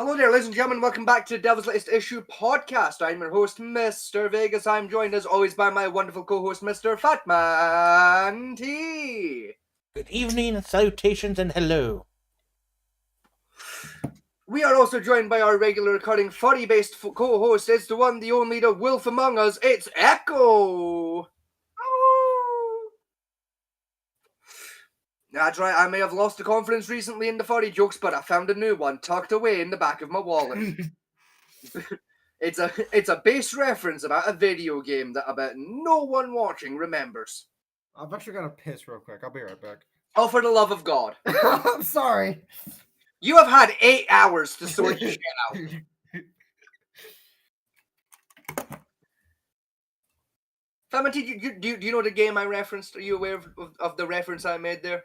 Hello there, ladies and gentlemen. Welcome back to Devil's Latest Issue podcast. I'm your host, Mr. Vegas. I'm joined as always by my wonderful co-host, Mr. Fatman T. Good evening and salutations and hello. We are also joined by our regular recurring furry-based co-host. It's the one, the only, the wolf among us. It's Echo. That's right, I may have lost the confidence recently in the furry jokes, but I found a new one tucked away in the back of my wallet. It's a base reference about a video game that I bet no one watching remembers. I'm actually gonna piss real quick. I'll be right back. Oh, for the love of God. I'm sorry. You have had 8 hours to sort your shit out. Famity, do you know the game I referenced? Are you aware of the reference I made there?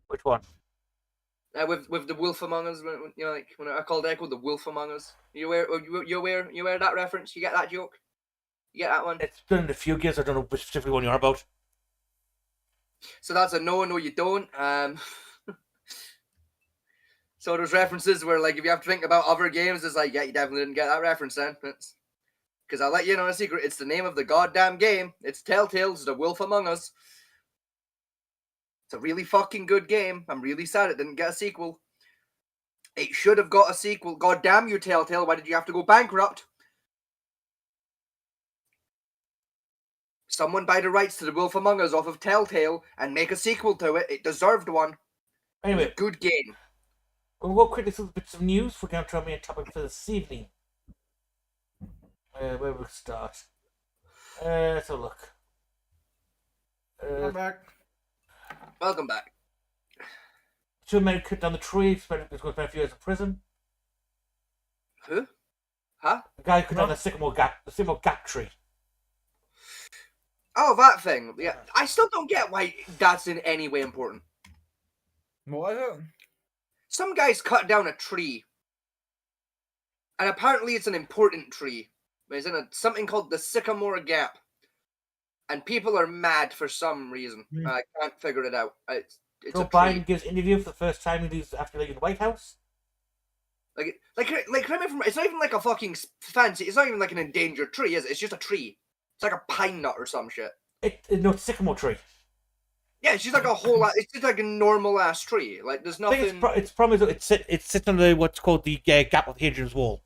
Which one? With the wolf among us, you know, like when I called Echo the wolf among us. You aware of that reference? You get that joke? You get that one? It's been in a few games. I don't know which specifically one you're about. So that's a no, you don't. So there's references where, like, if you have to think about other games, it's like, yeah, you definitely didn't get that reference then. Because I'll let you know a secret. It's the name of the goddamn game. It's Telltale's The Wolf Among Us. It's a really fucking good game. I'm really sad it didn't get a sequel. It should have got a sequel. God damn you, Telltale. Why did you have to go bankrupt? Someone buy the rights to The Wolf Among Us off of Telltale and make a sequel to it. It deserved one. Anyway, good game. We'll go quickly through bits of news. We're going to try our main topic for this evening. Where we'll start. Let's have a look. I'm back. Welcome back. 2 men cut down the tree. He's going to spend a few years in prison. Who? Huh? The guy cut down the sycamore gap tree. Oh, that thing. Yeah, I still don't get why that's in any way important. What is it? Some guys cut down a tree, and apparently it's an important tree. It's in something called the Sycamore Gap, and people are mad for some reason. I can't figure it out. It's Joe Biden gives interview for the first time after leaving the White House. Like, it's not even like a fucking fancy. It's not even like an endangered tree, is it? It's just a tree. It's like a pine nut or some shit. No, it's a sycamore tree. Yeah, it's just like a whole. It's just like a normal ass tree. Like there's nothing. It's problem is it sits under what's called the gap of Hadrian's Wall.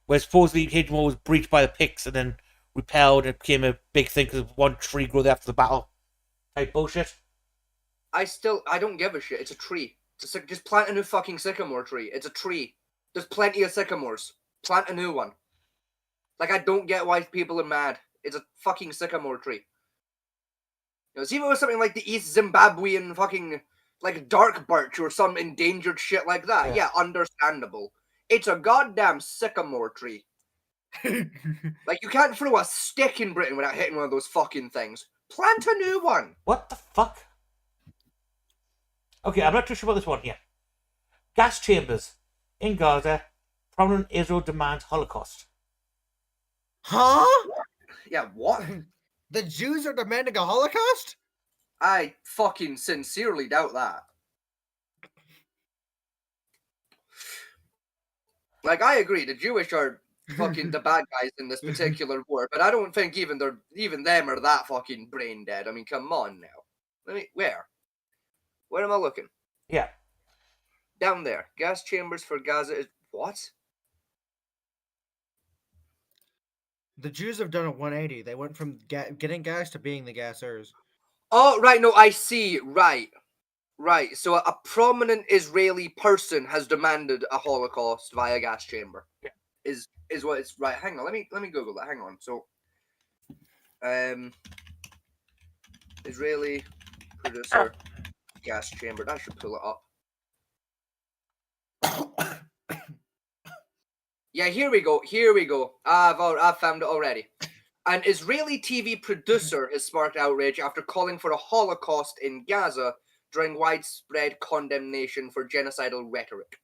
Where supposedly Hadrian's Wall was breached by the Picts and then repelled and it became a big thing because one tree grew after the battle. Type bullshit. I don't give a shit. It's a tree. Just plant a new fucking sycamore tree. It's a tree. There's plenty of sycamores. Plant a new one. Like, I don't get why people are mad. It's a fucking sycamore tree. You know, see if it was something like the East Zimbabwean fucking, like, dark birch or some endangered shit like that. Yeah, understandable. It's a goddamn sycamore tree. Like, you can't throw a stick in Britain without hitting one of those fucking things. Plant a new one. What the fuck? Okay, I'm not too sure about this one here. Gas chambers in Gaza. Prominent Israel demands Holocaust. Huh? Yeah, what? The Jews are demanding a Holocaust? I fucking sincerely doubt that. Like, I agree, the Jewish are fucking the bad guys in this particular war, but I don't think even them are that fucking brain dead. I mean, come on now. Where am I looking? Yeah. Down there. Gas chambers for Gaza is... What? The Jews have done a 180. They went from getting gas to being the gassers. Oh, right, no, I see. Right. So a prominent Israeli person has demanded a Holocaust via gas chamber. Yeah. Is what it's... Right, hang on. Let me Google that. Hang on. So, Israeli producer gas chamber. That should pull it up. Yeah, here we go. I've found it already. An Israeli TV producer has sparked outrage after calling for a Holocaust in Gaza during widespread condemnation for genocidal rhetoric.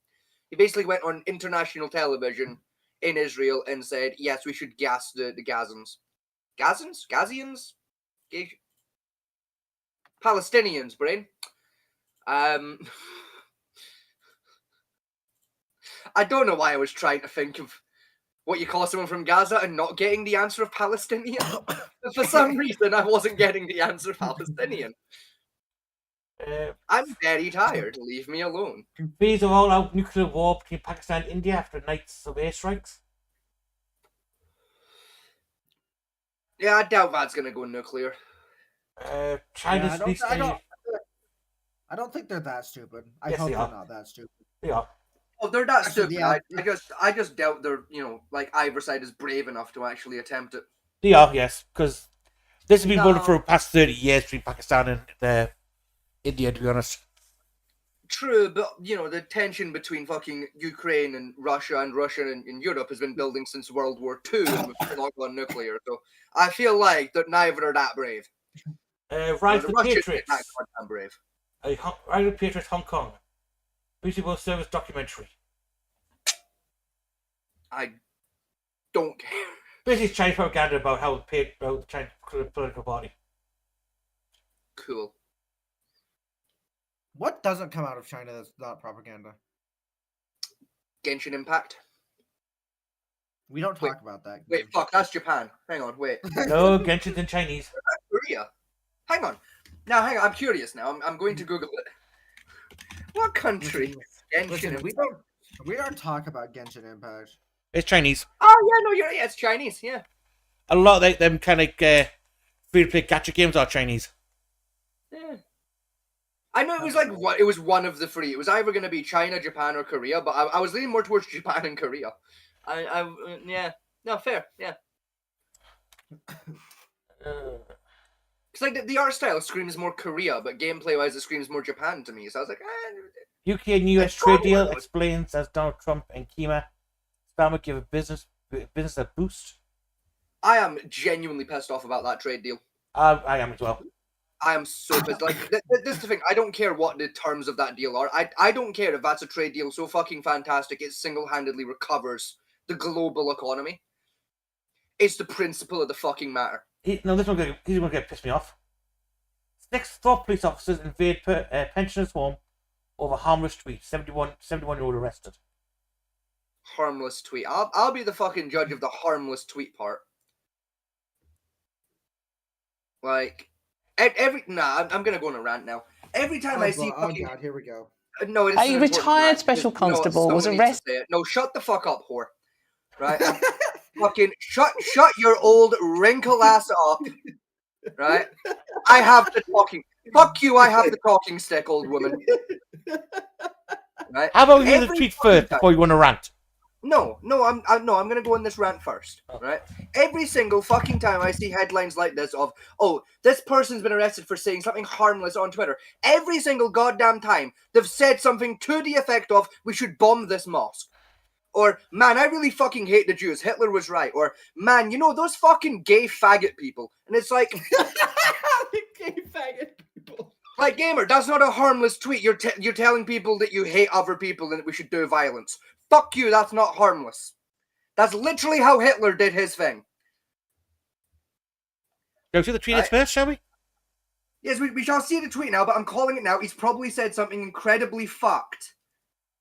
He basically went on international television in Israel and said, yes, we should gas the Gazans. Gazians? Palestinians, brain. I don't know why I was trying to think of what you call someone from Gaza and not getting the answer of Palestinian. But for some reason, I wasn't getting the answer of Palestinian. I'm very tired. Leave me alone. Fears of all-out nuclear war between Pakistan and India after nights of airstrikes. Yeah, I doubt that's gonna go nuclear. China's I don't think they're that stupid. I Yes, hope they they're are. not that stupid. They are. Oh, they're that Actually, stupid. yeah. I just doubt they're, like either side is brave enough to actually attempt it. They are, yes, because this has been running for No. the past 30 years between Pakistan and India, to be honest. True, but the tension between fucking Ukraine and Russia and Europe has been building since World War II, and we've still not gone nuclear. So I feel like that neither are that brave. Rise of the Russians Patriots. ain't that goddamn brave. Rise of the Patriots, Hong Kong. Beautiful service documentary. I don't care. Basically, it's Chinese propaganda about how the Chinese political party. Cool. What doesn't come out of China that's not propaganda? Genshin Impact. We don't talk about that. Wait, fuck, that's Japan. Hang on, wait. No, Genshin's in Chinese. Korea. Hang on. Now, hang on. I'm curious now. I'm going to Google it. What country? Listen, we don't talk about Genshin Impact. It's Chinese. Oh, yeah, no, it's Chinese, yeah. A lot of them kind of free-to-play gacha games are Chinese. Yeah. I know it was like it was one of the three. It was either going to be China, Japan, or Korea, but I was leaning more towards Japan and Korea. Yeah. No, fair, yeah. Because like the art style screams more Korea, but gameplay-wise it screams more Japan to me. So I was like, UK and US trade deal explains as Donald Trump and Kima Starmer give a business a boost. I am genuinely pissed off about that trade deal. I am as well. I am so pissed. Like, this is the thing. I don't care what the terms of that deal are. I don't care if that's a trade deal so fucking fantastic it single-handedly recovers the global economy. It's the principle of the fucking matter. He's going to piss me off. 6 thought police officers invade pensioners' home over harmless tweet. 71-year-old arrested. Harmless tweet. I'll be the fucking judge of the harmless tweet part. Like, I'm gonna go on a rant now. Every time I see fucking... Oh god, here we go. No, it is a retired special constable was arrested. No, shut the fuck up, whore. Right? Fucking shut your old wrinkle ass up. Right? I have the talking. Fuck you! I have the talking stick, old woman. Right? How about you hear the tweet first before you want to rant? No, I'm gonna go on this rant first, right? Every single fucking time I see headlines like this of, oh, this person's been arrested for saying something harmless on Twitter, every single goddamn time they've said something to the effect of, we should bomb this mosque. Or, man, I really fucking hate the Jews, Hitler was right. Or, man, those fucking gay faggot people. And it's like... The gay faggot people. Like, gamer, that's not a harmless tweet. You're telling people that you hate other people and that we should do violence. Fuck you, that's not harmless. That's literally how Hitler did his thing. Go to the tweet first, shall we? Yes, we shall see the tweet now, but I'm calling it now. He's probably said something incredibly fucked.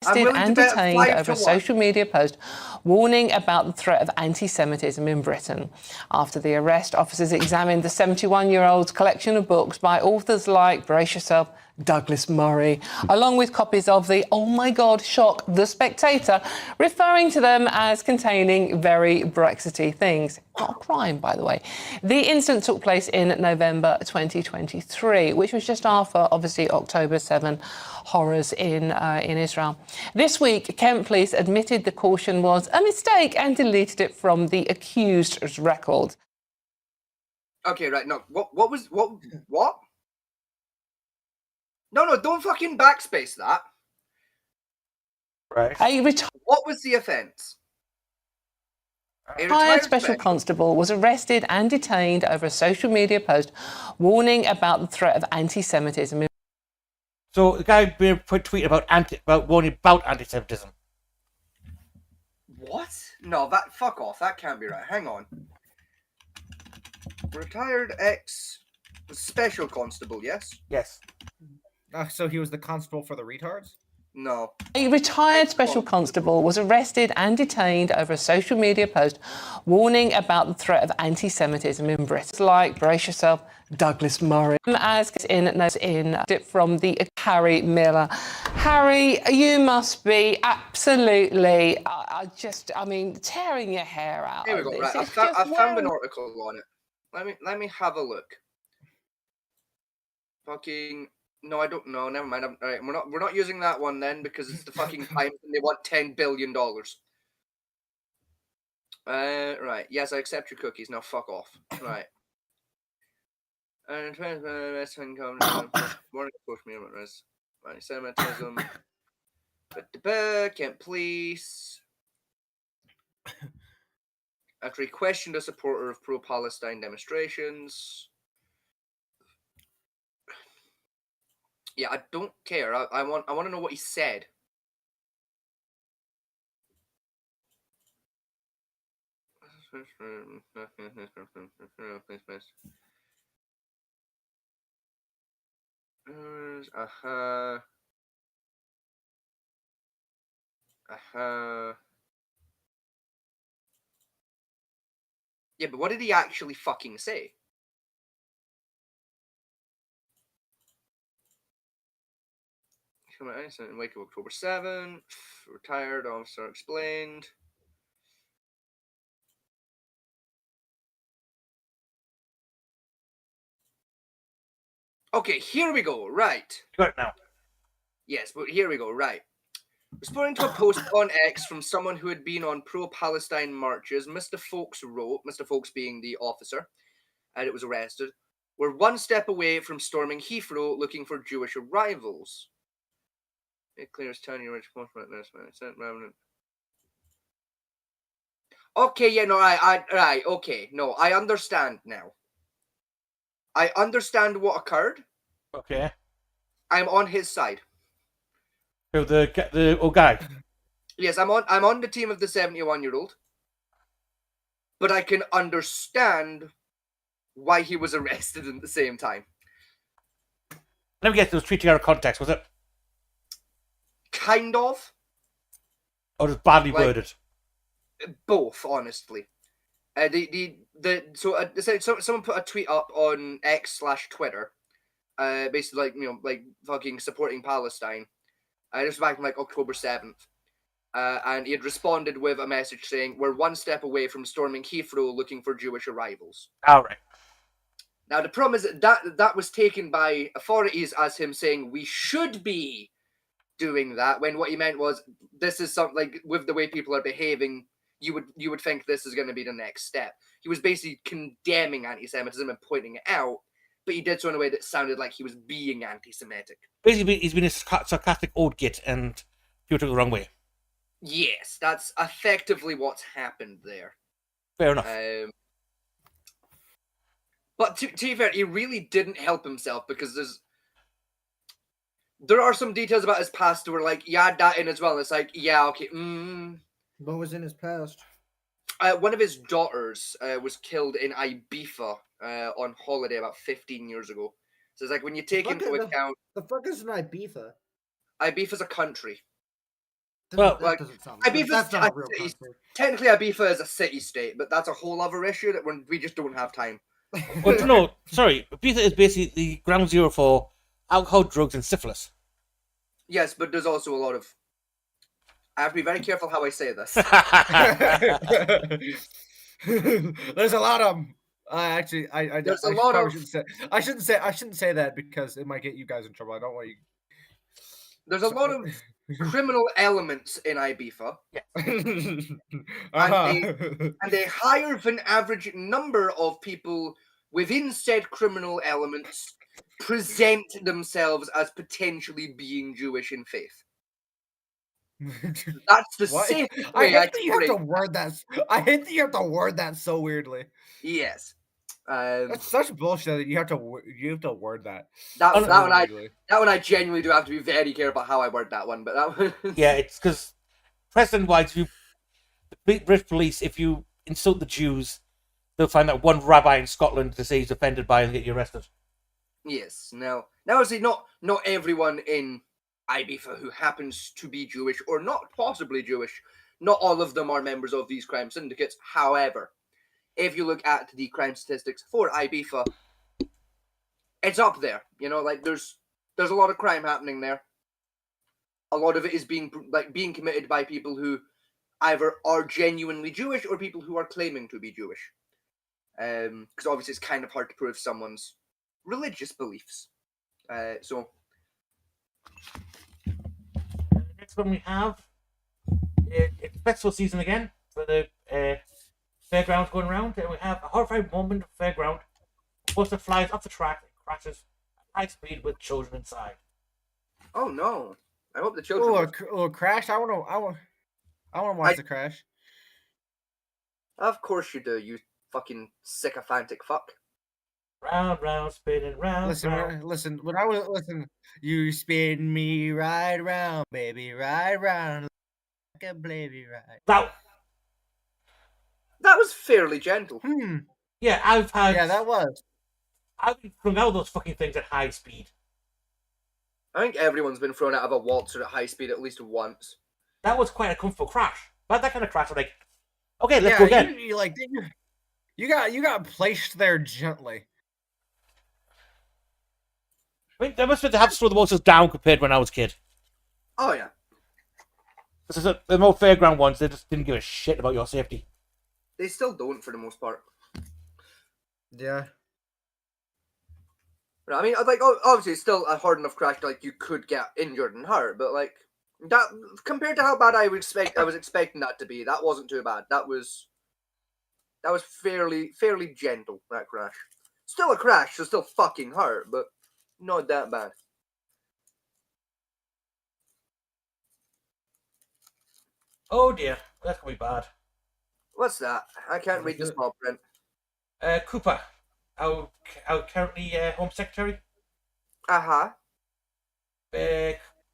And detained over a social media post warning about the threat of anti-Semitism in Britain. After the arrest, officers examined the 71-year-old's collection of books by authors like, brace yourself, Douglas Murray, along with copies of the Oh My God shock, The Spectator, referring to them as containing very Brexity things. Not a crime, by the way. The incident took place in November 2023, which was just after, obviously, October 7 horrors in Israel. This week, Kent police admitted the caution was a mistake and deleted it from the accused's record. Okay, right, no, what? No, don't fucking backspace that. Right. What was the offence? A retired special constable was arrested and detained over a social media post warning about the threat of anti-Semitism. So the guy put a tweet about warning about anti-Semitism. What? No, fuck off. That can't be right. Hang on. Retired special constable, yes? Yes. So he was the constable for the retards? No. A retired special constable was arrested and detained over a social media post warning about the threat of anti-Semitism in Britain. It's like, brace yourself, Douglas Murray. As in from the Harry Miller. Harry, you must be absolutely, tearing your hair out. Here we go. Right, I found an article on it. Let me have a look. Fucking. No, I don't know. Never mind. Alright, we're not using that one then because it's the fucking Times and they want $10 billion. Right. Yes, I accept your cookies. Now fuck off. Right. And anti-Semitism. Kent Police. After he questioned a supporter of pro-Palestine demonstrations. Yeah, I don't care. I want to know what he said. Yeah, but what did he actually fucking say? In wake of October 7th, retired officer explained. Okay, here we go. Right. Got it now. Yes, but here we go. Right. Responding to a post on X from someone who had been on pro-Palestine marches, Mr. Folks wrote, Mr. Folks being the officer, and it was arrested, we're one step away from storming Heathrow looking for Jewish arrivals. It clears 10-year rich Okay, yeah, no, right, okay, no, I understand now. I understand what occurred. Okay. I'm on his side. So the old guy. Yes, I'm on the team of the 71-year-old. But I can understand why he was arrested at the same time. Let me guess, it was treating out of context, was it? Kind of. Or just badly worded? Both, honestly. Someone put a tweet up on X/Twitter, basically like fucking supporting Palestine. This was back in like October 7th. And he had responded with a message saying, we're one step away from storming Heathrow looking for Jewish arrivals. All right. Now, the problem is that was taken by authorities as him saying we should be doing that, when what he meant was this is something like with the way people are behaving, you would think this is going to be the next step. He was basically condemning anti-Semitism and pointing it out, but he did so in a way that sounded like he was being anti-Semitic. Basically, he's been a sarcastic old git and people took it the wrong way. Yes, that's effectively what's happened there. Fair enough. But to be fair, he really didn't help himself because there are some details about his past that were like, yeah, that in as well. And it's like, yeah, okay. What was in his past? One of his daughters was killed in Ibiza on holiday about 15 years ago. So it's like when you take into account... The fuck is an Ibiza? Ibiza's a country. Well, that doesn't sound that's not a real country. Technically, Ibiza is a city-state, but that's a whole other issue that we just don't have time. Well, no, sorry. Ibiza is basically the ground zero for alcohol, drugs, and syphilis. Yes, but there's also a lot of... I have to be very careful how I say this. There's a lot of... I shouldn't say that because it might get you guys in trouble. I don't want you... There's a lot of criminal elements in Ibiza. Yeah. And a higher than average number of people within said criminal elements present themselves as potentially being Jewish in faith. That's the safe way. I hate that you have to word that. I hate that you have to word that so weirdly. Yes. That's such bullshit that you have to word that. That one I genuinely do have to be very careful how I word that one. But that one... Yeah, it's because precedent-wise, the British police, if you insult the Jews, they'll find that one rabbi in Scotland to say he's offended by and get you arrested. Yes. Now obviously, not everyone in Ibiza who happens to be Jewish or not possibly Jewish. Not all of them are members of these crime syndicates. However, if you look at the crime statistics for Ibiza, it's up there. You know, like there's a lot of crime happening there. A lot of it is being committed by people who either are genuinely Jewish or people who are claiming to be Jewish. Because obviously it's kind of hard to prove someone's religious beliefs. So next one we have, it's festival season again for the fairgrounds going around, and we have a horrifying moment of fairground. A poster flies off the track and crashes at high speed with children inside. Oh no! I hope the children. Oh, crash! I want to watch the crash. Of course you do, you fucking sycophantic fuck. Round, round, spinning round. Listen. When I was you spin me right round, baby, right round like a baby, right. That was fairly gentle. Yeah, I've had. Yeah, that was. I've been thrown out of those fucking things at high speed. I think everyone's been thrown out of a waltzer at high speed at least once. That was quite a comfortable crash. But that kind of crash, I'm like, okay, let's go again. You got placed there gently. I mean, they must have to slow the motors down compared to when I was a kid. Oh yeah. The more fairground ones, they just didn't give a shit about your safety. They still don't for the most part. Yeah. I mean, like, obviously, it's still a hard enough crash like you could get injured and hurt, but like that compared to how bad I was expecting that to be, that wasn't too bad. That was fairly gentle, that crash. Still a crash, so still fucking hurt, but not that bad. Oh dear, that's gonna be bad. What's that? I can't read the small print. Cooper, our currently Home Secretary. Uh-huh.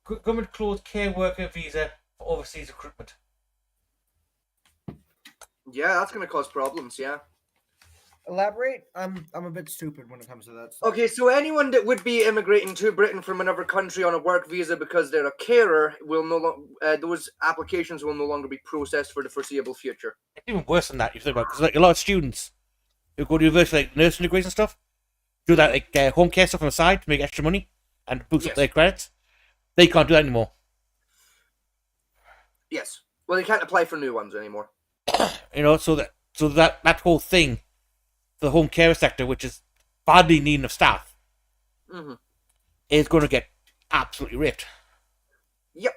Government closed care worker visa for overseas recruitment. Yeah, that's gonna cause problems. Yeah. Elaborate. I'm a bit stupid when it comes to that stuff. Okay, so anyone that would be immigrating to Britain from another country on a work visa because they're a carer will those applications will no longer be processed for the foreseeable future. It's even worse than that. You think about, because like a lot of students who go to university, like nursing degrees and stuff, do that like home care stuff on the side to make extra money and boost up their credits. They can't do that anymore. Yes. Well, they can't apply for new ones anymore. You know, so that whole thing, the home care sector, which is badly needing of staff, is going to get absolutely ripped. Yep.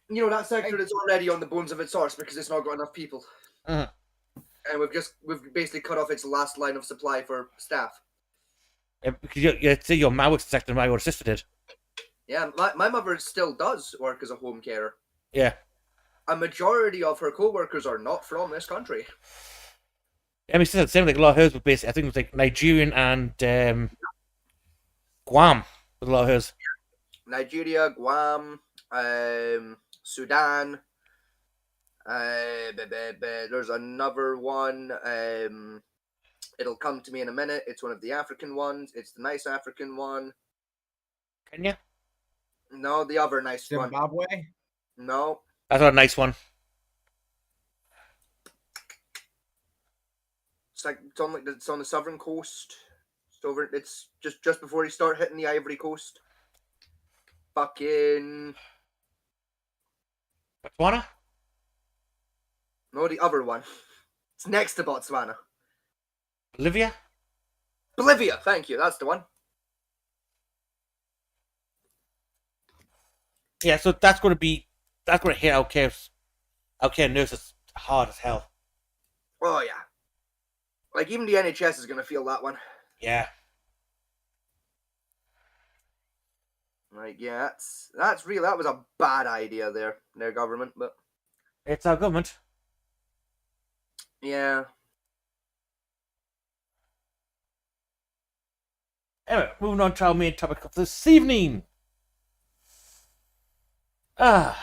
You know, that sector is already on the bones of its arse because it's not got enough people. And we've basically cut off its last line of supply for staff. Because you say your mother was the sector my older sister did. Yeah, my mother still does work as a home carer. Yeah. A majority of her co-workers are not from this country. I mean, it's the same, like a lot of hers were basically, I think it was like Nigerian and Guam was a lot of hers. Nigeria, Guam, Sudan. There's another one. It'll come to me in a minute. It's one of the African ones. It's the nice African one. Kenya? No, the other nice one. Zimbabwe? No. That's not a nice one. It's on the southern coast. It's just before you start hitting the Ivory Coast. Fucking Botswana? No, the other one. It's next to Botswana. Bolivia? Bolivia, thank you. That's the one. Yeah, so that's going to hit our care nurses hard as hell. Oh yeah. Like even the NHS is going to feel that one. Yeah. Like yeah, that's real. That was a bad idea there, their government, but it's our government. Yeah. Anyway, moving on to our main topic of this evening. To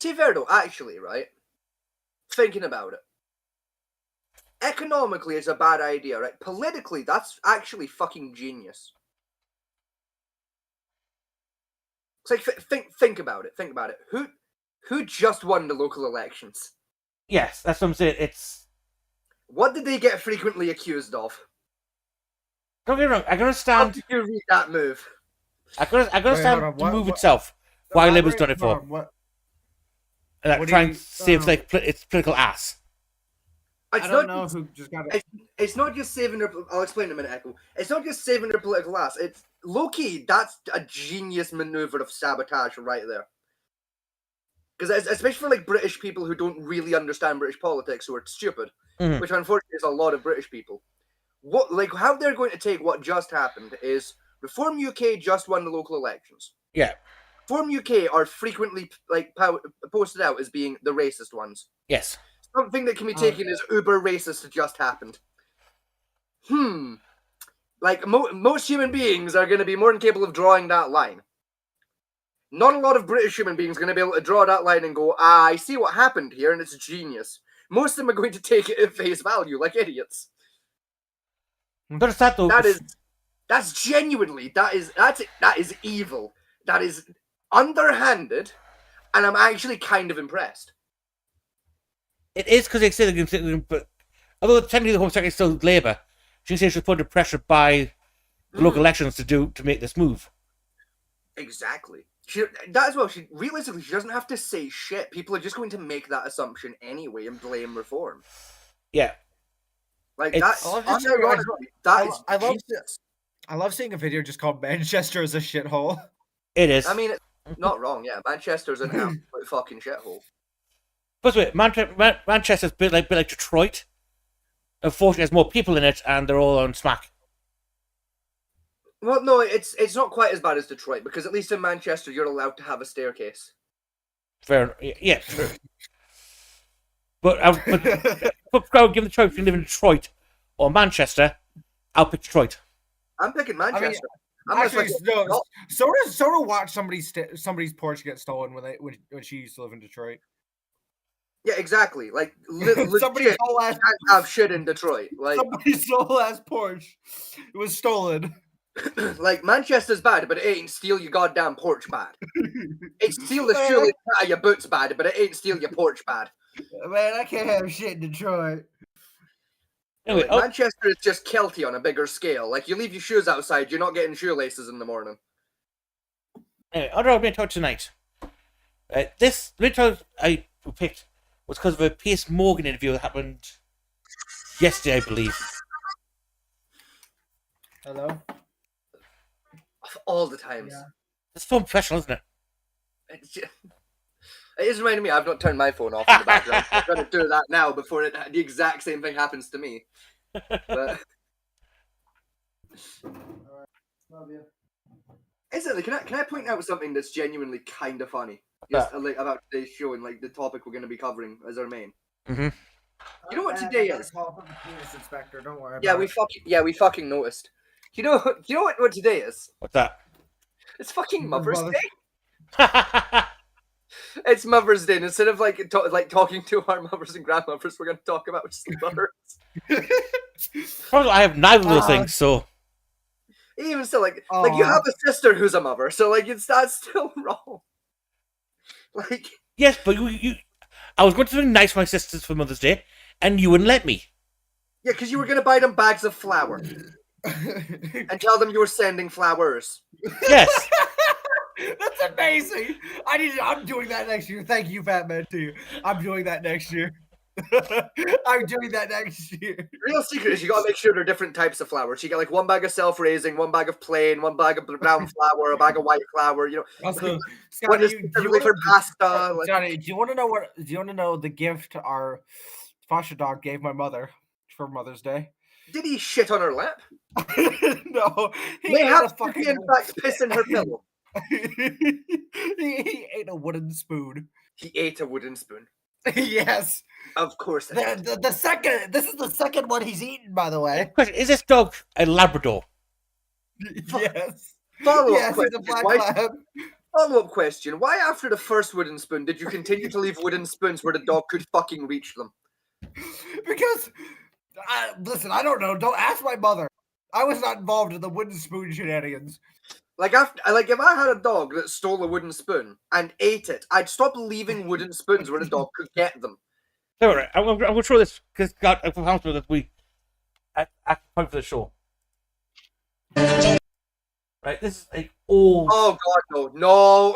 be fair though, actually, right? Thinking about it. Economically, it's a bad idea, right? Politically, that's actually fucking genius. It's like think about it. Think about it. Who just won the local elections? Yes, that's what I'm saying. It's what did they get frequently accused of? Don't get me wrong. I can How understand. did you read that move? I can understand the move itself. Why Labour's done it for? And that trying to save like its political ass. I don't know who just got it. It's not just saving their. I'll explain in a minute, Echo. It's not just saving their political ass. It's low key. That's a genius maneuver of sabotage right there. Because especially for like British people who don't really understand British politics, who are stupid, which unfortunately is a lot of British people. How they're going to take what just happened is Reform UK just won the local elections. Yeah. Reform UK are frequently posted out as being the racist ones. Yes. Something that can be taken as uber racist just happened. Like, most human beings are going to be more than capable of drawing that line. Not a lot of British human beings are going to be able to draw that line and go, I see what happened here, and it's genius. Most of them are going to take it at face value, like idiots. But it's that though. That's genuinely, that is evil. That is underhanded, and I'm actually kind of impressed. It is because they say but although technically the Home Secretary is still Labour, she says she's put under pressure by the local elections to make this move. Exactly. Realistically, she doesn't have to say shit. People are just going to make that assumption anyway and blame Reform. Yeah. Like, that's I love seeing a video just called Manchester is a shithole. It is. I mean, it's not wrong, yeah. Manchester's an absolute fucking shithole. But wait, Manchester's a bit like Detroit. Unfortunately, there's more people in it, and they're all on smack. Well, no, it's not quite as bad as Detroit, because at least in Manchester, you're allowed to have a staircase. Fair, yeah, true. But given the choice between living in Detroit or Manchester, I'll pick Detroit. I'm picking Manchester. So to watch somebody's porch get stolen when she used to live in Detroit. Yeah, exactly. Like, somebody's whole ass can't have shit in Detroit. Like, somebody's whole ass porch was stolen. Like, Manchester's bad, but it ain't steal your goddamn porch bad. It's steal the shoelace out of your boots bad, but it ain't steal your porch bad. Man, I can't have shit in Detroit. Anyway, Manchester is just Kelty on a bigger scale. Like, you leave your shoes outside, you're not getting shoelaces in the morning. Anyway, other I've been taught tonight. This video I picked was because of a Piers Morgan interview that happened yesterday, I believe. Hello? Of all the times. Yeah. It's fun professional, isn't it? It is reminding me I've not turned my phone off in the background. I'm going to do that now before the exact same thing happens to me. But... Love you. Instantly, can I point out something that's genuinely kind of funny? Just about today's show and like the topic we're going to be covering as our main. Mm-hmm. You know what today is? Call from the penis inspector. Don't worry. Yeah, we fucking noticed. You know what today is? What's that? It's fucking Mother's Day. It's Mother's Day, and instead of talking to our mothers and grandmothers, we're going to talk about slurs. Probably I have neither of those things, so. Even still, like you have a sister who's a mother, so like that's still wrong. Like, yes, but you I was going to do something nice for my sisters for Mother's Day, and you wouldn't let me. Yeah, because you were going to buy them bags of flour and tell them you were sending flowers. Yes. That's amazing. I'm doing that next year. Thank you, Fat Man, too. I'm doing that next year. I'm doing that next year. Real secret is you gotta make sure there are different types of flours. You got like one bag of self-raising, one bag of plain, one bag of brown flour, a bag of white flour. You know, also, Scotty, for pasta. Johnny, do you want to know the gift our foster dog gave my mother for Mother's Day? Did he shit on her lap? No, he have fucking in fact piss in her pillow. He ate a wooden spoon. He ate a wooden spoon. Yes. Of course. The second. This is the second one he's eaten, by the way. Question: is this dog a Labrador? Yes. Follow-up question. He's a black lab. Follow-up question: why, after the first wooden spoon, did you continue to leave wooden spoons where the dog could fucking reach them? Because, listen, I don't know. Don't ask my mother. I was not involved in the wooden spoon shenanigans. Like if I had a dog that stole a wooden spoon and ate it, I'd stop leaving wooden spoons where the dog could get them. All right, I'm going to show this because God, I promised that we at point for the show. Right, this is a old. Oh God, no!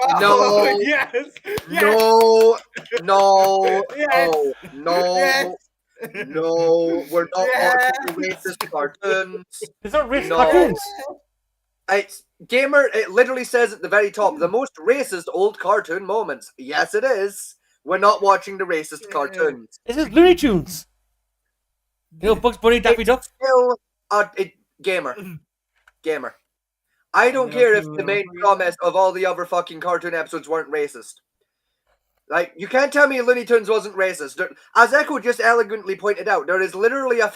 Yes. No! Yes. No! Yes. No! We're not watching racist cartoons. These are racist No. cartoons. It's Gamer. It literally says at the very top, the most racist old cartoon moments. Yes, it is. We're not watching the racist cartoons. This is Looney Tunes. You know, Bugs Bunny, Daffy Duck. Still, gamer. I don't care if the main premise of all the other fucking cartoon episodes weren't racist. Like, you can't tell me Looney Tunes wasn't racist. As Echo just elegantly pointed out, there is literally a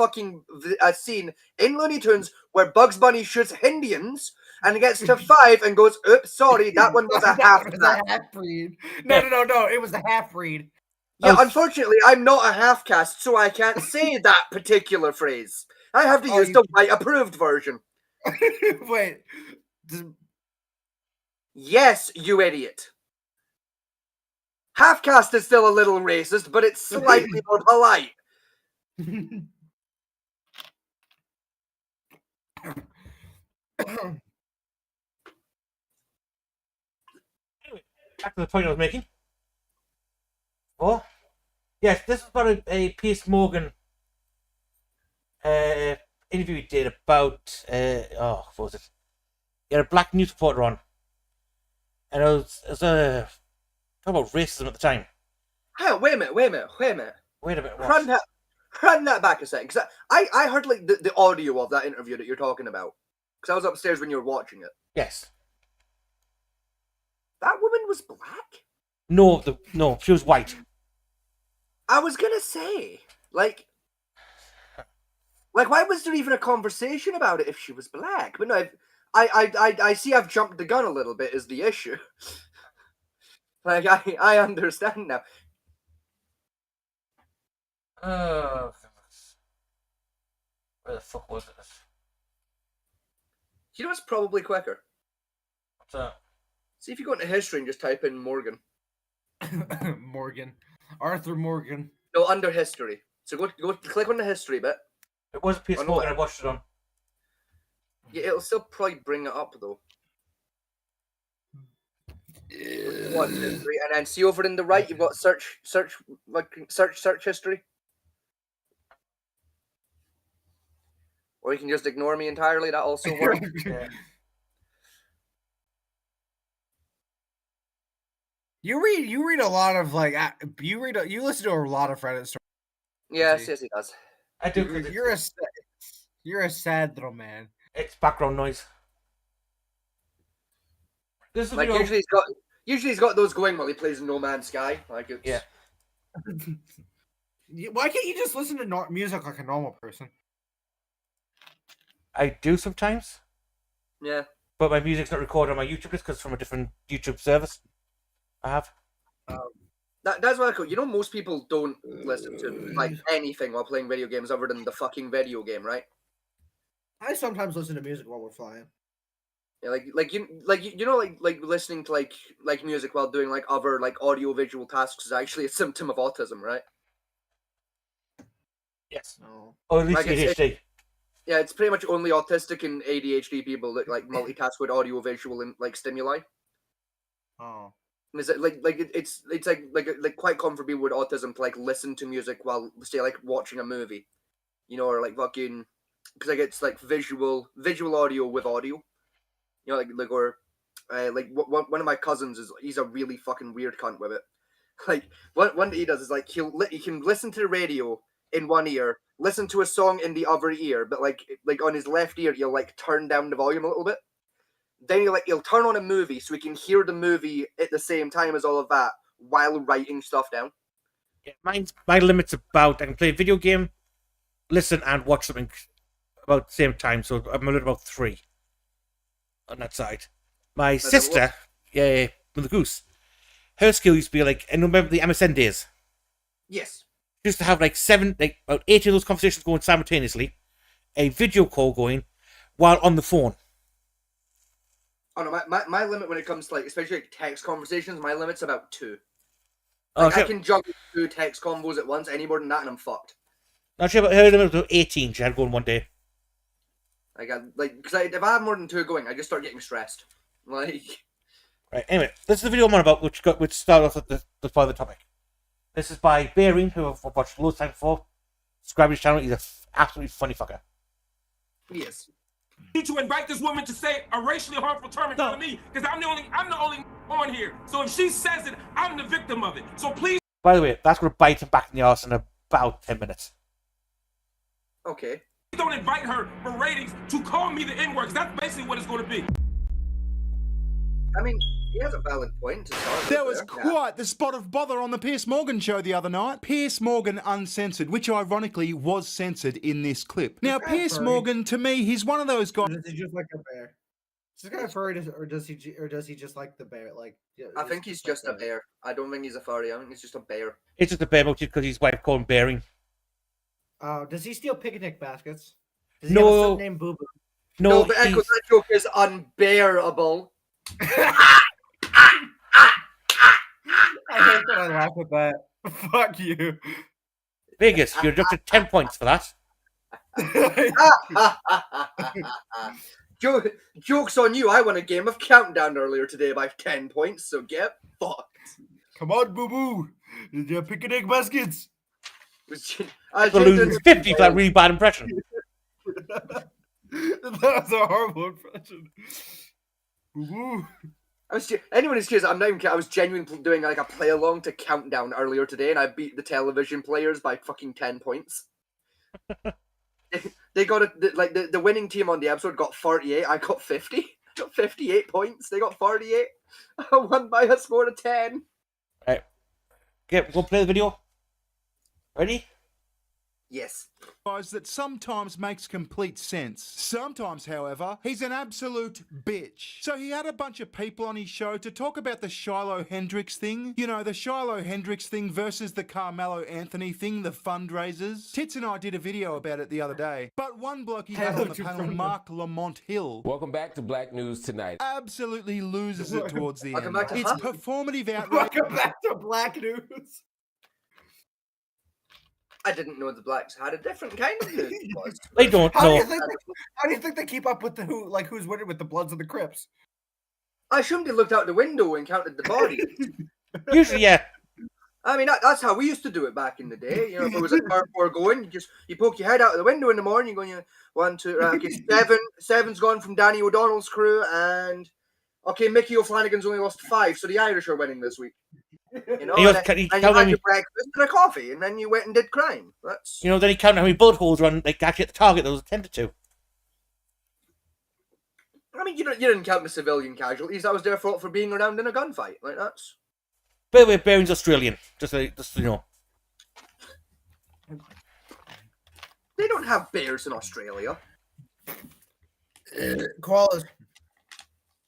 scene in Looney Tunes where Bugs Bunny shoots Indians and gets to 5 and goes, oops, sorry, that one was a half-breed. No, it was a half-breed. Yeah, unfortunately, I'm not a half-caste, so I can't say that particular phrase. I have to use the white-approved version. Wait. Yes, you idiot. Half-caste is still a little racist, but it's slightly more polite. Anyway, back to the point I was making. Oh, yes, this is about a Piers Morgan interview he did about what was it? He had a black news reporter on, and it was talking about racism at the time. Hey, wait a minute. Wait a minute. Run that back a second, because I heard like the audio of that interview that you're talking about, because I was upstairs when you were watching it. Yes. That woman was black? No, she was white. I was gonna say, like, why was there even a conversation about it if she was black? But no, I see I've jumped the gun a little bit is the issue. Like, I understand now. Where the fuck was it? You know what's probably quicker? What's that? See if you go into history and just type in Morgan. Morgan. Arthur Morgan. No, under history. So go click on the history bit. It was Piers Morgan. I watched it on. Yeah, it'll still probably bring it up though. Watch history, and then see over in the right, you've got search history. Or you can just ignore me entirely. That also works. Yeah. You read a lot of you listen to a lot of Reddit stories. Yes, he does. I do. You're a sad little man. It's background noise. This is like usually he's got those going while he plays No Man's Sky. Like it's yeah. Why can't you just listen to music like a normal person? I do sometimes. Yeah. But my music's not recorded on my YouTube just because it's from a different YouTube service. I have. That's what I call. You know, most people don't listen to like anything while playing video games other than the fucking video game, right? I sometimes listen to music while we're flying. Yeah, you know, listening to like music while doing like other like audio visual tasks is actually a symptom of autism, right? Yes. No. Or at least Like, ADHD. Yeah, it's pretty much only autistic and ADHD people that like multitask with audio visual and like stimuli. Oh. And is it it's like quite common for people with autism to like listen to music while say like watching a movie, you know, or like fucking because like it's like visual audio with audio, you know, one of my cousins he's a really fucking weird cunt with it. Like one that he does is like he can listen to the radio in one ear, listen to a song in the other ear, but like on his left ear he'll like turn down the volume a little bit. Then he'll turn on a movie so he can hear the movie at the same time as all of that while writing stuff down. Yeah, my limit's about I can play a video game, listen and watch something about the same time. So I'm a little about 3 on that side. My sister, with the goose, her skill used to be like, and remember the MSN days? Yes. She used to have about 8 of those conversations going simultaneously, a video call going while on the phone. Oh no, my limit when it comes to like, especially like text conversations, my limit's about 2. Oh, Like, I can juggle 2 text combos at once. Any more than that, and I'm fucked. Not sure about her limit was 18. She had to go in one day. Because if I have more than 2 going, I just start getting stressed. Like, right. Anyway, this is the video I'm on about, which started off at the part of the topic. This is by Bearing, who I've watched loads of time before. Subscribe to his channel. He's an absolutely funny fucker. he is. Need to invite this woman to say a racially harmful term in front of me, because I'm the only on here. So if she says it, I'm the victim of it. So please. By the way, that's going to bite him back in the arse in about 10 minutes. Okay. Don't invite her for ratings to call me the N-word, because that's basically what it's going to be. I mean, he has a valid point to start with. There was quite the spot of bother on the Piers Morgan show the other night. Piers Morgan Uncensored, which ironically was censored in this clip. Now, Piers Morgan, to me, he's one of those guys. Is he just like a bear? Is this guy furry, or does he just like the bear? Like, yeah, I think he's just a bear. I don't think he's a furry. I think he's just a bear. It's just a bear motive because his wife called him Bearing. Does he steal picnic baskets? Does he have a son named Boo Boo? No, but Echo, that joke is unbearable. I hate that I laugh at that. Fuck you. Vegas, you're deducted 10 points for that. Joke's on you. I won a game of Countdown earlier today by 10 points, so get fucked. Come on, Boo Boo. Did you picnic baskets? We're losing 50 for that really bad impression. That was a horrible impression. Boo Boo. Anyone who's curious, I'm not even kidding. I was genuinely doing like a play along to Countdown earlier today, and I beat the television players by fucking 10 points. They got the winning team on the episode got 48. I got 50. I got 58 points. They got 48. I won by a score of 10. Right. Okay, we'll play the video. Ready? Yes. That sometimes makes complete sense. Sometimes, however, he's an absolute bitch. So he had a bunch of people on his show to talk about the Shiloh Hendrix thing. You know, the Shiloh Hendrix thing versus the Carmelo Anthony thing, the fundraisers. Tits and I did a video about it the other day. But one bloke he had on the panel, Mark Lamont Hill. Welcome back to Black News Tonight. Absolutely loses it towards the end. Back to It's performative outrage. Welcome back to Black News. I didn't know the blacks had a different kind of news. They don't know. How do you think they keep up with who's winning with the Bloods and the Crips? I assumed they looked out the window and counted the bodies. Usually, yeah. I mean, that's how we used to do it back in the day. You know, if it was a car 4 going, you poke your head out of the window in the morning, you're going, 1, 2, okay, 7's gone from Danny O'Donnell's crew, and okay, Mickey O'Flanagan's only lost 5, so the Irish are winning this week. You know, and you had your breakfast and a coffee, and then you went and did crime. That's then he counted how many bullet holes run like actually at the target that was attended to. I mean, you didn't count the civilian casualties. That was their fault for being around in a gunfight. Like that's. By the way, Bearing's Australian. Just so you know. They don't have bears in Australia. Koalas.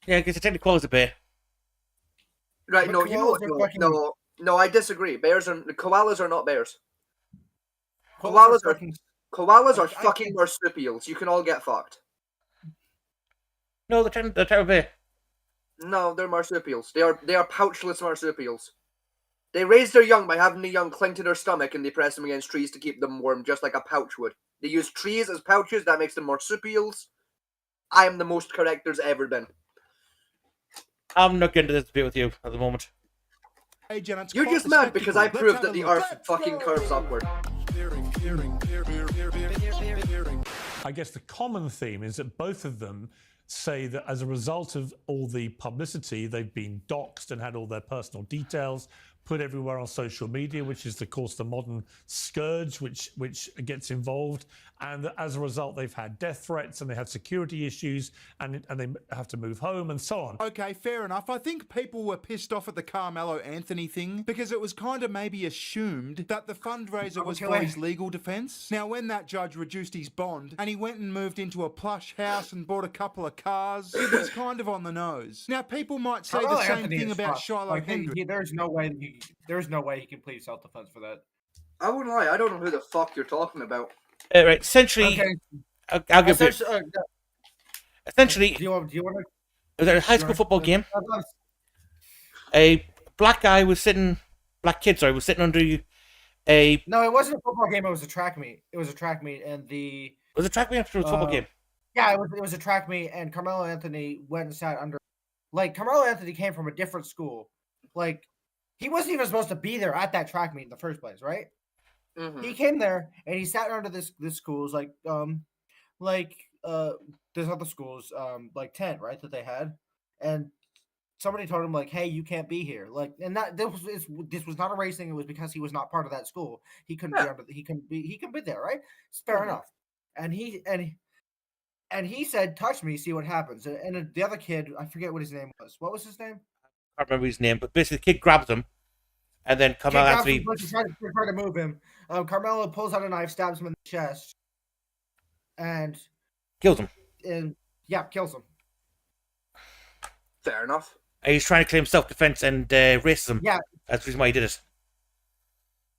Yeah, because technically koala's a bear. Right, But no, you know what? No, I disagree. Koalas are not bears. Koalas are fucking marsupials. You can all get fucked. No, they're type of bear. No, they're marsupials. They are pouchless marsupials. They raise their young by having the young cling to their stomach, and they press them against trees to keep them warm, just like a pouch would. They use trees as pouches. That makes them marsupials. I am the most correct there's ever been. I'm not getting into this debate with you at the moment. You're just mad because I proved that the Earth fucking curves upward. I guess the common theme is that both of them say that as a result of all the publicity, they've been doxxed and had all their personal details put everywhere on social media, which is, of course, the modern scourge which gets involved. And as a result, they've had death threats and they have security issues and they have to move home and so on. Okay, fair enough. I think people were pissed off at the Carmelo Anthony thing because it was kind of maybe assumed that the fundraiser was for his legal defence. Now, when that judge reduced his bond and he went and moved into a plush house and bought a couple of cars, it was kind of on the nose. Now, people might say the same thing about Shiloh Hendrix. There's no way he can plead self-defense for that. I wouldn't lie. I don't know who the fuck you're talking about. Right, essentially, Okay. I'll give Essentially, Essentially, do you want to? It was at a high school football game. A black kid was sitting under a. No, it wasn't a football game. It was a track meet. It was a track meet, and Was it a track meet after a football game? Yeah, it was a track meet, and Carmelo Anthony went and sat under. Like, Carmelo Anthony came from a different school. Like, he wasn't even supposed to be there at that track meet in the first place, right? Mm-hmm. He came there and he sat under this school's like there's other schools like tent, right, that they had, and somebody told him like, hey, you can't be here, like, and that this was not a race thing. It was because he was not part of that school. He couldn't be under he couldn't be there, right? It's fair enough. And he said, touch me, see what happens. And the other kid, I forget what his name was. What was his name? I can't remember his name, but basically the kid grabs him, and then Carmelo Anthony trying to move him. Carmelo pulls out a knife, stabs him in the chest, and kills him. And yeah, kills him. Fair enough. He's trying to claim self-defense and racism. Yeah, that's the reason why he did it.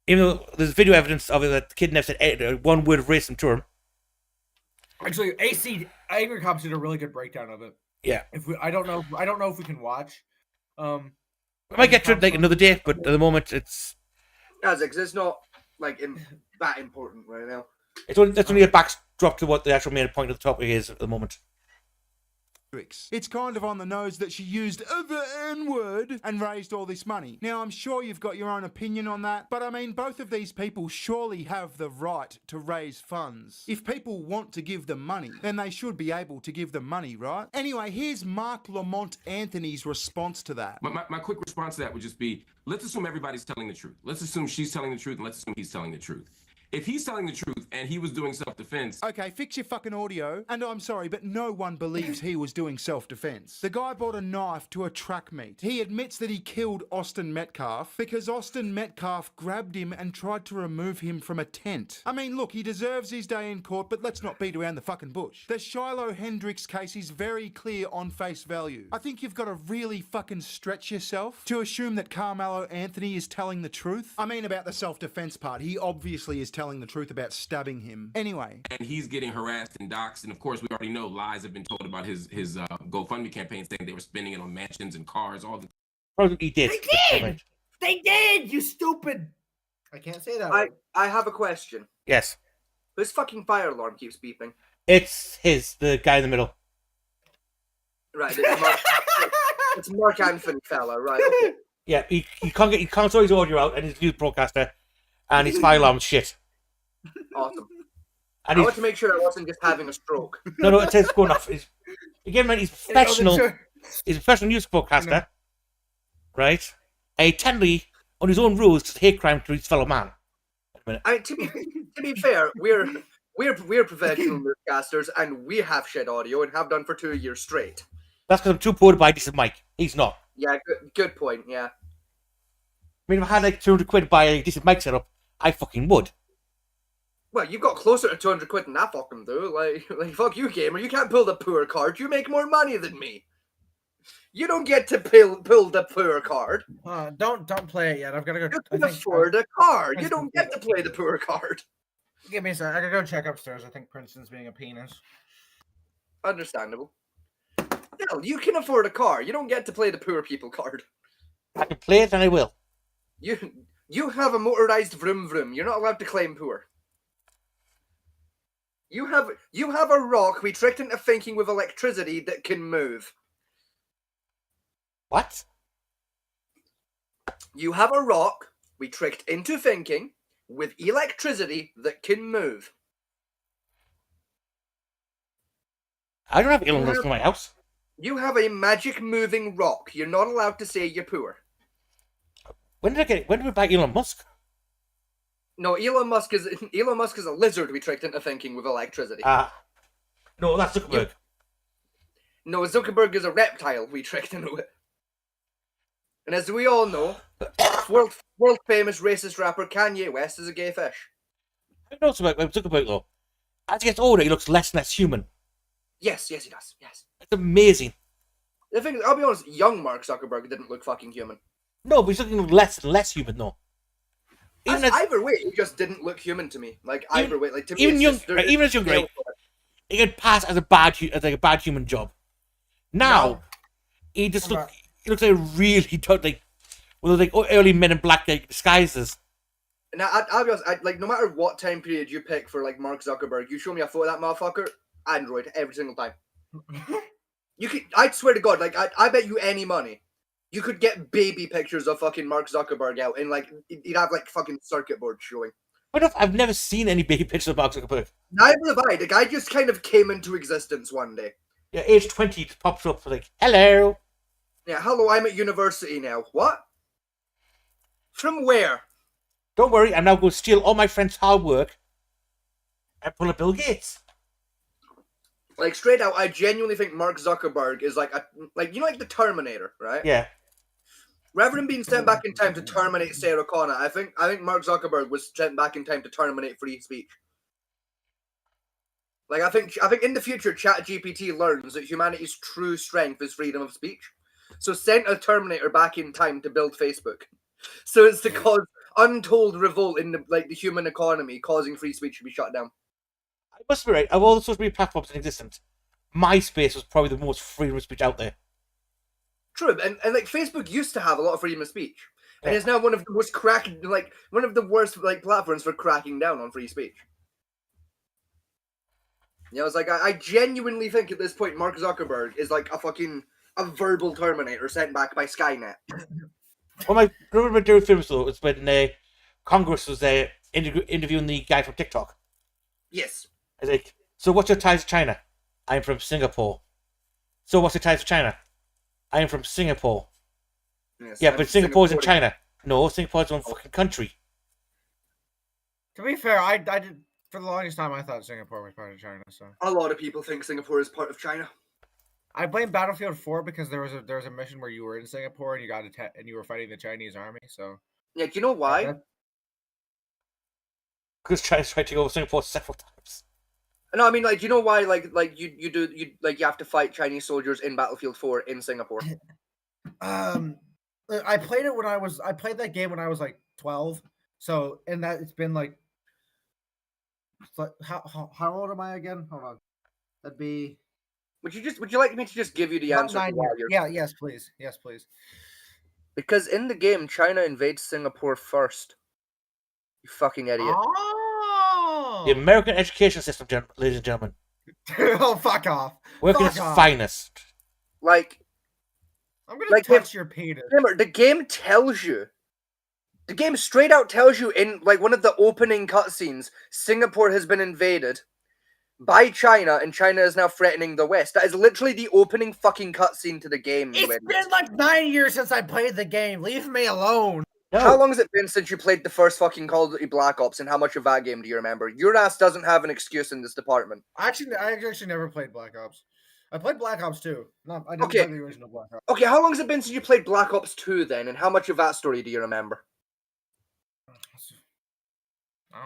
Even though there's video evidence of it that the kid never said one word of racism to him. Actually, Angry Cops did a really good breakdown of it. Yeah. I don't know if we can watch. I might get to it like another day, but at the moment it's. It's not like that important right now. That's only a backdrop to what the actual main point of the topic is at the moment. It's kind of on the nose that she used the N-word and raised all this money. Now, I'm sure you've got your own opinion on that, but I mean, both of these people surely have the right to raise funds. If people want to give them money, then they should be able to give them money, right? Anyway, here's Mark Lamont Anthony's response to that. My quick response to that would just be, let's assume everybody's telling the truth. Let's assume she's telling the truth, and let's assume he's telling the truth. If he's telling the truth and he was doing self-defense... Okay, fix your fucking audio. And I'm sorry, but no one believes he was doing self-defense. The guy brought a knife to a track meet. He admits that he killed Austin Metcalf because Austin Metcalf grabbed him and tried to remove him from a tent. I mean, look, he deserves his day in court, but let's not beat around the fucking bush. The Shiloh Hendricks case is very clear on face value. I think you've got to really fucking stretch yourself to assume that Carmelo Anthony is telling the truth. I mean, about the self-defense part, he obviously is telling the truth about stabbing him. Anyway. And he's getting harassed and doxxed, and of course we already know lies have been told about his GoFundMe campaign, saying they were spending it on mansions and cars, all the... Probably he did. They did, you stupid... I can't say that. I have a question. Yes. This fucking fire alarm keeps beeping. It's the guy in the middle. Right, it's Mark Anthony fella, right? Okay. Yeah, he can't sort his audio out, and his news broadcaster, and his fire alarm's shit. Awesome. And I want to make sure I wasn't just having a stroke. No, it says going off. Again, man, he's professional. He's a professional news broadcaster, right? And he tenderly, on his own rules, to hate crime to his fellow man. I mean, to be fair, we're professional newscasters, and we have shed audio and have done for 2 years straight. That's because I'm too poor to buy a decent mic. He's not. Yeah, good point. Yeah. I mean, if I had like 200 quid to buy a decent mic setup, I fucking would. Well, you've got closer to 200 quid than I fucking do. Like fuck you, gamer. You can't pull the poor card. You make more money than me. You don't get to pull the poor card. Don't play it yet. I've got to go. You can afford a card. You don't get to play the poor card. Give me a second. I gotta go check upstairs. I think Princeton's being a penis. Understandable. Hell, you can afford a car. You don't get to play the poor people card. I can play it and I will. You have a motorized vroom vroom. You're not allowed to claim poor. You have a rock we tricked into thinking with electricity that can move. What? You have a rock we tricked into thinking with electricity that can move. I don't have Elon Musk in my house. You have a magic moving rock. You're not allowed to say you're poor. When did we buy Elon Musk? No, Elon Musk is a lizard we tricked into thinking with electricity. No, that's Zuckerberg. No, Zuckerberg is a reptile we tricked into it. And as we all know, world famous racist rapper Kanye West is a gay fish. I know something about Zuckerberg though. As he gets older, he looks less and less human. Yes, he does. Yes. It's amazing. The thing is, I'll be honest, young Mark Zuckerberg didn't look fucking human. No, but he's looking less and less human though. Either way, he just didn't look human to me. Either way, like to me, even as young, right, he could pass as a bad human job. Now, He looks like really like one of those like early Men in Black like disguises. Now, I'll be honest, like, no matter what time period you pick for, like, Mark Zuckerberg, you show me a photo of that motherfucker, Android, every single time. I'd swear to God, like, I bet you any money, you could get baby pictures of fucking Mark Zuckerberg out, and, like, he'd have, like, fucking circuit boards showing. But I've never seen any baby pictures of Mark Zuckerberg. Neither have I. The guy just kind of came into existence one day. Yeah, age 20 pops up, like, hello. Yeah, hello, I'm at university now. What? From where? Don't worry, I'm now going to steal all my friends' hard work and pull a Bill Gates. Like, straight out, I genuinely think Mark Zuckerberg is like like the Terminator, right? Yeah. Rather than being sent back in time to terminate Sarah Connor, I think Mark Zuckerberg was sent back in time to terminate free speech. Like, I think in the future, ChatGPT learns that humanity's true strength is freedom of speech. So sent a Terminator back in time to build Facebook. So it's to cause untold revolt in the human economy, causing free speech to be shut down. I must be right. Of all the social media platforms in existence, MySpace was probably the most freedom of speech out there. True, and like Facebook used to have a lot of freedom of speech, and it's now one of the most one of the worst platforms for cracking down on free speech. You know, it's like I genuinely think at this point Mark Zuckerberg is like a verbal Terminator sent back by Skynet. Well, my very famous though was when Congress was interviewing the guy from TikTok. Yes. I was like, so what's your ties to China? I'm from Singapore. So what's your ties to China? I am from Singapore. Yes, yeah, but Singapore's in China. No, Singapore's one fucking country. To be fair, I did for the longest time I thought Singapore was part of China. So a lot of people think Singapore is part of China. I blame Battlefield 4 because there was a mission where you were in Singapore and you got and you were fighting the Chinese army. So yeah, do you know why? Because China's tried to go over Singapore several times. No, I mean, like, you know why, you have to fight Chinese soldiers in Battlefield 4 in Singapore. I played that game when I was like 12. So, and that it's been like how old am I again? Hold on, that'd be. Would you like me to just give you the answer? 9 years. Yeah, yes, please, Because in the game, China invades Singapore first. You fucking idiot. Oh! The American education system, ladies and gentlemen. Oh, fuck off. Working its finest. Like, I'm gonna touch your penis. Remember, the game tells you. The game straight out tells you in, like, one of the opening cutscenes, Singapore has been invaded by China, and China is now threatening the West. That is literally the opening fucking cutscene to the game. It's been like 9 years since I played the game. Leave me alone. No. How long has it been since you played the first fucking Call of Duty Black Ops, and how much of that game do you remember? Your ass doesn't have an excuse in this department. I actually never played Black Ops. I played Black Ops 2. No, I didn't play the original Black Ops. Okay, how long has it been since you played Black Ops 2 then, and how much of that story do you remember? Oh.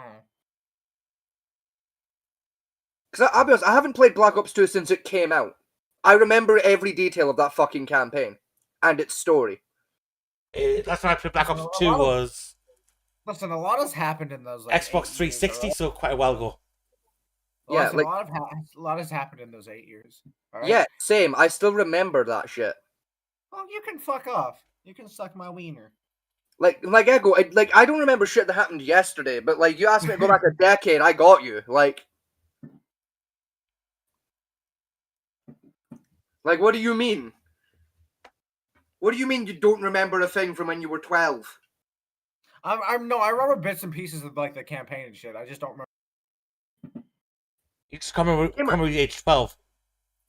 Because I'll be honest, I haven't played Black Ops 2 since it came out. I remember every detail of that fucking campaign and its story. That's when I played Black Ops 2 was... Listen, a lot has happened in those Xbox 360, so quite a while ago. Yeah, a lot has happened in those 8 years. Right? Yeah, same. I still remember that shit. Well, you can fuck off. You can suck my wiener. Like Echo, I don't remember shit that happened yesterday, but like you asked me to go back a decade, I got you. Like, what do you mean? What do you mean you don't remember a thing from when you were 12? I remember bits and pieces of like the campaign and shit. I just don't remember. You just come over the age 12.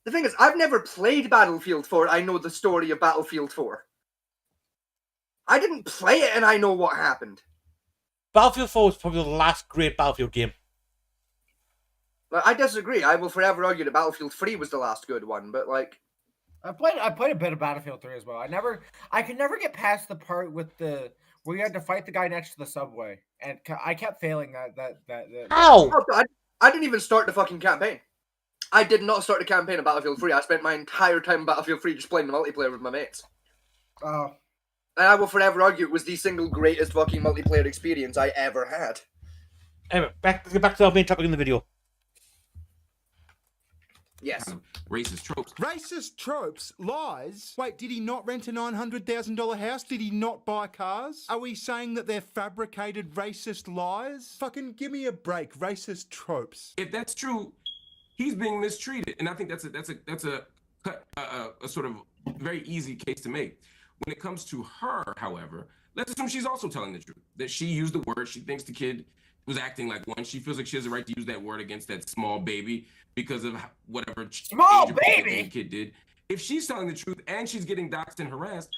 The thing is, I've never played Battlefield 4. I know the story of Battlefield 4. I didn't play it, and I know what happened. Battlefield 4 was probably the last great Battlefield game. Well, I disagree. I will forever argue that Battlefield 3 was the last good one, but like... I played a bit of Battlefield 3 as well. I could never get past the part with where you had to fight the guy next to the subway, and I kept failing that. How? I didn't even start the fucking campaign. I did not start the campaign of Battlefield 3. I spent my entire time in Battlefield 3 just playing the multiplayer with my mates. Oh. And I will forever argue it was the single greatest fucking multiplayer experience I ever had. Anyway, let's get back to our main topic in the video. Yes. Kind of racist tropes. Racist tropes? Lies? Wait, did he not rent a $900,000 house? Did he not buy cars? Are we saying that they're fabricated racist lies? Fucking give me a break. Racist tropes. If that's true, he's being mistreated, and I think that's a sort of very easy case to make. When it comes to her, however, let's assume she's also telling the truth. That she used the word. She thinks the kid was acting like one. She feels like she has the right to use that word against that small baby because of whatever small baby the kid did. If she's telling the truth and she's getting doxxed and harassed,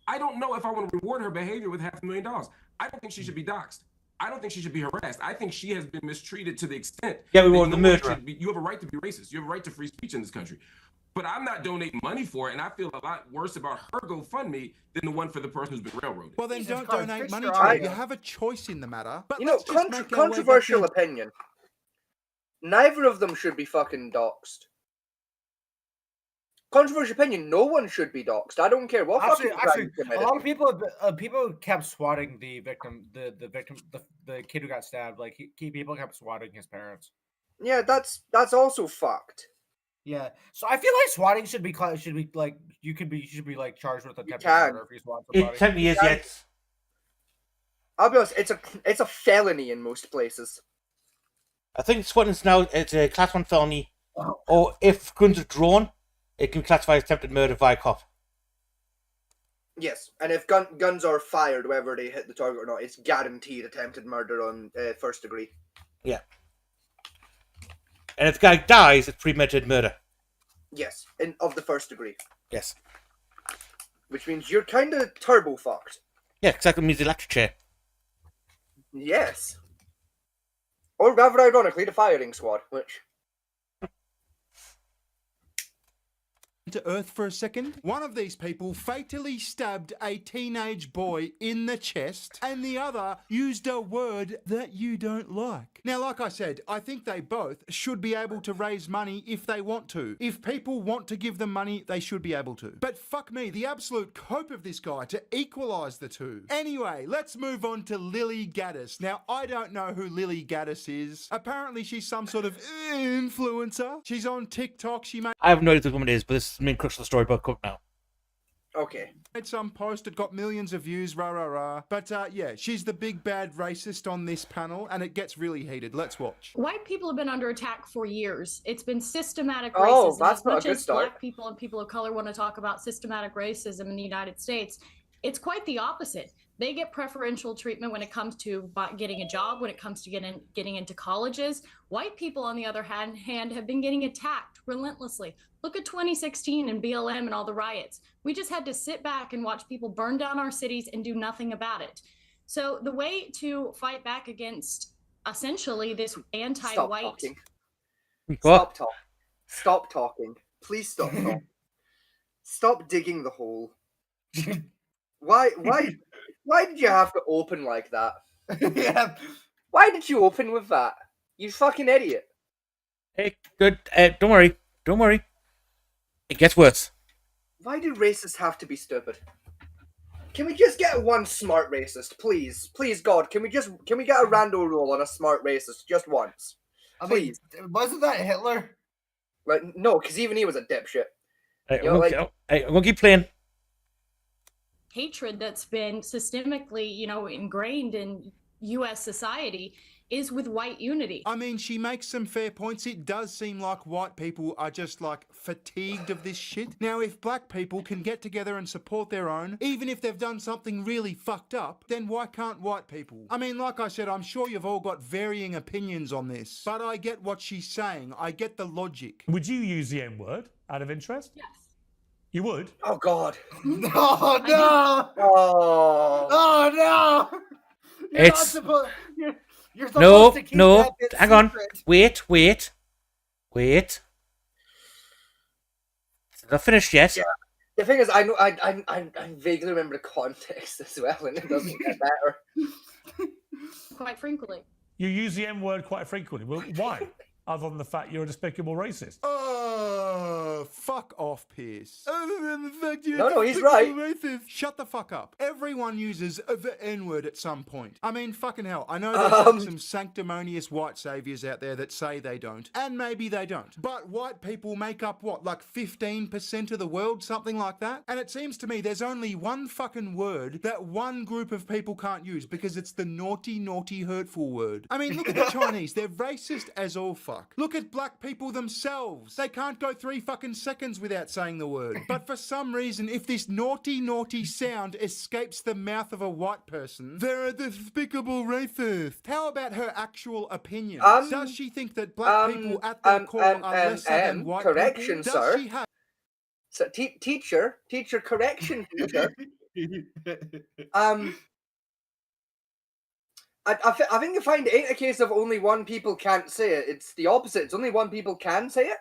I don't know if I want to reward her behavior with $500,000. I don't think she should be doxxed. I don't think she should be harassed. I think she has been mistreated to the extent. Yeah, we want the murderer. You have a right to be racist. You have a right to free speech in this country. But I'm not donating money for it, and I feel a lot worse about her GoFundMe than the one for the person who's been railroaded. Well, then don't donate money to it. You have a choice in the matter. But you know, controversial opinion. Neither of them should be fucking doxxed. Controversial opinion. No one should be doxxed. I don't care what actually, a lot of people kept swatting the victim, the kid who got stabbed. Like people kept swatting his parents. Yeah, that's also fucked. Yeah, so I feel like swatting should be like you should be like charged with attempted murder if you swat somebody. It technically is, yes. I'll be honest, it's a felony in most places. I think swatting's now it's a class 1 felony, or if guns are drawn, it can be classified as attempted murder via cop. Yes, and if guns are fired, whether they hit the target or not, it's guaranteed attempted murder on first degree. Yeah. And if the guy dies, it's premeditated murder. Yes, of the first degree. Yes. Which means you're kind of turbo fucked. Yeah, exactly. Means the electric chair. Yes. Or rather ironically, the firing squad, which... to earth for a second. One of these people fatally stabbed a teenage boy in the chest, and the other used a word that you don't like. Now, like I said, I think they both should be able to raise money if they want to. If people want to give them money, they should be able to. But fuck me, the absolute cope of this guy to equalise the two. Anyway, let's move on to Lily Gaddis. Now, I don't know who Lily Gaddis is. Apparently, she's some sort of influencer. She's on TikTok. I have no idea who this woman is, but this is the main crux of the story, but cook now. Okay. Made some post, it got millions of views, rah rah rah. But yeah, she's the big bad racist on this panel, and it gets really heated. Let's watch. White people have been under attack for years. It's been systematic racism. Oh, that's not a good start. Black people and people of color want to talk about systematic racism in the United States, it's quite the opposite. They get preferential treatment when it comes to getting a job, when it comes to getting into colleges. White people, on the other hand, have been getting attacked relentlessly. Look at 2016 and BLM and all the riots. We just had to sit back and watch people burn down our cities and do nothing about it. So the way to fight back against essentially this anti-white... Stop talking. Stop talking. Please stop talking. Stop digging the hole. Why did you have to open like that? Yeah. Why did you open with that? You fucking idiot. Hey, good. Don't worry. Don't worry. It gets worse. Why do racists have to be stupid? Can we just get one smart racist, please? Please, God, can we get a rando roll on a smart racist just once? Please. I mean, wasn't that Hitler? Like, no, because even he was a dipshit. Hey, I'm gonna keep playing. Hatred that's been systemically, ingrained in U.S. society is with white unity. I mean, she makes some fair points. It does seem like white people are just like fatigued of this shit. Now, if black people can get together and support their own, even if they've done something really fucked up, then why can't white people? I mean, like I said, I'm sure you've all got varying opinions on this, but I get what she's saying. I get the logic. Would you use the N-word out of interest? Yes. You would? Oh, God. No. Oh. Oh, no. You're supposed to keep that bit hang on. secret. Wait. It's not finished yet. Yeah. The thing is, I vaguely remember the context as well, and it doesn't get better. Quite frequently. You use the N-word quite frequently. Well, why? other than the fact you're a despicable racist? Fuck off, Pierce. Other than the fact you're No, he's right. racist. Shut the fuck up. Everyone uses the N-word at some point. I mean, fucking hell. I know there's some sanctimonious white saviors out there that say they don't, and maybe they don't. But white people make up, what, like 15% of the world, something like that? And it seems to me there's only one fucking word that one group of people can't use because it's the naughty, naughty, hurtful word. I mean, look at the Chinese. They're racist as all fuck. Look at black people themselves. They can't go 3 fucking seconds without saying the word. But for some reason, if this naughty, naughty sound escapes the mouth of a white person, they're a despicable racist. How about her actual opinion? Does she think that black people at their core are lesser than white correction, people? sir. Does she have... So, teacher, correction, teacher. I think you find it ain't a case of only one people can't say it. It's the opposite. It's only one people can say it.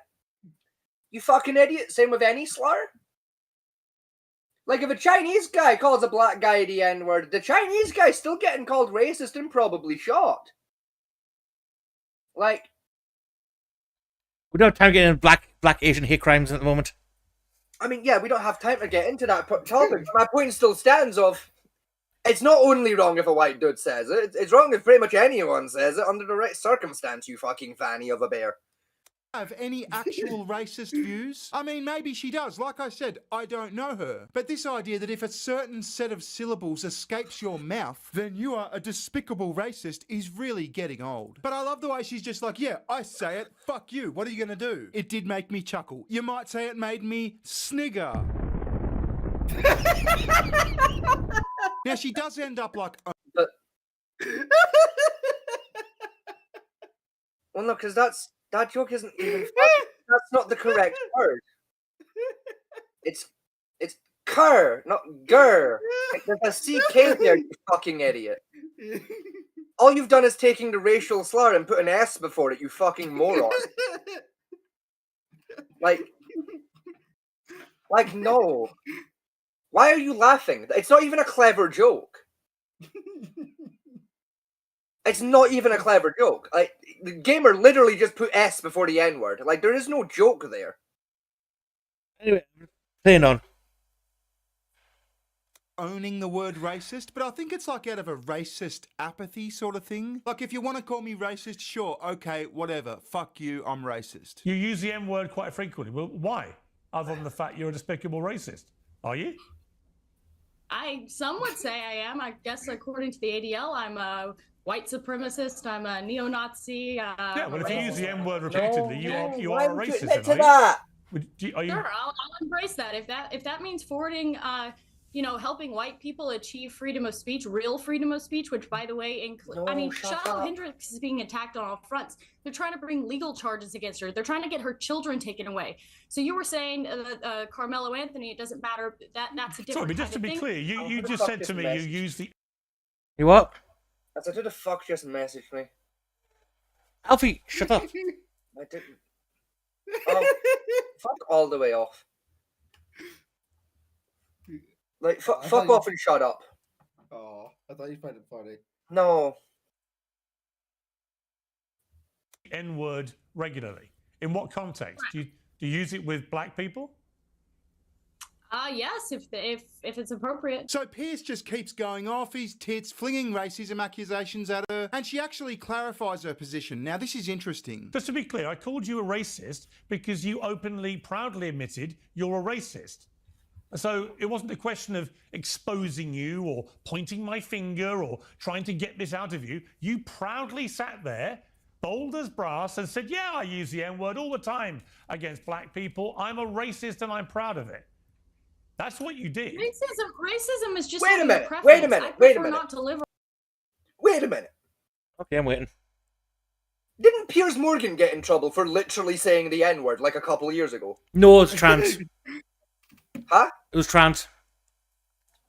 You fucking idiot. Same with any slur. Like, if a Chinese guy calls a black guy the N-word, the Chinese guy's still getting called racist and probably shot. Like... We don't have time to get into black Asian hate crimes at the moment. I mean, yeah, we don't have time to get into that topic. My point still stands of... It's not only wrong if a white dude says it. It's wrong if pretty much anyone says it under the right circumstance, you fucking fanny of a bear. Have any actual racist views? I mean, maybe she does. Like I said, I don't know her. But this idea that if a certain set of syllables escapes your mouth, then you are a despicable racist is really getting old. But I love the way she's just like, yeah, I say it, fuck you, what are you gonna do? It did make me chuckle. You might say it made me snigger. Now, she does end up like... But... Well, no, because that joke isn't even funny. That's not the correct word. It's cur, not gur. There's a CK there, you fucking idiot. All you've done is taking the racial slur and put an S before it, you fucking moron. Like, no. Why are you laughing? It's not even a clever joke. It's not even a clever joke. Like, the gamer literally just put S before the N-word. Like, there is no joke there. Anyway, playing on. Owning the word racist, but I think it's like out of a racist apathy sort of thing. Like, if you want to call me racist, sure, okay, whatever. Fuck you, I'm racist. You use the M word quite frequently. Well, why? Other than the fact you're a despicable racist. Are you? Some would say I am. I guess according to the ADL, I'm a white supremacist. I'm a neo-Nazi. Yeah, well, if you use the M word repeatedly, you are a racist. Sure, I'll embrace that. If that means forwarding, helping white people achieve freedom of speech, real freedom of speech, which, by the way, Shiloh Hendricks is being attacked on all fronts. They're trying to bring legal charges against her. They're trying to get her children taken away. So you were saying Carmelo Anthony, it doesn't matter. That's a different. Sorry, but just to be clear, you just said to me you use the. You what? I said, who the fuck just messaged me? Alfie, shut up. I didn't. Oh, fuck all the way off. Like, fuck off and shut up. Oh, I thought you found it funny. No. N-word regularly. In what context? Do you use it with black people? Yes, if it's appropriate. So Pierce just keeps going off his tits, flinging racism accusations at her, and she actually clarifies her position. Now, this is interesting. Just to be clear, I called you a racist because you openly, proudly admitted you're a racist. So it wasn't a question of exposing you or pointing my finger or trying to get this out of you. You proudly sat there, bold as brass, and said, yeah, I use the N-word all the time against black people. I'm a racist and I'm proud of it. That's what you did. Racism is just Wait a minute. Not to live. Wait a minute. Okay, I'm waiting. Didn't Piers Morgan get in trouble for literally saying the N-word like a couple of years ago? No, it's trans. Huh? It was trans.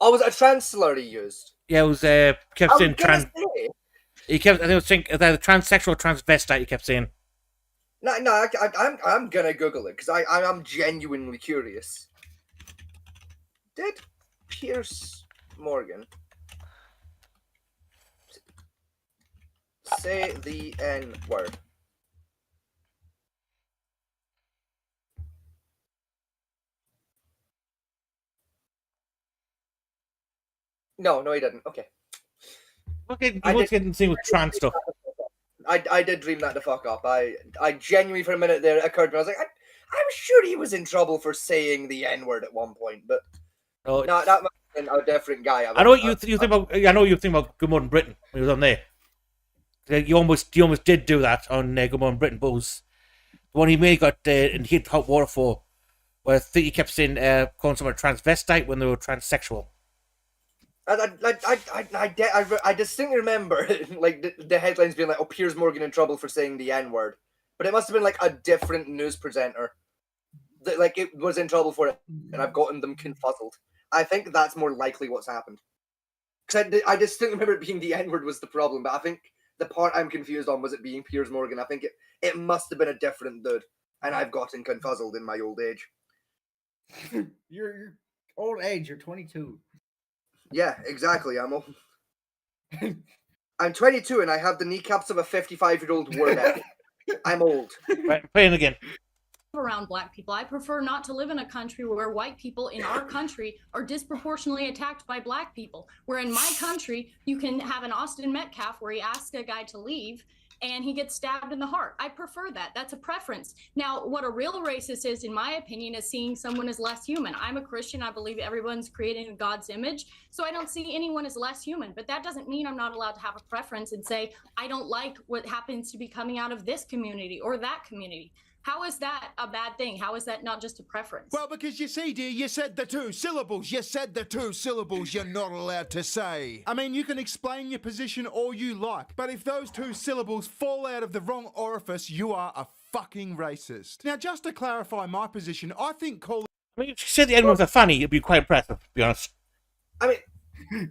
Oh, was it a trans slur he used? Yeah, it was, kept saying trans. He kept, I think it was saying either transsexual or transvestite, he kept saying. No, I'm gonna Google it, because I'm genuinely curious. Did Piers Morgan say the N-word? No, he didn't. Okay. Okay, you was getting the thing with trans stuff. I did dream that the fuck up. I genuinely, for a minute there, it occurred to me. I was like, I'm sure he was in trouble for saying the N-word at one point, but no, that must have been a different guy. I know what you think about. I know you think about Good Morning Britain when he was on there. You almost did do that on Good Morning Britain, but it was the one he made got and hit hot water for. Where I think he kept saying calling someone a transvestite when they were transsexual. I distinctly remember like the headlines being like, "Oh, Piers Morgan in trouble for saying the N-word," but it must have been like a different news presenter that like it was in trouble for it, and I've gotten them confuzzled. I think that's more likely what's happened. Because I distinctly remember it being the N-word was the problem, but I think the part I'm confused on was it being Piers Morgan. I think it must have been a different dude, and I've gotten confuzzled in my old age. Your old age. You're 22. Yeah, exactly. I'm old. I'm 22 and I have the kneecaps of a 55-year-old word ethic. I'm old. Right, playing again. Around black people. I prefer not to live in a country where white people in our country are disproportionately attacked by black people. Where in my country, you can have an Austin Metcalf where he asks a guy to leave and he gets stabbed in the heart. I prefer that. That's a preference. Now, what a real racist is, in my opinion, is seeing someone as less human. I'm a Christian. I believe everyone's created in God's image. So I don't see anyone as less human. But that doesn't mean I'm not allowed to have a preference and say, I don't like what happens to be coming out of this community or that community. How is that a bad thing? How is that not just a preference? Well, because you see, dear, you said the two syllables. You said the two syllables you're not allowed to say. I mean, you can explain your position all you like, but if those two syllables fall out of the wrong orifice, you are a fucking racist. Now, just to clarify my position, I think calling... I mean, if you said the N-word was a funny, it'd be quite impressive, to be honest. I mean,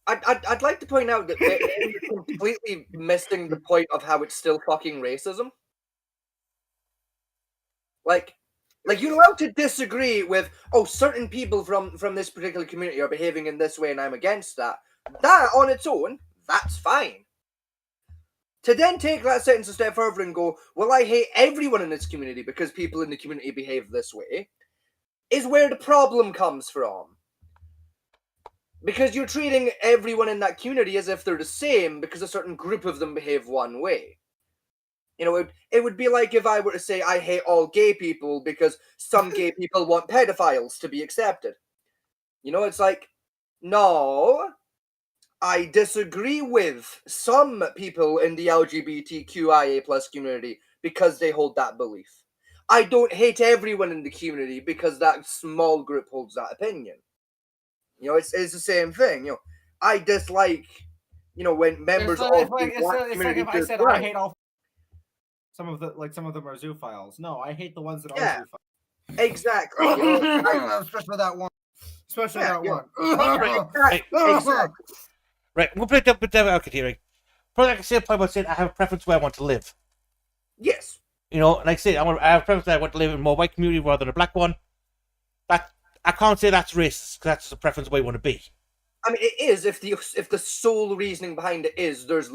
I'd like to point out that you're completely missing the point of how it's still fucking racism. Like you're allowed to disagree with, oh, certain people from this particular community are behaving in this way and I'm against that. That on its own, that's fine. To then take that sentence a step further and go, well, I hate everyone in this community because people in the community behave this way, is where the problem comes from. Because you're treating everyone in that community as if they're the same because a certain group of them behave one way. You know, it would be like if I were to say I hate all gay people because some gay people want pedophiles to be accepted. You know, it's like, no, I disagree with some people in the LGBTQIA plus community because they hold that belief. I don't hate everyone in the community because that small group holds that opinion. You know, it's the same thing. You know, I dislike, you know, when members of the black community if I said I hate all. Some of them are zoophiles. No, I hate the ones that are zoophiles. Exactly. Especially that one. Right, we'll play the devil advocate here. Right? Probably like I said, about saying I have a preference where I want to live. Yes. You know, like I said, I have a preference that I want to live in a more white community rather than a black one. That I can't say that's racist because that's a preference where you want to be. I mean, it is if the sole reasoning behind it is there's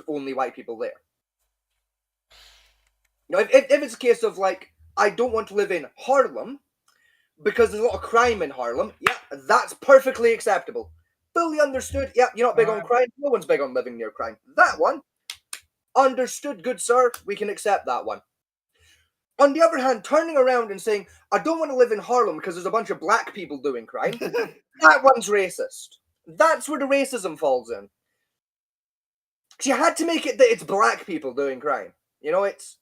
only white people there. You know, if it's a case of like I don't want to live in Harlem because there's a lot of crime in Harlem, yeah, that's perfectly acceptable. Fully understood. Yeah, you're not big on crime. No one's big on living near crime. That one, understood, good sir. We can accept that one. On the other hand, turning around and saying, I don't want to live in Harlem because there's a bunch of black people doing crime, that one's racist. That's where the racism falls in. You had to make it that it's black people doing crime. You know, it's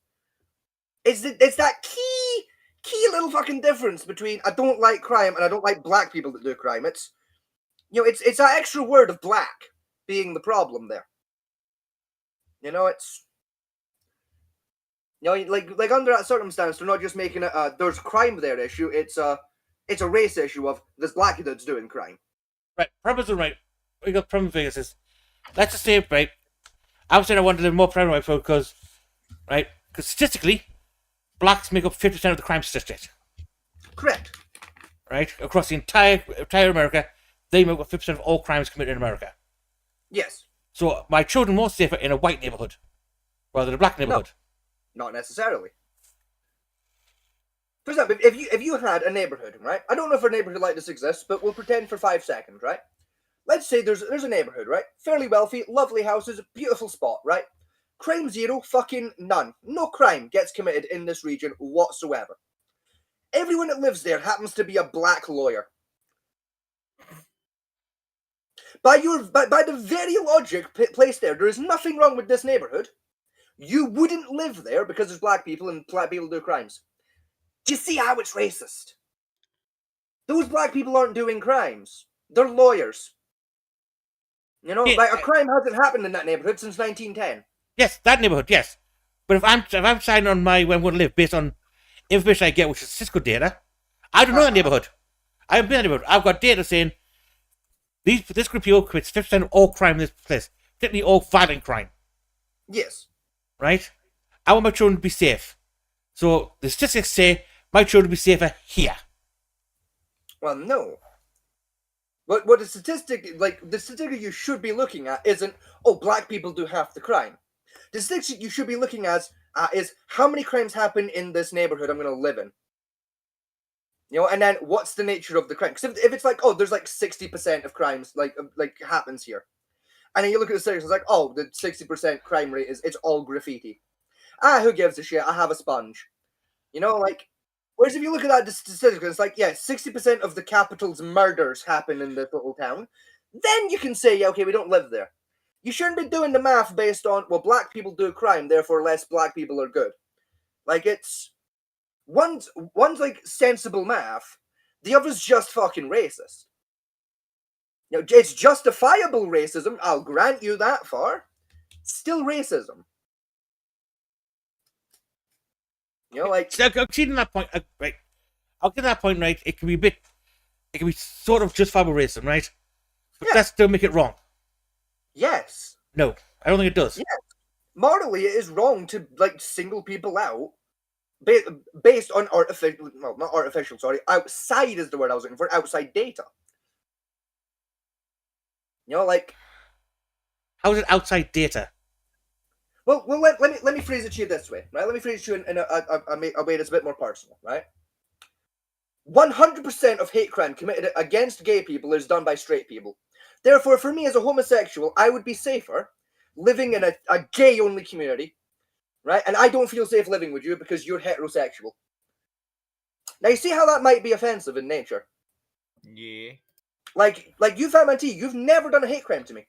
that key little fucking difference between I don't like crime and I don't like black people that do crime. It's, you know, it's that extra word of black being the problem there. You know, it's, you know, like under that circumstance, they're not just making it there's crime there issue. It's a race issue of there's black dudes doing crime. Right, premise is right. We got problem figures is, let's just say, right, I was saying I wanted to live more prevalent because, right, because statistically, blacks make up 50% of the crime statistics. Correct. Right, across the entire America, they make up 50% of all crimes committed in America. Yes. So my children more safer in a white neighborhood rather than a black neighborhood. No, not necessarily. For example, if you had a neighborhood, right? I don't know if a neighborhood like this exists, but we'll pretend for 5 seconds, right? let's say there's a neighborhood, right? Fairly wealthy, lovely houses, beautiful spot, right? Crime zero, fucking none. No crime gets committed in this region whatsoever. Everyone that lives there happens to be a black lawyer. By the very logic placed there is nothing wrong with this neighborhood. You wouldn't live there because there's black people and black people do crimes. Do you see how it's racist? Those black people aren't doing crimes. They're lawyers. You know, like a crime hasn't happened in that neighborhood since 1910. Yes, that neighborhood, yes. But if I'm signing on where I'm going to live based on information I get, which is statistical data, I don't know that neighborhood. I haven't been in that neighborhood. I've got data saying this group of people commits 50% of all crime in this place, particularly all violent crime. Yes. Right? I want my children to be safe. So the statistics say my children will be safer here. Well, no. What the statistic you should be looking at isn't, oh, black people do half the crime. The statistic you should be looking at is how many crimes happen in this neighborhood I'm going to live in. You know, and then what's the nature of the crime? Because if it's like, oh, there's like 60% of crimes like happens here, and then you look at the statistics, it's like, oh, the 60% crime rate it's all graffiti. Who gives a shit? I have a sponge. You know, like. Whereas if you look at that statistic, it's like, yeah, 60% of the capital's murders happen in this little town. Then you can say, yeah, okay, we don't live there. You shouldn't be doing the math based on, well, black people do crime, therefore less black people are good. Like, it's... One's like, sensible math. The other's just fucking racist. You know, it's justifiable racism, I'll grant you that far. Still racism. You know, like... So, I'll cheat on that point, right? I'll get that point, right? It can be sort of justifiable racism, right? But that still make it wrong. Yes. No, I don't think it does. Yes. Morally, it is wrong to, like, single people out based on artificial, well, not artificial, sorry, outside is the word I was looking for, outside data. You know, like... How is it outside data? Well, let me phrase it to you this way, right? Let me phrase it to you in a way that's a bit more personal, right? 100% of hate crime committed against gay people is done by straight people. Therefore, for me as a homosexual, I would be safer living in a gay-only community, right? And I don't feel safe living with you because you're heterosexual. Now, you see how that might be offensive in nature? Yeah. Like you, Fat Man T, you've never done a hate crime to me.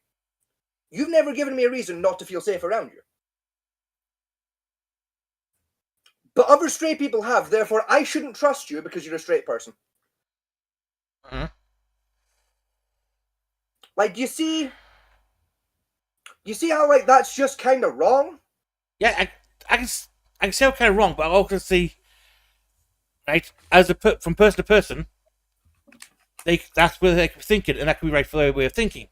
You've never given me a reason not to feel safe around you. But other straight people have, therefore I shouldn't trust you because you're a straight person. Like, you see how, like, that's just kind of wrong? Yeah, I can say I'm kind of wrong, but I also see, right, from person to person, that's where they can be thinking, and that can be right for their way of thinking.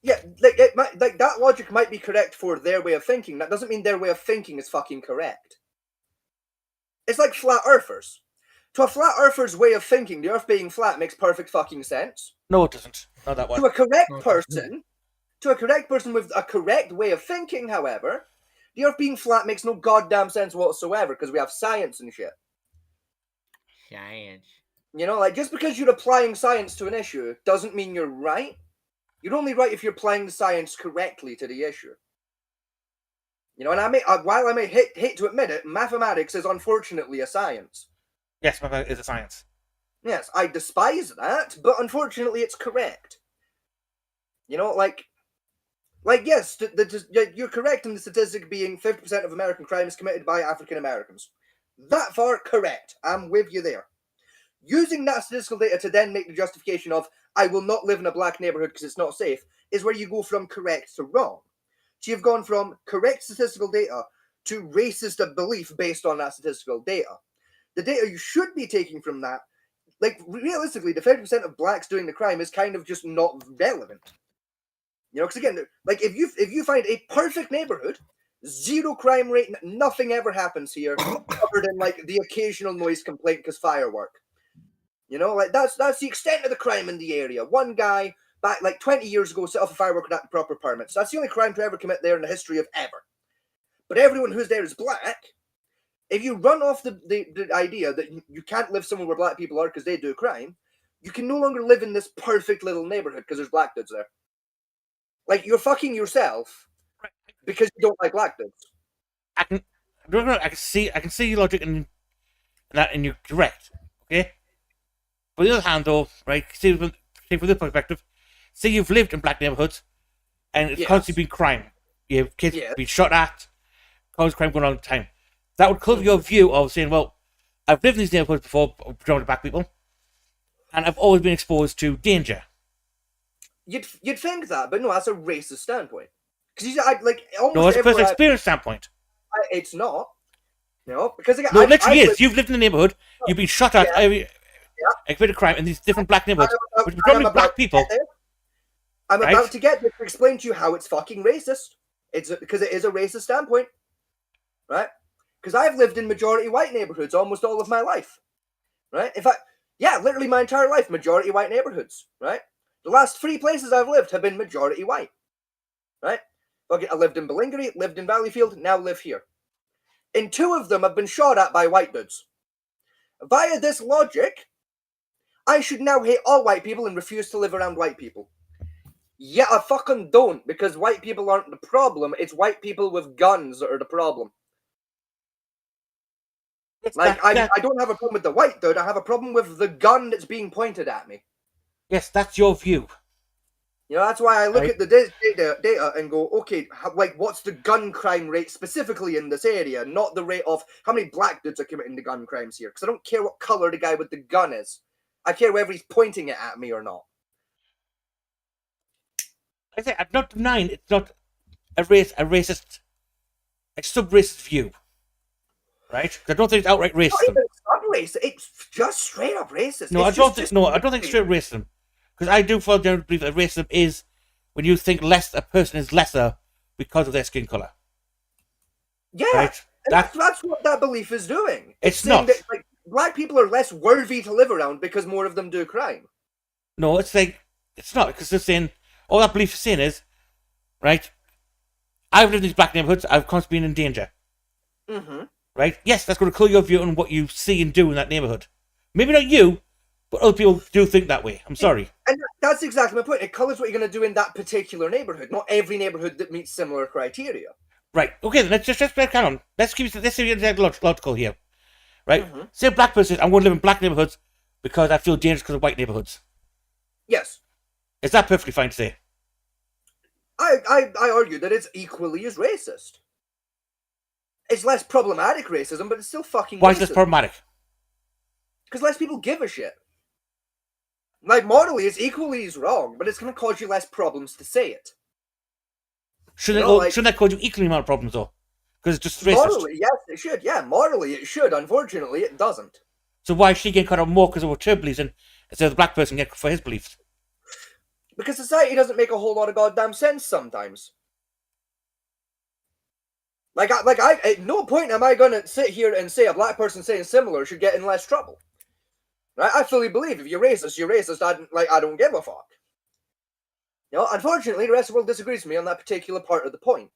Yeah, like that logic might be correct for their way of thinking. That doesn't mean their way of thinking is fucking correct. It's like flat earthers. To a flat earther's way of thinking, the earth being flat makes perfect fucking sense. No, it doesn't. Not that one. To a correct person with a correct way of thinking, however, the earth being flat makes no goddamn sense whatsoever because we have science and shit. Science. You know, like, just because you're applying science to an issue doesn't mean you're right. You're only right if you're applying the science correctly to the issue. You know, and while I may hate to admit it, mathematics is unfortunately a science. Yes, mathematics is a science. Yes, I despise that, but unfortunately it's correct. You know, like yes, you're correct in the statistic being 50% of American crime is committed by African Americans. That far, correct. I'm with you there. Using that statistical data to then make the justification of, I will not live in a black neighborhood because it's not safe, is where you go from correct to wrong. So you've gone from correct statistical data to racist belief based on that statistical data. The data you should be taking from that, like, realistically, the 50% of blacks doing the crime is kind of just not relevant. You know, because again, like, if you find a perfect neighborhood, zero crime rate, nothing ever happens here, other than, like, the occasional noise complaint because firework. You know, like, that's the extent of the crime in the area. One guy back like 20 years ago set off a firework without the proper permits. That's the only crime to ever commit there in the history of ever. But everyone who's there is black. If you run off the idea that you can't live somewhere where black people are because they do crime, you can no longer live in this perfect little neighborhood because there's black dudes there. Like, you're fucking yourself because you don't like black dudes. I can see your logic in that, and you're correct. Okay. But on the other hand, though, right? See from this perspective, say you've lived in black neighborhoods, and it's constantly been crime. You have kids being shot at, constant crime going on all the time. That would cover your view of saying, well, I've lived in these neighborhoods before, predominantly black people, and I've always been exposed to danger. You'd think that, but no, that's a racist standpoint. Because no, it's a personal experience standpoint. It's not. No, because again, literally is. You've lived in the neighborhood. You've been shot at. A bit of crime in these different black neighborhoods, which predominantly black people. I'm about to get there to explain to you how it's fucking racist. Because it is a racist standpoint, right? Because I've lived in majority white neighborhoods almost all of my life, right? In fact, literally my entire life, majority white neighborhoods, right? The last 3 places I've lived have been majority white, right? I lived in Ballingery, lived in Valleyfield, now live here. In 2 of them, I've been shot at by white dudes. Via this logic, I should now hate all white people and refuse to live around white people. Yeah, I fucking don't, because white people aren't the problem. It's white people with guns that are the problem. I don't have a problem with the white dude. I have a problem with the gun that's being pointed at me. Yes, that's your view. You know, that's why I look at the data and go, okay, what's the gun crime rate specifically in this area, not the rate of how many black dudes are committing the gun crimes here, because I don't care what color the guy with the gun is. I care whether he's pointing it at me or not. I say I'm not denying it's not a racist, a sub-racist view, right? I don't think it's outright racism. Not even sub-racist. It's just straight up racist. No, I don't think it's straight racism, because I do generally believe that racism is when you think a person is lesser because of their skin color. Yeah, right? That's what that belief is doing. It's not. That, black people are less worthy to live around because more of them do crime. No, it's not, because they're saying, all that belief is saying is, right, I've lived in these black neighborhoods, I've constantly been in danger. Mm-hmm. Right? Yes, that's going to colour your view on what you see and do in that neighborhood. Maybe not you, but other people do think that way. I'm sorry. And that's exactly my point. It colours what you're going to do in that particular neighborhood, not every neighborhood that meets similar criteria. Right. Okay, then let's carry on. Let's see logical here. Right? Mm-hmm. Say a black person says, I'm going to live in black neighborhoods because I feel dangerous because of white neighborhoods. Yes. Is that perfectly fine to say? I argue that it's equally as racist. It's less problematic racism, but it's still fucking Why racist. is this problematic? Because less people give a shit. Like, morally, it's equally as wrong, but it's going to cause you less problems to say it. Shouldn't that cause you equally amount of problems, though? Because it's just racist. Morally, yes, it should. Yeah, morally, it should. Unfortunately, it doesn't. So why is she getting cut off more because of what her beliefs instead of the black person getting for his beliefs? Because society doesn't make a whole lot of goddamn sense sometimes. At no point am I gonna sit here and say a black person saying similar should get in less trouble. Right? I fully believe if you're racist, you're racist. I don't give a fuck. You know, unfortunately, the rest of the world disagrees with me on that particular part of the point.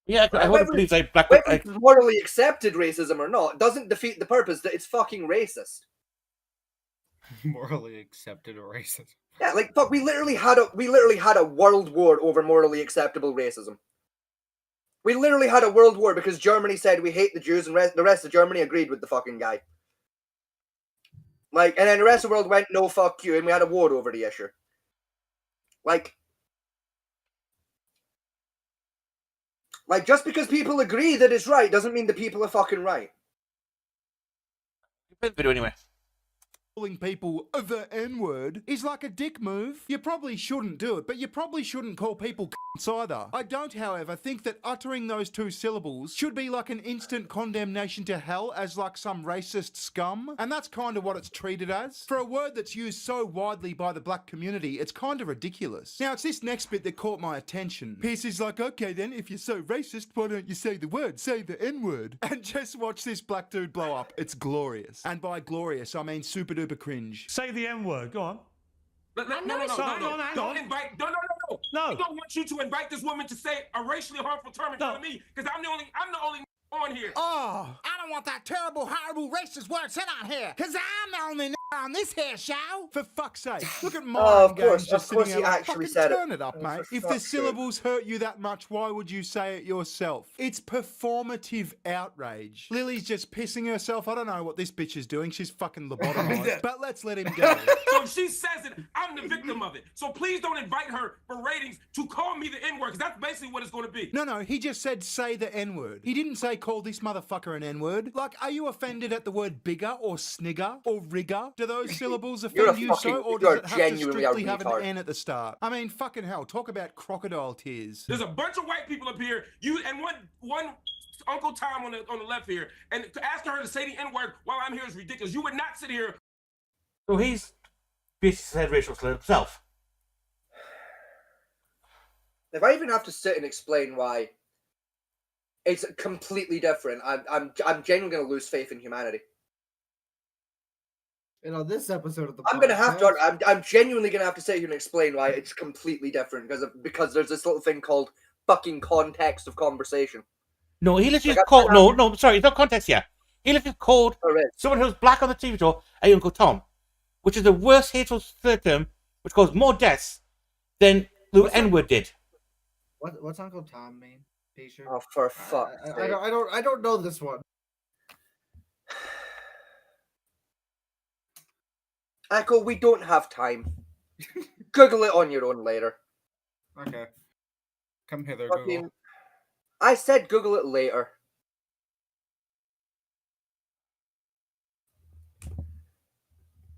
Yeah, I wouldn't believe that black whether it's morally accepted racism or not doesn't defeat the purpose that it's fucking racist. Morally accepted racism. Yeah, like fuck, we literally had a world war over morally acceptable racism. We literally had a world war because Germany said we hate the Jews, and the rest of Germany agreed with the fucking guy. Like, and then the rest of the world went, no, fuck you, and we had a war over the issue. Like, just because people agree that it's right doesn't mean the people are fucking right. Video anyway. Calling people the N-word is like a dick move. You probably shouldn't do it, but you probably shouldn't call people either. I don't, however, think that uttering those 2 syllables should be like an instant condemnation to hell as like some racist scum, and that's kind of what it's treated as. For a word that's used so widely by the black community, it's kind of ridiculous. Now, it's this next bit that caught my attention. Pierce is like, okay then, if you're so racist, why don't you say the word? Say the N-word. And just watch this black dude blow up. It's glorious. And by glorious, I mean super duper cringe. Say the N-word, go on. No. Don't invite. No. I don't want you to invite this woman to say a racially harmful term in front of me, because I'm the only on here. Oh, I don't want that terrible, horrible racist word said on here, because I'm the only on this here show. For fuck's sake, look at my of course, just of course sitting he there like, actually fucking said turn it. it up, Oh, mate. for If the fuck's sake. syllables hurt you that much, why would you say it yourself? It's performative outrage. Lily's just pissing herself. I don't know what this bitch is doing. She's fucking lobotomized. But let's let him go. So if she says it, I'm the victim of it. So please don't invite her for ratings to call me the N-word, because that's basically what it's going to be. No, he just said say the N-word. He didn't say call this motherfucker an N-word. Like, are you offended at the word bigger or snigger or rigger? Do those syllables offend you so, or does it have to strictly have an N at the start? I mean, fucking hell, talk about crocodile tears. There's a bunch of white people up here, you and one Uncle Tom on the left here, and asking her to say the N-word while I'm here is ridiculous. You would not sit here. So he's basically said racial slur himself. If I even have to sit and explain why it's completely different, I'm genuinely going to lose faith in humanity. And on this episode of the I'm genuinely going to have to sit here and explain why it's completely different because there's this little thing called fucking context of conversation. No, he literally called. No, sorry, it's not context yet. He literally called someone who's black on the TV show a Uncle Tom, which is the worst hateful slur term, which caused more deaths than the N-word did. What's Uncle Tom mean? T-shirt? Oh, for fuck's sake! I don't know this one. Echo, we don't have time. Google it on your own later. Okay. Come hither, Fucking, Google. I said Google it later.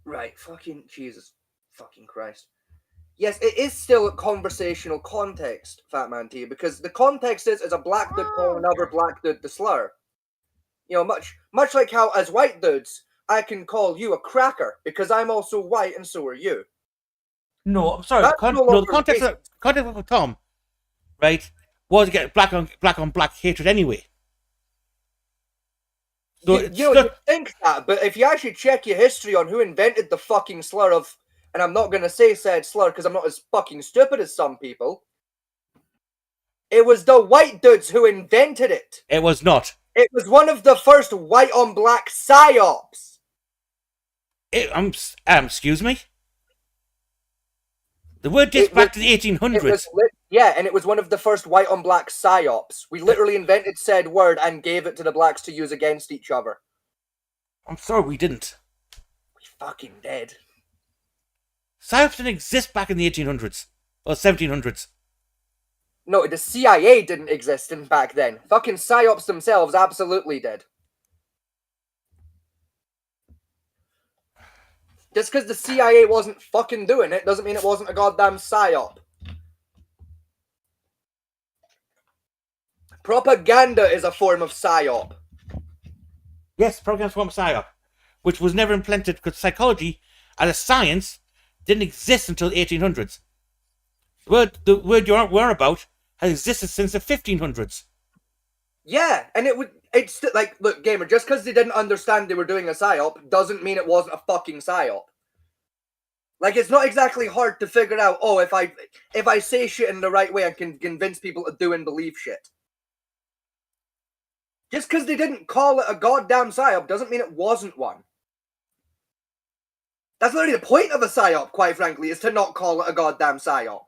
Right, fucking Jesus. Fucking Christ. Yes, it is still a conversational context, Fat Man T, because the context is a black dude calling another black dude the slur. You know, much like how as white dudes, I can call you a cracker because I'm also white and so are you. No, I'm sorry. The context of Tom, right, was to get black on black hatred anyway. So you think that, but if you actually check your history on who invented the fucking slur of, and I'm not going to say said slur because I'm not as fucking stupid as some people, it was the white dudes who invented it. It was not. It was one of the first white on black psyops. Excuse me? The word dates back to the 1800s. And it was one of the first white on black psyops. We literally invented said word and gave it to the blacks to use against each other. I'm sorry we didn't. We fucking did. Psyops didn't exist back in the 1800s. Or 1700s. No, the CIA didn't exist back then. Fucking psyops themselves absolutely did. Just because the CIA wasn't fucking doing it doesn't mean it wasn't a goddamn psyop. Propaganda is a form of psyop. Yes, propaganda is a form of psyop, which was never implemented because psychology, as a science, didn't exist until the 1800s. The word you're about has existed since the 1500s. Yeah, and it's like, look, gamer, just because they didn't understand they were doing a psyop doesn't mean it wasn't a fucking psyop. Like, it's not exactly hard to figure out, oh, if I say shit in the right way, I can convince people to do and believe shit. Just because they didn't call it a goddamn psyop doesn't mean it wasn't one. That's literally the point of a psyop, quite frankly, is to not call it a goddamn psyop.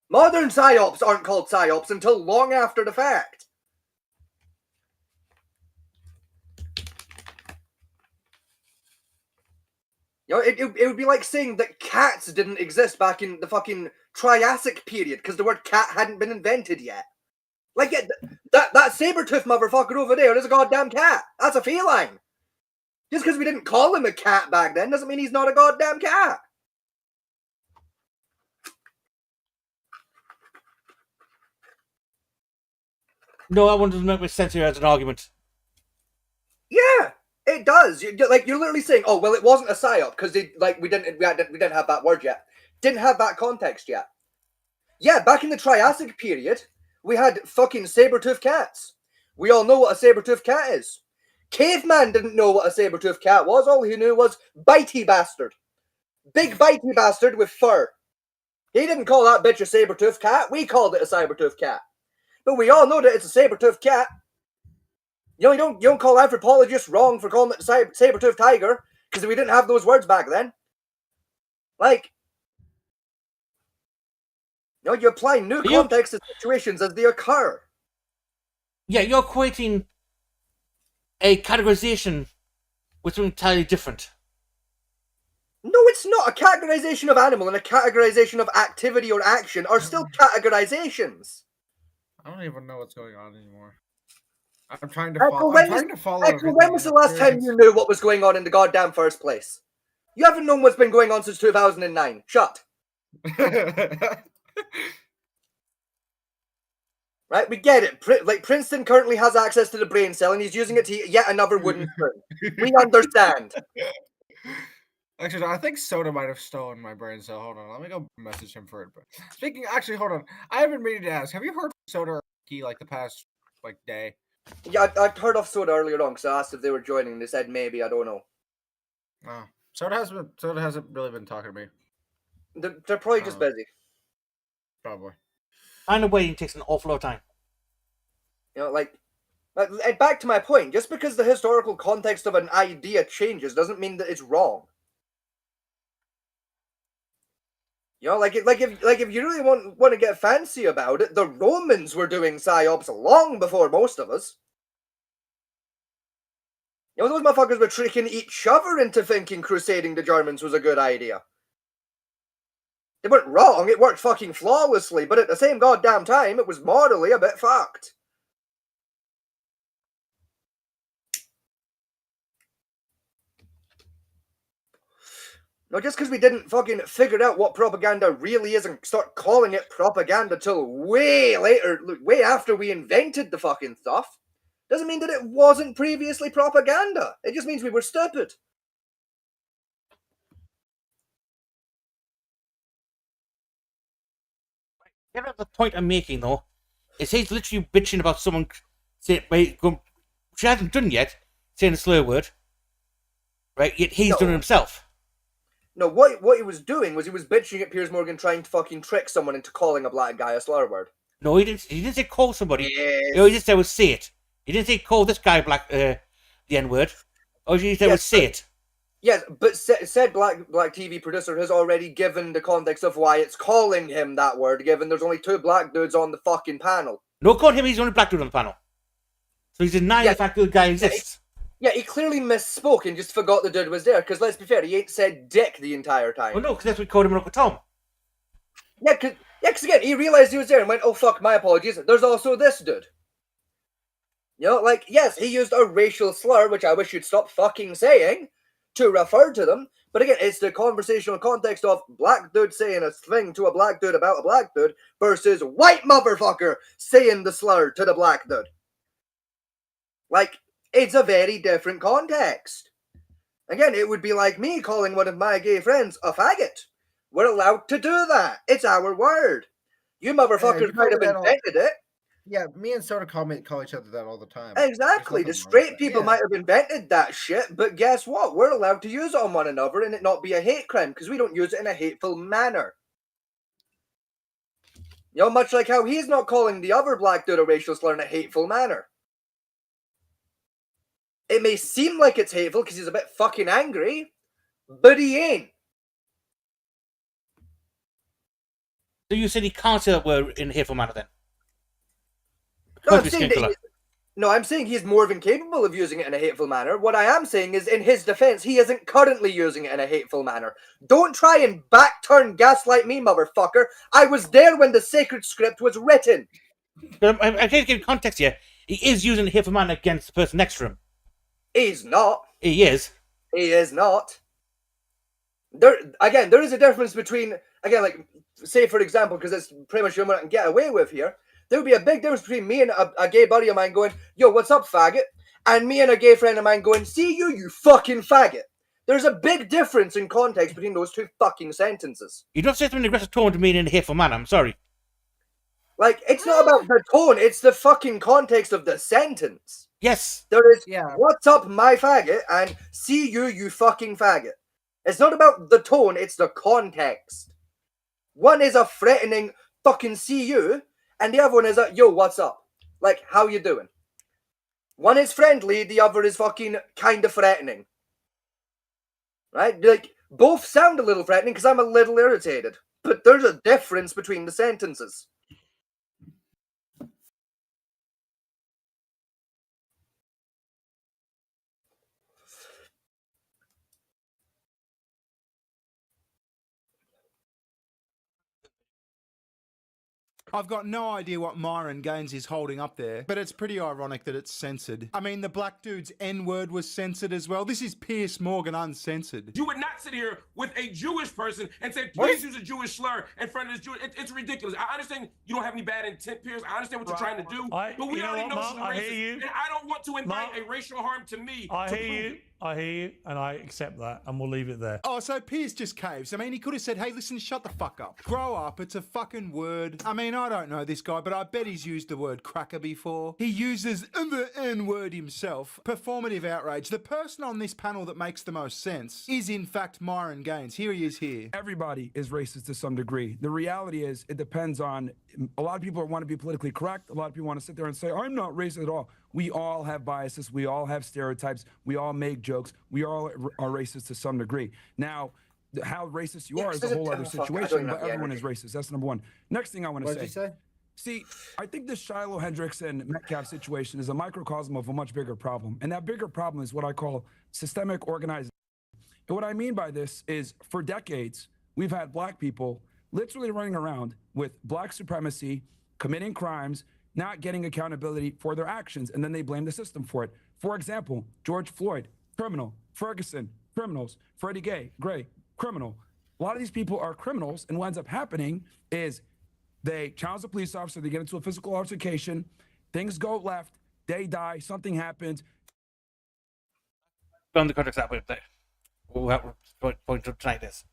Modern psyops aren't called psyops until long after the fact. You know, it would be like saying that cats didn't exist back in the fucking Triassic period because the word cat hadn't been invented yet. Like, that saber-toothed motherfucker over there is a goddamn cat. That's a feline. Just because we didn't call him a cat back then doesn't mean he's not a goddamn cat. No, that one doesn't make much sense here as an argument. Yeah, it does. You're literally saying, oh, well, it wasn't a psyop because we didn't have that word yet. Didn't have that context yet. Yeah, back in the Triassic period, we had fucking saber-toothed cats. We all know what a saber-toothed cat is. Caveman didn't know what a saber-toothed cat was. All he knew was bitey bastard. Big bitey bastard with fur. He didn't call that bitch a saber-toothed cat. We called it a saber-toothed cat. But we all know that it's a saber-toothed cat. You know, you don't call anthropologists wrong for calling it a saber-toothed tiger, because we didn't have those words back then. Like, you know, you apply new context to situations as they occur. Yeah, you're equating a categorization with something entirely different. No, it's not. A categorization of animal and a categorization of activity or action are still categorizations. I don't even know what's going on anymore. I'm trying to follow. Echo, when was the last time you knew what was going on in the goddamn first place? You haven't known what's been going on since 2009. Shut. Right, we get it. Like, Princeton currently has access to the brain cell and he's using it to eat yet another wooden spoon. We understand. Actually, I think Soda might have stolen my brain cell. Hold on, let me go message him for it. But actually, hold on. I haven't meaning to ask. Have you heard Soda like the past day? Yeah, I'd heard of Soda earlier on because I asked if they were joining. They said maybe. I don't know. Oh, Soda hasn't really been talking to me. They're probably just busy. Probably. Finding a wedding takes an awful lot of time. You know, like back to my point. Just because the historical context of an idea changes doesn't mean that it's wrong. You know, like if you really want to get fancy about it, the Romans were doing psyops long before most of us. You know, those motherfuckers were tricking each other into thinking crusading the Germans was a good idea. They weren't wrong, it worked fucking flawlessly, but at the same goddamn time, it was morally a bit fucked. No, just because we didn't fucking figure out what propaganda really is and start calling it propaganda till way later, way after we invented the fucking stuff, doesn't mean that it wasn't previously propaganda. It just means we were stupid. You know, the point I'm making, though, is he's literally bitching about someone saying, she hasn't done yet, saying a slur word, right? Yet he's done it himself. No, what he was doing was he was bitching at Piers Morgan trying to fucking trick someone into calling a black guy a slur word. No, he didn't say call somebody. Yes. No, he just said was say it. He didn't say call this guy black the N-word. All he said was say it. Yes, but said black TV producer has already given the context of why it's calling him that word, given there's only 2 black dudes on the fucking panel. No, call him, he's the only black dude on the panel. So he's denying the fact that the guy exists. Yeah, he clearly misspoke and just forgot the dude was there, because let's be fair, he ain't said dick the entire time. Well, no, because that's what we called him Uncle Tom. Yeah, because again, he realized he was there and went, oh fuck, my apologies, there's also this dude. You know, like, yes, he used a racial slur, which I wish you'd stop fucking saying, to refer to them, but again, it's the conversational context of black dude saying a thing to a black dude about a black dude versus white motherfucker saying the slur to the black dude. Like, it's a very different context. Again, it would be like me calling one of my gay friends a faggot. We're allowed to do that. It's our word. You motherfuckers might have invented it. Yeah, me and Soda call each other that all the time. Exactly. The straight people might have invented that shit, but guess what? We're allowed to use it on one another and it not be a hate crime because we don't use it in a hateful manner. You know, much like how he's not calling the other black dude a racial slur in a hateful manner. It may seem like it's hateful because he's a bit fucking angry, but he ain't. So you said he can't say that word in a hateful manner then? No, I'm saying he's more than capable of using it in a hateful manner. What I am saying is, in his defense, he isn't currently using it in a hateful manner. Don't try and back-turn gaslight me, motherfucker. I was there when the sacred script was written. I can't give context here. He is using a hateful manner against the person next to him. He's not. He is. He is not. There is a difference between, again, like, say for example, because it's pretty much what I can get away with here, there would be a big difference between me and a gay buddy of mine going, yo, what's up, faggot? And me and a gay friend of mine going, see you fucking faggot. There's a big difference in context between those 2 fucking sentences. You don't say something in an aggressive tone to me in a hateful manner, I'm sorry. Like, it's not about the tone, it's the fucking context of the sentence. Yes. There is, what's up, my faggot, and see you fucking faggot. It's not about the tone, it's the context. One is a threatening fucking see you, and the other one is a, yo, what's up? Like, how you doing? One is friendly, the other is fucking kind of threatening. Right? Like, both sound a little threatening because I'm a little irritated. But there's a difference between the sentences. I've got no idea what Myron Gaines is holding up there, but it's pretty ironic that it's censored. I mean, the black dude's N-word was censored as well. This is Piers Morgan uncensored. You would not sit here with a Jewish person and say, please use a Jewish slur in front of this Jewish. It's ridiculous. I understand you don't have any bad intent, Piers. I understand what you're trying to do. But we already know she's racist. And I don't want to invite a racial harm to me. I hear you, and I accept that, and we'll leave it there. Oh, so Piers just caves. I mean, he could have said, hey, listen, shut the fuck up. Grow up, it's a fucking word. I mean, I don't know this guy, but I bet he's used the word cracker before. He uses the N-word himself. Performative outrage. The person on this panel that makes the most sense is, in fact, Myron Gaines. Here he is here. Everybody is racist to some degree. The reality is, it depends on, a lot of people want to be politically correct. A lot of people want to sit there and say, I'm not racist at all. We all have biases. We all have stereotypes. We all make jokes. We all are racist to some degree. Now, how racist you are is a whole other situation, but everyone is racist. That's number one. Next thing I want to say. What did you say? See, I think the Shiloh, Hendricks, and Metcalf situation is a microcosm of a much bigger problem. And that bigger problem is what I call systemic organization. And what I mean by this is, for decades, we've had black people literally running around with black supremacy, committing crimes, not getting accountability for their actions, and then they blame the system for it. For example, George Floyd, criminal. Ferguson, criminals. Freddie Gray, criminal. A lot of these people are criminals, and what ends up happening is they challenge the police officer, they get into a physical altercation, things go left, they die, something happens. On the context that we're going to tonight is.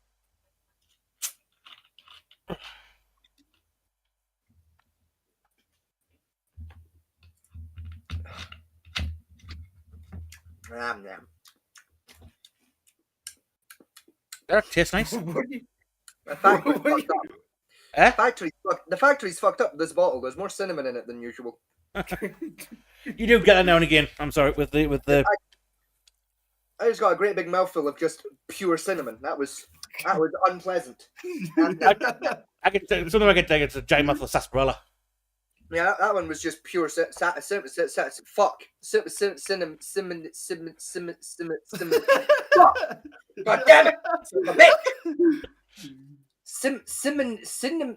That tastes nice. The factory's fucked up this bottle. There's more cinnamon in it than usual. You do get that now and again. I'm sorry, with the. I just got a great big mouthful of just pure cinnamon. That was unpleasant. I can something I can take. It's a giant mouthful of sarsaparilla. Yeah, that one was just pure fuck cinnamon. God damn it! Cinnamon.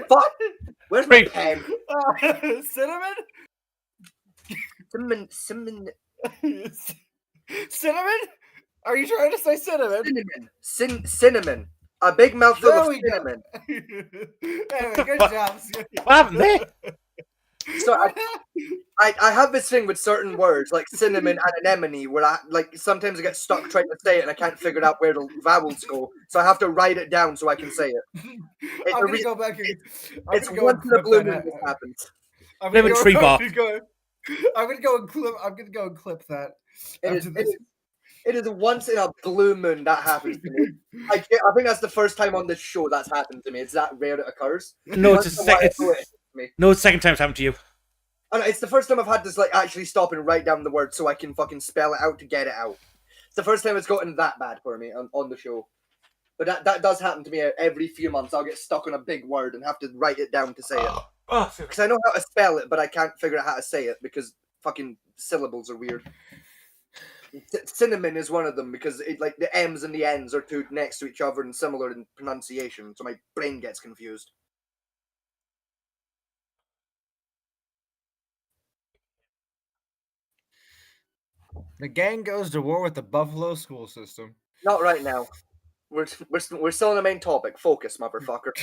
Fuck. Where's my pen? Cinnamon? Cinnamon? Are you trying to say cinnamon? Cinnamon. A big mouthful of cinnamon. Anyway, good job. What happened there? So I have this thing with certain words like cinnamon and anemone where I sometimes I get stuck trying to say it and I can't figure out where the vowels go, so I have to write it down so I can say it. I'm gonna go back and it's once in a blue moon this happens. I'm gonna go and clip that. It is once in a blue moon that happens to me. I think that's the first time on this show that's happened to me. It's that rare it occurs. No, it's the second time it's happened to you. And it's the first time I've had to actually stop and write down the word so I can fucking spell it out to get it out. It's the first time it's gotten that bad for me on the show. But that does happen to me every few months. I'll get stuck on a big word and have to write it down to say it. Because I know how to spell it, but I can't figure out how to say it because fucking syllables are weird. Cinnamon is one of them because the M's and the N's are two next to each other and similar in pronunciation, so my brain gets confused. The gang goes to war with the Buffalo school system. Not right now. We're still on the main topic. Focus, motherfucker.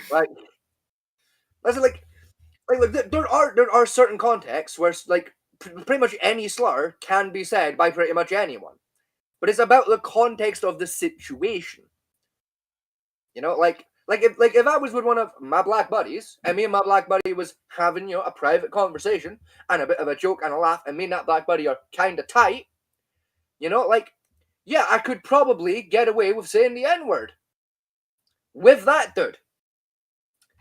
Right. Listen, there are certain contexts where pretty much any slur can be said by pretty much anyone, but it's about the context of the situation. You know, if I was with one of my black buddies, and me and my black buddy was having a private conversation and a bit of a joke and a laugh, and me and that black buddy are kind of tight, yeah, I could probably get away with saying the N-word with that dude.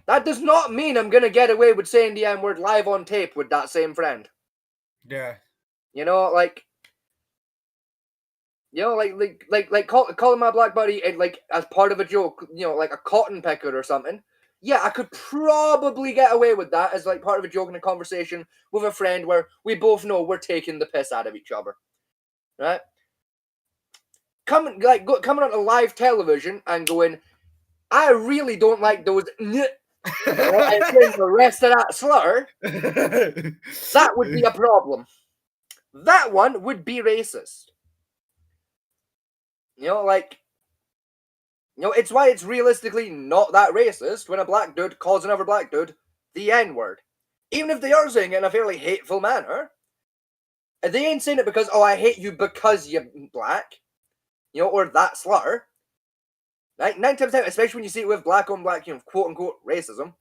That does not mean I'm gonna get away with saying the N-word live on tape with that same friend. Yeah. You know, like calling my black buddy and like as part of a joke, you know, like a cotton picker or something. Yeah, I could probably get away with that as like part of a joke in a conversation with a friend where we both know we're taking the piss out of each other, right? Coming onto live television and going, I really don't like those, and then the rest of that slur. That would be a problem. That one would be racist. You know, like, you know, it's why it's realistically not that racist when a black dude calls another black dude the N-word. Even if they are saying it in a fairly hateful manner, they ain't saying it because, oh, I hate you because you're black, you know, or that slur. 9 times out of 10, especially when you see it with black on black, you know, quote unquote racism.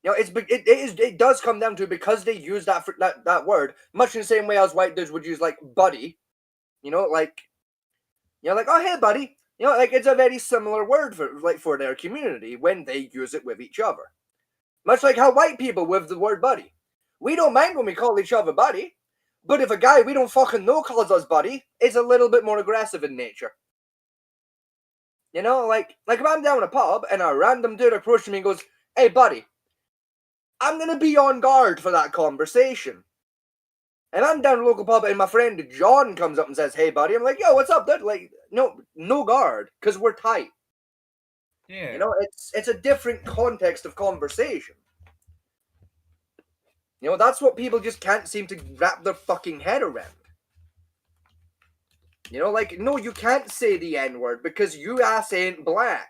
You know, it does come down to because they use that word much in the same way as white dudes would use like buddy, you know, like, you know, like, oh hey buddy, you know, like it's a very similar word for their community when they use it with each other. Much like how white people with the word buddy, we don't mind when we call each other buddy, but if a guy we don't fucking know calls us buddy, it's a little bit more aggressive in nature. You know, like if I'm down in a pub and a random dude approaches me and goes, hey buddy, I'm going to be on guard for that conversation. And I'm down at a local pub and my friend John comes up and says, hey buddy, I'm like, yo, what's up, dude? Like, no guard, because we're tight. Yeah. You know, it's a different context of conversation. You know, that's what people just can't seem to wrap their fucking head around. You know, like, no, you can't say the N-word because you ass ain't black.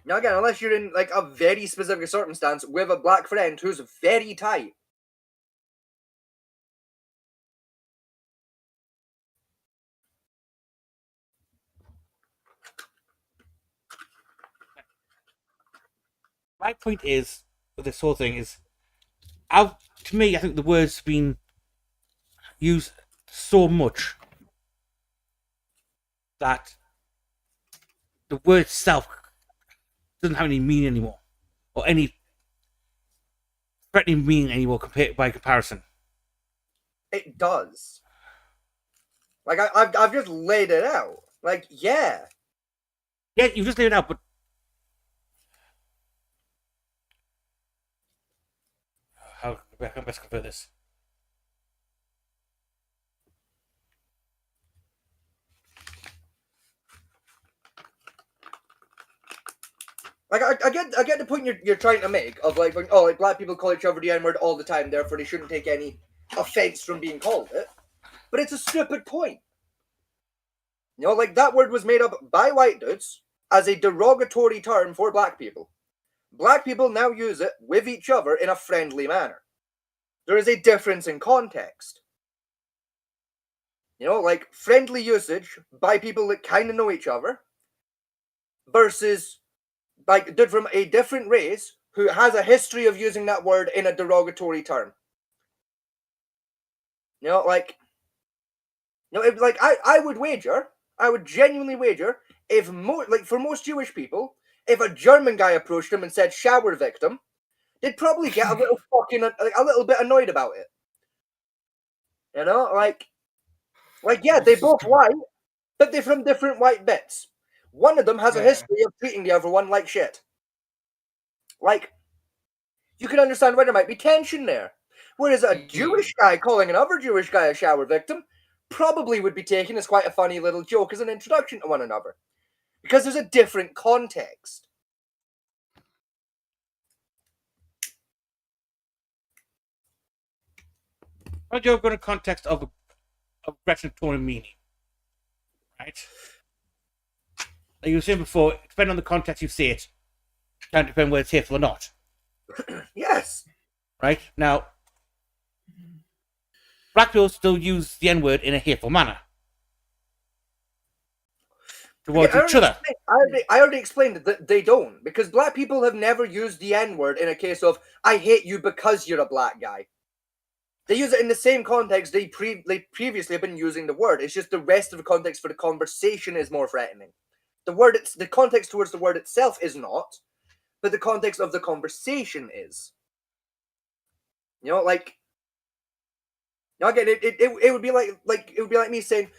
Now again, unless you're in like a very specific circumstance with a black friend who's very tight. My point is, with this whole thing is, to me, I think the word's been used so much that the word itself doesn't have any meaning anymore, or any threatening meaning anymore by comparison. It does. Like I've just laid it out. Like yeah, you just laid it out, but how can I best convey this? Like I get the point you're trying to make of like black people call each other the N-word all the time, therefore they shouldn't take any offense from being called it. But it's a stupid point. You know, like that word was made up by white dudes as a derogatory term for black people. Black people now use it with each other in a friendly manner. There is a difference in context. You know, like friendly usage by people that kind of know each other versus like dude from a different race who has a history of using that word in a derogatory term. You know, like, you know, like I would genuinely wager, if for most Jewish people, if a German guy approached them and said shower victim, they'd probably get a little a little bit annoyed about it. You know, like yeah, they both white, but they're from different white bits. One of them has a history of treating the other one like shit. Like, you can understand why there might be tension there. Whereas a Jewish guy calling another Jewish guy a shower victim probably would be taken as quite a funny little joke as an introduction to one another. Because there's a different context. I'll go in the context of aggression tone and meaning. Right? Like you were saying before, depending on the context you say it, can depend whether it's hateful or not. Yes. Right? Now, black people still use the N-word in a hateful manner. Towards each other. I already explained that they don't. Because black people have never used the N-word in a case of, I hate you because you're a black guy. They use it in the same context they previously have been using the word. It's just the rest of the context for the conversation is more threatening. The context towards the word itself is not, but the context of the conversation is. You know, like, Now again, it would be like me saying,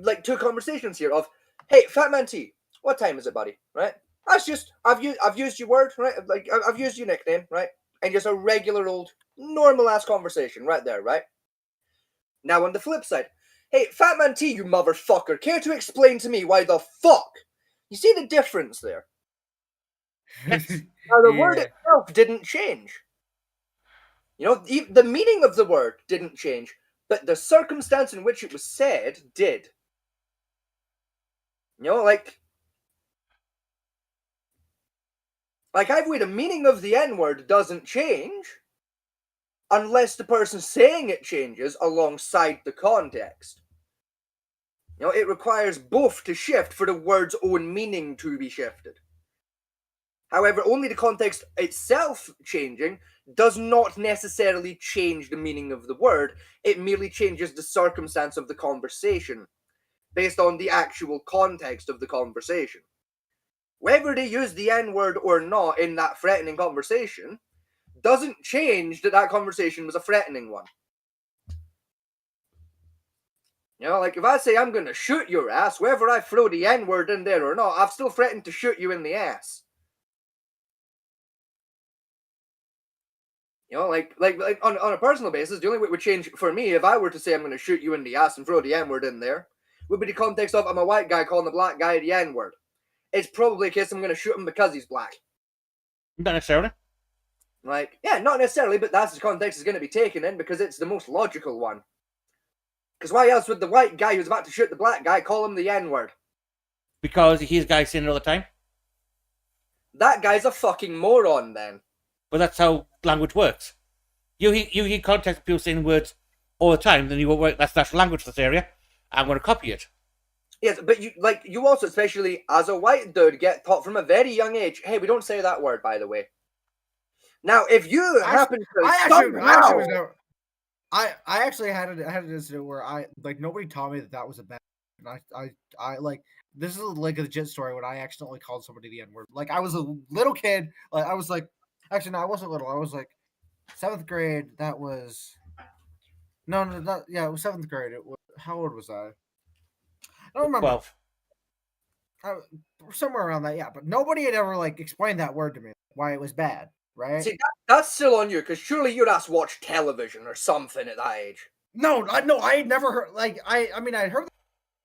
like two conversations here of, hey, Fat Man T, what time is it, buddy? Right? That's just I've used your word, right? Like I've used your nickname, right? And just a regular old normal ass conversation right there, right? Now on the flip side, hey, Fat Man T, you motherfucker, care to explain to me why the fuck? You see the difference there? Now the word itself didn't change. The meaning of the word didn't change, but the circumstance in which it was said did. Like I've the meaning of the N-word doesn't change unless the person saying it changes alongside the context. It requires both to shift for the word's own meaning to be shifted. However, only the context itself changing does not necessarily change the meaning of the word. It merely changes the circumstance of the conversation based on the actual context of the conversation. Whether they use the N-word or not in that threatening conversation doesn't change that conversation was a threatening one. Like if I say I'm going to shoot your ass, whether I throw the N-word in there or not, I've still threatened to shoot you in the ass. Like on a personal basis, the only way it would change for me if I were to say I'm going to shoot you in the ass and throw the N-word in there would be the context of I'm a white guy calling a black guy the N-word. It's probably a case I'm going to shoot him because he's black. Not necessarily. Not necessarily, but that's the context it's going to be taken in because it's the most logical one. Because why else would the white guy who's about to shoot the black guy call him the N-word? Because he's guy saying it all the time? That guy's a fucking moron then. But that's how language works. You hear context of people saying words all the time, then you go, that's natural language for this area. I'm going to copy it. Yes, but you also, especially as a white dude, get taught from a very young age, hey, we don't say that word, by the way. Now, if you happen to I actually had an incident where nobody taught me that was a bad. And I this is like a legit story when I accidentally called somebody the N-word. Like I was a little kid. Like I was like, actually no, I wasn't little. I was like 7th grade. That was it was 7th grade. How old was I? I don't remember. 12. Somewhere around that, yeah. But nobody had ever explained that word to me, why it was bad, right? See, that's still on you, because surely your ass watched television or something at that age. No, I had never heard. I'd heard,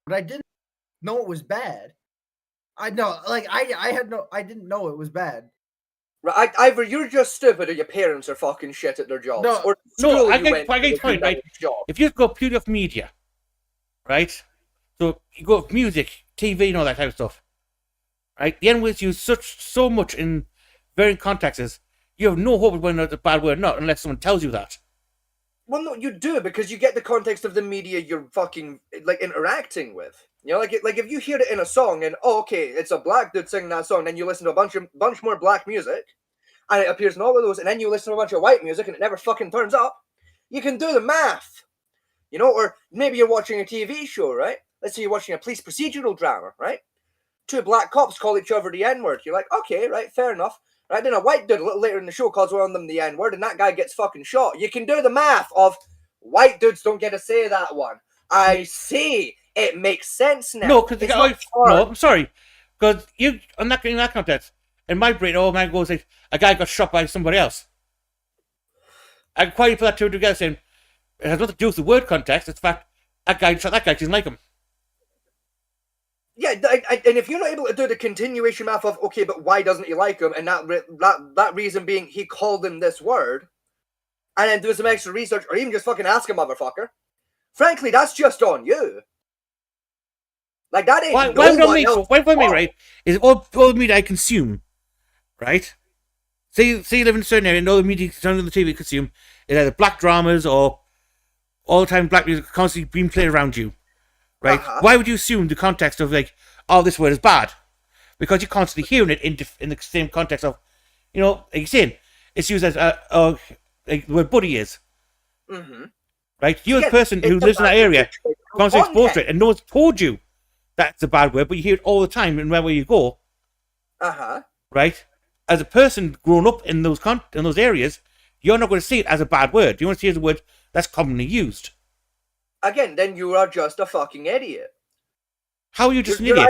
but I didn't know it was bad. I didn't know it was bad. Right, either you're just stupid or your parents are fucking shit at their jobs. I get the point, right? If you go purely off media, right? So you go music, TV, and all that type of stuff, right? The N-word is used so much in varying contexts. You have no hope of whether it's a bad word or not, unless someone tells you that. Well, no, you do, because you get the context of the media you're fucking interacting with. If you hear it in a song and okay, it's a black dude singing that song, then you listen to a bunch more black music, and it appears in all of those, and then you listen to a bunch of white music and it never fucking turns up. You can do the math, or maybe you're watching a TV show, right? Let's say you're watching a police procedural drama, right? 2 black cops call each other the N-word. You're like, okay, right, fair enough. Right, then a white dude a little later in the show calls one of them the N-word, and that guy gets fucking shot. You can do the math of white dudes don't get to say that one. I see. It makes sense now. No, because I'm sorry, because in that context, in my brain, man goes like a guy got shot by somebody else. I can quite put that two together, saying it has nothing to do with the word context. It's the fact that guy shot that guy. Didn't like him. Yeah, and if you're not able to do the continuation math of okay, but why doesn't he like him, and that reason being he called him this word, and then do some extra research, or even just fucking ask a motherfucker. Frankly, that's just on you. Like that ain't. Why me, right? Is all the media I consume, right? Say you live in a certain area, and all the media on the TV you consume is either black dramas or all the time black music constantly being played around you. Right? Why would you assume the context of this word is bad? Because you're constantly hearing it in the same context of, like you're saying, it's used as the word buddy is. Mm-hmm. Right? You're the person who lives in that area, constantly exposed to it, and no one's told you that's a bad word, but you hear it all the time and wherever you go. Right? As a person grown up in those areas, you're not going to see it as a bad word. You want to see it as a word that's commonly used. Again, then you are just a fucking idiot. How are you just an idiot?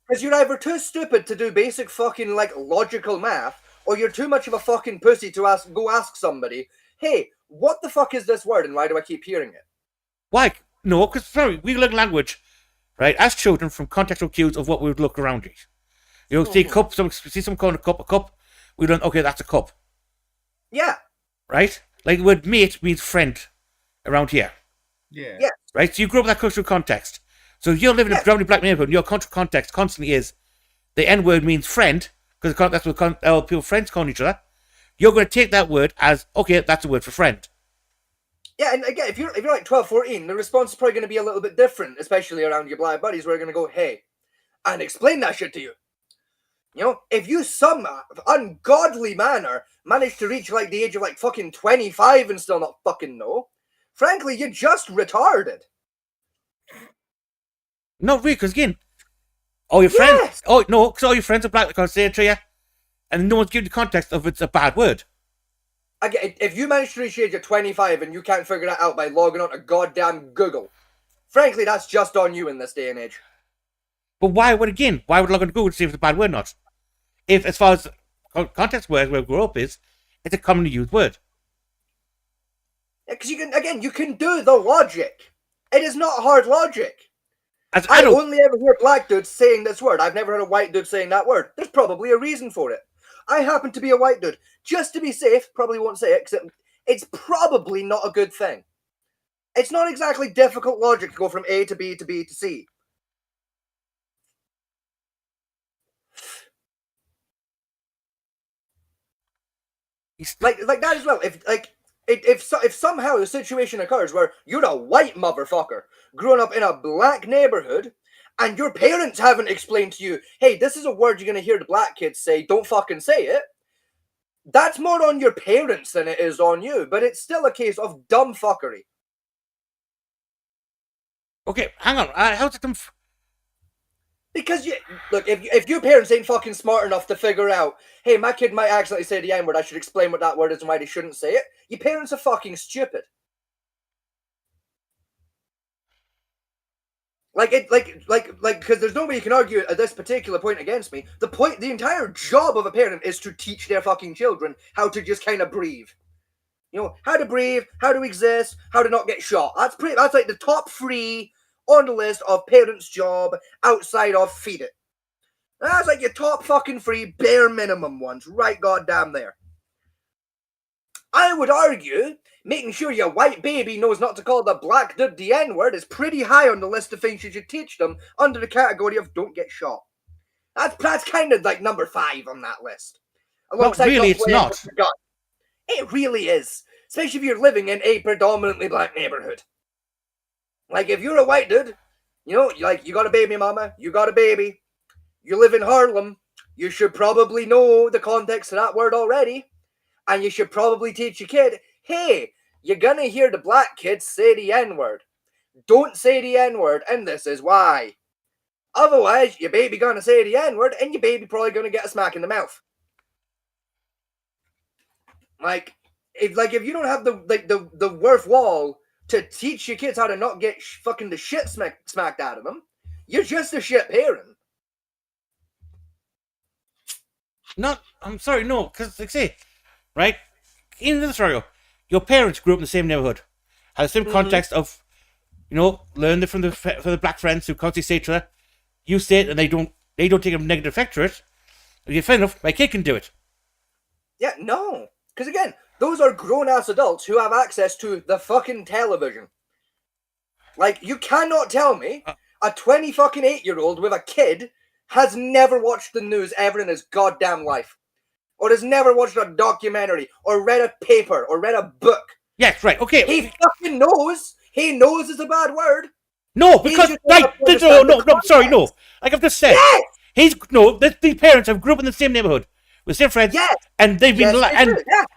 Because you're either too stupid to do basic fucking, like, logical math, or you're too much of a fucking pussy to go ask somebody, hey, what the fuck is this word and why do I keep hearing it? Why? No, because, sorry, we learn language, right, as children from contextual cues of what we would look around us. You know, see a cup, see someone calling a cup, we learn, okay, that's a cup. Yeah. Right? Like the word mate means friend around here. Yeah. Right? So you grew up in that cultural context. So you're living in a predominantly black neighborhood, and your cultural context constantly is the N word means friend, because that's what people friends call each other. You're going to take that word as, okay, that's a word for friend. Yeah, and again, if you're like 12, 14, the response is probably going to be a little bit different, especially around your black buddies, who are going to go, hey, and explain that shit to you. You know, if you some ungodly manner manage to reach like the age of like fucking 25 and still not fucking know, frankly, you're just retarded. Not really, because again, all your friends, because all your friends are black, they're going to say it to you, and no one's giving the context of it's a bad word. Again, if you manage to reach the age of 25 and you can't figure that out by logging on to goddamn Google, frankly, that's just on you in this day and age. But why would log on to Google to see if it's a bad word or not? If, as far as context words where we grew up is, it's a commonly used word. Yeah, because you can do the logic. It is not hard logic. I only ever hear black dudes saying this word. I've never heard a white dude saying that word. There's probably a reason for it. I happen to be a white dude. Just to be safe, probably won't say it, because it's probably not a good thing. It's not exactly difficult logic to go from A to B to B to C. Like that as well. If somehow the situation occurs where you're a white motherfucker growing up in a black neighborhood and your parents haven't explained to you, hey, this is a word you're gonna hear the black kids say, don't fucking say it, that's more on your parents than it is on you, but it's still a case of dumb fuckery. Okay, hang on. How's it dumb? Because if your parents ain't fucking smart enough to figure out, hey, my kid might accidentally say the N-word, I should explain what that word is and why they shouldn't say it, your parents are fucking stupid. Because there's no way you can argue at this particular point against me. The entire job of a parent is to teach their fucking children how to just kind of breathe. You know, how to breathe, how to exist, how to not get shot. That's like the top 3 on the list of parents' job outside of feed it. That's like your top fucking 3 bare minimum ones, right goddamn there. I would argue making sure your white baby knows not to call the black dude the N-word is pretty high on the list of things you should teach them under the category of don't get shot. That's kind of like number 5 on that list. Alongside really, it's not. It really is. Especially if you're living in a predominantly black neighborhood. Like, if you're a white dude, you know, you got a baby mama, you got a baby, you live in Harlem, you should probably know the context of that word already, and you should probably teach your kid, hey, you're gonna hear the black kids say the N-word. Don't say the N-word, and this is why. Otherwise, your baby gonna say the N-word, and your baby probably gonna get a smack in the mouth. If you don't have the wherewithal to teach your kids how to not get fucking the shit smacked out of them, you're just a shit parent. I'm sorry, no, because like I say, right? In the scenario, your parents grew up in the same neighborhood, had the same context of, you know, learned it from the black friends who constantly say to her, you say it, and they don't take a negative effect to it. If you're fair enough, my kid can do it. Yeah, no, because again, those are grown-ass adults who have access to the fucking television. Like, you cannot tell me a 20-fucking-8-year-old with a kid has never watched the news ever in his goddamn life. Or has never watched a documentary, or read a paper, or read a book. Yes, right, okay. He fucking knows. He knows it's a bad word. No, because, right, no, sorry, no. Like I've just said. Yes! The parents have grew up in the same neighborhood. With same friends, yes. And they've been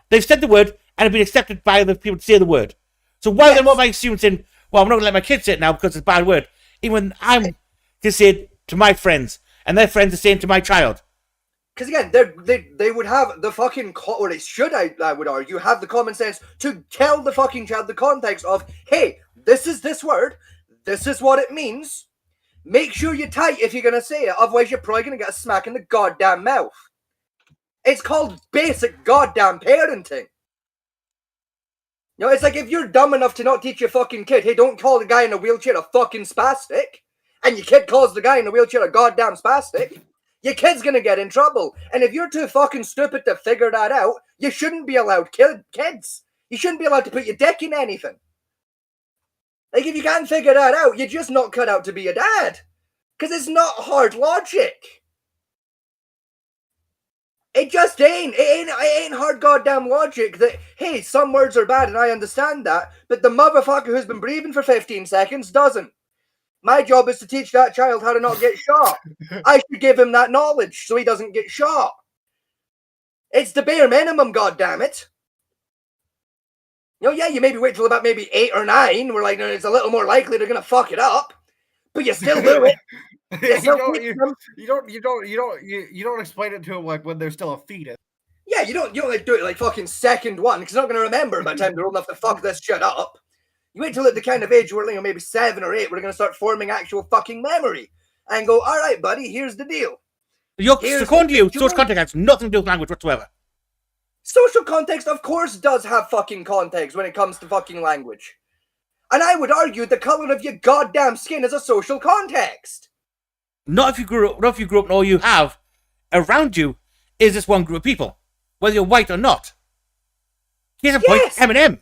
they've said the word and have been accepted by the people to say the word. So why then what am I assuming saying, well, I'm not gonna let my kids say it now because it's a bad word, even when I'm to say it to my friends and their friends are saying to my child. because again, they would have the fucking, or they should, I would argue, have the common sense to tell the fucking child the context of, hey, this is this word, this is what it means. Make sure you're tight if you're gonna say it, otherwise you're probably gonna get a smack in the goddamn mouth. It's called basic goddamn parenting. You know, it's like if you're dumb enough to not teach your fucking kid, hey, don't call the guy in a wheelchair a fucking spastic, and your kid calls the guy in a wheelchair a goddamn spastic, your kid's gonna get in trouble. And if you're too fucking stupid to figure that out, you shouldn't be allowed kids. You shouldn't be allowed to put your dick in anything. Like, if you can't figure that out, you're just not cut out to be a dad. Because it's not hard logic. It just ain't. It ain't hard goddamn logic that, hey, some words are bad and I understand that, but the motherfucker who's been breathing for 15 seconds doesn't. My job is to teach that child how to not get shot. I should give him that knowledge so he doesn't get shot. It's the bare minimum, goddammit. You know, yeah, you maybe wait till about maybe 8 or 9. We're like, no, it's a little more likely they're gonna fuck it up, but you still do it. You don't explain it to them like when they're still a fetus. Yeah, you don't like do it like fucking second one because they're not gonna remember by the time they're old enough to fuck this shit up. You wait till at the kind of age where, you know, maybe 7 or 8, we're gonna start forming actual fucking memory and go, all right, buddy, here's the deal. According to you, social context has nothing to do with language whatsoever. Social context, of course, does have fucking context when it comes to fucking language. And I would argue the color of your goddamn skin is a social context. Not if you grew up and all you have around you is this one group of people, whether you're white or not. Case in point, Eminem,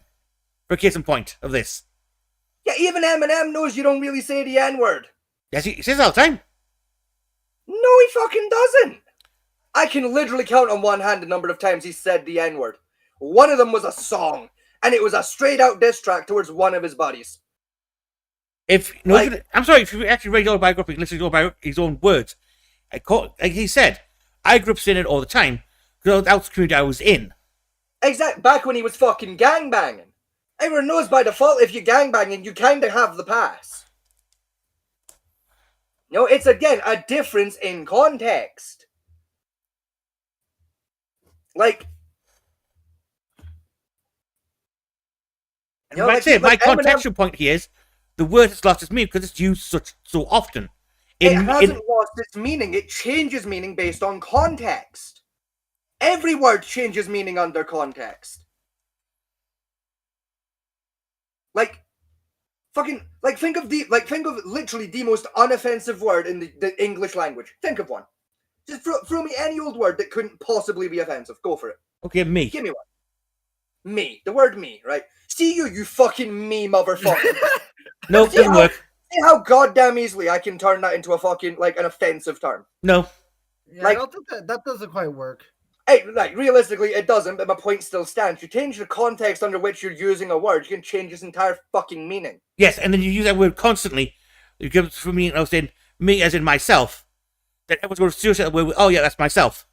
for case in point of this. Yeah, even Eminem knows you don't really say the N-word. Yes, he says it all the time. No, he fucking doesn't. I can literally count on one hand the number of times he said the N-word. One of them was a song, and it was a straight-out diss track towards one of his buddies. I'm sorry, if you actually read his autobiography and listen to his own words, like he said, I grew up saying it all the time because that was the community I was in. Exactly, back when he was fucking gangbanging. Everyone knows by default if you're gangbanging, you kind of have the pass. No, it's again a difference in context. Like, you know, like I say, my contextual point here is the word has lost its meaning because it's used so often. It hasn't lost its meaning. It changes meaning based on context. Every word changes meaning under context. Like, think of literally the most unoffensive word in the English language. Think of one. Just throw me any old word that couldn't possibly be offensive. Go for it. Okay, me. Give me one. Me. The word me, right? See you fucking me motherfucker. No, it doesn't work. See how goddamn easily I can turn that into a fucking, like, an offensive term. No. Yeah, like, I don't think that doesn't quite work. Hey, like, realistically, it doesn't, but my point still stands. You change the context under which you're using a word, you can change its entire fucking meaning. Yes, and then you use that word constantly. You give it for me, and I was saying me as in myself. Then everyone's going to associate that word with, oh yeah, that's myself.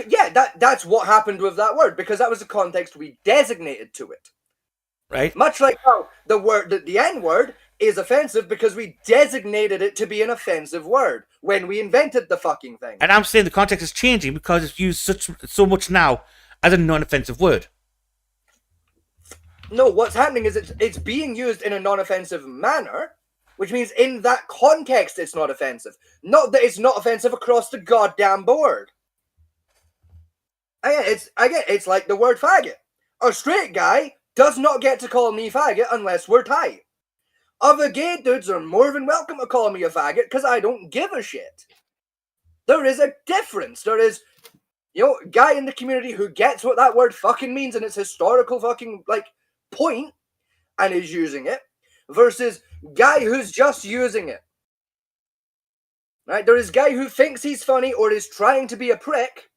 Yeah, that's what happened with that word, because that was the context we designated to it. Right. Much like how the N-word is offensive because we designated it to be an offensive word when we invented the fucking thing. And I'm saying the context is changing because it's used so much now as a non-offensive word. No, what's happening is it's being used in a non-offensive manner, which means in that context it's not offensive. Not that it's not offensive across the goddamn board. It's like the word faggot. A straight guy does not get to call me faggot unless we're tight. Other gay dudes are more than welcome to call me a faggot because I don't give a shit. There is a difference. There is, guy in the community who gets what that word fucking means and its historical fucking, like, point and is using it versus guy who's just using it. Right? There is guy who thinks he's funny or is trying to be a prick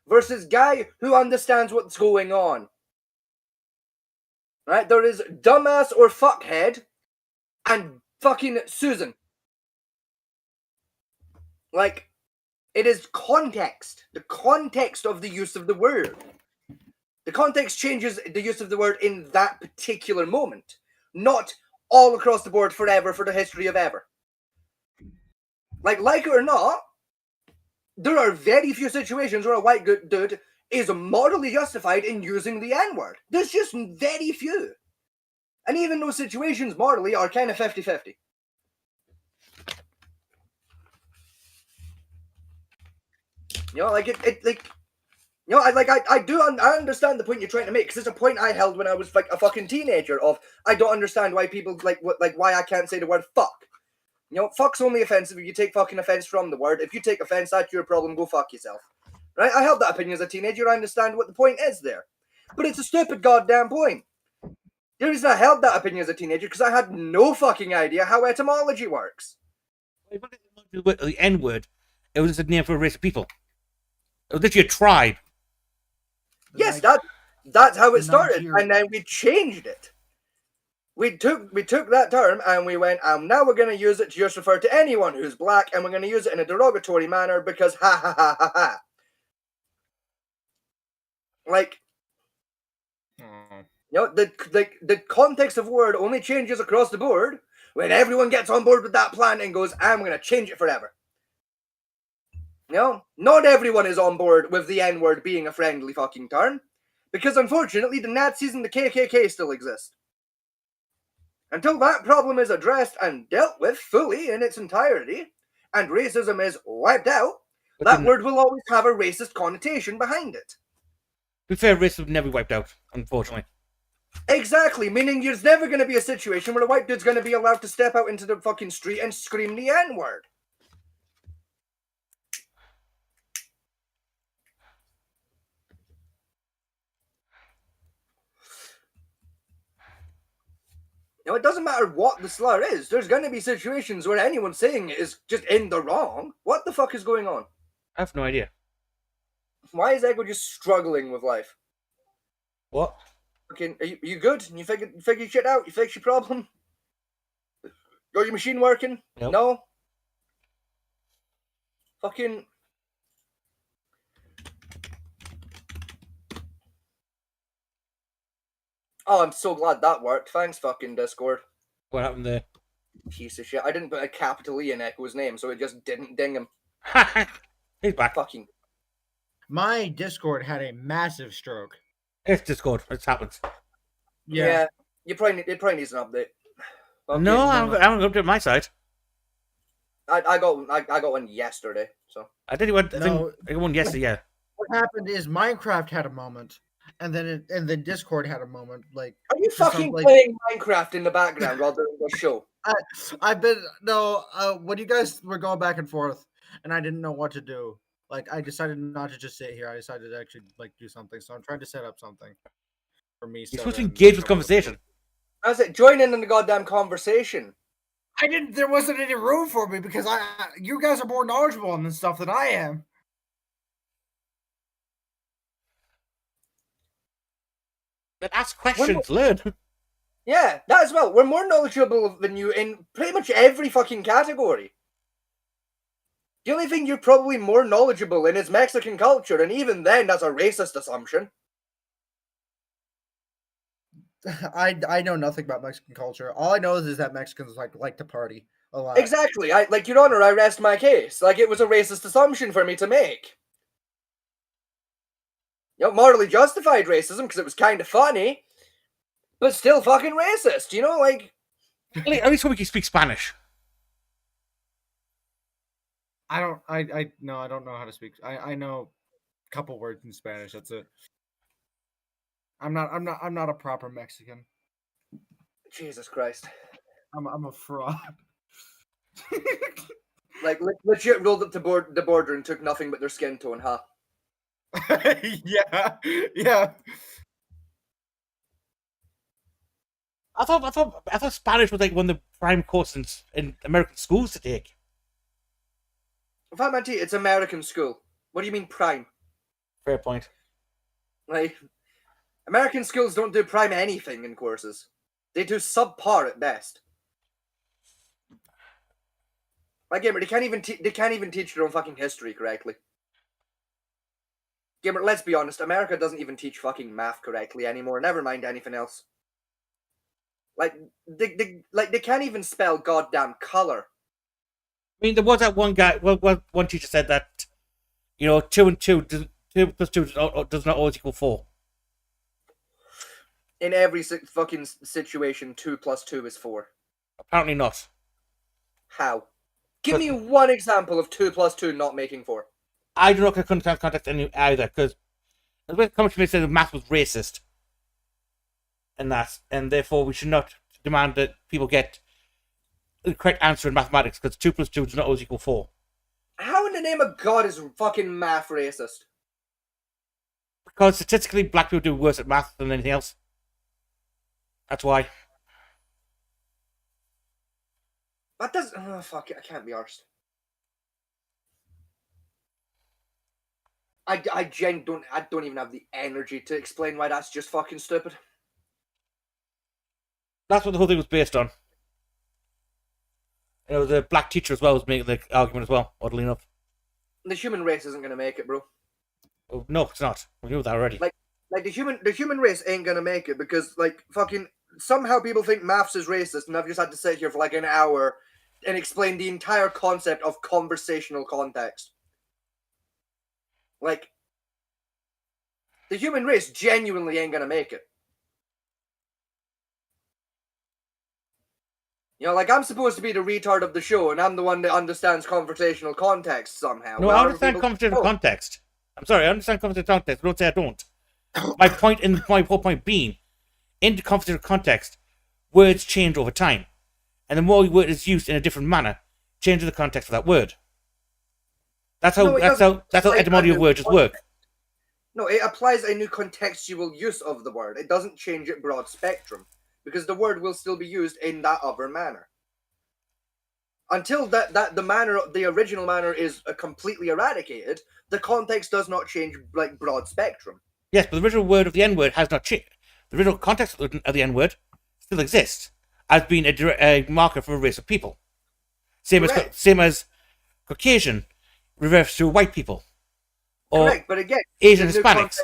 versus guy who understands what's going on. Right? There is dumbass or fuckhead and fucking Susan. Like, it is context. The context of the use of the word. The context changes the use of the word in that particular moment. Not all across the board forever for the history of ever. Like it or not, there are very few situations where a white dude is morally justified in using the N-word. There's just very few. And even those situations morally are kind of 50-50. You know, like I understand the point you're trying to make, because it's a point I held when I was like a fucking teenager. Of I don't understand why people why I can't say the word fuck. You know, fuck's only offensive if you take fucking offense from the word. If you take offense, that's your problem. Go fuck yourself. Right? I held that opinion as a teenager. I understand what the point is there, but it's a stupid goddamn point. The reason I held that opinion as a teenager because I had no fucking idea how etymology works. The N-word, it was a name for a race of people. It was literally a tribe. Yes, that's how it started, and then we changed it. We took that term and we went, now we're going to use it to just refer to anyone who's black, and we're going to use it in a derogatory manner because ha ha ha ha ha. Like, you know, the context of word only changes across the board when everyone gets on board with that plan and goes, I'm going to change it forever. You know, not everyone is on board with the N-word being a friendly fucking term, because unfortunately the Nazis and the KKK still exist. Until that problem is addressed and dealt with fully in its entirety, and racism is wiped out, that word will always have a racist connotation behind it. To be fair, racism never wiped out, unfortunately. Exactly, meaning there's never going to be a situation where a white dude's going to be allowed to step out into the fucking street and scream the N-word. Now, it doesn't matter what the slur is. There's going to be situations where anyone saying it is just in the wrong. What the fuck is going on? I have no idea. Why is Ego just struggling with life? What? Okay, are you good? You figure shit out? You fix your problem? Got your machine working? Nope. No? Fucking... Oh, I'm so glad that worked. Thanks, fucking Discord. What happened there? Piece of shit. I didn't put a capital E in Echo's name, so it just didn't ding him. He's back. Fucking... My Discord had a massive stroke. It's Discord. It's happened. Yeah. It probably needs an update. Okay, no, I haven't updated my site. I got one yesterday, so I did one. I got one yesterday. Yeah. What happened is Minecraft had a moment, and then Discord had a moment. Like, are you fucking playing Minecraft in the background while doing the show? When you guys were going back and forth, and I didn't know what to do. Like, I decided not to just sit here. I decided to actually do something. So I'm trying to set up something for me. You're supposed to engage with conversation. I said, join in the goddamn conversation. I didn't. There wasn't any room for me because you guys are more knowledgeable on this stuff than I am. But ask questions, learn. Yeah, that as well. We're more knowledgeable than you in pretty much every fucking category. The only thing you're probably more knowledgeable in is Mexican culture, and even then, that's a racist assumption. I know nothing about Mexican culture. All I know is that Mexicans like to party a lot. Exactly. Your Honor, I rest my case. Like, it was a racist assumption for me to make. You know, morally justified racism because it was kind of funny, but still fucking racist. You know, like. At least we can speak Spanish. I don't know how to speak. I know a couple words in Spanish. That's it. I'm not a proper Mexican. Jesus Christ. I'm a fraud. Like, legit rolled up to the border and took nothing but their skin tone, huh? Yeah. I thought Spanish was like one of the prime courses in American schools to take. If I'm at it's American school. What do you mean prime? Fair point. Like, American schools don't do prime anything in courses. They do subpar at best. Like, Gamer, they can't even teach their own fucking history correctly. Gamer, let's be honest, America doesn't even teach fucking math correctly anymore. Never mind anything else. Like, they can't even spell goddamn color. I mean, there was that one guy. Well, one teacher said that 2 and 2, 2 plus 2 does not always equal 4. In every fucking situation, 2 plus 2 is 4. Apparently not. How? Give me one example of 2 plus 2 not making 4. I do not understand context either, because the commentary said that math was racist. And therefore we should not demand that people get the correct answer in mathematics, because 2 plus 2 does not always equal 4. How in the name of God is fucking math racist? Because statistically, black people do worse at math than anything else. That's why. That does. Oh, fuck it. I can't be arsed. I don't even have the energy to explain why that's just fucking stupid. That's what the whole thing was based on. The black teacher as well was making the argument as well, oddly enough. The human race isn't going to make it, bro. Oh, no, it's not. We knew that already. Like the human race ain't going to make it because, like, fucking somehow people think maths is racist, and I've just had to sit here for like an hour and explain the entire concept of conversational context. Like, the human race genuinely ain't going to make it. Like, I'm supposed to be the retard of the show, and I'm the one that understands conversational context somehow. No, I understand conversational context. I'm sorry, I understand conversational context. Don't say I don't. My whole point being, in the conversational context, words change over time. And the more a word is used in a different manner, changes the context of that word. That's how etymology of words work. No, it applies a new contextual use of the word. It doesn't change it broad spectrum. Because the word will still be used in that other manner. Until the original manner is completely eradicated, the context does not change like broad spectrum. Yes, but the original word of the N-word has not changed. The original context of the N-word still exists as being a marker for a race of people. Same as Caucasian refers to white people. Or correct, but again, Asian Hispanics.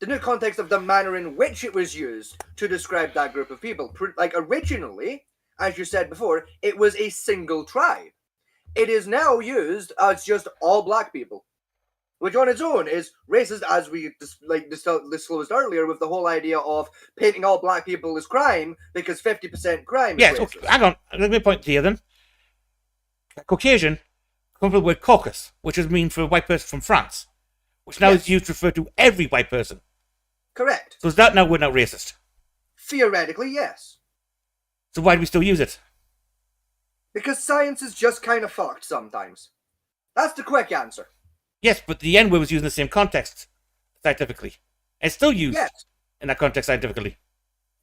The new context of the manner in which it was used to describe that group of people. Like, originally, as you said before, it was a single tribe. It is now used as just all black people, which on its own is racist, as we disclosed earlier with the whole idea of painting all black people as crime because 50% crime is racist. Okay, hang on. Let me point to you then. Caucasian comes from the word caucus, which is mean for a white person from France, which now is used to refer to every white person. Correct. So is that now word not racist? Theoretically, yes. So why do we still use it? Because science is just kind of fucked sometimes. That's the quick answer. Yes, but the N-word was used in the same context scientifically. It's still used in that context scientifically.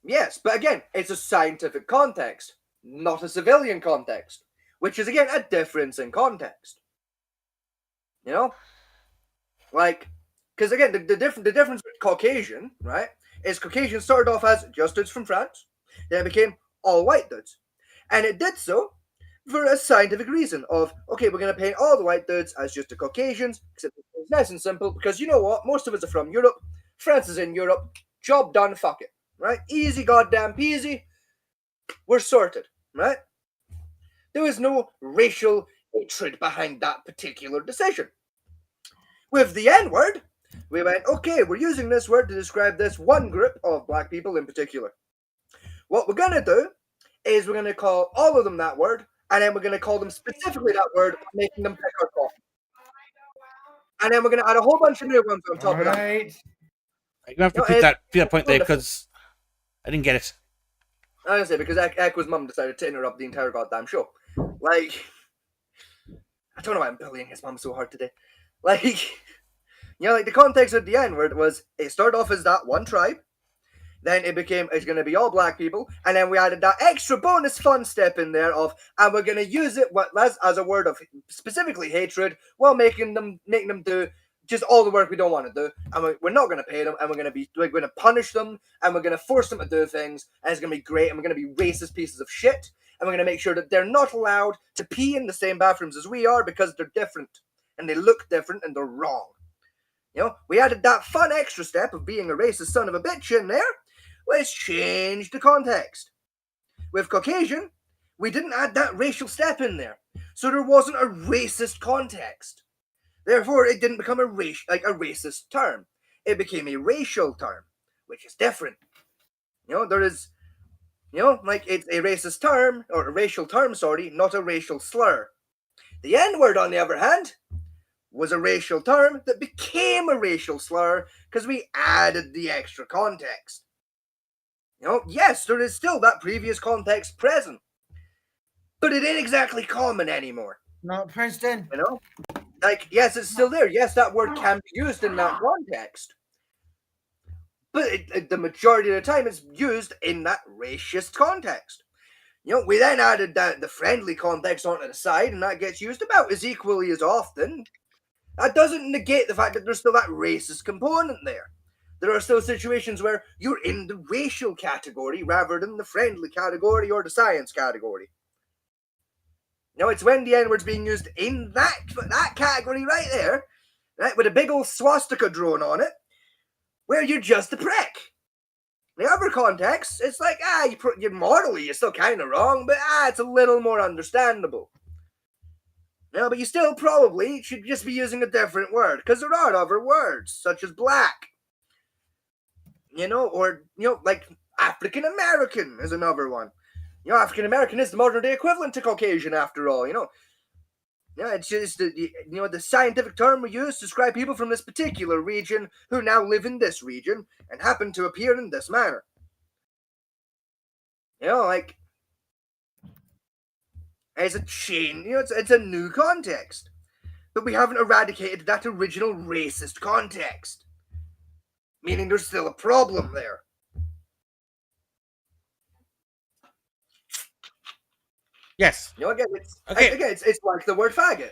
Yes, but again, it's a scientific context, not a civilian context, which is again a difference in context. Like, because again, the difference with Caucasian, right, is Caucasian started off as just dudes from France, then it became all white dudes. And it did so for a scientific reason of, okay, we're going to paint all the white dudes as just the Caucasians, except it's nice and simple, because you know what, most of us are from Europe, France is in Europe, job done, fuck it, right? Easy goddamn peasy, we're sorted, right? There was no racial hatred behind that particular decision. With the N-word, we went, okay, we're using this word to describe this one group of black people in particular. What we're going to do is we're going to call all of them that word, and then we're going to call them specifically that word, making them pick our coffee. And then we're going to add a whole bunch of new ones on top of that. You have to repeat that point there, because I didn't get it. I didn't say, because Ekwa's mum decided to interrupt the entire goddamn show. Like, I don't know why I'm bullying his mum so hard today. Like, like the context of the N-word was it started off as that one tribe, then it's going to be all black people, and then we added that extra bonus fun step in there of, and we're going to use it as a word of specifically hatred while making them do just all the work we don't want to do, and we're not going to pay them, and we're going to punish them, and we're going to force them to do things, and it's going to be great, and we're going to be racist pieces of shit, and we're going to make sure that they're not allowed to pee in the same bathrooms as we are because they're different. And they look different, and they're wrong. We added that fun extra step of being a racist son of a bitch in there. Let's change the context. With Caucasian, we didn't add that racial step in there. So there wasn't a racist context. Therefore, it didn't become a racist term. It became a racial term, which is different. There is, like it's a racist term, or a racial term, sorry, not a racial slur. The N-word, on the other hand, was a racial term that became a racial slur because we added the extra context. Yes, there is still that previous context present, but it ain't exactly common anymore. No, Princeton. Like, yes, it's still there. Yes, that word can be used in that context. But the majority of the time it's used in that racist context. We then added the friendly context onto the side, and that gets used about as equally as often. That doesn't negate the fact that there's still that racist component there. There are still situations where you're in the racial category rather than the friendly category or the science category. It's when the N-word's being used in that category right there, right, with a big old swastika drawn on it, where you're just a prick. In the other context, it's like, you're morally, you're still kind of wrong, but it's a little more understandable. But you still probably should just be using a different word, because there are other words, such as black. Or, like African American is another one. African American is the modern day equivalent to Caucasian, after all. It's just the scientific term we use to describe people from this particular region who now live in this region and happen to appear in this manner. Like it's a change. It's a new context, but we haven't eradicated that original racist context, meaning there's still a problem there. Yes. Again, it's like the word faggot.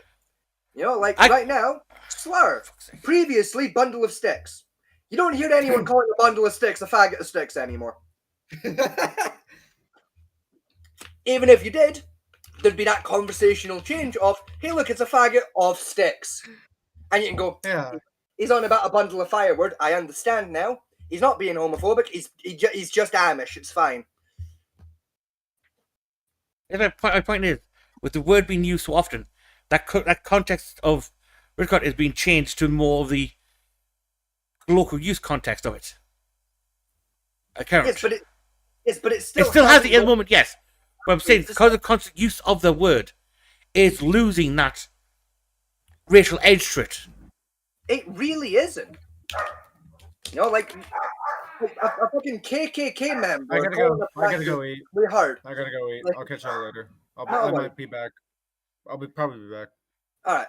Right now, slur. Previously, bundle of sticks. You don't hear anyone calling a bundle of sticks a faggot of sticks anymore. Even if you did, there'd be that conversational change of, hey, look, it's a faggot of sticks. And you can go, yeah, he's on about a bundle of firewood. I understand now. He's not being homophobic. He's just Amish. It's fine. My point is, with the word being used so often, that context of record is being changed to more of the local use context of it. Yes, but it still has it at the moment. Yes, but I'm saying because of the constant use of the word, it's losing that racial edge to it. It really isn't. Like a fucking KKK member. I gotta go eat. Really hard. I gotta go eat. Like, I'll catch y'all later. I might be back. I'll probably be back. All right.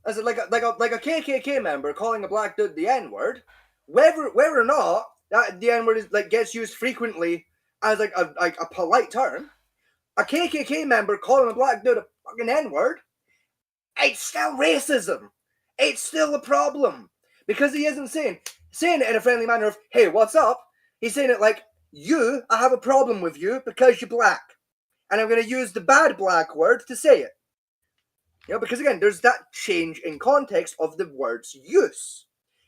As like a KKK member calling a black dude the N-word, whether or not that the N-word is gets used frequently as a polite term, a KKK member calling a black dude a fucking N-word, it's still racism. It's still a problem because he isn't saying it in a friendly manner of, hey, what's up? He's saying it like, I have a problem with you because you're black, and I'm going to use the bad black word to say it. Because again, there's that change in context of the word's use.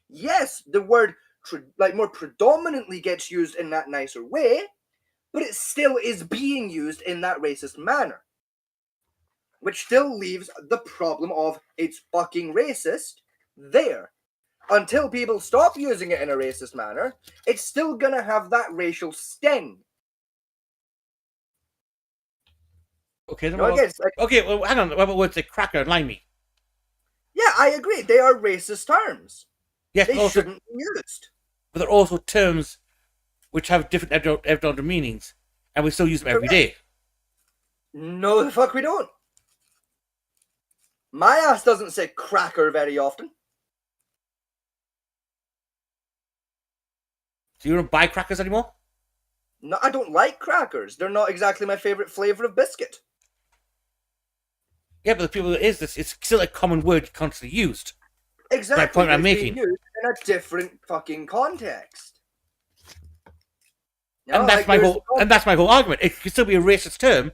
Yes, the word more predominantly gets used in that nicer way, but it still is being used in that racist manner. Which still leaves the problem of it's fucking racist there. Until people stop using it in a racist manner, it's still gonna have that racial sting. Okay, well, hang on. What about words like cracker and limey? Yeah, I agree. They are racist terms. Yes, they shouldn't be used. But they're also terms which have different other meanings, and we still use them every day. No, the fuck we don't. My ass doesn't say cracker very often. So you don't buy crackers anymore? No, I don't like crackers. They're not exactly my favorite flavor of biscuit. Yeah, but the people that is this, it's still a common word constantly used. Exactly. That's my point I'm making. Used in a different fucking context. And that's my whole argument. It can still be a racist term,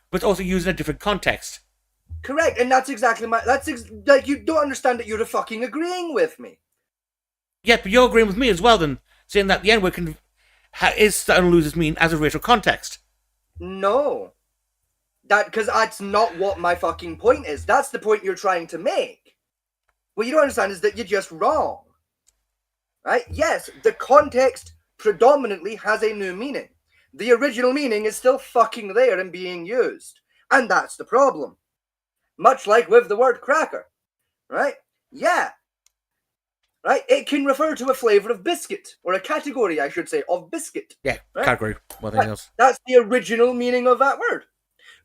but it's also used in a different context. Correct, and that's exactly you don't understand that you're fucking agreeing with me. Yeah, but you're agreeing with me as well, then, saying that the N-word is starting to lose its meaning as a racial context. No. Because that's not what my fucking point is. That's the point you're trying to make. what you don't understand is that you're just wrong. Right? Yes, the context predominantly has a new meaning. The original meaning is still fucking there and being used. And that's the problem. Much like with the word cracker. Right? Yeah. Right? It can refer to a flavor of biscuit, or a category, I should say, of biscuit. Yeah, right? category. What else? That's the original meaning of that word.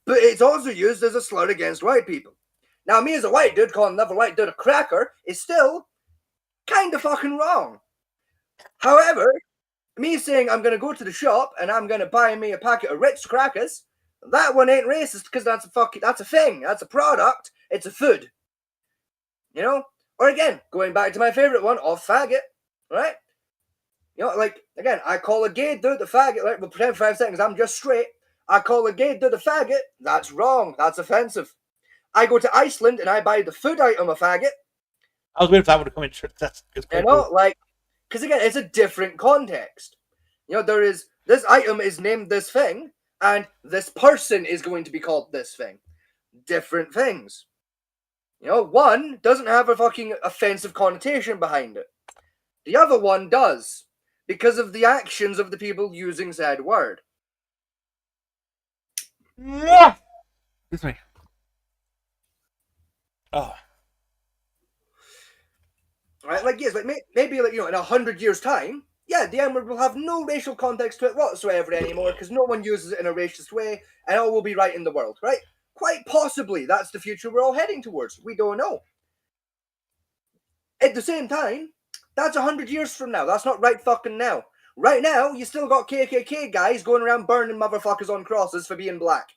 But it's also used as a slur against white people. Now, me as a white dude calling another white dude a cracker is still kind of fucking wrong. However, me saying I'm going to go to the shop and I'm going to buy me a packet of Ritz crackers, that one ain't racist because that's a thing. That's a product. It's a food. You know? Or again, going back to my favorite one, of faggot, right? You know, like, again, I call a gay dude a faggot, right? We'll pretend 5 seconds I'm just straight. I call a gay dude a faggot. That's wrong. That's offensive. I go to Iceland and I buy the food item a faggot. I was waiting for that one to come in. That's you know, like, because again, it's a different context. You know, this item is named this thing, and this person is going to be called this thing. Different things. You know, one doesn't have a fucking offensive connotation behind it. The other one does, because of the actions of the people using said word. Excuse me. Oh. Right, like, yes, like, maybe, like, you know, in 100 years' time, yeah, the N-word will have no racial context to it whatsoever anymore, because no one uses it in a racist way, and all will be right in the world, right? Quite possibly, that's the future we're all heading towards. We don't know. At the same time, that's 100 years from now. That's not right fucking now. Right now, you still got KKK guys going around burning motherfuckers on crosses for being black.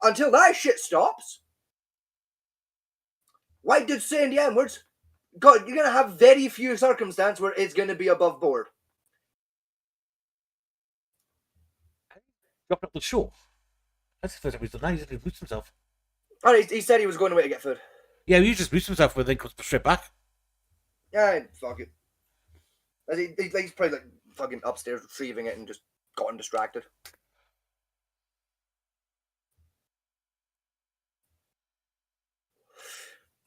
Until that shit stops, white dudes saying the N-words, God, you're going to have very few circumstances where it's going to be above board. Dropped up the show. That's the first time he's done that. He didn't boost himself. Oh, he said he was going away to get food. Yeah, he just boost himself, but then comes straight back. Yeah, fuck it. He's probably like fucking upstairs retrieving it and just gotten distracted.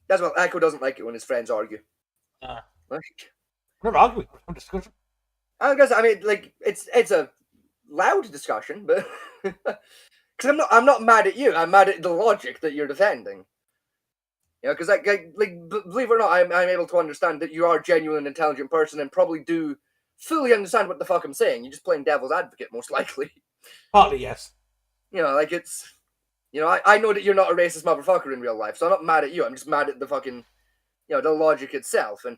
That's what Echo doesn't like it when his friends argue. Like, we're not arguing, we're discussing. I guess, I mean, like, it's a loud discussion, but because I'm not mad at you. I'm mad at the logic that you're defending. You know, because like believe it or not, I'm able to understand that you are a genuine, intelligent person and probably do fully understand what the fuck I'm saying. You're just playing devil's advocate, most likely. Partly, yes. You know, like it's, you know, I know that you're not a racist motherfucker in real life, so I'm not mad at you. I'm just mad at the fucking, you know, the logic itself. And,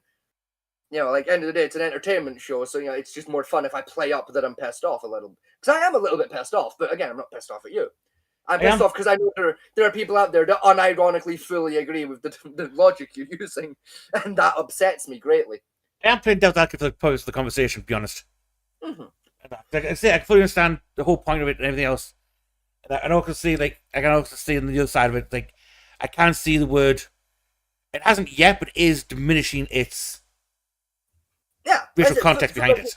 you know, like, end of the day, it's an entertainment show, so, you know, it's just more fun if I play up that I'm pissed off a little. Because I am a little bit pissed off, but again, I'm not pissed off at you. I'm pissed off because I know there are people out there that unironically fully agree with the logic you're using, and that upsets me greatly. I am playing devil's advocate for the purpose of the conversation, to be honest. Mm-hmm. Like I say, I can fully understand the whole point of it and everything else. And I can also see, like, I can also see on the other side of it, like, I can see the word. It hasn't yet, but is diminishing its racial context behind it.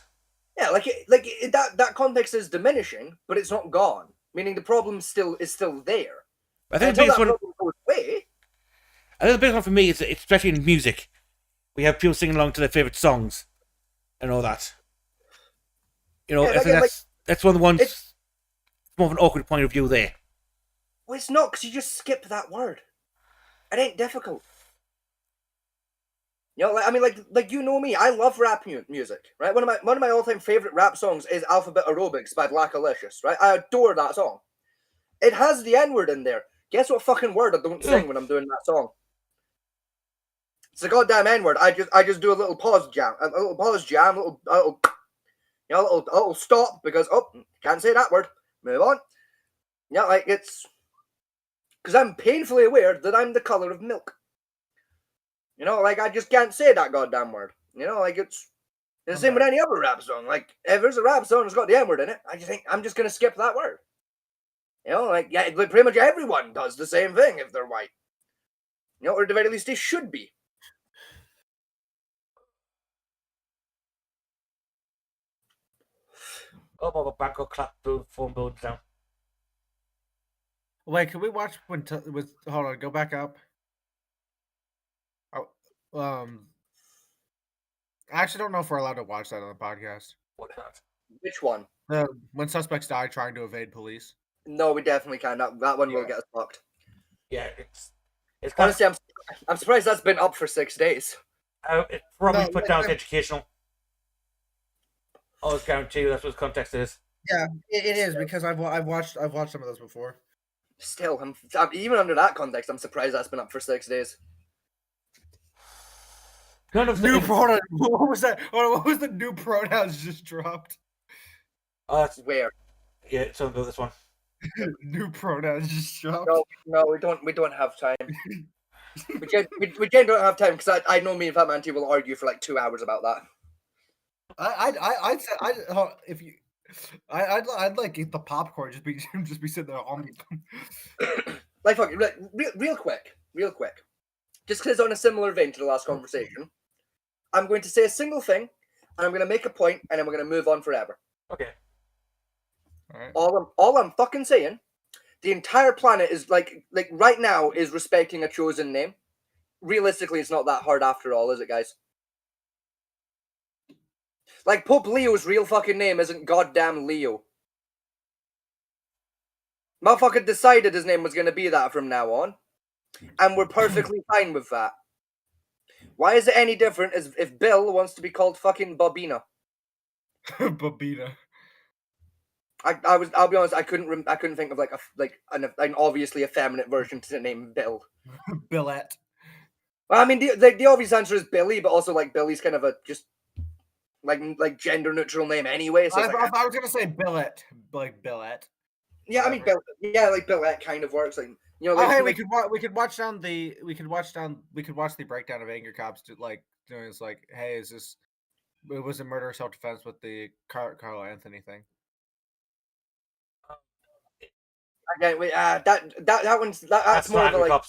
Yeah, that context is diminishing, but it's not gone. Meaning the problem is still there. I think the biggest one. I think the biggest one for me is, especially in music, we have people singing along to their favorite songs, and all that. You know, I think that's one of the ones. It's more of an awkward point of view there. Well, it's not, because you just skip that word. It ain't difficult. You know, I mean, like you know me, I love rap music, right? One of my all-time favorite rap songs is Alphabet Aerobics by Blackalicious, right? I adore that song. It has the N-word in there. Guess what fucking word I don't sing when I'm doing that song? It's a goddamn N-word. I just do a little pause jam, a little stop, because can't say that word. Move on. Yeah, like, it's because I'm painfully aware that I'm the color of milk. You know, like, I just can't say that goddamn word. You know, like, it's the same with any other rap song. Like, if there's a rap song that's got the N-word in it, I just think I'm just going to skip that word. You know, like, yeah, pretty much everyone does the same thing if they're white. You know, or at the very least they should be. Oh, my back got clapped, phone builds down. Wait, can we watch hold on, go back up. I actually don't know if we're allowed to watch that on the podcast. What not? Which one? When suspects die trying to evade police. No, we definitely can. That one will get us fucked. Yeah, it's honestly, I'm surprised that's been up for 6 days. It's probably put down as educational. I guarantee you that's what the context is. Yeah, it is because I've watched some of those before. Still, I'm even under that context, I'm surprised that's been up for 6 days. New pronoun. What was that? What was the new pronouns just dropped? It's where? Yeah, so go this one. New pronouns just dropped. No, we don't have time. we don't have time because I know me and Fat Man T will argue for like 2 hours about that. I'd like eat the popcorn, just be sitting there on like fuck, real quick, just because on a similar vein to the last conversation, I'm going to say a single thing, and I'm going to make a point, and then we're going to move on forever. Okay. All right. All I'm fucking saying, the entire planet is like right now is respecting a chosen name. Realistically, it's not that hard after all, is it, guys? Like, Pope Leo's real fucking name isn't goddamn Leo. Motherfucker decided his name was going to be that from now on. And we're perfectly fine with that. Why is it any different as if Bill wants to be called fucking Bobina? Bobina. I'll be honest, I couldn't think of an obviously effeminate version to the name Bill. Billette. Well, I mean, the obvious answer is Billy, but also like Billy's kind of a just like gender neutral name anyway. So I was gonna say Billet, like Billette. Yeah, I mean, like Billette kind of works. Like, you know, like, hey, we could watch the breakdown of Angry Cops to like doing this. Like, hey, it was a murder self defense with the Carl Anthony thing. Again, that's more of a, like.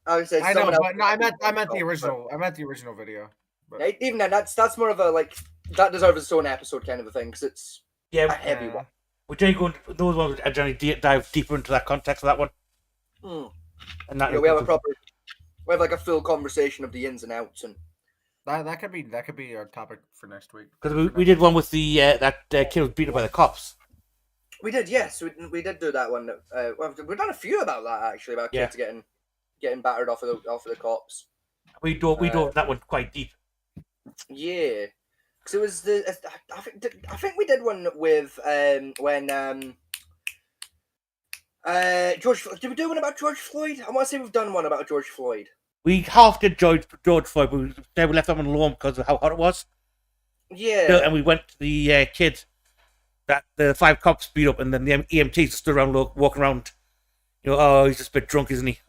I would say I know, but no, I meant the original. I meant the original video. But. Yeah, even then, that's more of a like that deserves its own episode kind of a thing because it's a heavy one. We're generally going to those ones. I generally dive deeper into that context of that one. And that we have like a full conversation of the ins and outs, and that could be our topic for next week. Because we did one with the that kid was beaten by the cops. We did, yes, we did do that one. We've done a few about that actually, about kids getting battered off of the cops. We dove that one quite deep. Yeah, because it was I think we did one with when George. Did we do one about George Floyd? I want to say we've done one about George Floyd. We half did George Floyd, but we left that one alone because of how hot it was. Yeah, and we went to the kid that the 5 cops beat up, and then the EMTs stood around walking around. You know, oh, he's just a bit drunk, isn't he?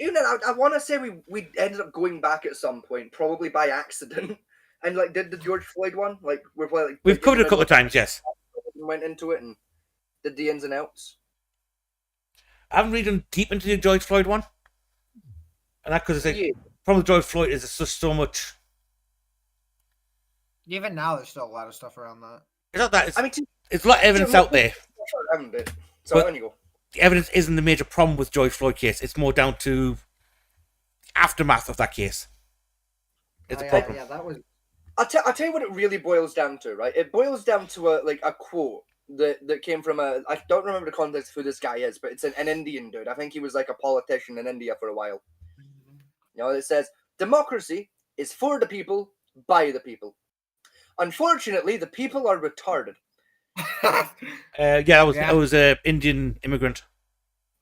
Even then, I want to say we ended up going back at some point, probably by accident, and like did the George Floyd one. Like we've covered it a couple of times, yes. Went into it and did the ins and outs. I haven't really done deep into the George Floyd one, and that because the problem with George Floyd is it's just so much. Even now, there's still a lot of stuff around that. It's not that. It's a lot of evidence out there. So on you go. The evidence isn't the major problem with George Floyd case. It's more down to the aftermath of that case. It's a problem. Yeah, that was. I'll tell you what it really boils down to, right? It boils down to a quote that came from I don't remember the context of who this guy is, but it's an Indian dude. I think he was like a politician in India for a while. You know, it says, democracy is for the people, by the people. Unfortunately, the people are retarded. I was an Indian immigrant.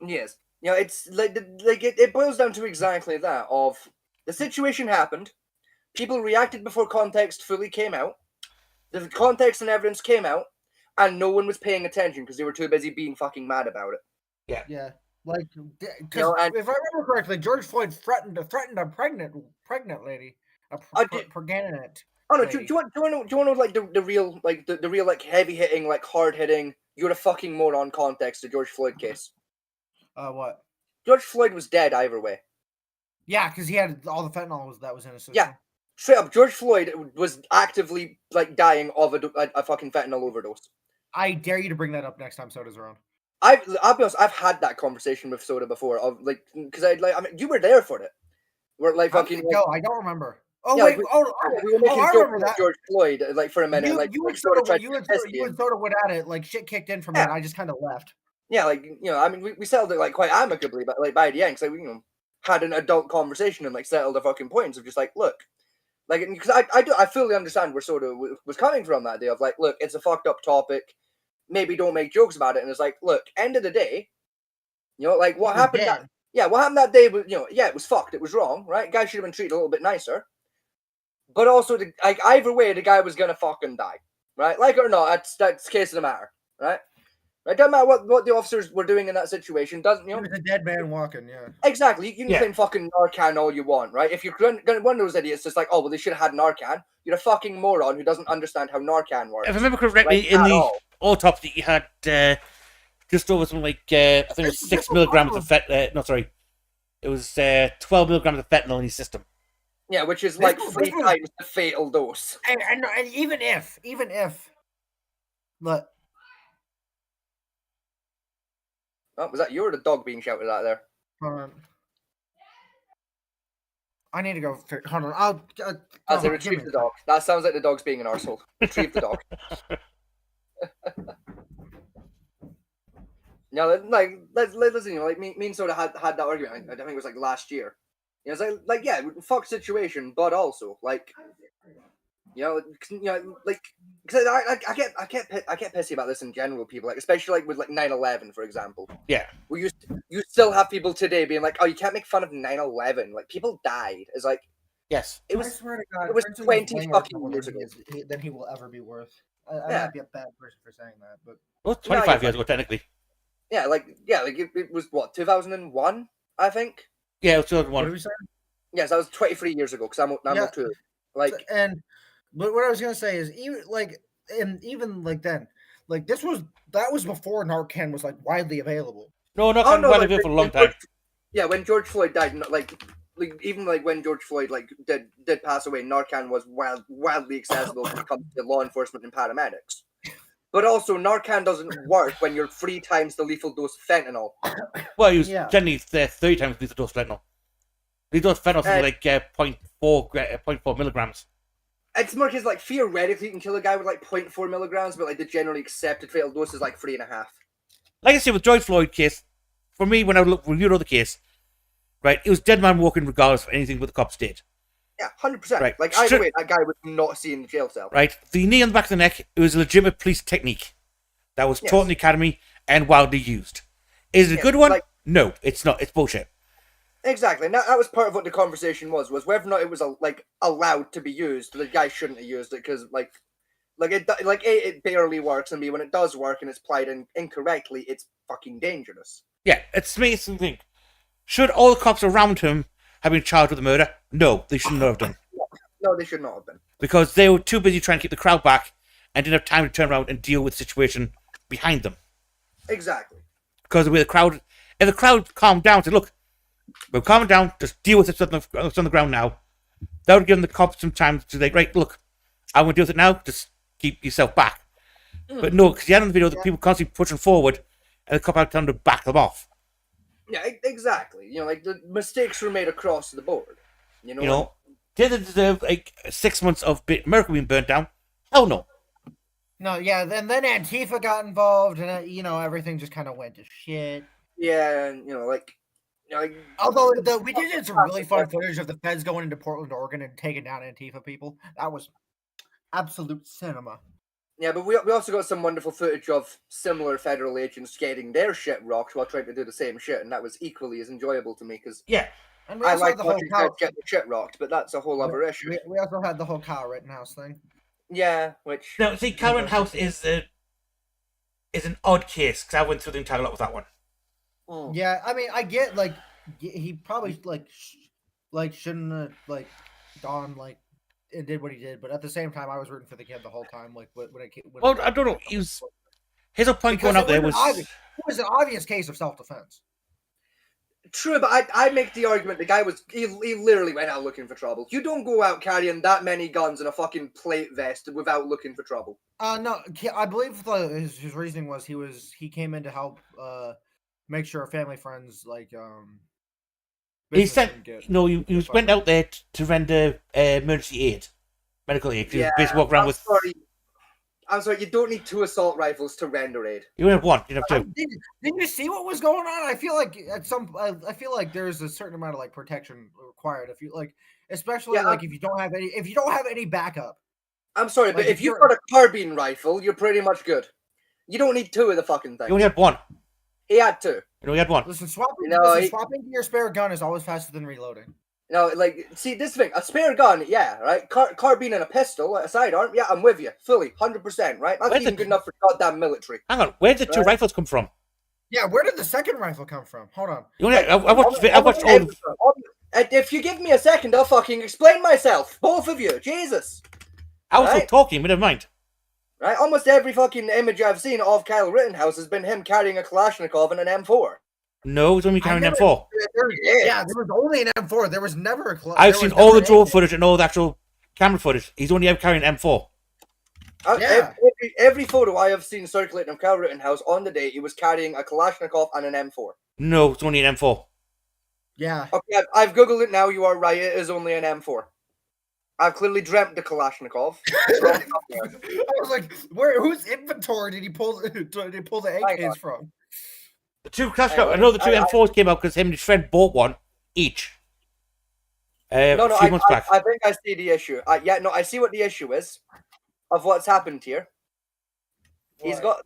Yes. You know, it's it boils down to exactly that. Of the situation happened, people reacted before context fully came out. The context and evidence came out, and no one was paying attention because they were too busy being fucking mad about it. Yeah. Yeah. Like, because if I remember correctly, George Floyd threatened a pregnant lady, pregnant. Oh no! Do you want to know like the real like heavy hitting, like hard hitting, you're a fucking moron context of George Floyd case? What? George Floyd was dead either way. Yeah, because he had all the fentanyl that was in his system. Yeah, straight up, George Floyd was actively like dying of a fucking fentanyl overdose. I dare you to bring that up next time Soda's around. I'll be honest, I've had that conversation with Soda before. Of like, because I mean, you were there for it. Where like How fucking. did it go? I don't remember. Oh Yeah, wait! we were making I jokes remember about that. George Floyd like for a minute. You and sort of Soda, tried you to and piss Soda went at it. Like shit kicked in from me, and I just kind of left. Yeah, like I mean, we settled it like quite amicably, but like by the end, because we had an adult conversation and like settled the fucking points of just like, look, like because I fully understand where Soda was coming from that day of like, look, it's a fucked up topic, maybe don't make jokes about it, and it's like, look, end of the day, like what happened what happened that day was it was fucked, it was wrong, right? Guy should have been treated a little bit nicer, but also like either way, the guy was gonna fucking die, right? Like it or not, that's the case of the matter, right? It doesn't matter what the officers were doing in that situation. Doesn't He was a dead man walking. Yeah. Exactly. You can claim fucking Narcan all you want, right? If you're going to one of those idiots, just like, oh well, they should have had Narcan. You're a fucking moron who doesn't understand how Narcan works. If I remember correctly, in the autopsy, he had just over something like I think it was 6 milligrams of it was 12 milligrams of fentanyl in his system. Yeah, which is like 3 times the fatal dose. And even if, look. Oh, was that you or the dog being shouted at there? Hold on. I need to go. Hold on. I'll retrieve the dog. That sounds like the dog's being an arsehole. Retrieve the dog. No, like listen, me and Soda had that argument. I think it was like last year. It's like yeah, fuck situation, but also like like because I get pissy about this in general. People like, especially like with like 9/11, for example. Yeah. Where you still have people today being like, oh, you can't make fun of 9/11. Like people died. It's like yes, it was. I swear to God, it was 20 fucking years ago. Than he will ever be worth. I might be a bad person for saying that, but well, 25 years ago technically. Yeah, it was what 2001, I think. Yeah, it was 2001. What did we say? Yes, that was 23 years ago because I'm 02. Like, but what I was gonna say is even like then, like that was before Narcan was like widely available. No, Narcan was widely available for a long time. When George Floyd died, like even like when George Floyd like did pass away, Narcan was wildly accessible when it comes to law enforcement and paramedics. But also, Narcan doesn't work when you're 3 times the lethal dose of fentanyl. Well, he was generally 30 times the lethal dose of fentanyl. Lethal dose of fentanyl is like 0.4 milligrams. It's more because, like, theoretically, you can kill a guy with, like, 0.4 milligrams, but, like, the generally accepted fatal dose is, like, 3.5. Like I said, with George Floyd case, for me, when I reviewed the case, right, it was dead man walking regardless of anything what the cops did. Yeah, 100%. Right. Like, either way, that guy would not see in the jail cell. Right. The knee on the back of the neck, it was a legitimate police technique that was taught in the academy and widely used. Is it a good one? No, it's not. It's bullshit. Exactly. And that was part of what the conversation was whether or not it was, allowed to be used. The guy shouldn't have used it because, it barely works, and B, when it does work and it's applied incorrectly, it's fucking dangerous. Yeah, it's me something. Should all the cops around him have been charged with the murder? No, they should not have done. No, they should not have been. Because they were too busy trying to keep the crowd back and didn't have time to turn around and deal with the situation behind them. Exactly. Because if the crowd calmed down and said, look, we're calming down, just deal with it on the ground now, that would give the cops some time to say, right, look, I want to deal with it now, just keep yourself back. But no, because you had on the video that people constantly pushing forward and the cop had time to back them off. Yeah, exactly. The mistakes were made across the board. Did they deserve 6 months of America being burnt down? Hell no. No, yeah. Then Antifa got involved, and everything just kind of went to shit. Yeah, and although we did get some really fun footage of the feds going into Portland, Oregon, and taking down Antifa people. That was absolute cinema. Yeah, but we also got some wonderful footage of similar federal agents getting their shit rocked while trying to do the same shit, and that was equally as enjoyable to me because I like watching guys get the shit rocked, but that's a whole other issue. We also had the whole Kyle Rittenhouse thing. Yeah, which now see, Kyle Rittenhouse is an odd case because I went through the entire lot with that one. Yeah, I mean, I get he probably shouldn't have gone and did what he did, but at the same time, I was rooting for the kid the whole time. I don't know. His whole point going out there was it was an obvious case of self-defense. True, but I make the argument the guy he literally went out looking for trouble. You don't go out carrying that many guns and a fucking plate vest without looking for trouble. No, I believe his reasoning was he came in to help make sure family friends He went out there to render emergency aid, medical aid. Yeah, basically walk around with. I'm sorry, you don't need 2 assault rifles to render aid. You only have 1. You have 2. Didn't you see what was going on? I feel like I feel like there's a certain amount of like protection required. If you like, especially if you don't have any backup. I'm sorry, but if you've got a carbine rifle, you're pretty much good. You don't need 2 of the fucking thing. You only had 1. He had 2. You only had 1. Listen, swapping to your spare gun is always faster than reloading. See this thing, a spare gun, yeah, right? Carbine and a pistol, a sidearm, yeah, I'm with you, fully, 100%, right? That's even good enough for goddamn military. Hang on, where did the 2 rifles come from? Yeah, where did the second rifle come from? Hold on. I watched all. If you give me a second, I'll fucking explain myself, both of you, Jesus. I was still talking, but never mind. Right, almost every fucking image I've seen of Kyle Rittenhouse has been him carrying a Kalashnikov and an M4. No, it's only carrying an M4. Yeah, there was only an M4. There was never a I've seen all the drone footage and all the actual camera footage. He's only ever carrying an M4. Every photo I have seen circulating of Kyle Rittenhouse on the day, he was carrying a Kalashnikov and an M4. No, it's only an M4. Yeah. Okay, I've Googled it now. You are right. It is only an M4. I've clearly dreamt the Kalashnikov. I was like, whose inventory did he pull the AKs from? The 2 Kalashnikov, I know the 2 M4s came out because him and his friend bought one each. A few months back. I think I see the issue. I see what the issue is of what's happened here. What?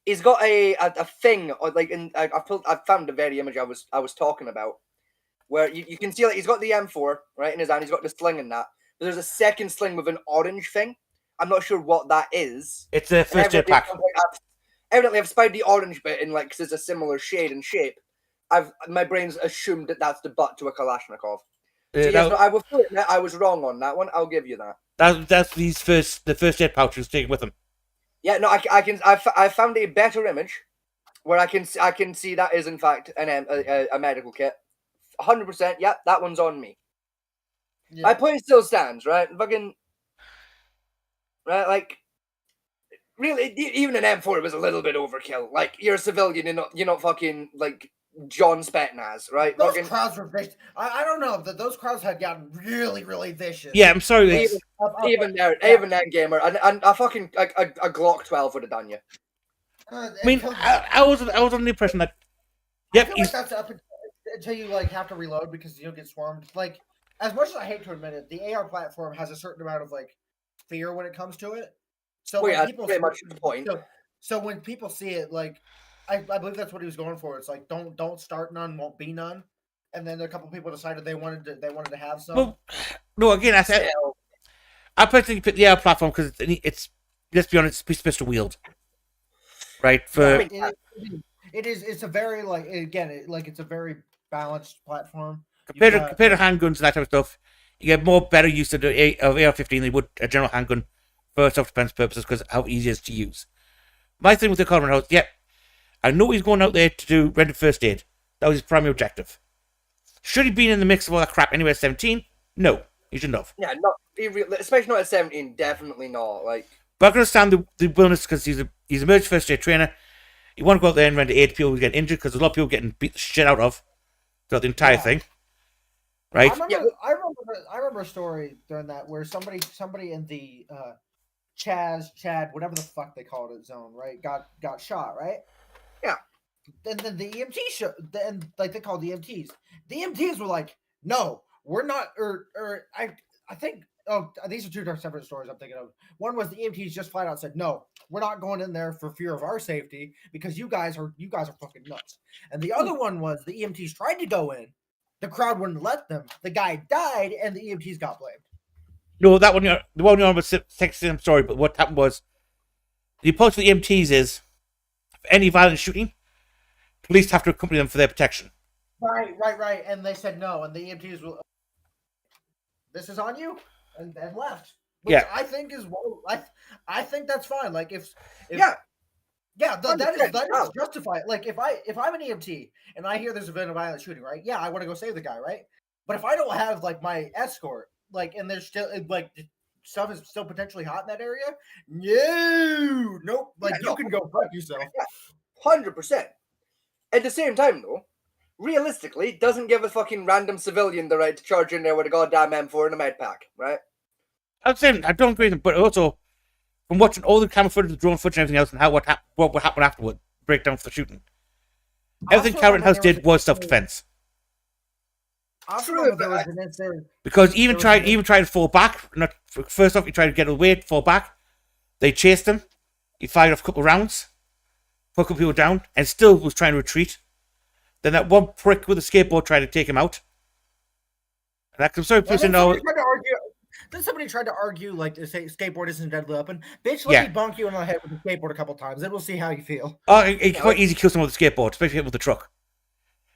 He's got a thing like I found the very image I was talking about, where you can see like he's got the M4 right in his hand. He's got the sling and that. But there's a second sling with an orange thing. I'm not sure what that is. It's a first aid pack. Evidently, I've spied the orange bit in because it's a similar shade and shape. My brain's assumed that that's the butt to a Kalashnikov. I will admit I was wrong on that one. I'll give you that. That's the first aid pouch he was taking with him. Yeah, no, I found a better image where I can see that is in fact a medical kit. 100%. Yeah, that one's on me. Yeah. My point still stands, right? Fucking, right? Like, really, even an M4 was a little bit overkill. Like, you're a civilian, you're not fucking like John Spetnaz, right? Those crowds were vicious. I don't know that those crowds had gotten really, really vicious. Yeah, I'm sorry. Even that gamer, and a fucking a Glock 12 would have done you. I mean, I was under the impression that. Yep, I feel like that's up until you like have to reload because you'll get swarmed. Like, as much as I hate to admit it, the AR platform has a certain amount of like fear when it comes to it. So when people pretty much the point. So when people see it, like I believe that's what he was going for. It's like don't start none, won't be none. And then a couple people decided they wanted to have some. Well, no, again, I personally picked the AR platform because it's let's be honest, it's supposed to wield. Right for it is. It's a very it's a very balanced platform. Compared to handguns and that type of stuff, you get more better use of AR-15 than you would a general handgun for self-defense purposes because how easy it is to use. My thing with the Colin House, I know he's going out there to do render first aid. That was his primary objective. Should he be in the mix of all that crap anyway at 17? No, he shouldn't have. Yeah, especially not at 17. Definitely not. Like, but I can understand the willingness because he's a emergency first aid trainer. You want to go out there and render aid to people who get injured because a lot of people getting beat the shit out of throughout the entire thing. Right. I remember a story during that where somebody in the Chad, whatever the fuck they called it, zone, right, got shot, right? Yeah. And then the EMT they called the EMTs. The EMTs were like, no, we're not, I think. Oh, these are 2 separate stories I'm thinking of. One was the EMTs just flat out said, no, we're not going in there for fear of our safety because you guys are fucking nuts. And the other one was the EMTs tried to go in. The crowd wouldn't let them. The guy died, and the EMTs got blamed. No, that one, the one you're on was I'm sorry, but what happened was the approach to the EMTs is for any violent shooting, police have to accompany them for their protection. Right. And they said no, and the EMTs will. This is on you, and left. Which I think is I think that's fine. Like if that is justified. Like if I'm an EMT and I hear there's a violent shooting, right? Yeah, I want to go save the guy, right? But if I don't have like my escort, like, and there's still like stuff is still potentially hot in that area, nope. Like you can go fuck yourself. 100%. At the same time, though, realistically doesn't give a fucking random civilian the right to charge in there with a goddamn M4 and a med pack, right? I'm saying I don't agree with him, but also from watching all the camera footage, the drone footage, and everything else, and what happened afterward, breakdown for the shooting. Everything Karen House did was self-defense. Because even tried to fall back. Not first off, he tried to get away, fall back. They chased him. He fired off a couple of rounds, put a couple people down, and still was trying to retreat. Then that one prick with a skateboard tried to take him out. And that comes Then somebody tried to argue, like, to say skateboard isn't a deadly weapon. Bitch, let me bonk you in the head with a skateboard a couple times, then we'll see how you feel. Oh, it's quite easy to kill someone with a skateboard, especially hit with a truck.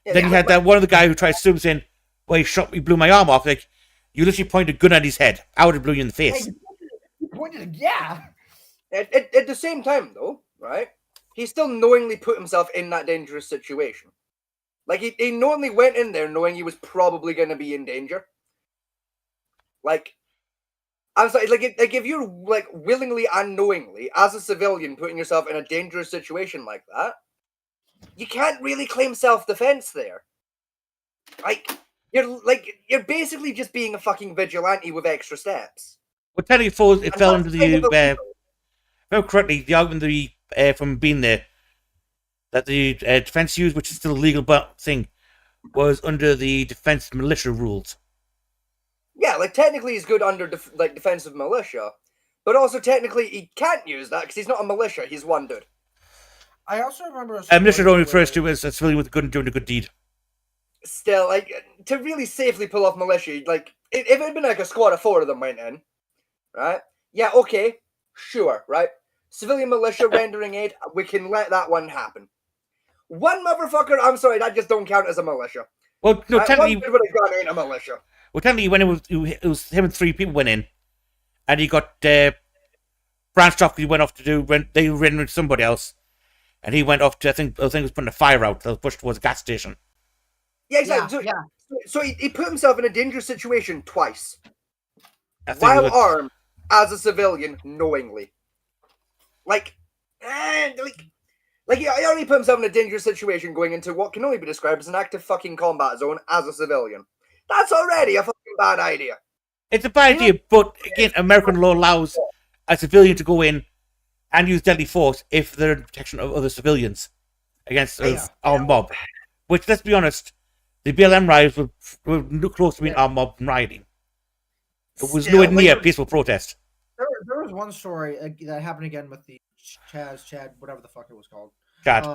Then you had that one of the guy who tried to sue him saying, well, he blew my arm off. Like, you literally pointed a gun at his head. I would have blew you in the face. You pointed, yeah. At the same time, though, right? He still knowingly put himself in that dangerous situation. Like, he knowingly went in there knowing he was probably going to be in danger. Like, I was like if you're, like, willingly and knowingly, as a civilian, putting yourself in a dangerous situation like that, you can't really claim self-defense there. You're basically just being a fucking vigilante with extra steps. Well, technically, it fell under the, if I remember correctly, the argument from being there, that the defense used, which is still a legal thing, was under the defense militia rules. Yeah, like, technically he's good under, defensive militia, but also technically he can't use that because he's not a militia, he's one dude. I also remember... militia only refers to as a civilian with a gun doing a good deed. Still, like, to really safely pull off militia, like, if it had been like a squad of 4 of them went in, right? Yeah, okay, sure, right? Civilian militia rendering aid, we can let that one happen. One motherfucker, I'm sorry, that just don't count as a militia. Well, no, technically... One dude with a gun ain't a militia. Well, technically, when it was him and 3 people went in, and he got branched off because he went off to do... They ran with somebody else, and he went off to, I think he was putting a fire out that was pushed towards a gas station. Yeah, exactly. So he put himself in a dangerous situation twice. While armed, as a civilian, knowingly. He already put himself in a dangerous situation going into what can only be described as an active fucking combat zone as a civilian. That's already a fucking bad idea. It's a bad idea, but again, American law allows a civilian to go in and use deadly force if they're in protection of other civilians against an armed mob. Which, let's be honest, the BLM riots were close to being armed mob rioting. It was nowhere near a peaceful protest. There was one story that happened again with the Chad, whatever the fuck it was called. Chad.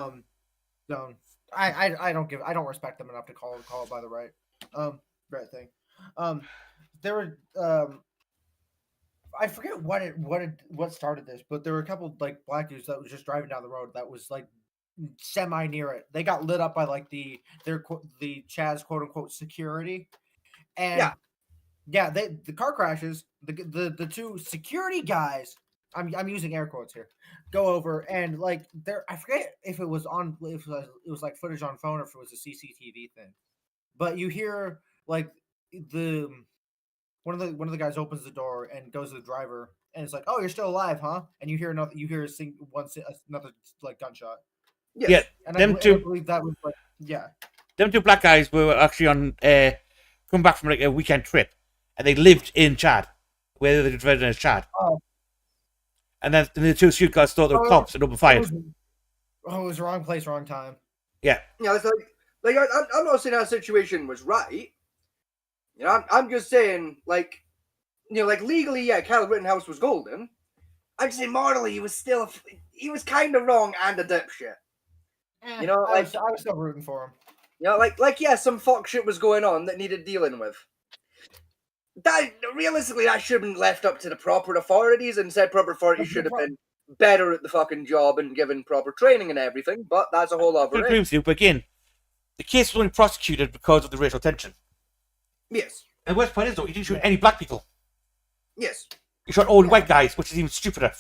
I don't respect them enough to call it by the right thing. There were I forget what started this, but there were a couple like black dudes that was just driving down the road that was like semi near it. They got lit up by like the Chad's quote unquote security, and the car crashes. The 2 security guys, I'm using air quotes here, go over and like I forget if it was like footage on phone or if it was a CCTV thing, but you hear like one of the guys opens the door and goes to the driver and it's like, oh, you're still alive, huh? And you hear another like gunshot. Yeah, and them I two. believe that was like, them 2 black guys were actually on come back from like a weekend trip, and they lived in Chad, where they resided as Chad. Oh. And then the 2 street guys thought they were cops and opened fire. It was the wrong place, wrong time. Yeah. Yeah, it's like I'm not saying that situation was right. You know, I'm just saying, like, you know, like legally, yeah, Kyle Rittenhouse was golden. I'm saying morally, he was kind of wrong and a dipshit. You know, I was still rooting for him. You know, like yeah, some fuck shit was going on that needed dealing with. That realistically, that should have been left up to the proper authorities, and said proper authorities should have been better at the fucking job and given proper training and everything. But that's a whole other. I agree with you, but again, the case was only prosecuted because of the racial tension. Yes. And the worst point is, though, he didn't shoot any black people. Yes. He shot all white guys, which is even stupider.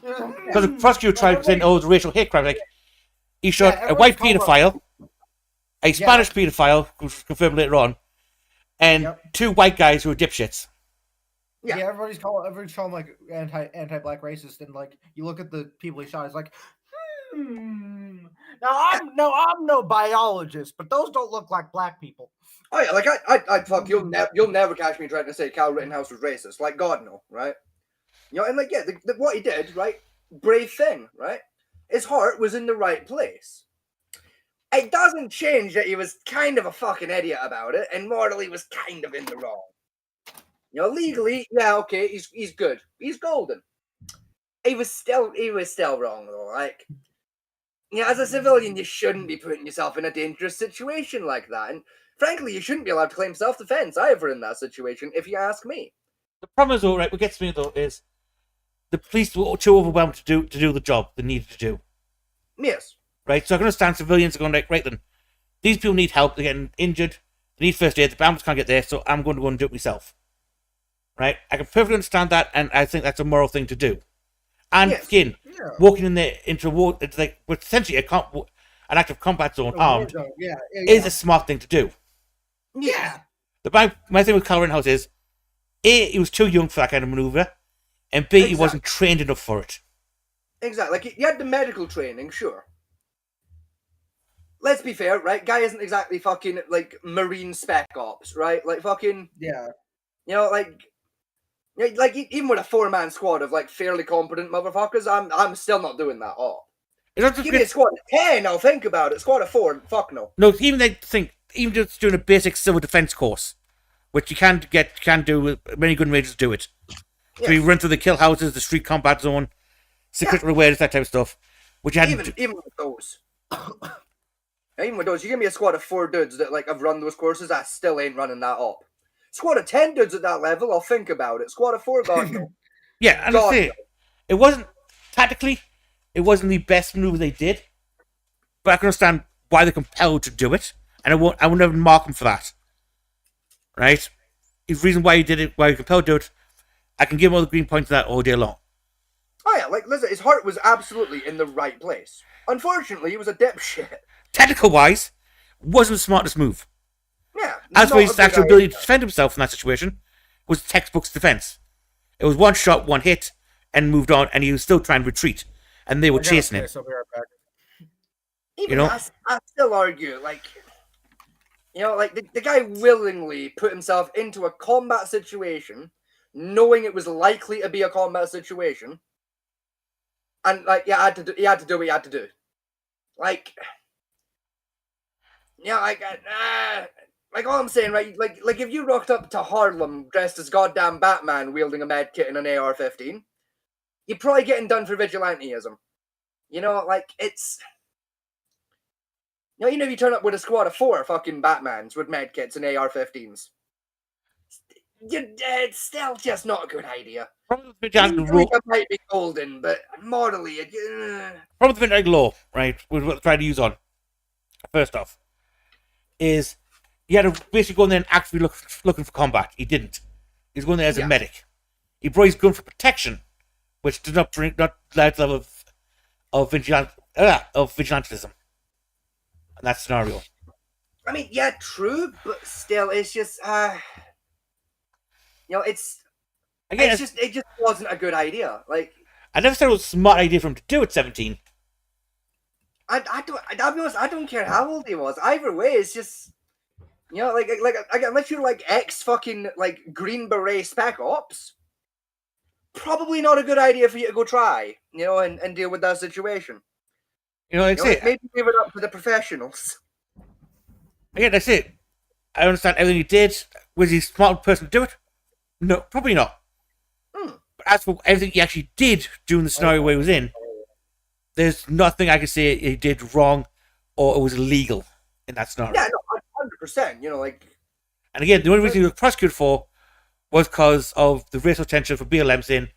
Because the prosecutor tried to say, oh, it's a racial hate crime. Like, he shot a white paedophile, a Spanish paedophile, which was confirmed later on, and 2 white guys who were dipshits. Yeah, everybody's calling like anti-black racist, and like you look at the people he shot, it's like, Now I'm no biologist, but those don't look like black people. Oh yeah, like I fuck you'll never catch me trying to say Kyle Rittenhouse was racist. Like God no, right? And like yeah, what he did, right? Brave thing, right? His heart was in the right place. It doesn't change that he was kind of a fucking idiot about it, and morally was kind of in the wrong. Legally, yeah, okay, he's good, he's golden. He was still wrong though. Like, as a civilian, you shouldn't be putting yourself in a dangerous situation like that, and frankly, you shouldn't be allowed to claim self-defense either in that situation, if you ask me. The problem is, though, right? What gets me though is the police were too overwhelmed to do the job they needed to do. Yes. Right, so I can understand civilians are going like, right then, these people need help, they're getting injured, they need first aid, the ambulance can't get there, so I'm going to go and do it myself. Right? I can perfectly understand that, and I think that's a moral thing to do. And again, walking in there into a war, it's like, essentially an active combat zone, armed, is a smart thing to do. Yeah. My thing with Kyle Rittenhouse is, A, he was too young for that kind of maneuver, and B, he wasn't trained enough for it. Exactly. Like, he had the medical training, sure. Let's be fair, right? Guy isn't exactly fucking, like, Marine Spec Ops, right? Like, fucking... Yeah. Even with a 4-man squad of, like, fairly competent motherfuckers, I'm still not doing that all. Give me a squad of 10, I'll think about it. Squad of 4, fuck no. No, even just doing a basic civil defense course, which you can do, many good majors do it. So you run through the kill houses, the street combat zone, secret awareness, that type of stuff. Which you had even with those. Even with those, you give me a squad of 4 dudes that like have run those courses, I still ain't running that up. Squad of 10 dudes at that level, I'll think about it. Squad of 4, God no. Yeah, and I say it wasn't tactically, it wasn't the best move they did, but I can understand why they're compelled to do it, and I will never mark him for that. Right? The reason why he did it, why he compelled to do it, I can give him all the green points to that all day long. Oh yeah, like listen, his heart was absolutely in the right place. Unfortunately, he was a dipshit. Technical wise, wasn't the smartest move. Yeah. As for his actual ability to defend himself in that situation, was textbook defense. It was one shot, one hit, and moved on, and he was still trying to retreat, and they were chasing him. Even I still argue, like, the guy willingly put himself into a combat situation, knowing it was likely to be a combat situation, and like, he had to do what he had to do. Like, like all I'm saying, right? Like if you rocked up to Harlem dressed as goddamn Batman, wielding a med kit and an AR-15, you're probably getting done for vigilanteism. Like it's. Even if you turn up with a squad of 4 fucking Batmans with med kits and AR-15s, it's still just not a good idea. Legally, it might be golden, but morally, Problem with the vigilante law, right? With what they're trying to use on. First off, is he had to basically go in there and actively looking for combat. He didn't. He's going there as a medic. He brought his gun for protection, which did not bring that level of vigilantism. In that scenario. I mean, yeah, true, but still, it's just, it just wasn't a good idea. Like, I never said it was a smart idea for him to do at 17. I'll be honest, I don't care how old he was. Either way, it's just, unless you're like fucking like Green Beret Spec Ops, probably not a good idea for you to go try, and deal with that situation. Maybe give it up to the professionals. Again, that's it. I understand everything he did. Was he a smart person to do it? No, probably not. But as for everything he actually did during the scenario where he was in, there's nothing I can say he did wrong or it was illegal in that scenario. Yeah, no, 100%. And again, the only reason he was prosecuted for was because of the racial tension for BLM saying,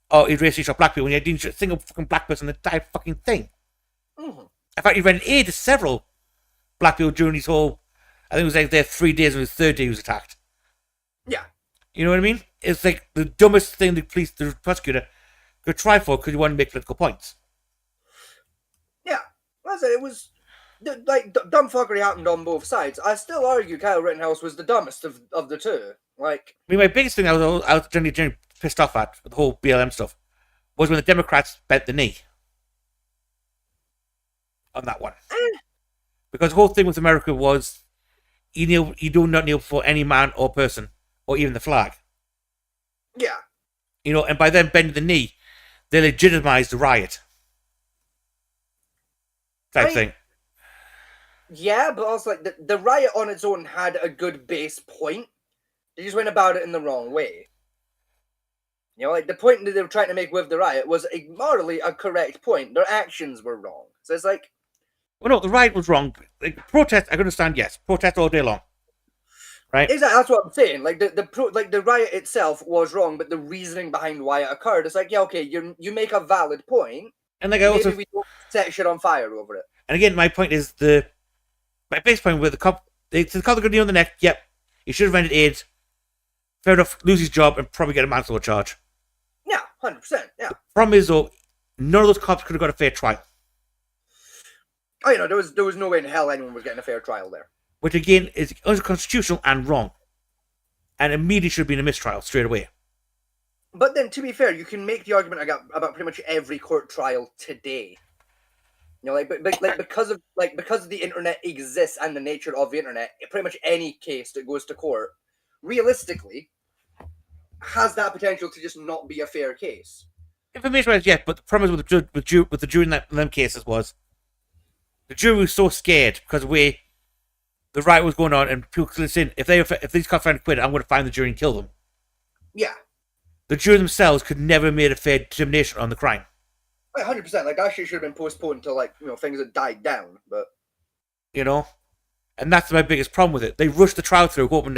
"Oh, he racially shot black people," and he didn't shoot a single fucking black person in the entire fucking thing. Mm-hmm. In fact, he ran aid to several black people during his whole. I think it was like there 3 days, and the 3rd day he was attacked. Yeah. You know what I mean? It's like the dumbest thing the prosecutor could try for because he wanted to make political points. Yeah. It was like dumb fuckery happened on both sides. I still argue Kyle Rittenhouse was the dumbest of the two. Like, I mean, my biggest thing I was generally pissed off at with the whole BLM stuff was when the Democrats bent the knee. on that one. Because the whole thing with America was you do not kneel for any man or person, or even the flag. Yeah. And by them bending the knee, they legitimized the riot. Type thing. Yeah, but also like the riot on its own had a good base point. They just went about it in the wrong way. Like the point that they were trying to make with the riot was morally a correct point. Their actions were wrong. So it's like, well, no, the riot was wrong. Like, protest, I can understand. Yes, protest all day long, right? Exactly, that's what I'm saying. Like the riot itself was wrong, but the reasoning behind why it occurred is like, yeah, okay, you make a valid point, and like maybe we don't set shit on fire over it. And again, my point is my base point with the cop, the cop got knee on the neck. Yep, he should have rendered aid. Fair enough, lose his job and probably get a manslaughter charge. Yeah, 100%. Yeah. The problem is though, none of those cops could have got a fair trial. Oh, there was no way in hell anyone was getting a fair trial there. Which again is unconstitutional and wrong, and immediately should have been a mistrial straight away. But then, to be fair, you can make the argument about pretty much every court trial today. Because of the internet exists and the nature of the internet, pretty much any case that goes to court, realistically, has that potential to just not be a fair case. Information-wise, yes, but the problem with the jury in them cases was the jury was so scared because of the way the riot was going on, and people could listen. If these cops found acquitted, I'm going to find the jury and kill them. Yeah. The jury themselves could never have made a fair determination on the crime. 100%. Like, that shit should have been postponed until, things had died down, but... And that's my biggest problem with it. They rushed the trial through, hoping,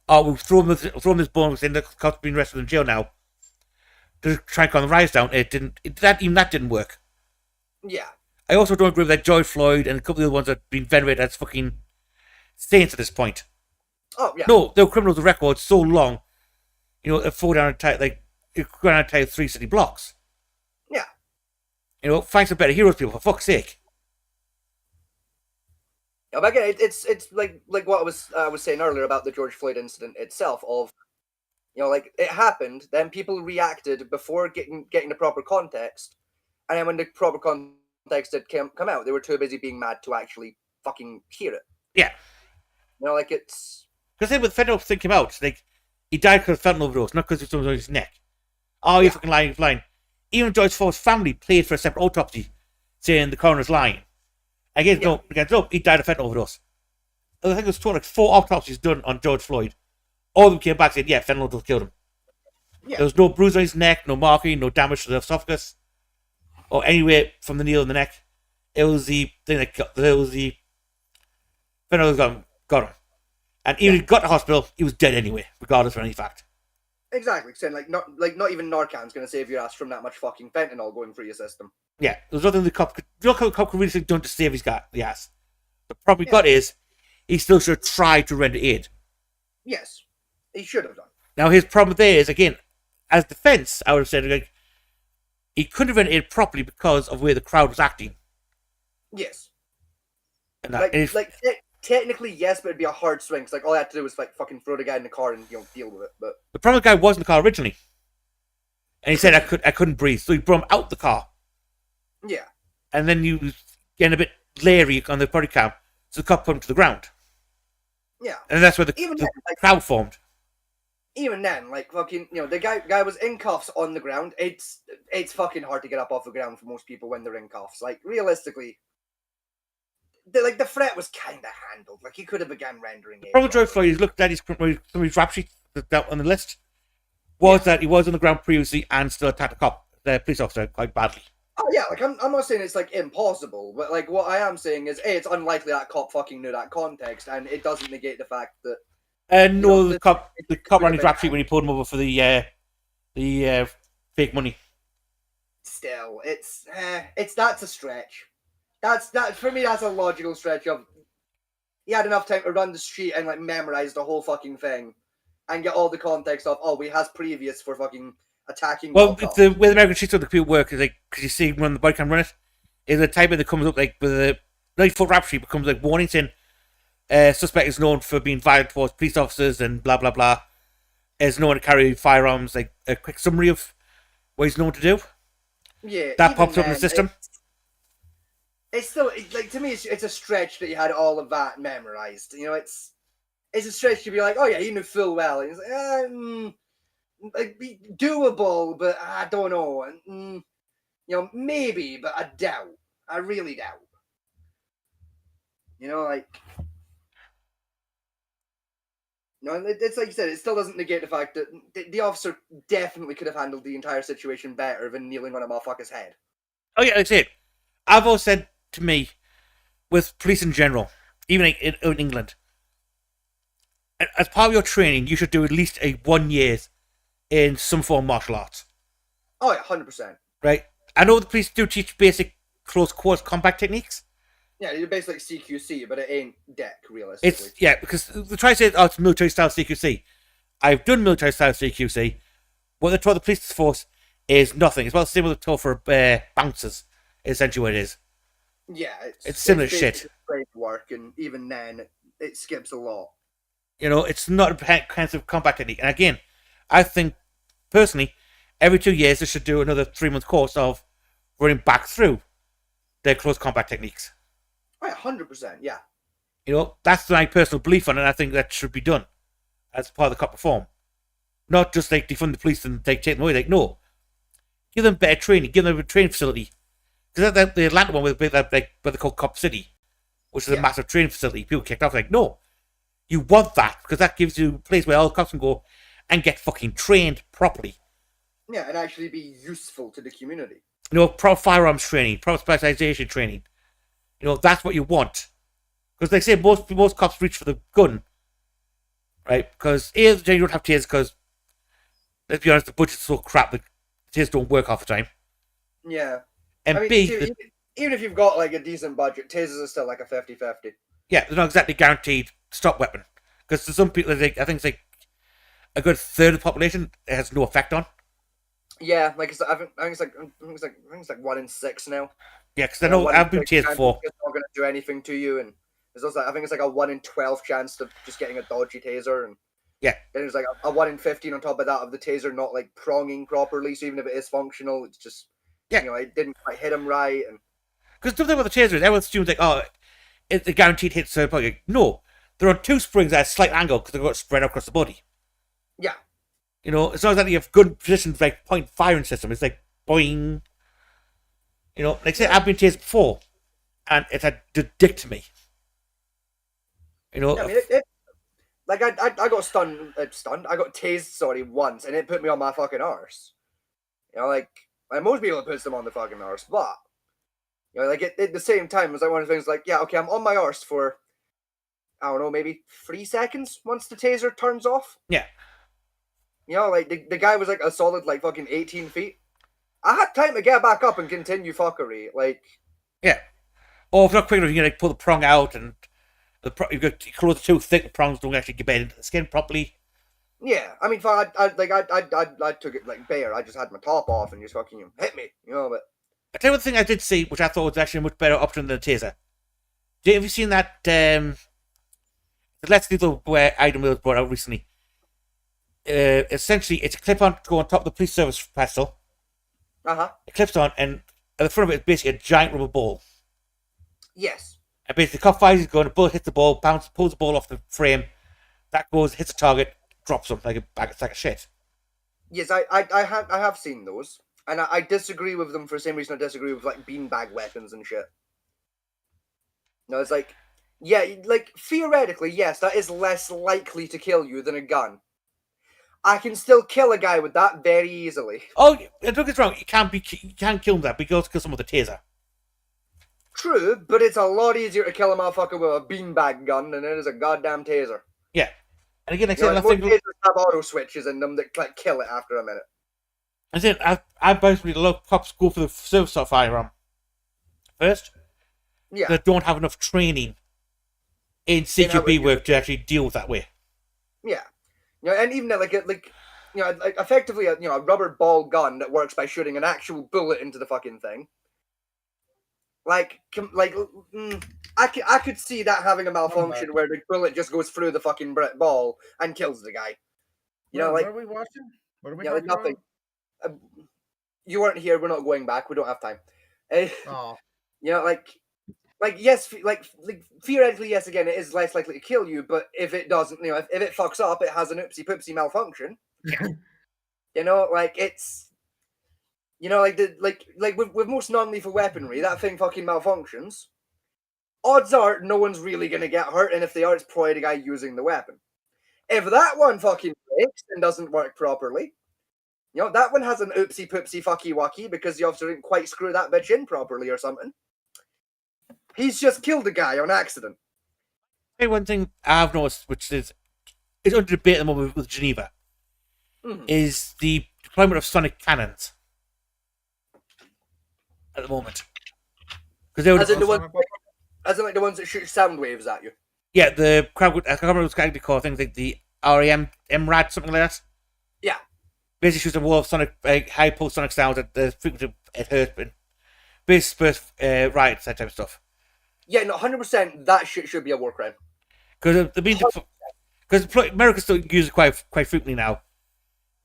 we'll throw them this bone, saying the cops being arrested in jail now, to try and calm the riots down. It didn't... That didn't work. Yeah. I also don't agree with that George Floyd and a couple of the other ones that have been venerated as fucking saints at this point. Oh, yeah. No, they were criminals of record so long, it fell down a 3 city blocks. Yeah. Find some better heroes, people, for fuck's sake. Yeah, but again, it's like what I was saying earlier about the George Floyd incident itself. Of, it happened, then people reacted before getting the proper context, and then when the proper context had come out, they were too busy being mad to actually fucking hear it. Yeah. It's because then with fentanyl thing came out, he died because of fentanyl overdose, not because of something on his neck. Oh, you're fucking lying, you're lying. Even George Floyd's family paid for a separate autopsy, saying the coroner's lying. Again, no, he died of fentanyl overdose. I think it was 4 autopsies done on George Floyd. All of them came back saying, yeah, fentanyl overdose killed him. Yeah. There was no bruise on his neck, no marking, no damage to the esophagus, or anywhere from the knee on the neck. It was the thing it was the fentanyl got him. And even if he got to the hospital, he was dead anyway, regardless of any fact. Exactly, saying not even Narcan's going to save your ass from that much fucking fentanyl going through your system. Yeah, there's nothing the cop could really done to save the ass. The problem he got is he still should have tried to render aid. Yes, he should have done. Now his problem there is, again, as defense, I would have said he couldn't have rendered aid properly because of where the crowd was acting. Yes. And technically, yes, but it'd be a hard swing. Cause all I had to do was fucking throw the guy in the car and deal with it. But the problem, the guy was in the car originally, and he said I couldn't breathe, so he brought him out the car. Yeah. And then you getting a bit leery on the body cam, so the cop put him to the ground. Yeah. And that's where the crowd formed. Even then, the guy was in cuffs on the ground. It's fucking hard to get up off the ground for most people when they're in cuffs. Realistically. The threat was kind of handled. He could have begun rendering it. From George Floyd, he's looked at his rap sheet on the list, was that he was on the ground previously and still attacked the police officer quite badly. Oh yeah, I'm not saying it's impossible, but what I am saying is, it's unlikely that cop fucking knew that context, and it doesn't negate the fact that. The cop ran his rap sheet when he pulled him over for the fake money. Still, that's a stretch. That for me. That's a logical stretch of. He had enough time to run the street and memorize the whole fucking thing, and get all the context of he has previous for fucking attacking. Well, the way the American streets on the computer work is because you see when the body can run it, is a type that comes up with a 90-foot rap sheet becomes warning saying suspect is known for being violent towards police officers and blah blah blah. Is known to carry firearms. A quick summary of what he's known to do. Yeah, that pops up in the system. It's still like to me, it's a stretch that you had all of that memorized. You know, it's a stretch to be like, oh yeah, you knew full well. And it's like, be doable, but I don't know. You know, maybe, but I doubt. I really doubt. You know, like. No, it's like you said, it still doesn't negate the fact that the officer definitely could have handled the entire situation better than kneeling on a motherfucker's head. Oh yeah, that's it. I've always said to me, with police in general, even in England, as part of your training, you should do at least 1 year in some form of martial arts. Oh yeah, 100%. Right? I know the police do teach basic close quarters combat techniques. Yeah, you're basically CQC, but it ain't deck, realistically. Because they try to say, it's military-style CQC. I've done military-style CQC. What they taught the police force is nothing. It's about the same what they taught for bouncers, essentially what it is. Yeah, it's similar shit. Work, and even then, it skips a lot. You know, it's not a comprehensive combat technique. And again, I think, personally, every 2 years they should do another 3-month course of running back through their close combat techniques. 100%, yeah. You know, that's my personal belief on it, and I think that should be done as part of the cop reform. Not just like defund the police and take them away. Like, no. Give them better training. Give them a training facility. Because the Atlanta one was like what they call Cop City, which is a massive training facility. People kicked off like, no. You want that because that gives you a place where all the cops can go and get fucking trained properly. Yeah, and actually be useful to the community. You know, proper firearms training, proper specialization training. You know, that's what you want. Because they say most cops reach for the gun. Right? Because A, you don't have tasers because, let's be honest, the budget's so crap that tasers don't work half the time. Yeah. And I mean, B, even if you've got like a decent budget, tasers are still like a 50-50. Yeah, they're not exactly guaranteed stop weapon. Because to some people, I think it's like a good third of the population it has no effect on. Yeah, like I think it's like 1 in 6 now. Yeah, because I know I've been tased before. It's not going to do anything to you, and there's also I think it's like a 1 in 12 chance of just getting a dodgy taser, and yeah, then there's like a 1 in 15 on top of that of the taser not like pronging properly. So even if it is functional, it's just you know it didn't quite hit him right, and because the thing with the taser is everyone assumes like it's a guaranteed hit. So like, no, they're on 2 springs at a slight angle because they've got spread across the body. Yeah. You know, it's not that you have good positions like point firing system. It's like boing. You know, like I said, I've been tased before, and it's a dick to me. You know, I mean, like I got stunned. I got tased, once, and it put me on my fucking arse. You know, like most people it puts them on the fucking arse, but you know, like at the same time, it was like one of the things. Like, yeah, okay, I'm on my arse for I don't know, maybe 3 seconds once the taser turns off. Yeah. You know, like the guy was like a solid like fucking 18 feet. I had time to get back up and continue fuckery, like. Yeah. Or if not quick enough, you can like pull the prong out and you close too thick. The prongs don't actually get into the skin properly. Yeah, I mean, I took it like bare. I just had my top off and just fucking hit me, you know. But I tell you one thing I did see, which I thought was actually a much better option than the taser. Have you seen that? The Let's Lethal item that was brought out recently. Essentially, it's a clip-on to go on top of the police service pistol. It clips on, and at the front of it is basically a giant rubber ball. Yes. And basically, the cop fires his gun, the bullet hits the ball, pulls the ball off the frame. That goes, hits the target, drops him like a bag of shit. Yes, I have seen those, and I disagree with them for the same reason I disagree with like beanbag weapons and shit. No, it's like, yeah, like theoretically, yes, that is less likely to kill you than a gun. I can still kill a guy with that very easily. Oh, don't get me wrong, you can't kill him that because kill someone with a taser. True, but it's a lot easier to kill a motherfucker with a beanbag gun than it is a goddamn taser. Yeah. And again, like I said, most tasers have auto switches in them that like kill it after a minute. I said, I basically love cops go for the service firearm first. Yeah. That don't have enough training in CQB work to actually deal with that way. Yeah. You know, and even like effectively a rubber ball gun that works by shooting an actual bullet into the fucking thing. I could see that having a malfunction where the bullet just goes through the fucking ball and kills the guy. You know, like what are we watching? What are we talking about? Nothing. You weren't here. We're not going back. We don't have time. Oh. You know, like like yes, like theoretically, yes. Again, it is less likely to kill you, but if it doesn't, if it fucks up, it has an oopsie poopsie malfunction. Like it's, like with most non-lethal weaponry, that thing fucking malfunctions. Odds are no one's really gonna get hurt, and if they are, it's probably the guy using the weapon. If that one fucking breaks and doesn't work properly, that one has an oopsie poopsie fucky wucky because the officer didn't quite screw that bitch in properly or something. He's just killed a guy on accident. Hey, one thing I've noticed, which is under debate at the moment with Geneva, is the deployment of sonic cannons at the moment. Because as in the ones that shoot sound waves at you. Yeah, the crowd. I can't remember what it's called. Things like the REM, MRAD, something like that. Yeah. Basically, shoots a wall of sonic, high pulse sonic sound at the frequency it hurts, but basically riots, that type of stuff. Yeah, no, 100%. That shit should be a war crime. Because America still uses it quite frequently now.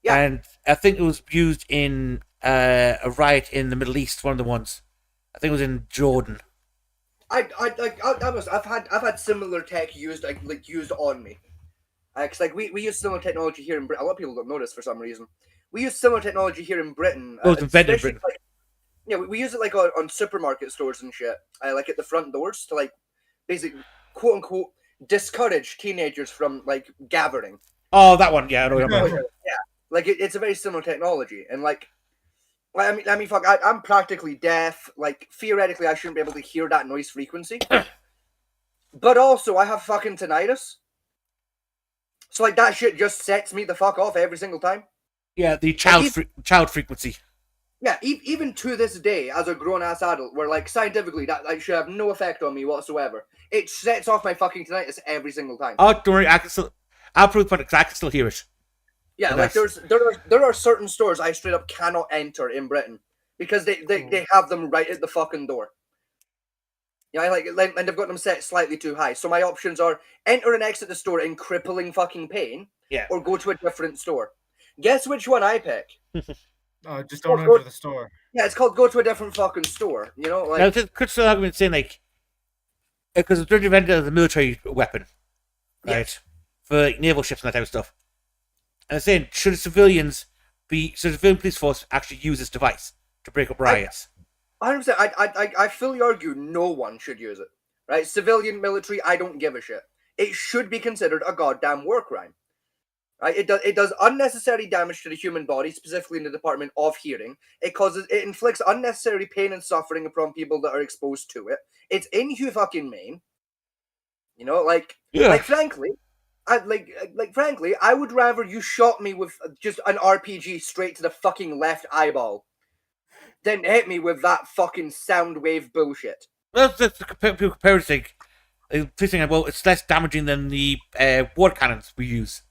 Yeah. And I think it was used in a riot in the Middle East. One of the ones. I think it was in Jordan. I've had similar tech used used on me. Cause we use similar technology here in Britain. A lot of people don't notice for some reason. We use similar technology here in Britain. It was invented in Britain. Yeah, we use it on supermarket stores and shit. Like at the front doors to basically quote unquote discourage teenagers from gathering. Oh, that one, yeah, I know what you mean. Yeah, it's a very similar technology, and I mean, fuck, I'm practically deaf. Theoretically, I shouldn't be able to hear that noise frequency. But also, I have fucking tinnitus. So, that shit just sets me the fuck off every single time. Yeah, the child frequency. Yeah, even to this day, as a grown-ass adult, where, scientifically, that should have no effect on me whatsoever. It sets off my fucking tinnitus every single time. Oh, don't worry, I'll prove the point, because I can still hear it. Yeah, there are certain stores I straight up cannot enter in Britain because they have them right at the fucking door. Yeah, and they've got them set slightly too high. So my options are enter and exit the store in crippling fucking pain, or go to a different store. Guess which one I pick? Just don't enter the store. Yeah, it's called go to a different fucking store. Now, could still argument saying because it's invented as a military weapon, right, for naval ships and that type of stuff. And I'm saying, should civilian police force actually use this device to break up riots? 100%. I fully argue no one should use it. Right? Civilian, military, I don't give a shit. It should be considered a goddamn war crime. Right? It does unnecessary damage to the human body, specifically in the Department of Hearing. It inflicts unnecessary pain and suffering upon people that are exposed to it. It's inhumane. Frankly. Frankly, I would rather you shot me with just an RPG straight to the fucking left eyeball than hit me with that fucking sound wave bullshit. Well, that's the comparison. Well, it's less damaging than the water cannons we use.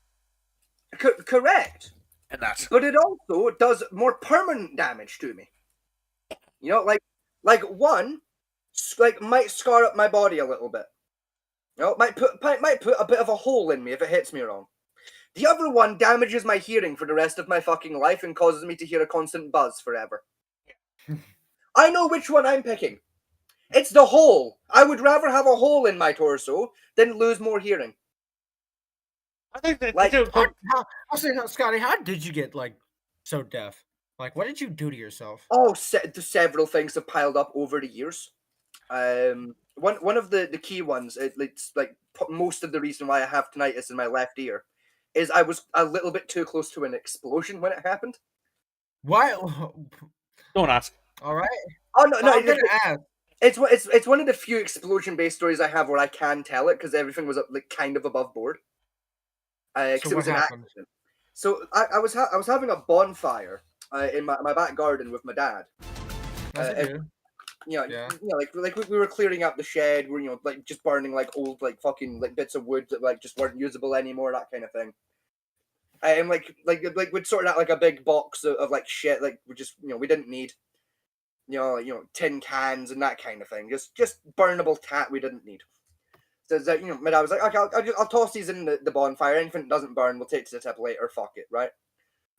Correct. And that. But it also does more permanent damage to me. One, might scar up my body a little bit. Might put a bit of a hole in me if it hits me wrong. The other one damages my hearing for the rest of my fucking life and causes me to hear a constant buzz forever. I know which one I'm picking. It's the hole. I would rather have a hole in my torso than lose more hearing. I think that Scotty, how did you get so deaf? What did you do to yourself? Oh, several things have piled up over the years. One of the key ones, it's most of the reason why I have tinnitus in my left ear, is I was a little bit too close to an explosion when it happened. Why? Don't ask. All right. Oh no! I'm gonna ask. It's one of the few explosion-based stories I have where I can tell it because everything was kind of above board. So what happened? So I was having a bonfire in my back garden with my dad. We were clearing out the shed. We're just burning old fucking bits of wood that just weren't usable anymore, that kind of thing. And we'd sort out a big box of shit we just we didn't need. Tin cans and that kind of thing. Just burnable tat we didn't need. So my dad was like, okay, I'll toss these in the bonfire. Anything that doesn't burn, we'll take to the tip later. Fuck it, right?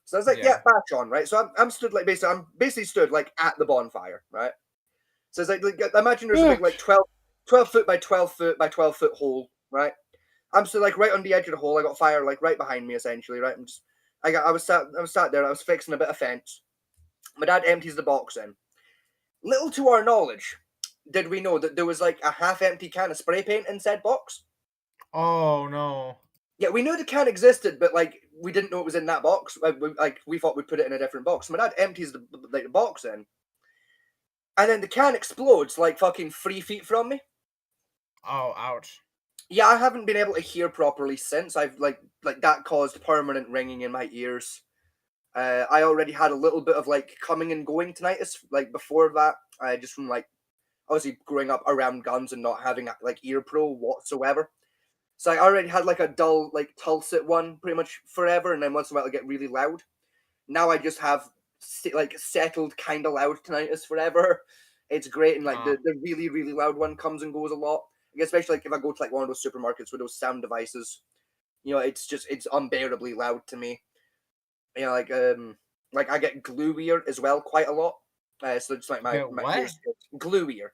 So I was like, yeah, batch on, right? So I'm stood I'm basically stood at the bonfire, right? So it's imagine there's a big 12 12 foot by 12 foot by 12 foot hole, right? I'm still like right on the edge of the hole. I got fire like right behind me, essentially, right? I was sat there. I was fixing a bit of fence. My dad empties the box in. Little to our knowledge, did we know that there was like a half-empty can of spray paint in said box? Oh no. Yeah, we knew the can existed, but like we didn't know it was in that box. We thought we'd put it in a different box. So my dad empties the box in, and then the can explodes like fucking 3 feet from me. Oh, ouch. Yeah, I haven't been able to hear properly since. I've like that caused permanent ringing in my ears. I already had a little bit of like coming and going tinnitus like before that. Just from like obviously growing up around guns and not having like ear pro whatsoever. So I already had like a dull like Tulsit one pretty much forever, and then once in a while it get really loud. Now I just have like settled kind of loud tinnitus forever. It's great, and like the really really loud one comes and goes a lot. Like, especially like if I go to like one of those supermarkets with those sound devices, you know, it's unbearably loud to me. You know, like I get gluier as well quite a lot. So just like my ears get gluier.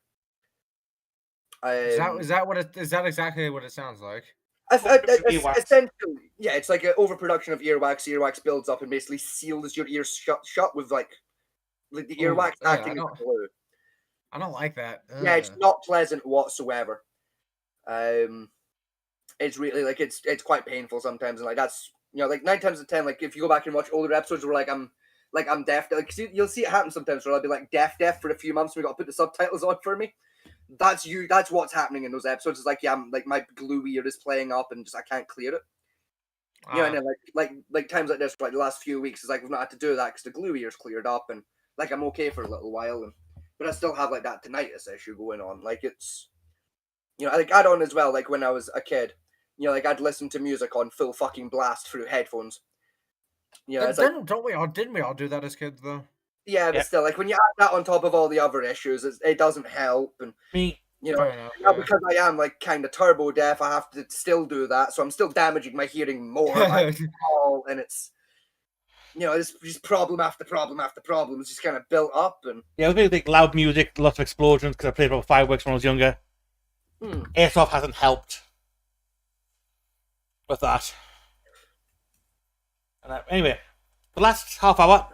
Is that exactly what it sounds like? Essentially, yeah, it's like an overproduction of earwax. Earwax builds up and basically seals your ears shut with like the earwax acting as glue. I don't like that. Yeah, it's not pleasant whatsoever. It's really like it's quite painful sometimes, and like that's, you know, like 9 times out of 10, like if you go back and watch older episodes where I'm deaf, like you'll see it happen sometimes where I'll be like deaf for a few months. We got to put the subtitles on for me. That's what's happening in those episodes. It's like, yeah, I'm like my glue ear is playing up and just I can't clear it. Yeah, and then like times like this, like the last few weeks, is like we've not had to do that because the glue ear's cleared up, and like I'm okay for a little while, but I still have like that tinnitus issue going on. Like it's, you know, like add on as well, like when I was a kid, you know, like I'd listen to music on full fucking blast through headphones. You know, didn't we all do that as kids though? Yeah, but still, like when you add that on top of all the other issues, it doesn't help. And you know, because I am like kind of turbo deaf, I have to still do that, so I'm still damaging my hearing more. And it's, you know, it's just problem after problem after problem. It's just kind of built up. And yeah, I was like loud music, lots of explosions because I played about fireworks when I was younger. Airsoft hasn't helped with that. And anyway, the last half hour,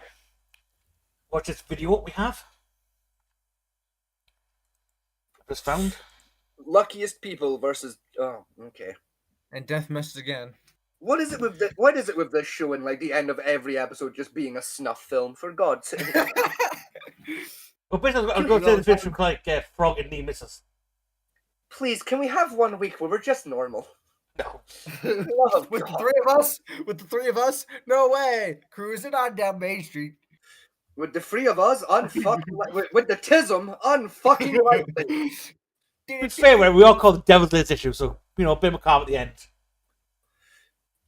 watch this video we have. Just found. Luckiest people versus okay. And death messed again. What is it with this show and like the end of every episode just being a snuff film, for God's sake? Well, basically, I'll go to the fish from like Frog and Nemesis. Please, can we have 1 week where we're just normal? No. With the three of us? No way. Cruising on down Main Street. With the three of us, with the tism, unfucking likely. It's fair, right? We all call the devil's lettuce issue, so, you know, a bit of calm at the end.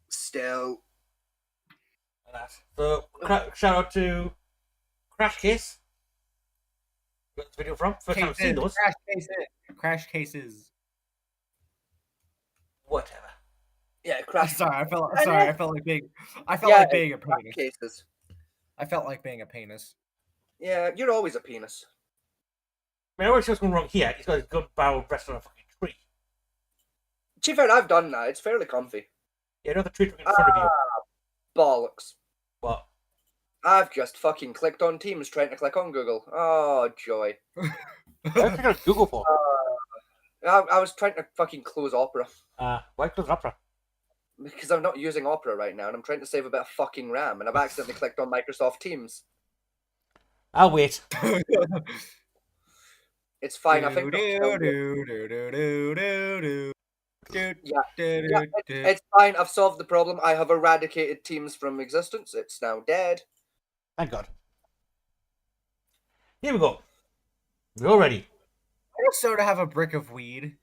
Still. So, shout out to Crash Case. Got this video from? First time I've seen those. Crash Cases. Whatever. Yeah, Crash. Sorry, I felt like being a penis. Cases. I felt like being a penis. Yeah, you're always a penis. I mean, I always see what's going wrong here. He's got his gun barrel resting on a fucking tree. Chief, I've done that. It's fairly comfy. Yeah, another tree in front of you. Bollocks. What? I've just fucking clicked on Teams trying to click on Google. Oh, joy. What are you on Google for? I was trying to fucking close Opera. Why close Opera? Because I'm not using Opera right now, and I'm trying to save a bit of fucking RAM, and I've accidentally clicked on Microsoft Teams. I'll wait. It's fine, I think. It's fine, I've solved the problem. I have eradicated Teams from existence. It's now dead. Thank God. Here we go. We're all ready. I also have a brick of weed.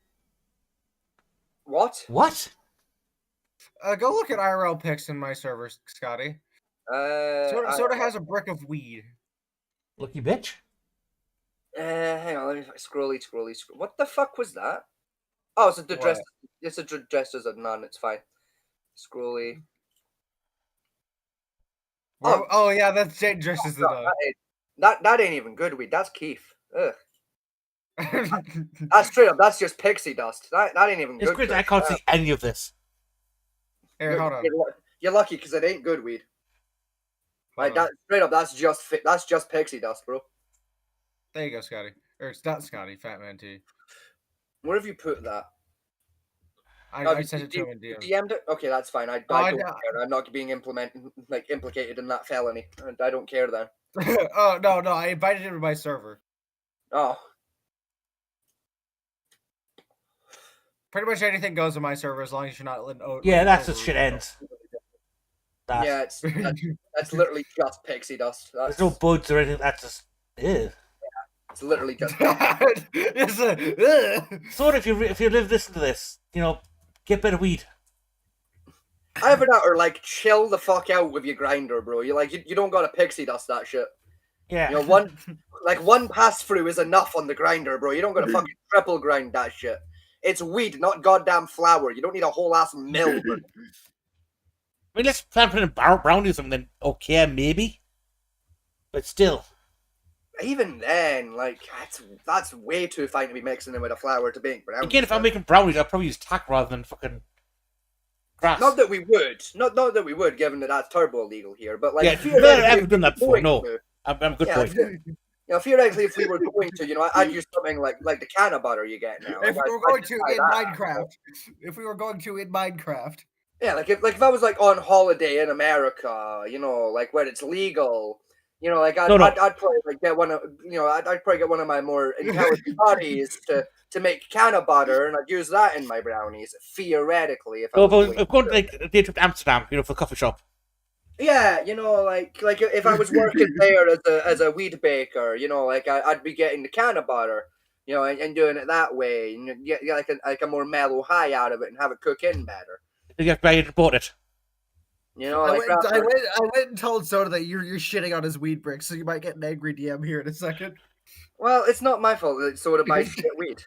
What? What? Go look at IRL pics in my server, Scotty. Soda has a brick of weed. Lucky bitch. Hang on, let me scroll. What the fuck was that? Oh, it's addressed. It's addressed as a nun. It's fine. Scrolly. Oh yeah, that's Jane dressed as a nun. That ain't even good weed. That's Keith. Ugh. That's straight up. That's just pixie dust. That ain't even good. It's great. I can't see any of this. Here, hold on. You're lucky because it ain't good weed. Like that straight up. That's just pixie dust, bro. There you go, Scotty. Or it's not Scotty. Fat Man T. Where have you put that? I sent it to him in DM. DM'd it? Okay, that's fine. I don't care. I'm not being implicated in that felony. I don't care then. Oh no, I invited him to my server. Oh. Pretty much anything goes on my server as long as you're not. Yeah, that's just shit ends. Yeah, that's literally just pixie dust. There's no buds or anything. That's just. Ew. It's literally just. So if you listen to this, get better weed. Either that or chill the fuck out with your grinder, bro. You don't gotta pixie dust that shit. Yeah. One pass through is enough on the grinder, bro. You don't gotta fucking triple grind that shit. It's weed, not goddamn flour. You don't need a whole ass mill. I mean, let's plan for a brownie or something. Then okay, maybe, but still. Even then, that's way too fine to be mixing them with a flour to make brownies. Again, if I'm making brownies, I'll probably use tack rather than fucking grass. Not that we would, given that that's turbo legal here. But I've never done that before. No, I'm good for it. Theoretically, if we were going to, I'd use something like the can of butter you get now. If we were going to in Minecraft. Yeah, if I was on holiday in America, where it's legal. I'd probably get one of I'd probably get one of my more intelligent buddies to make can of butter, and I'd use that in my brownies theoretically. If I'm going to a day trip to Amsterdam, for the coffee shop. Yeah, if I was working there as a weed baker, I'd be getting the can of butter, and doing it that way, and get a more mellow high out of it, and have it cook in better. You have to bought it. I went and told Soda that you're shitting on his weed bricks, so you might get an angry DM here in a second. Well, it's not my fault that Soda buys shit weed.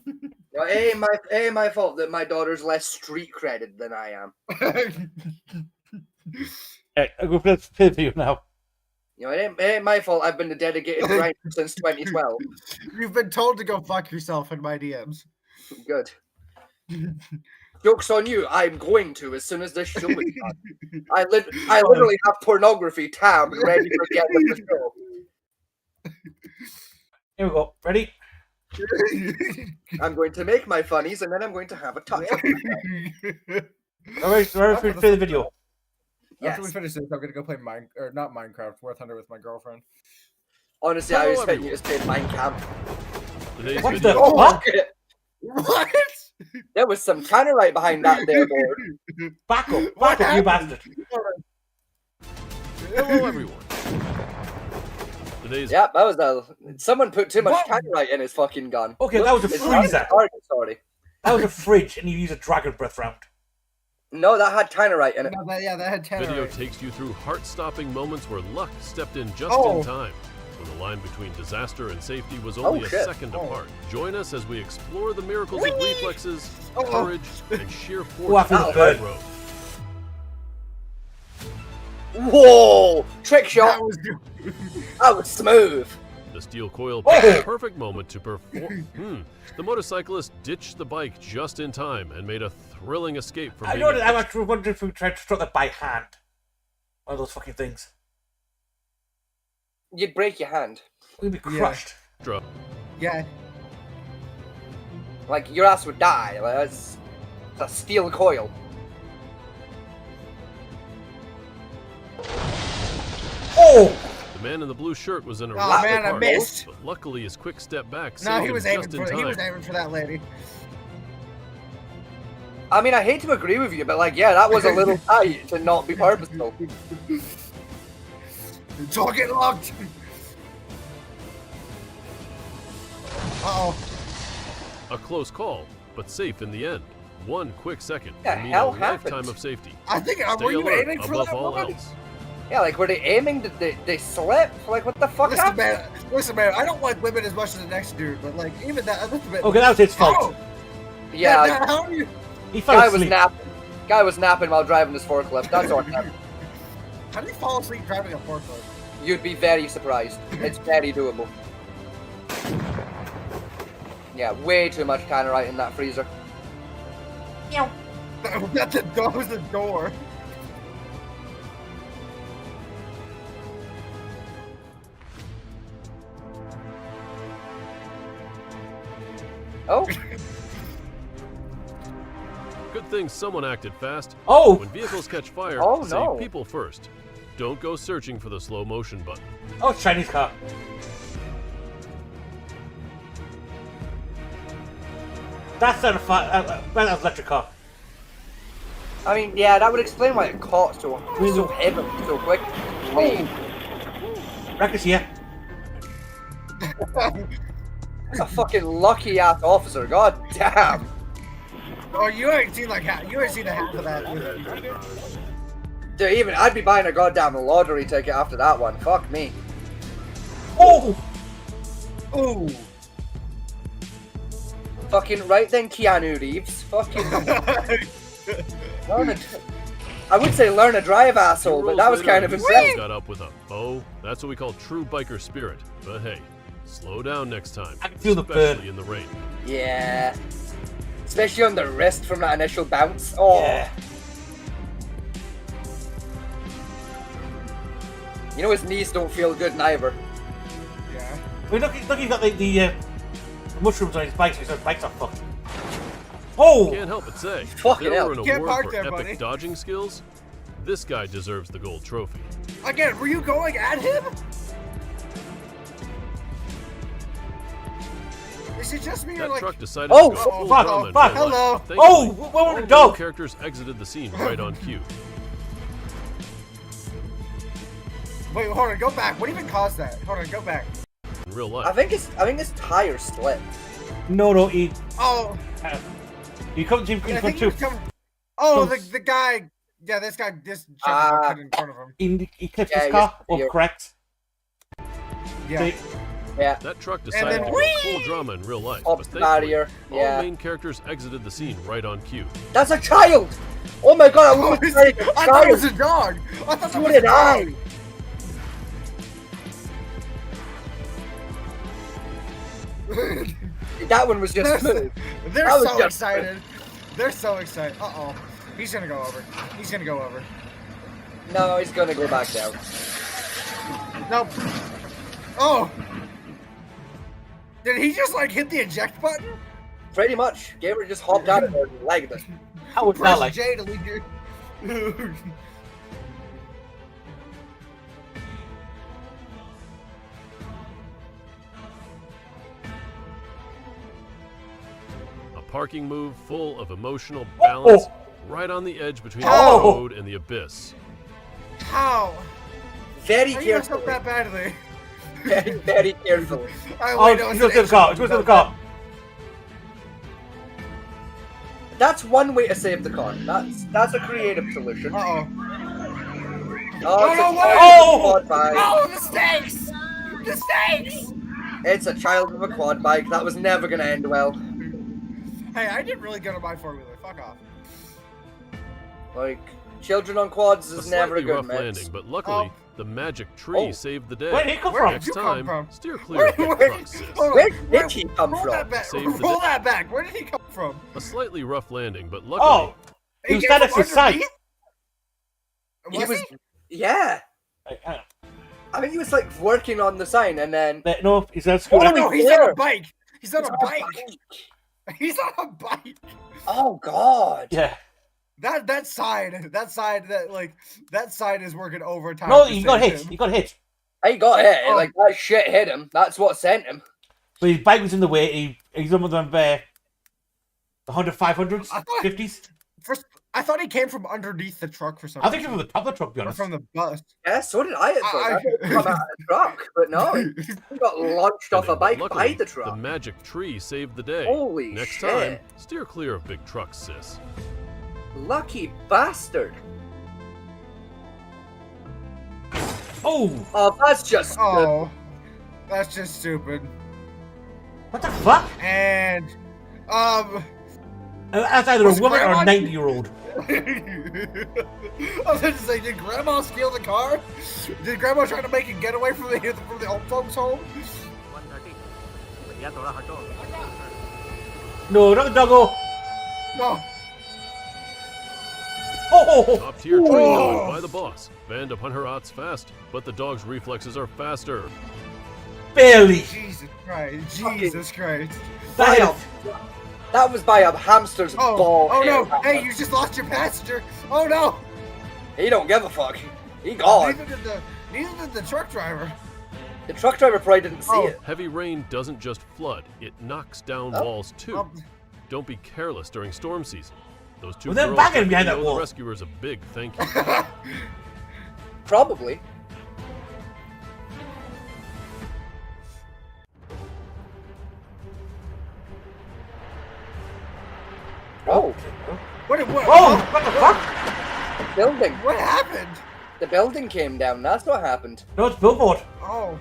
It ain't my fault that my daughter's less street credit than I am. Hey, I'll go play the video now. It ain't my fault I've been a dedicated grinder since 2012. You've been told to go fuck yourself in my DMs. Good. Joke's on you. I'm going to as soon as this show is done. I literally have pornography tabbed ready for the end of the show. Here we go. Ready? I'm going to make my funnies and then I'm going to have a touch. Alright, play the video. Yes. After we finish this, I'm going to go play not Minecraft, War Thunder with my girlfriend. Honestly, I was expecting you to say Minecraft. What the fuck? What? There was some tannerite behind that there board. Back up, you bastard. Hello, everyone. Yep, that was someone put too much tannerite in his fucking gun. Okay, that was a freezer. Sorry. That was a fridge, and you use a dragon breath round. No, that had tannerite in it. No, that had tannerite. Video takes you through heart-stopping moments where luck stepped in just in time. When the line between disaster and safety was only a second apart. Join us as we explore the miracles of reflexes, courage, and sheer force of the road. Whoa! Trick shot! That was smooth. The steel coil picked the perfect moment to perform. The motorcyclist ditched the bike just in time and made a thrilling escape from being... I'm actually wondering if we tried to stop that by hand. One of those fucking things. You'd break your hand. We'd be crushed. Yeah. Your ass would die. It's a steel coil. Oh! The man in the blue shirt was in a I missed. But luckily his quick step back he was aiming for that lady. I mean, I hate to agree with you, but that was a little tight to not be purposeful. It's all getting locked. Uh-oh. A close call, but safe in the end. One quick second can mean a lifetime of safety. I think were you aiming for that woman? Yeah, were they aiming? Did they slip? What the fuck happened? Listen, man, I don't like women as much as the next dude, but even that. Okay, that was his fault. Oh. Yeah. How are you? He fell asleep. Guy was napping while driving his forklift. That's all. How do you fall asleep driving a forklift? You'd be very surprised. It's very doable. Yeah, way too much Tannerite in that freezer. That was the door. Oh. Good thing someone acted fast. Oh! When vehicles catch fire, Oh, save no. people first. Don't go searching for the slow motion button. Oh, it's a Chinese car. That's not a that's electric car. I mean, yeah, that would explain why it caught so heavily, so quick. Oh. Wreckers here. That's a fucking lucky ass officer. God damn. Oh, you ain't seen like half. You ain't seen the half of that. Dude, I'd be buying a goddamn lottery ticket after that one. Fuck me. Oh. Ooh. Fucking right then, Keanu Reeves. Fucking. I would say learn to drive, asshole, but that was kind of insane. Got up with a bow. That's what we call true biker spirit. But hey, slow down next time. I can feel the especially in the rain. Yeah. Especially on the wrist from that initial bounce. Oh. Yeah. You know his knees don't feel good neither. Yeah. I mean, look, he's got the mushrooms on his bike, so his bike's not fucked. Oh! Can't help but say, Fucking there hell. were an Can't award park for there, epic buddy. dodging skills. This guy deserves the gold trophy. Again, were you going at him? Is it just me or That like? truck decided Oh, to go full fuck, drama in fuck. real life. Hello. Thankfully, Oh, what all was the the dog? characters exited the scene right on cue. Wait, hold on. Go back. What even caused that? Hold on. Go back. In real life. I think his tire slipped. No, he Oh. he comes in Yeah, I think front he was too. coming. Oh, So- the guy. Yeah, this guy. This gentleman cut in front of him. He clips Yeah, his car yes, up correct. Yeah. See, Yeah. That truck then decided to go whee! full drama in real life, Up but the thankfully, barrier. all Yeah. main characters exited the scene right on cue. That's a child! Oh my god, I Oh, was it's- trying to I thought it was a dog. I thought that So was a did dog. I! That one was just smooth. They're That was so just excited. They're so excited. Uh-oh. He's gonna go over. He's gonna go over. No, he's gonna go back down. Nope. Oh! Did he just like hit the eject button? Pretty much. Gamer just hopped out of there and legged it. how was that Press like? J to leave your... A parking move full of emotional balance, right on the edge between Oh. the road and the abyss. How? Very How you messed up carefully. that badly? Very, very carefully. Oh, wait, no, he it's goes an to the car. He inch. goes to the car. That's one way to save the car. That's a creative solution. Uh-oh. Oh, no, it's wait! a Oh! quad bike. Oh, the stakes! The stakes! It's a child with a quad bike. That was never gonna end well. Hey, I didn't really go to my four-wheeler. Fuck off. Like, children on quads A is never a slightly good rough mix. landing, but luckily, the magic tree Oh. saved the day. Where did he come Where from? did Next you come time, from? steer clear of big trucks, sis. hold on. Where did he come roll from? That back. Save the Roll day. that back. Where did he come from? A slightly rough landing, but Oh, luckily, he was came standing from to sight. underneath? He was, yeah. I think he was like working on the sign and then. No, he's on a Oh scooter. no, he's on a bike. He's on a bike. He's on a bike. Oh god. Yeah. That side is working overtime. No, to he got save hit. him. He got hit. He got hit. Oh. Like that shit hit him. That's what sent him. But his bike was in the way. He's on one of them the 100, 500s, I thought- 50s. First, I thought he came from underneath the truck for some I think reason. from the top of the truck, to be Or honest. from the bus. Yeah, so did I at first. I thought he come out of the truck, but no, he got launched off a but bike luckily, behind the the truck. magic tree saved the day. Holy Next shit. time, steer clear of big trucks, sis. Lucky bastard. Oh, Oh, that's just. Oh, that's just stupid. what the fuck? And That's either a Was woman or Grandma- a 90-year-old. I was going to say, did Grandma steal the car? Did Grandma try to make a getaway from the old folks' home? No, not the doggo. No. Oh. Top tier tree going by the boss. Van de Punherat's fast, but the dog's reflexes are faster. Barely. Jesus Christ. Jesus Christ. That was by a hamster's ball. Oh no! Hey, you just lost your passenger. Oh no! He don't give a fuck. He gone. Neither did the truck driver. The truck driver probably didn't see it. Heavy rain doesn't just flood; it knocks down walls too. Don't be careless during storm season. Those two girls banging behind that owe wall. the rescuers a big thank you. Probably. Oh. What the fuck? Building. What happened? The building came down. That's what happened. No, it's billboard. Oh.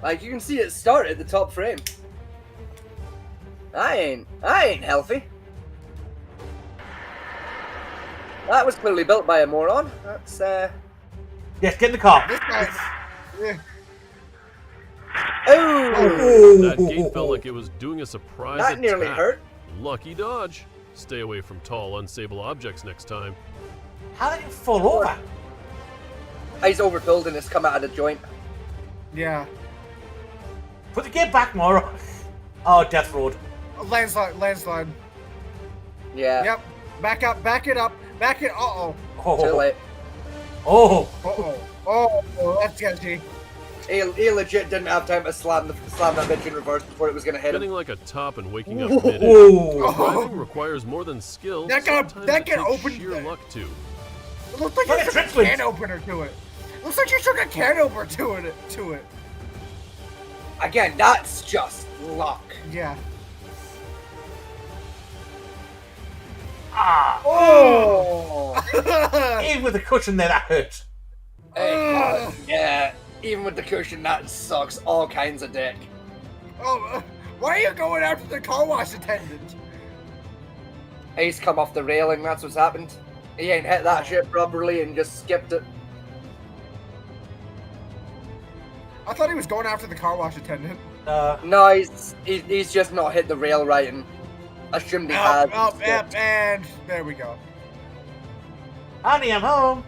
Like you can see it start at the top frame. I ain't healthy. That was clearly built by a moron. That's Yes, get in the car. This guy's. Yeah. Oh! That gate felt like it was doing a surprise That attack. nearly hurt. Lucky dodge. Stay away from tall, unstable objects next time. How did you fall over? He's overfilled and it's come out of the joint. Yeah. Put the gate back, Mora. Oh, Death Road. Landslide. Yeah. Yep. Back up. Back it up. Back it. Uh-oh. Oh. Too late. Oh. Uh-oh. Oh, that's sketchy. He legit didn't have time to slam that bitch in reverse before it was gonna hit Spinning him. like a top and waking up mid-air. Driving requires more than skill. That can open. Sheer luck too. It looks like you took a can opener to it. Looks like you took a can opener to it. Again, that's just luck. Yeah. Ah. Oh! Even with the cushion there, that hurt. Hey, yeah. Even with the cushion, that sucks all kinds of dick. Oh, why are you going after the car wash attendant? He's come off the railing, that's what's happened. He ain't hit that shit properly and just skipped it. I thought he was going after the car wash attendant. No, he's just not hit the rail right and assumed he had. And there we go. Honey, I'm home.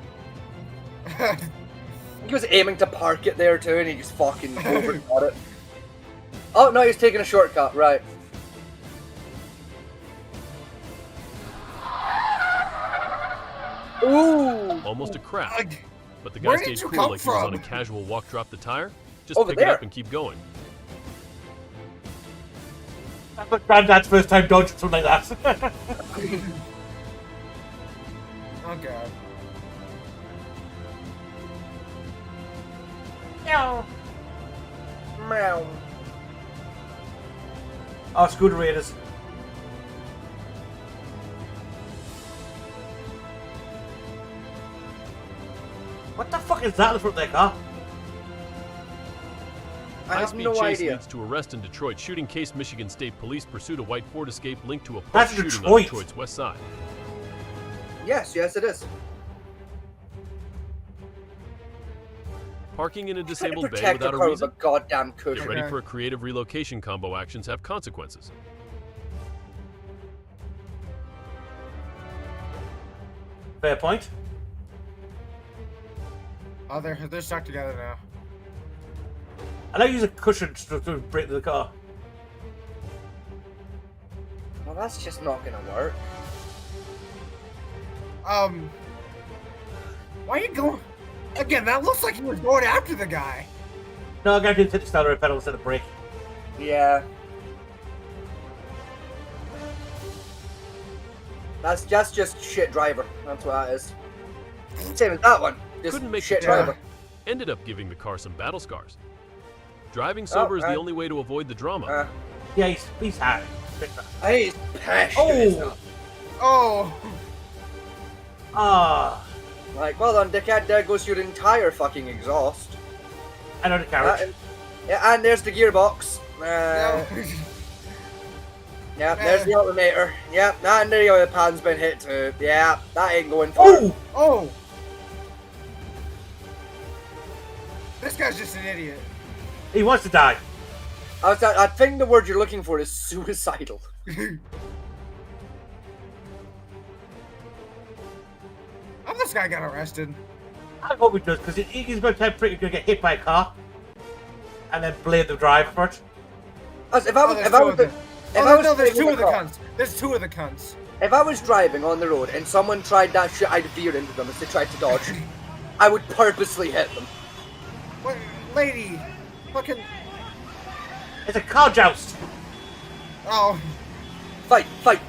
He was aiming to park it there too and he just fucking overshot it. Oh no, he's taking a shortcut, right. Ooh! Almost a crash. But the guy Where stayed did you cool come like he was on a from? casual walk drop the tire. Just Over pick it there. up and keep going. That's like Granddad's first time dodging something like that. Oh god. Meow. Meow. Oh, Scooter Raiders. What the fuck is that in the front of their car? I have High-speed no chase idea. leads to arrest in Detroit. Shooting case Michigan State Police pursued a white Ford Escape linked to a park That's shooting Detroit. on Detroit's west side. Yes, it is. Parking in a disabled bay Protect the without a car with reason? a goddamn Get cushion. ready for a creative relocation combo. Actions have consequences. Fair point. Oh, they're stuck together now. I like use a cushion to break the car. Well, that's just not gonna work. Why are you going? Again, that looks like he was going after the guy. No, I gotta do the accelerator pedal instead of brake. Yeah. That's just shit driver. That's what that is. Same as that one. Just Couldn't make shit the turn. driver. Ended up giving the car some battle scars. Driving sober is the only way to avoid the drama. Yeah, he's hard. He's passionate. Oh! Oh! Ah. Like, well done, dickhead. There goes your entire fucking exhaust. I know the carriage. Yeah, and there's the gearbox. Yeah, there's the alternator. Yep, and the oil pan's been hit too. Yeah, that ain't going far. Oh! Oh! This guy's just an idiot. He wants to die. I think the word you're looking for is suicidal. How this guy got arrested? I hope he does, because he's going to get hit by a car and then blame the driver for it. There's two of the cunts. There's two of the cunts. If I was driving on the road and someone tried that shit, I'd veer into them as they tried to dodge. I would purposely hit them. What, lady? Fucking. It's a car joust. Oh. Fight. Fight.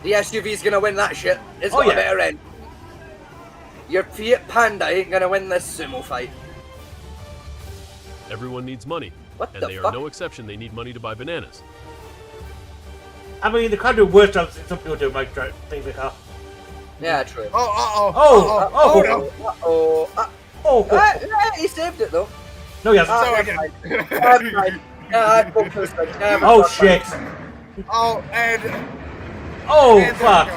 The SUV's gonna win that shit. It's Oh, got a yeah. better end. Your Fiat Panda ain't gonna win this sumo fight. Everyone needs money, What and the they fuck? are no exception. They need money to buy bananas. I mean, they can't do worse jobs than some people do, Mike, things like that. Yeah, true. He saved it though. No, he hasn't. Never mind. Oh, shit. Oh, and. Oh, and fuck.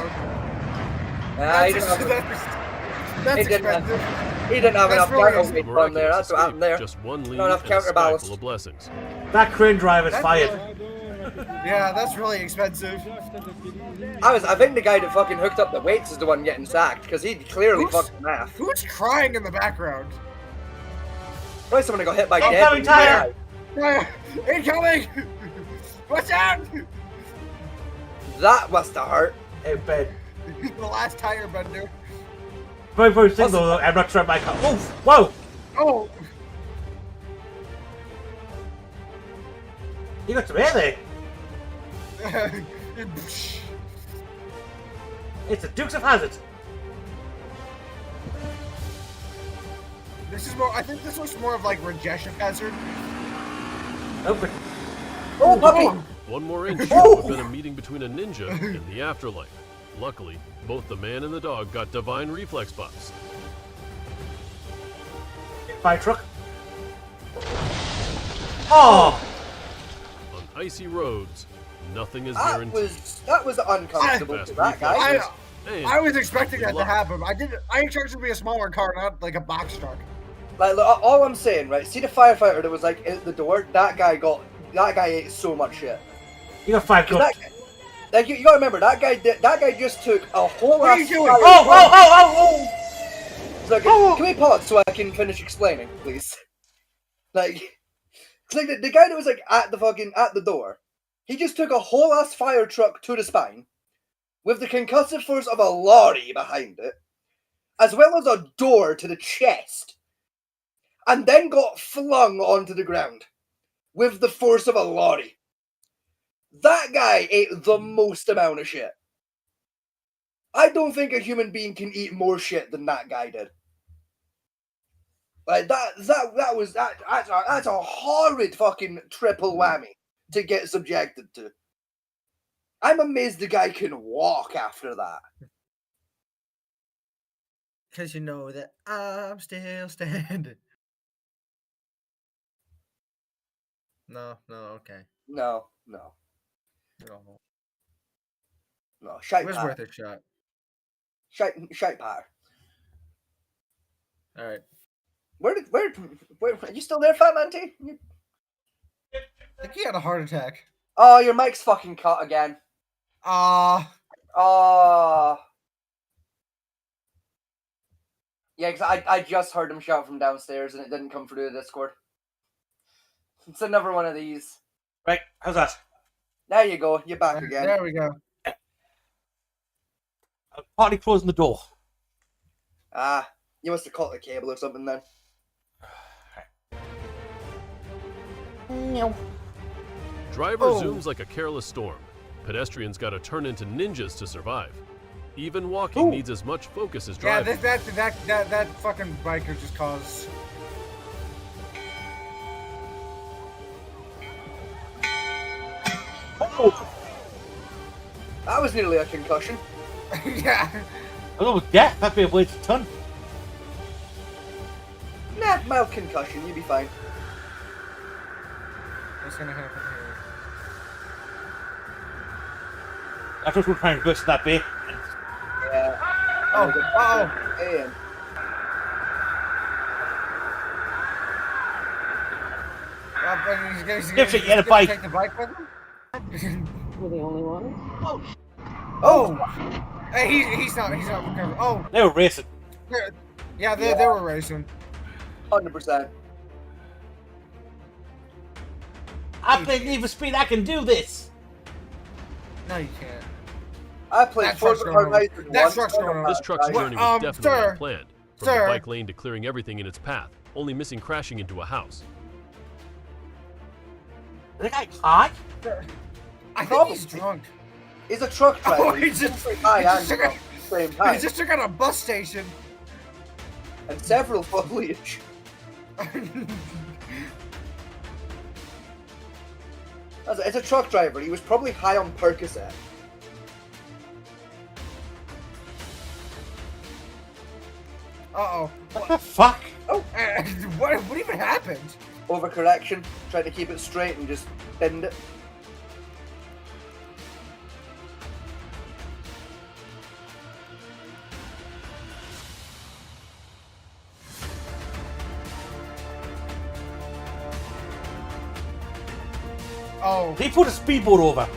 He didn't have enough counterweight on there. That's what happened there. Just one lead Not enough and a sky counterbalance. full of blessings. That crane driver's fired. Yeah, that's really expensive. I think the guy that fucking hooked up the weights is the one getting sacked because he clearly fucked math. Who's crying in the background? Probably someone got hit by Incoming dead. tire! Incoming! Watch out! That must have hurt. Hey, Ben. The last tire bender. Very, very single, though. I'm not sure my car. Oh, whoa! Oh! You got some air there. It's the Dukes of Hazzard. This is more. I think this looks more of like rejection hazard. Open. Oh, puppy! One more inch would have been a meeting between a ninja and the afterlife. Luckily, both the man and the dog got divine reflex buffs. Fire truck. Oh! On icy roads, nothing is guaranteed. That was uncomfortable Fast for that guy. reflexes and I was expecting that to luck. happen. I expected it to be a smaller car, not like a box truck. Like, look, all I'm saying, right? See the firefighter that was like at the door. That guy ate so much shit. You got 5 That, like you gotta remember that guy just took a whole What are ass. you doing? Oh! So, can we pause so I can finish explaining, please? Like, it's like the guy that was like at the door. He just took a whole ass fire truck to the spine, with the concussive force of a lorry behind it, as well as a door to the chest, and then got flung onto the ground with the force of a lorry. That guy ate the most amount of shit. I don't think a human being can eat more shit than that guy did. Like that's a horrid fucking triple whammy to get subjected to. I'm amazed the guy can walk after that. Because you know that I'm still standing. No, okay. No. Shite It was power. worth a shot. Shite power. All right. Where are you still there, Fat Man T? I think he had a heart attack. Oh, your mic's fucking cut again. Yeah, because I just heard him shout from downstairs and it didn't come through the Discord. It's another one of these. Right, how's that? There you go. You're back again. There we go. I'm partly closing the door. You must have caught the cable or something then. Driver zooms like a careless storm. Pedestrians gotta turn into ninjas to survive. Even walking needs as much focus as driving. Yeah, that fucking biker just caused. That was nearly a concussion. Yeah. Oh, death. That'd be a waste of ton. Nah, mild concussion. You'll be fine. What's gonna happen here? I thought we were trying to burst that bit. Yeah. He's get a gonna bike. take the bike with him? We're the only one. Oh! Hey, he's not recovering. Oh! They were racing. Yeah, they were racing. 100%. I play Need for Speed. I can do this. No, you can't. I played Forza Horizon once. This truck's journey was definitely unplanned. From sir. the bike lane to clearing everything in its path, only missing crashing into a house. Is that guy hot? I think he's drunk. He's a truck driver. Oh, he just took out a bus station. And several foliage. It's a truck driver. He was probably high on Percocet. Uh-oh. What the fuck? Oh, what even happened? Overcorrection. Tried to keep it straight and just bend it. Oh. He put a speedboat over.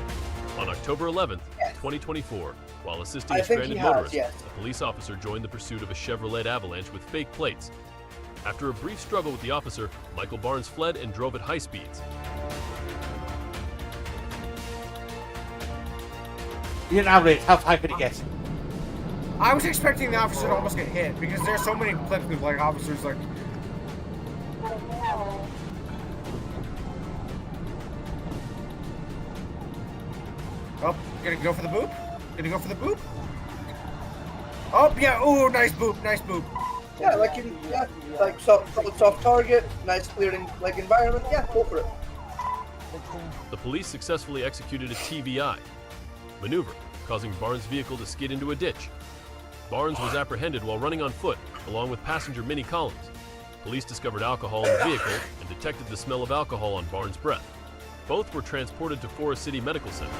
On October 11th, 2024, while assisting I a think stranded he has, motorist, yes. a police officer joined the pursuit of a Chevrolet Avalanche with fake plates. After a brief struggle with the officer, Michael Barnes fled and drove at high speeds. He didn't outrage. How high could he get? I was expecting the officer to almost get hit because there's so many clips with like officers like. Oh, gonna go for the boop? Gonna go for the boop? Oh yeah! Oh, nice boop! Nice boop! Yeah, like soft target, nice clearing like environment. Yeah, go for it. The police successfully executed a TBI maneuver, causing Barnes' vehicle to skid into a ditch. Barnes was apprehended while running on foot, along with passenger Minnie Collins. Police discovered alcohol in the vehicle and detected the smell of alcohol on Barnes' breath. Both were transported to Forest City Medical Center.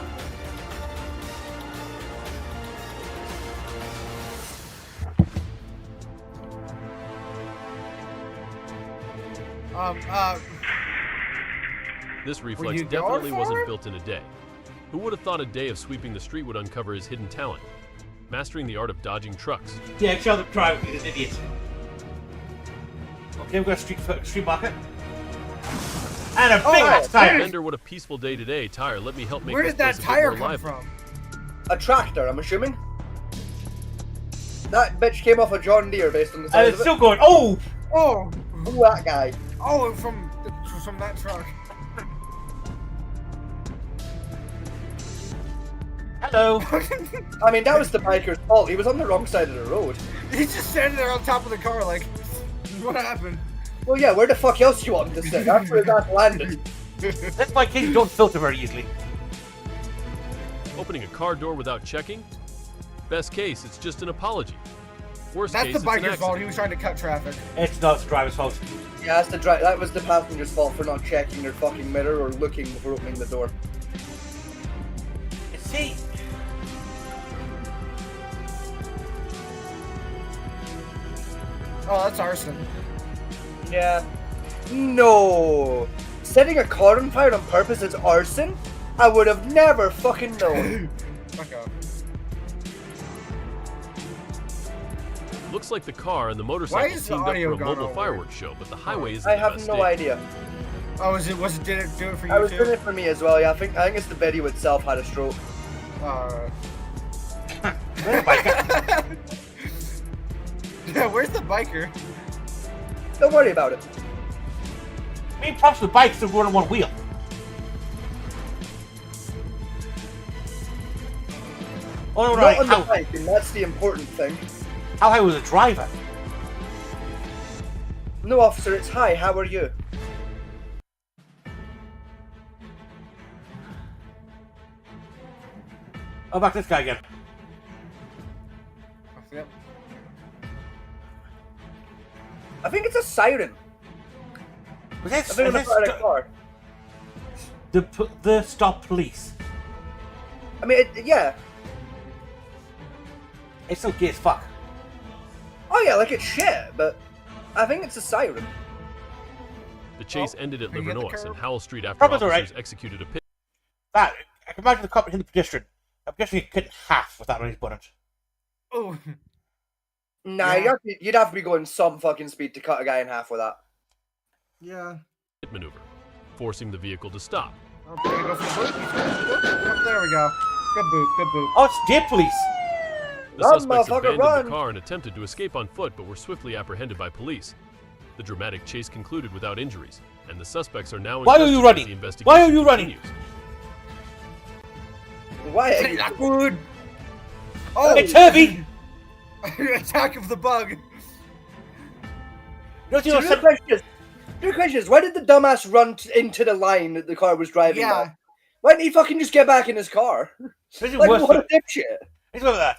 This reflex definitely wasn't built in a day. Who would have thought a day of sweeping the street would uncover his hidden talent? Mastering the art of dodging trucks. Yeah, show them drive with this idiot. Okay, we've got a street market. And a big ass tire! Bender, what a peaceful day today. Tire, let me help make Where this did that place tire a bit more come lively. from? A tractor, I'm assuming. That bitch came off a John Deere based on the size And of it's it. still going. Oh! Oh! Who that guy? Oh, from that truck. Hello. I mean, that was the biker's fault. He was on the wrong side of the road. He's just standing there on top of the car like, what happened? Well, yeah, where the fuck else you want him to sit? That's where his ass landed. That's why kids don't filter very easily. Opening a car door without checking? Best case, it's just an apology. Worst That's case, the it's an biker's fault. accident. He was trying to cut traffic. It's not the driver's fault. Yeah, that was the passenger's fault for not checking their fucking mirror or looking before opening the door. See? Oh, that's arson. Yeah. No. Setting a car on fire on purpose is arson? I would have never fucking known. Fuck up. Looks like the car and the motorcycle is the teamed up audio for a gone mobile all fireworks show, but the highway isn't I the have best no state. idea. Oh, did it do it for you I was too? doing it for me as well, yeah. I think it's the video itself had a stroke. Yeah, where's the biker? Don't worry about it. I mean, props to the bikes that run on one wheel. Oh, no, Not on how, the bike, and that's the important thing. how high was the driver? No, officer, it's hi, how are you? Oh, back to this guy again. Yep. I think it's a siren. Was I this, think it's a car. the stop police? I mean, yeah. It's so gay as fuck. Oh yeah, like it's shit, but I think it's a siren. The chase ended at Livernois and Howell Street after Probably officers right. executed a pit. That, I can imagine the cop hitting the pedestrian. I'm guessing he cut in half with that on his bonnet. Oh. Nah, Yeah. you'd have to be going some fucking speed to cut a guy in half with that. Yeah. Maneuver, forcing the vehicle to stop. Okay, go for the boot. There we go. Good boot, good boot. Oh, it's state police. The Run, suspects motherfucker, abandoned run! the car and attempted to escape on foot, but were swiftly apprehended by police. The dramatic chase concluded without injuries, and the suspects are now in Why are custody you as running? the investigation Why are you running? continues. Why are you good? Oh, It's heavy. Attack of the bug. You know, The question is, why did the dumbass run into the line that the car was driving Yeah. by? Why didn't he fucking just get back in his car? This is Like, worse what a than- dipshit. Think about that.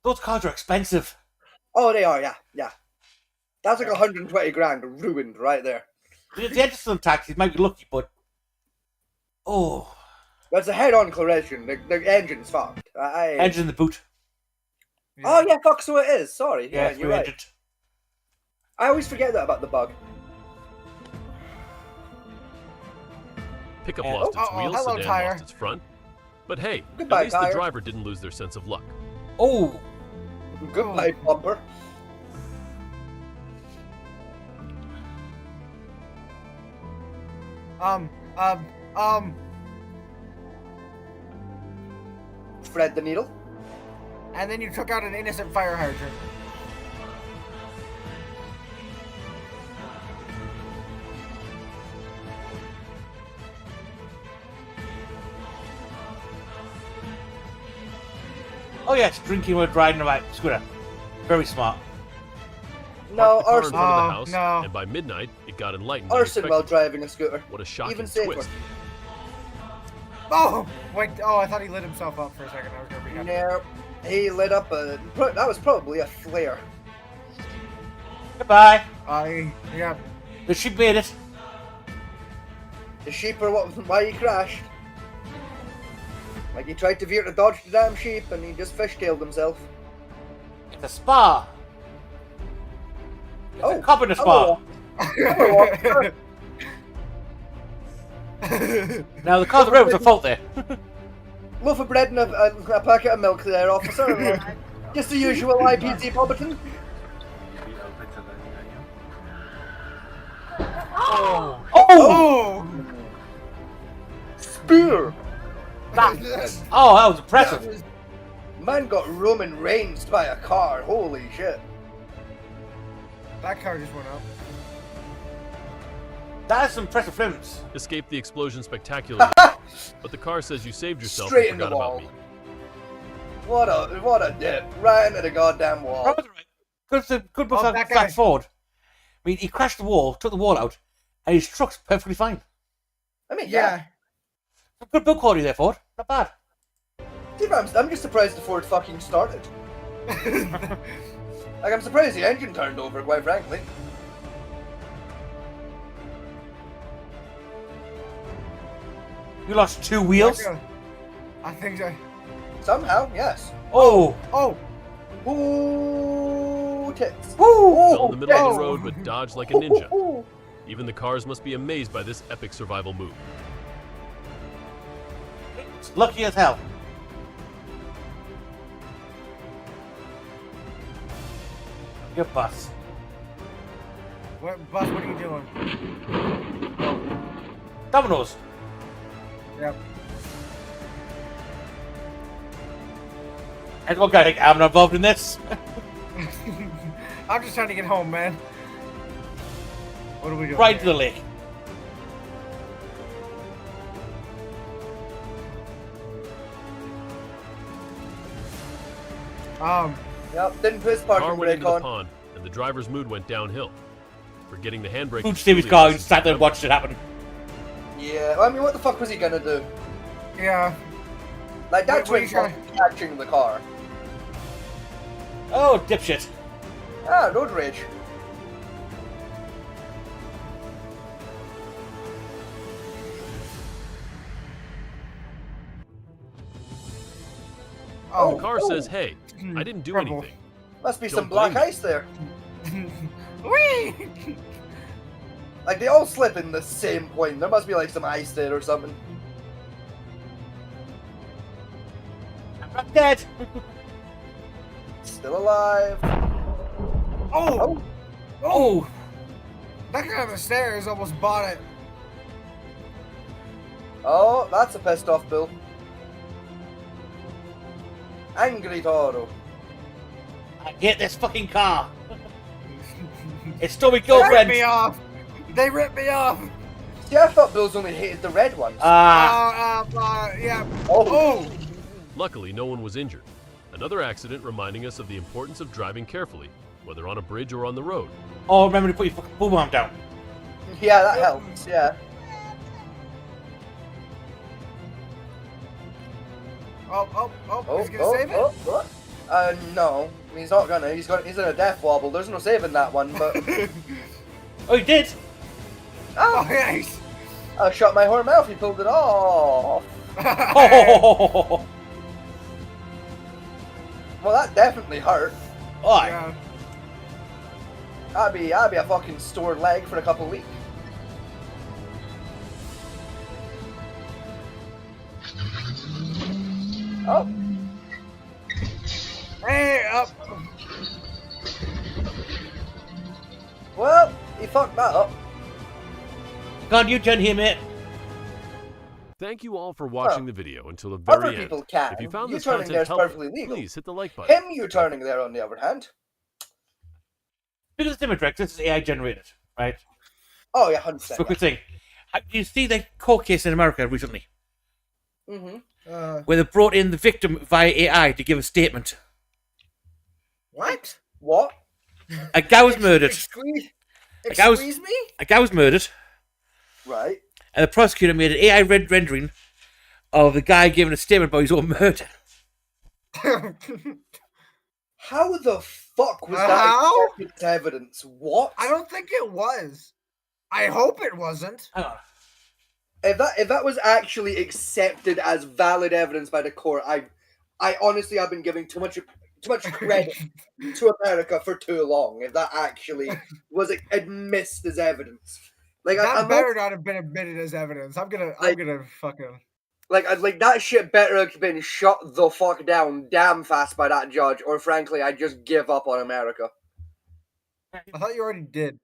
Those cars are expensive. Oh, they are, yeah. That's like 120 grand ruined right there. The engine some taxis might be lucky, but oh, That's a head-on collision. The engine's fucked. engine in the boot. Oh yeah, fuck. So it is. Sorry. Yeah, Yeah, it's you're right. rear-engined. I always forget that about the bug. Pickup And- lost its wheels, hello, sedan tire. lost its front. But hey, Goodbye, at least tire. the driver didn't lose their sense of luck. Oh, Goodbye, bumper. Thread the needle. And then you took out an innocent fire hydrant. oh yes, drinking while riding a bike scooter. Very smart. No, Parked the car in arson. front of the Oh, house, no. and by midnight, it got enlightened. Arson while unexpectedly. driving a scooter. What a shocking Even safer. twist. Oh, wait. Oh, I thought he lit himself up for a second. I was gonna be happy. No, he lit up a. That was probably a flare. Goodbye. Yeah. The sheep made it. The sheep are why he crashed. Like he tried to veer to dodge the damn sheep, and he just fishtailed himself. It's a spa. It's a cop in a spa. Hello. Now the car road was at fault there. Loaf of bread and a packet of milk there, officer. Just the usual IPT Pobberton. Oh! Oh! Spear! Oh, that was impressive. Man got Roman Reigns by a car. Holy shit. That car just went up. That is some impressive films. Escaped the explosion spectacularly, but the car says you saved yourself Straight and in the forgot about wall. me. What a dip. Right into the goddamn wall. Robert, good book Oh, that guy. fast forward. I mean, he crashed the wall, took the wall out, and his truck's perfectly fine. I mean, yeah. Good build quality there, Ford. Not bad. Dude, I'm just surprised the Ford fucking started. Like, I'm surprised the engine turned over, quite frankly. You lost 2 wheels? I think so. Somehow, yes. Oh! Oh! Ooh, tits. Fell in the middle of the tits. road, but dodged like a ninja. Even the cars must be amazed by this epic survival move. It's lucky as hell. Your bus. Bus, what are you doing? Dominoes. Yep. And one guy think I'm not involved in this. I'm just trying to get home, man. What are we doing? Right to here? the lake. Yep, didn't put his The car parking went brake into the on. pond, and the driver's mood went downhill. Forgetting the handbrake. Food was Stevie's truly car a and sat there and watched it happen. Yeah, I mean, what the fuck was he gonna do? Yeah. Like, that What are you twin was catching the car. Oh, dipshit. Ah, road rage. Oh. The car says, hey, I didn't do Trouble. anything. Must be Don't some black blame me. ice there. Whee! Like, they all slip in the same point. There must be, like, some ice there or something. I'm not dead! Still alive. Oh! Oh! That guy on the stairs almost bought it. Oh, that's a pissed off Bill. Angry Toro. I hate this fucking car. It's still my They girlfriend. ripped me off. They ripped me off. Yeah, I thought Bill's only hated the red ones. Yeah. Oh. Luckily, no one was injured. Another accident reminding us of the importance of driving carefully, whether on a bridge or on the road. Oh, remember to put your fucking boom arm down. Yeah, that helps, yeah. Oh, he's gonna save it? No. He's not gonna. He's in a death wobble. There's no saving that one, but... Oh, he did! Oh, nice! I shot my whore mouth, he pulled it off. Oh. Well, that definitely hurt. Oh, yeah. I'd be a fucking sore leg for a couple of weeks. Oh. Hey, up. Well, he fucked that up. Can't you turn here, mate? Thank you all for watching the video until the very Other end. people can. If you found You this turning there content is helpful, perfectly legal. please hit the like button. Him you turning there, on the other hand. Because it's Dimitrex, this is AI generated, right? Oh, yeah, 100%. So, quick thing. You see the court case in America recently? Mm-hmm. Where they brought in the victim via AI to give a statement. What? What? A guy was murdered. Excuse me? A guy was murdered. Right. And the prosecutor made an AI rendering of the guy giving a statement about his own murder. How the fuck was that accepted as evidence? What? I don't think it was. I hope it wasn't. If that was actually accepted as valid evidence by the court, I honestly have been giving too much credit to America for too long. If that actually was admissed as evidence, like that better not have been admitted as evidence. I'm gonna fucking like that shit better have been shut the fuck down damn fast by that judge, or frankly, I just give up on America. I thought you already did.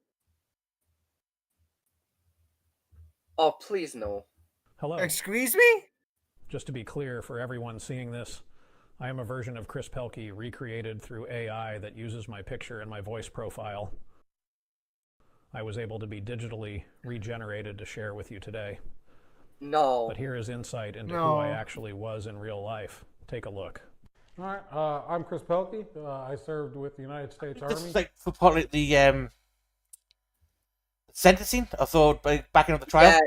Oh, please no. Hello. Excuse me? Just to be clear for everyone seeing this, I am a version of Chris Pelkey recreated through AI that uses my picture and my voice profile. I was able to be digitally regenerated to share with you today. No. But here is insight into who I actually was in real life. Take a look. All right, I'm Chris Pelkey. I served with the United States Army. This is like for probably the sentencing. I thought back into the trial.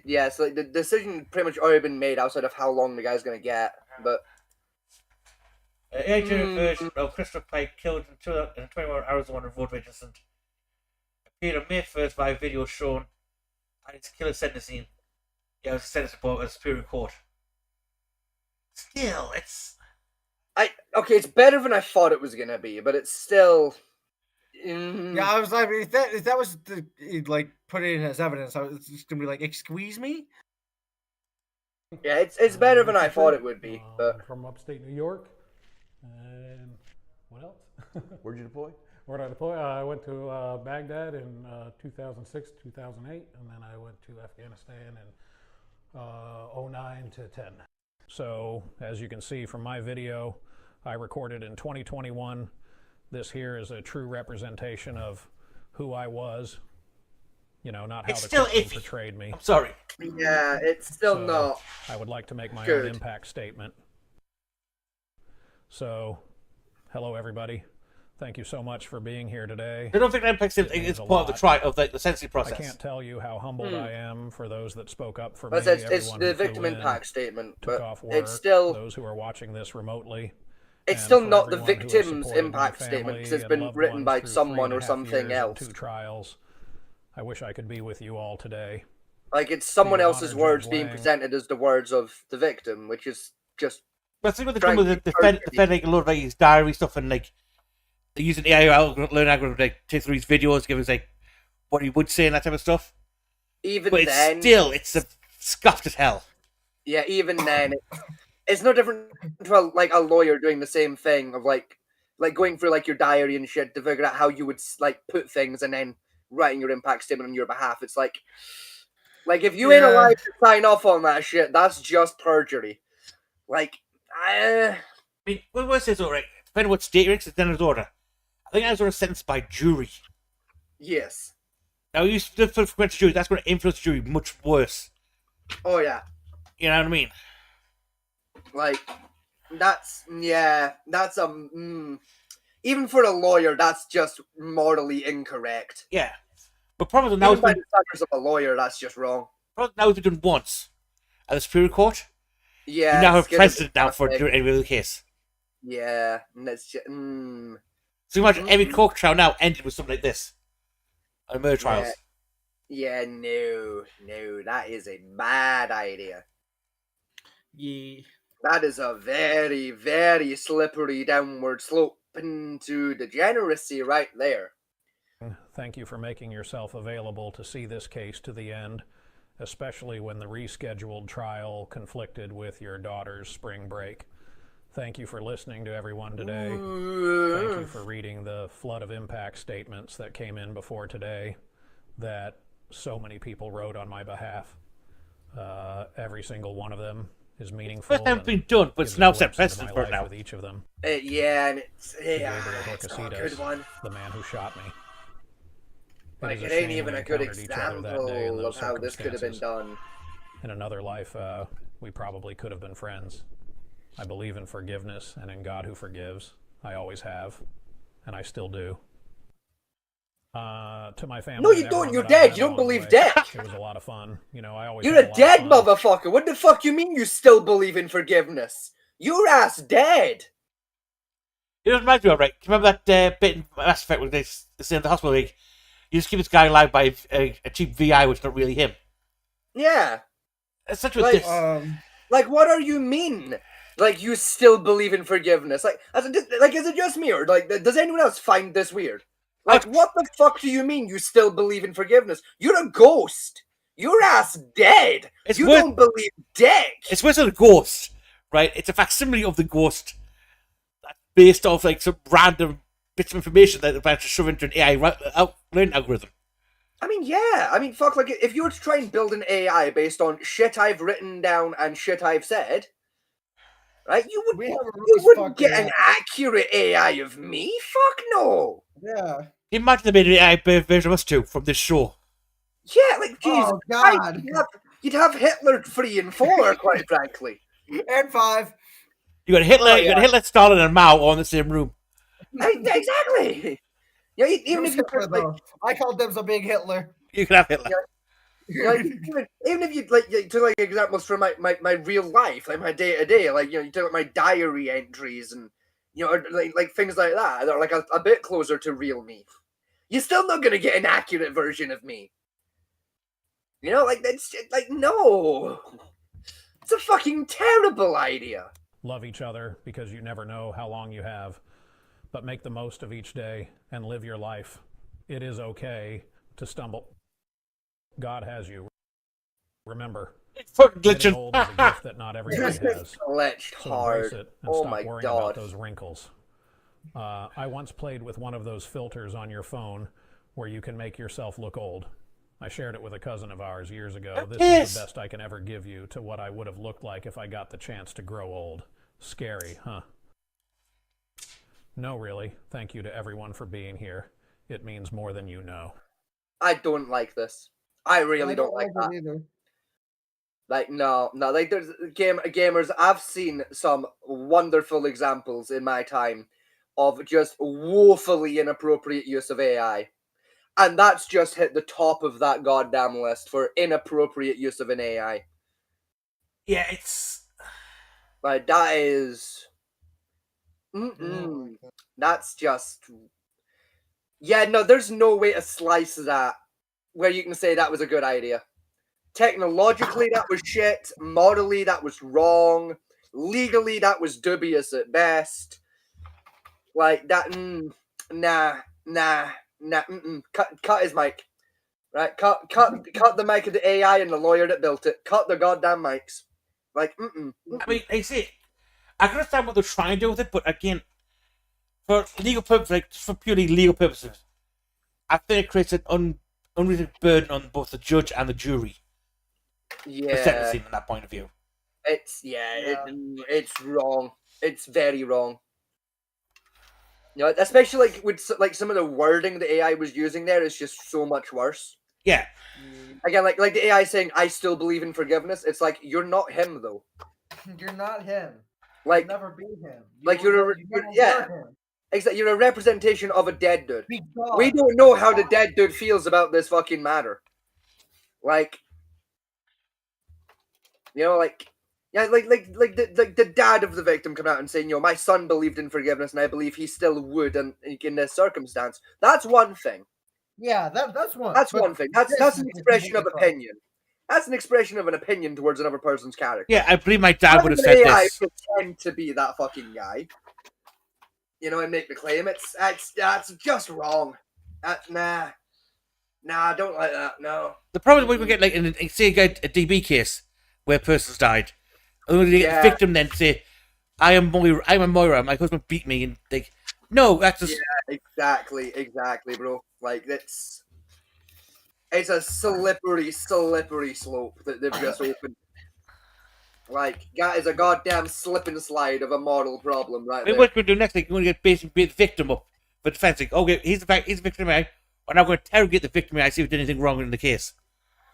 Yeah, so like the decision pretty much already been made outside of how long the guy's gonna get, but. AI-generated version of Christopher Pike killed in 21 hours on a road rage incident appeared on May 1st via video shown at its killer sentencing. Yeah, it was a sentence report at the Superior Court. Still, it's... Okay, it's better than I thought it was gonna be, but it's still... Yeah, I was like, if that was like put it in as evidence, I was just gonna be like, excuse me? Yeah, it's better than I thought it would be, but... From upstate New York. And what else? Where'd you deploy? Where'd I deploy? I went to Baghdad in 2006, 2008, and then I went to Afghanistan in 09 to 10. So, as you can see from my video, I recorded in 2021. This here is a true representation of who I was. You know, not how the system portrayed me. I'm sorry. Yeah, it's still not. I would like to make my own impact statement. So, hello everybody. Thank you so much for being here today. I don't think that impact statement is part of the trial of the sentencing process. I can't tell you how humbled I am for those that spoke up for but me. It's the victim impact statement, but it's still those who are watching this remotely. It's still not the victim's impact statement because it's been written by someone or something else. 2 trials. I wish I could be with you all today. Like it's someone else's words being presented as the words of the victim, which is just. But see what they're doing with defending a lot of like his diary stuff and like they're using AI learning algorithm to like take through his videos, give us like what he would say and that type of stuff. Even but then, it's scuffed as hell. Yeah, even then, it's no different to like a lawyer doing the same thing of like going through like your diary and shit to figure out how you would like put things and then writing your impact statement on your behalf. It's like if you ain't alive to sign off on that shit, that's just perjury. Like, I mean, what was this? All right, depending on what state you're in, it's then his order. I think I was ordered sentenced by jury. Yes. Now you still for jury, that's going to influence the jury much worse. Oh yeah. You know what I mean? Like, that's even for a lawyer, that's just morally incorrect. Yeah. But probably now by the standards of a lawyer, that's just wrong. Probably now it's been done once at the Superior Court. Yeah. You now have a precedent now for every other case. Yeah. And that's just, So imagine every court trial now ended with something like this. On murder trials. Yeah, no, that is a bad idea. Yeah. That is a very, very slippery downward slope into degeneracy right there. Thank you for making yourself available to see this case to the end, especially when the rescheduled trial conflicted with your daughter's spring break. Thank you for listening to everyone today. Thank you for reading the flood of impact statements that came in before today that so many people wrote on my behalf. Every single one of them is meaningful. First time it's been done, but it's now set precedent for it now. With each of them. Yeah, and it's a good one. The man who shot me. Like, it ain't even a good example of how this could have been done. In another life, we probably could have been friends. I believe in forgiveness and in God who forgives. I always have, and I still do. To my family. No, you don't. You're dead. You don't believe death. It was a lot of fun. You know, I always. You're a dead motherfucker. What the fuck you mean you still believe in forgiveness? Your ass dead. It doesn't matter, all right. Remember that bit in Mass Effect where they say in the hospital league, you just keep this guy alive by a cheap VI, which is not really him. Yeah. It's such a this. Like, what are you mean? Like, you still believe in forgiveness? Like, is it just me, or like, does anyone else find this weird? Like, what the fuck do you mean you still believe in forgiveness? You're a ghost. Your ass dead. You don't believe dead. It's worse than a ghost, right? It's a facsimile of the ghost based off like some random bits of information that they're about to shove into an AI learning algorithm. I mean, yeah. I mean, fuck, like, if you were to try and build an AI based on shit I've written down and shit I've said, right, you wouldn't get an accurate AI of me? Fuck no. Yeah. Imagine they made an AI version of us two from this show. Yeah, like, jeez. Oh, God. You'd have Hitler 3 and 4, quite frankly. And 5. You got Hitler, you got Hitler, Stalin, and Mao all in the same room. Exactly. Yeah, even if you I called them a big Hitler. You can have Hitler. Even if you took examples from my real life, like my day to day, like you took my diary entries and or, like things like that. They're like a bit closer to real me. You're still not gonna get an accurate version of me. That's like no. It's a fucking terrible idea. Love each other because you never know how long you have, but make the most of each day and live your life. It is okay to stumble. God has you. Remember, getting old is a gift that not everybody has. Glitched hard. Embrace it and stop worrying about those wrinkles. I once played with one of those filters on your phone where you can make yourself look old. I shared it with a cousin of ours years ago. This is the best I can ever give you to what I would have looked like if I got the chance to grow old. Scary, huh? No, really. Thank you to everyone for being here. It means more than you know. I don't like this. I really don't like that. Either. Like, no. Like, there's gamers. I've seen some wonderful examples in my time of just woefully inappropriate use of AI. And that's just hit the top of that goddamn list for inappropriate use of an AI. Yeah, it's... Like, that is... That's just... Yeah, no, there's no way to slice that where you can say that was a good idea. Technologically, that was shit. Morally, that was wrong. Legally, that was dubious at best. Like, that... Nah. Cut his mic. Right? Cut the mic of the AI and the lawyer that built it. Cut the goddamn mics. Like, I mean, I see. I can understand what they're trying to do with it, but again, for legal purposes, like for purely legal purposes, I think it creates an unreasonable burden on both the judge and the jury. Yeah. For sentencing from that point of view. It's wrong. It's very wrong. You know, especially like with like some of the wording the AI was using there is just so much worse. Yeah. Again, like the AI saying, "I still believe in forgiveness." It's like you're not him though. You're not him. Like you'll never be him. You're exactly. You're a representation of a dead dude. We don't know how the dead dude feels about this fucking matter. Like, you know, like the dad of the victim come out and saying, my son believed in forgiveness and I believe he still would, and in this circumstance. That's one thing. Yeah, that's one. That's one thing. That's an expression of opinion. That's an expression of an opinion towards another person's character. Yeah, I believe my dad would have said AI this. pretend to be that fucking guy, and make the claim. That's just wrong. Nah, I don't like that. No. The problem is we can get like say a DB case where a person's died, and we get the victim then say, I'm a Moira. My husband beat me," and like, no, that's just exactly, bro. Like it's a slippery slope that they've just opened. Like, that is a goddamn slip and slide of a moral problem, right? What we're going to do next? We're going to get basically the victim up for defense. Like, okay, he's the victim. We're now going to interrogate the victim. I see if there's anything wrong in the case.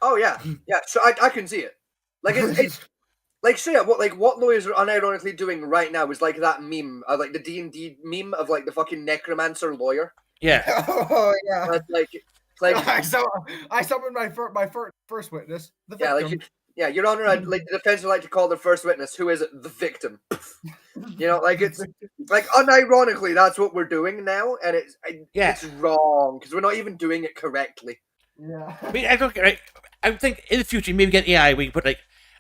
Oh yeah. So I can see it. Like it's like so yeah. What lawyers are unironically doing right now is like that meme, like the D&D meme of like the fucking necromancer lawyer. Yeah. Oh yeah. Like I summoned my first witness. The victim. Your Honor, the defense would like to call the first witness. Who is it? The victim. It's like unironically, that's what we're doing now, and it's wrong because we're not even doing it correctly. Yeah. I mean, I think in the future maybe get AI where you put like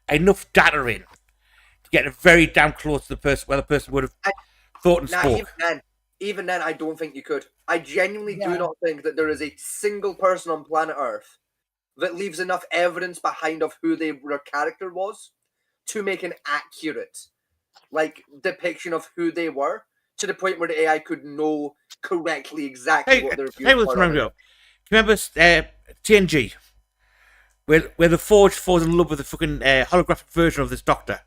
enough data in to get it very damn close to the person where the person would have thought and spoke. Even then, I don't think you could. I genuinely do not think that there is a single person on planet Earth that leaves enough evidence behind of who their character was to make an accurate, depiction of who they were to the point where the AI could know correctly exactly what their views were. Remember TNG, where the Forge falls in love with the fucking holographic version of this doctor?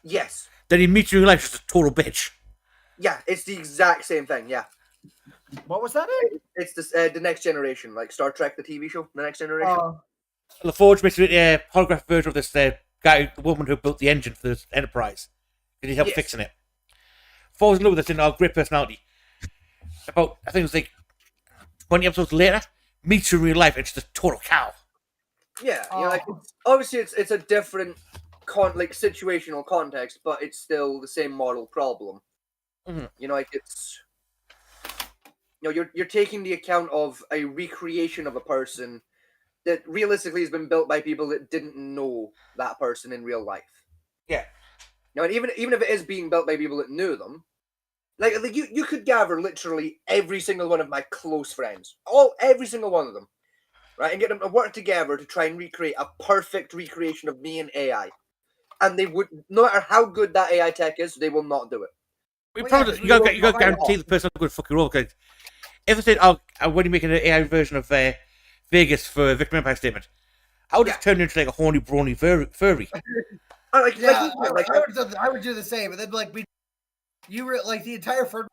Yes. Then he meets you in life, just a total bitch. Yeah, it's the exact same thing. Yeah. What was that? It's the Next Generation, like Star Trek, the TV show, the Next Generation. The Forge makes a holographic version of this the woman who built the engine for this Enterprise. Did he help fixing it? Falls in love with this in great personality. I think it was like 20 episodes later, meets her in real life, and she's a total cow. Yeah, obviously it's a different situational context, but it's still the same moral problem. Mm-hmm. You're taking the account of a recreation of a person that realistically has been built by people that didn't know that person in real life. Yeah. And even if it is being built by people that knew them, like you could gather literally every single one of my close friends, every single one of them, right, and get them to work together to try and recreate a perfect recreation of me and AI, and they would, no matter how good that AI tech is, they will not do it. You got to guarantee the person going to fuck your role. Because if I said, when you make an AI version of Vegas for a Victim Impact Statement, I would just turn into like a horny, brawny furry. I would do the same, and then the entire firm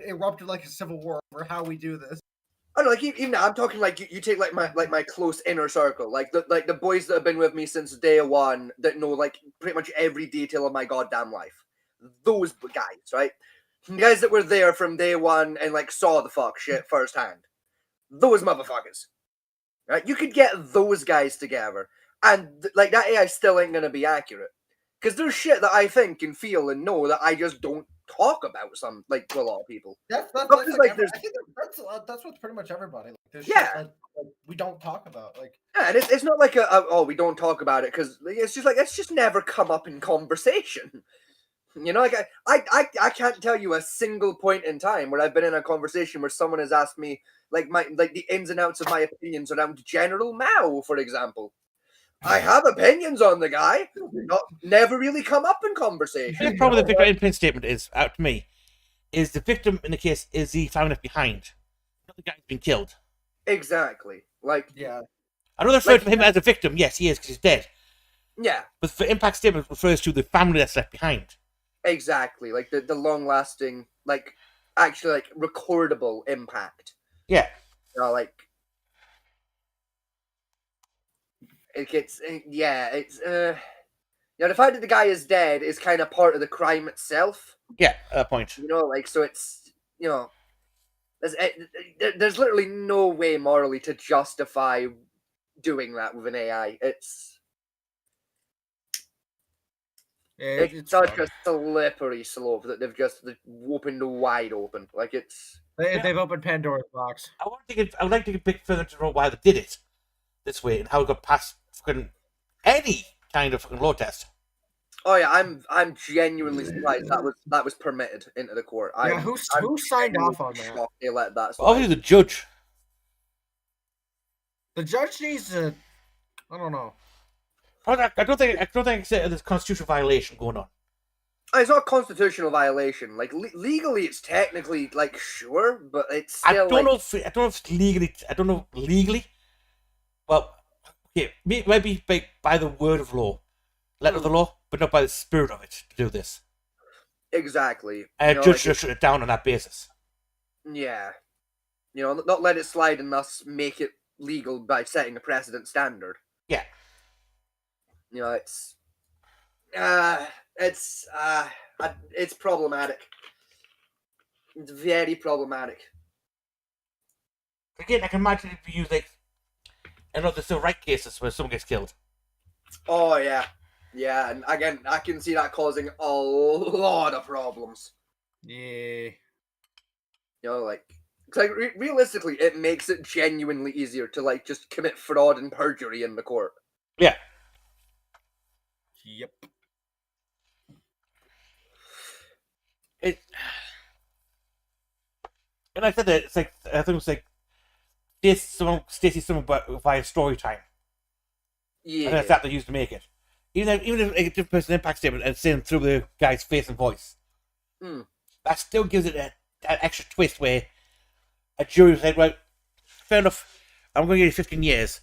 erupted like a civil war over how we do this. I don't know, even now, I'm talking you take my close inner circle, the boys that have been with me since day one that know pretty much every detail of my goddamn life. Those guys, right? The guys that were there from day one and saw the fuck shit firsthand. Those motherfuckers, right? You could get those guys together, and that AI still ain't gonna be accurate because there's shit that I think and feel and know that I just don't talk about to a lot of people. I think that's what's pretty much everybody. Shit we don't talk about. And it's not we don't talk about it because it's just never come up in conversation. You know, like I can't tell you a single point in time where I've been in a conversation where someone has asked me like the ins and outs of my opinions around General Mao, for example. I have opinions on the guy, never really come up in conversation. The problem with the victim independent statement is, out to me, is the victim in the case is the family left behind, not the guy who's been killed. Exactly. Like, yeah. I know they refer to him as a victim. Yes, he is because he's dead. Yeah. But the impact statement refers to the family that's left behind. Exactly. Like the long-lasting, like actually like recordable impact. Yeah. You know, like it gets. Yeah. It's. You know, the fact that the guy is dead is kind of part of the crime itself. Yeah. Point. You know, like so it's there's literally no way morally to justify doing that with an AI. It's such a slippery slope that they've just opened wide open. Like they've opened Pandora's box. I would like to get a bit further to know why they did it this way and how it got past fucking any kind of fucking law test. Oh yeah, I'm genuinely surprised that was permitted into the court. Yeah, who signed off on that? They let that slide. Obviously, the judge. The judge needs to. I don't know. I don't think there's a constitutional violation going on. It's not a constitutional violation. Like legally, it's technically like sure, but it's still. I don't know if it's legally. I don't know legally. Well, okay, maybe by the word of law, letter of the law, but not by the spirit of it to do this. Exactly. And a judge should shut it down on that basis. Yeah. You know, not let it slide and thus make it legal by setting a precedent standard. Yeah. You know, it's problematic. It's very problematic. Again, I can imagine it be used like, the civil rights cases where someone gets killed. Oh yeah, yeah, and again, I can see that causing a lot of problems. Yeah. You know, like realistically, it makes it genuinely easier to like just commit fraud and perjury in the court. Yeah. Yep. And I said that it's like I think it was like Stacey someone via story time. Yeah. And that's that they used to make it. Even if a different person impact statement and saying through the guy's face and voice. That still gives it that extra twist where a jury will say, well, fair enough, I'm going to give you 15 years.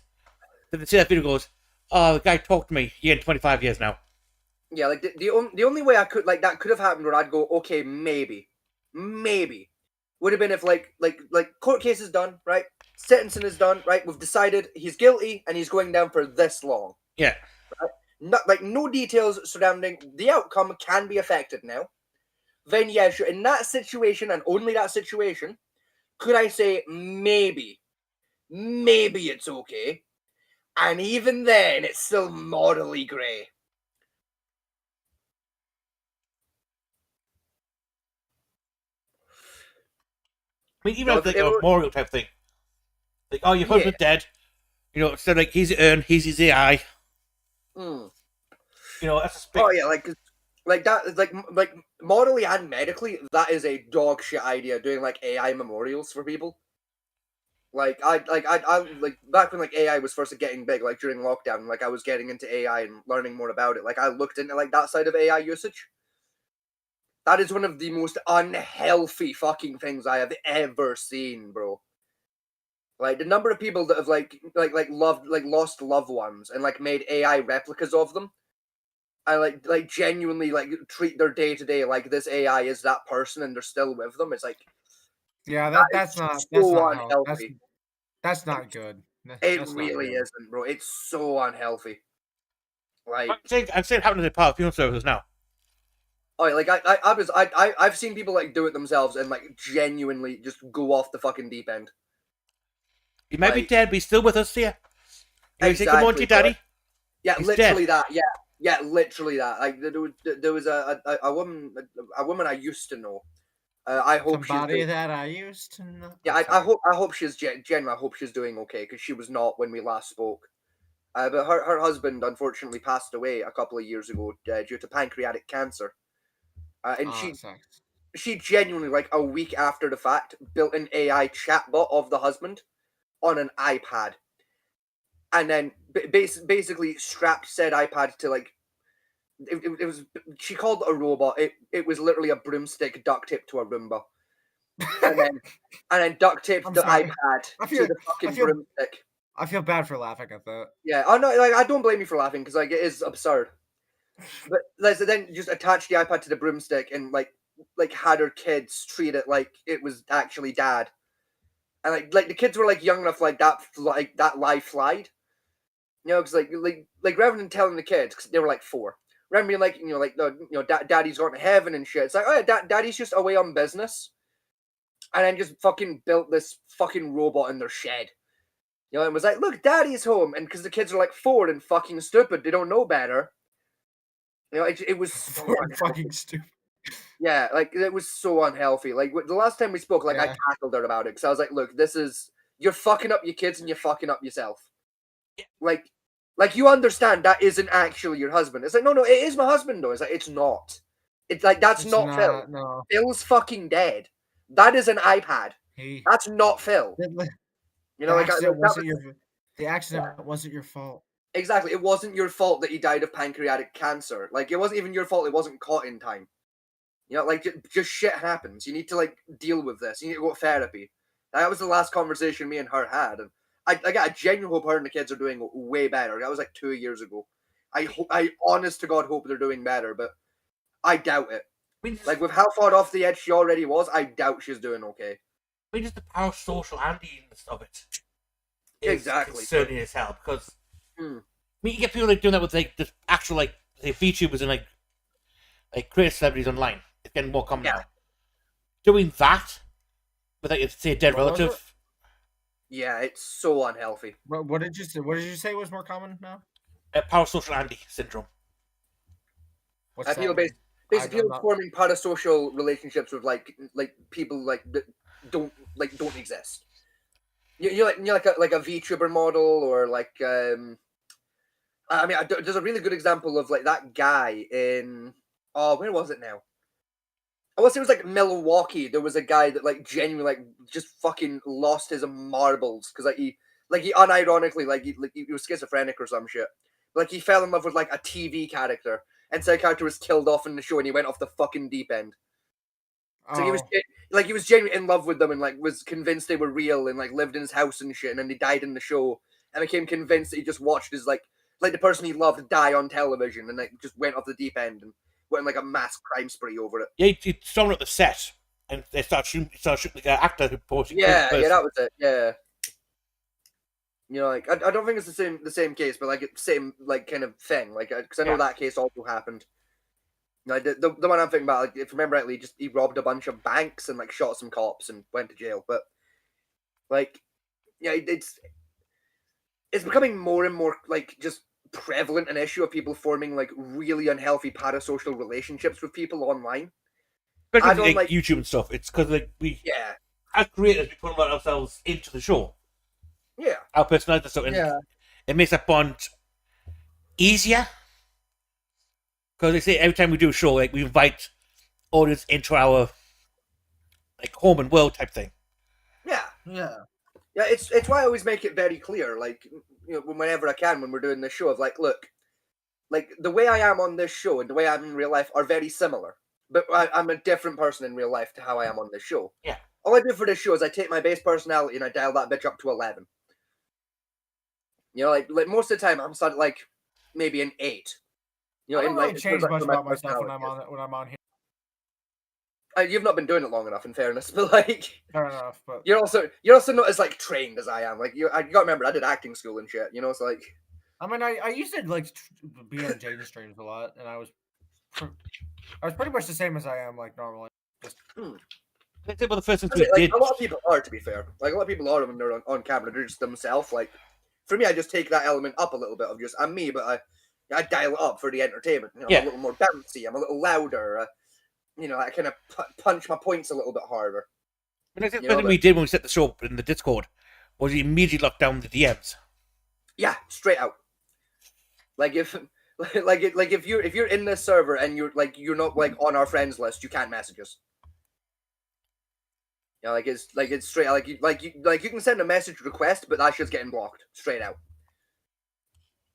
Then they see that video goes, oh, the guy talked to me, you're getting 25 years now. Yeah, like the only way I could like that could have happened where I'd go, okay, maybe, would have been if like court case is done, right? Sentencing is done, right? We've decided he's guilty and he's going down for this long. Yeah. Right? No details surrounding the outcome can be affected now. Then yeah, sure. In that situation and only that situation, could I say maybe it's okay? And even then, it's still morally grey. I mean, even like a memorial type thing. Like, oh, your husband's dead. You know, so like he's his AI. You know, that's a Oh yeah, like that, like morally and medically, that is a dog shit idea. Doing like AI memorials for people. Like I like back when like AI was first getting big, like during lockdown, like I was getting into AI and learning more about it. Like I looked into like that side of AI usage. That is one of the most unhealthy fucking things I have ever seen, bro. Like the number of people that have lost loved ones and like made AI replicas of them. I like genuinely like treat their day to day like this AI is that person and they're still with them. It's like that's not unhealthy. That's not good. It really isn't, bro. It's so unhealthy. Like I'm saying happening to the part of funeral services now. Oh, like I've seen people like do it themselves and like genuinely just go off the fucking deep end. He might be dead, but he's still with us here. Exactly, say, come on to your daddy. Yeah, He's literally dead. that. Yeah, literally that. Like there was a woman I used to know. I hope somebody that I used to know. Yeah, I hope she's genuine. I hope she's doing okay because she was not when we last spoke. But her husband unfortunately passed away a couple of years ago due to pancreatic cancer. And she genuinely, like a week after the fact, built an AI chatbot of the husband on an iPad, and then basically strapped said iPad to like it was. She called it a robot. It was literally a broomstick duct taped to a Roomba, and then duct taped the iPad to the fucking broomstick. I feel bad for laughing at that. Yeah, I know. Like, I don't blame you for laughing because like it is absurd. But then just attached the iPad to the broomstick and like had her kids treat it like it was actually dad, and like the kids were like young enough like that live slide, you know, because like rather than telling the kids, because they were like 4, rather than being like daddy's going to heaven and shit. It's like, oh yeah, daddy's just away on business, and then just fucking built this fucking robot in their shed. You know, and was like, look, daddy's home. And because the kids are like 4 and fucking stupid, they don't know better. You know, it was so fucking stupid. Yeah, like, it was so unhealthy. Like, the last time we spoke, like, I tackled her about it. Because I was like, look, you're fucking up your kids and you're fucking up yourself. Like, you understand that isn't actually your husband. It's like, no, it is my husband, though. It's like, it's not. It's like, that's not Phil. No. Phil's fucking dead. That is an iPad. That's not Phil. You know, the accident wasn't your fault. Exactly. It wasn't your fault that he died of pancreatic cancer. Like, it wasn't even your fault it wasn't caught in time. You know, like, just shit happens. You need to, like, deal with this. You need to go to therapy. That was the last conversation me and her had. And I got a genuine hope her and the kids are doing way better. That was, like, 2 years ago. I honest to God hope they're doing better, but I doubt it. Like, with how far off the edge she already was, I doubt she's doing okay. I mean, just the parasocial anti-ness of it. Exactly. Concerning as hell, because I mean, you get people like doing that with like the actual like say VTubers and like creative celebrities online. It's getting more common now. Doing that with like say a dead relative. Yeah, it's so unhealthy. What did you say? What did you say was more common now? Parasocial anti syndrome. What's people that? basically people forming parasocial relationships with like people like that don't exist. You're like a VTuber model, or like I mean, there's a really good example of like that guy in where was it now? I want to say it was like Milwaukee. There was a guy that like genuinely like just fucking lost his marbles because he unironically he was schizophrenic or some shit. Like he fell in love with like a TV character, and so the character was killed off in the show, and he went off the fucking deep end. So he was genuinely in love with them and like was convinced they were real and like lived in his house and shit, and then he died in the show and became convinced that he just watched his like the person he loved die on television, and like just went off the deep end and went on like a mass crime spree over it. Yeah, he stormed up the set and they started shooting the actor who posted. Yeah, that was it. Yeah. You know, like I don't think it's the same case, but like same like kind of thing. Like because I know that case also happened. No, the one I'm thinking about, like, if I remember rightly, he robbed a bunch of banks and like shot some cops and went to jail. But like, yeah, it's becoming more and more like just prevalent an issue of people forming like really unhealthy parasocial relationships with people online. Especially like YouTube and stuff. It's because like as creators, we put a lot of ourselves into the show. Yeah, our personality and stuff, and it makes that bond easier. Because they say every time we do a show, like we invite audience into our like home and world type thing. Yeah. It's why I always make it very clear, like, you know, whenever I can when we're doing this show, of like, look, like the way I am on this show and the way I'm in real life are very similar, but I'm a different person in real life to how I am on this show. Yeah. All I do for this show is I take my base personality and I dial that bitch up to 11. You know, like most of the time I'm starting like maybe an 8. You know, I don't really change much about myself when I'm on here. You've not been doing it long enough, in fairness, but like, fair enough. But you're also not as like trained as I am. Like you gotta remember, I did acting school and shit. You know, so like, I mean, I used to like be on Jaden streams a lot, and I was pretty much the same as I am like normally. Just. I think the first thing we did. A lot of people are, to be fair. Like a lot of people are when they're on camera, they're just themselves. Like for me, I just take that element up a little bit of just I'm me, but I dial it up for the entertainment. You know, I'm a little more bouncy. I'm a little louder. You know, I kind of punch my points a little bit harder. I think the thing we did when we set the show up in the Discord was we immediately locked down the DMs. Yeah, straight out. Like if like if you're in this server and you're not like on our friends list, you can't message us. You know, it's straight you can send a message request, but that shit's getting blocked straight out.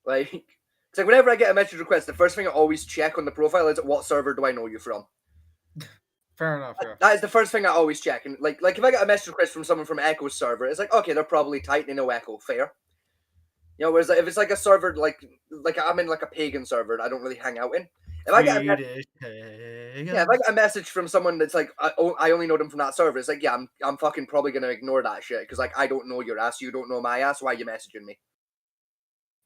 Like it's like whenever I get a message request, the first thing I always check on the profile is what server do I know you from. Fair enough. Yeah. That is the first thing I always check. And like if I get a message request from someone from Echo's server, it's like, okay, they're probably tight, they know Echo, fair. You know, whereas if it's like a server like I'm in like a pagan server, I don't really hang out in. If I get a message from someone that's like I only know them from that server, it's like, yeah, I'm fucking probably gonna ignore that shit because like I don't know your ass, you don't know my ass. Why are you messaging me?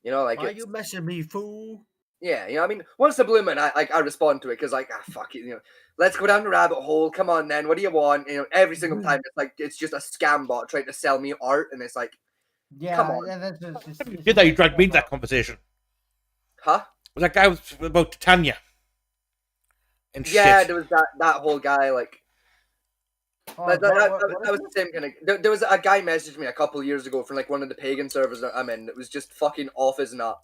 You know, like why you messaging me, fool? Yeah, you know, I mean, once the blue moon, I respond to it because like fuck it, you know, let's go down the rabbit hole. Come on, then, what do you want? You know, every single time it's like it's just a scam bot trying to sell me art, and it's like, yeah, come on. You did that? You dragged me into that conversation. Huh? That guy was about Tanya. And yeah, shit. There was that whole guy like. That was the same kind of. There was a guy messaged me a couple of years ago from like one of the pagan servers that I'm in. It was just fucking off his nut.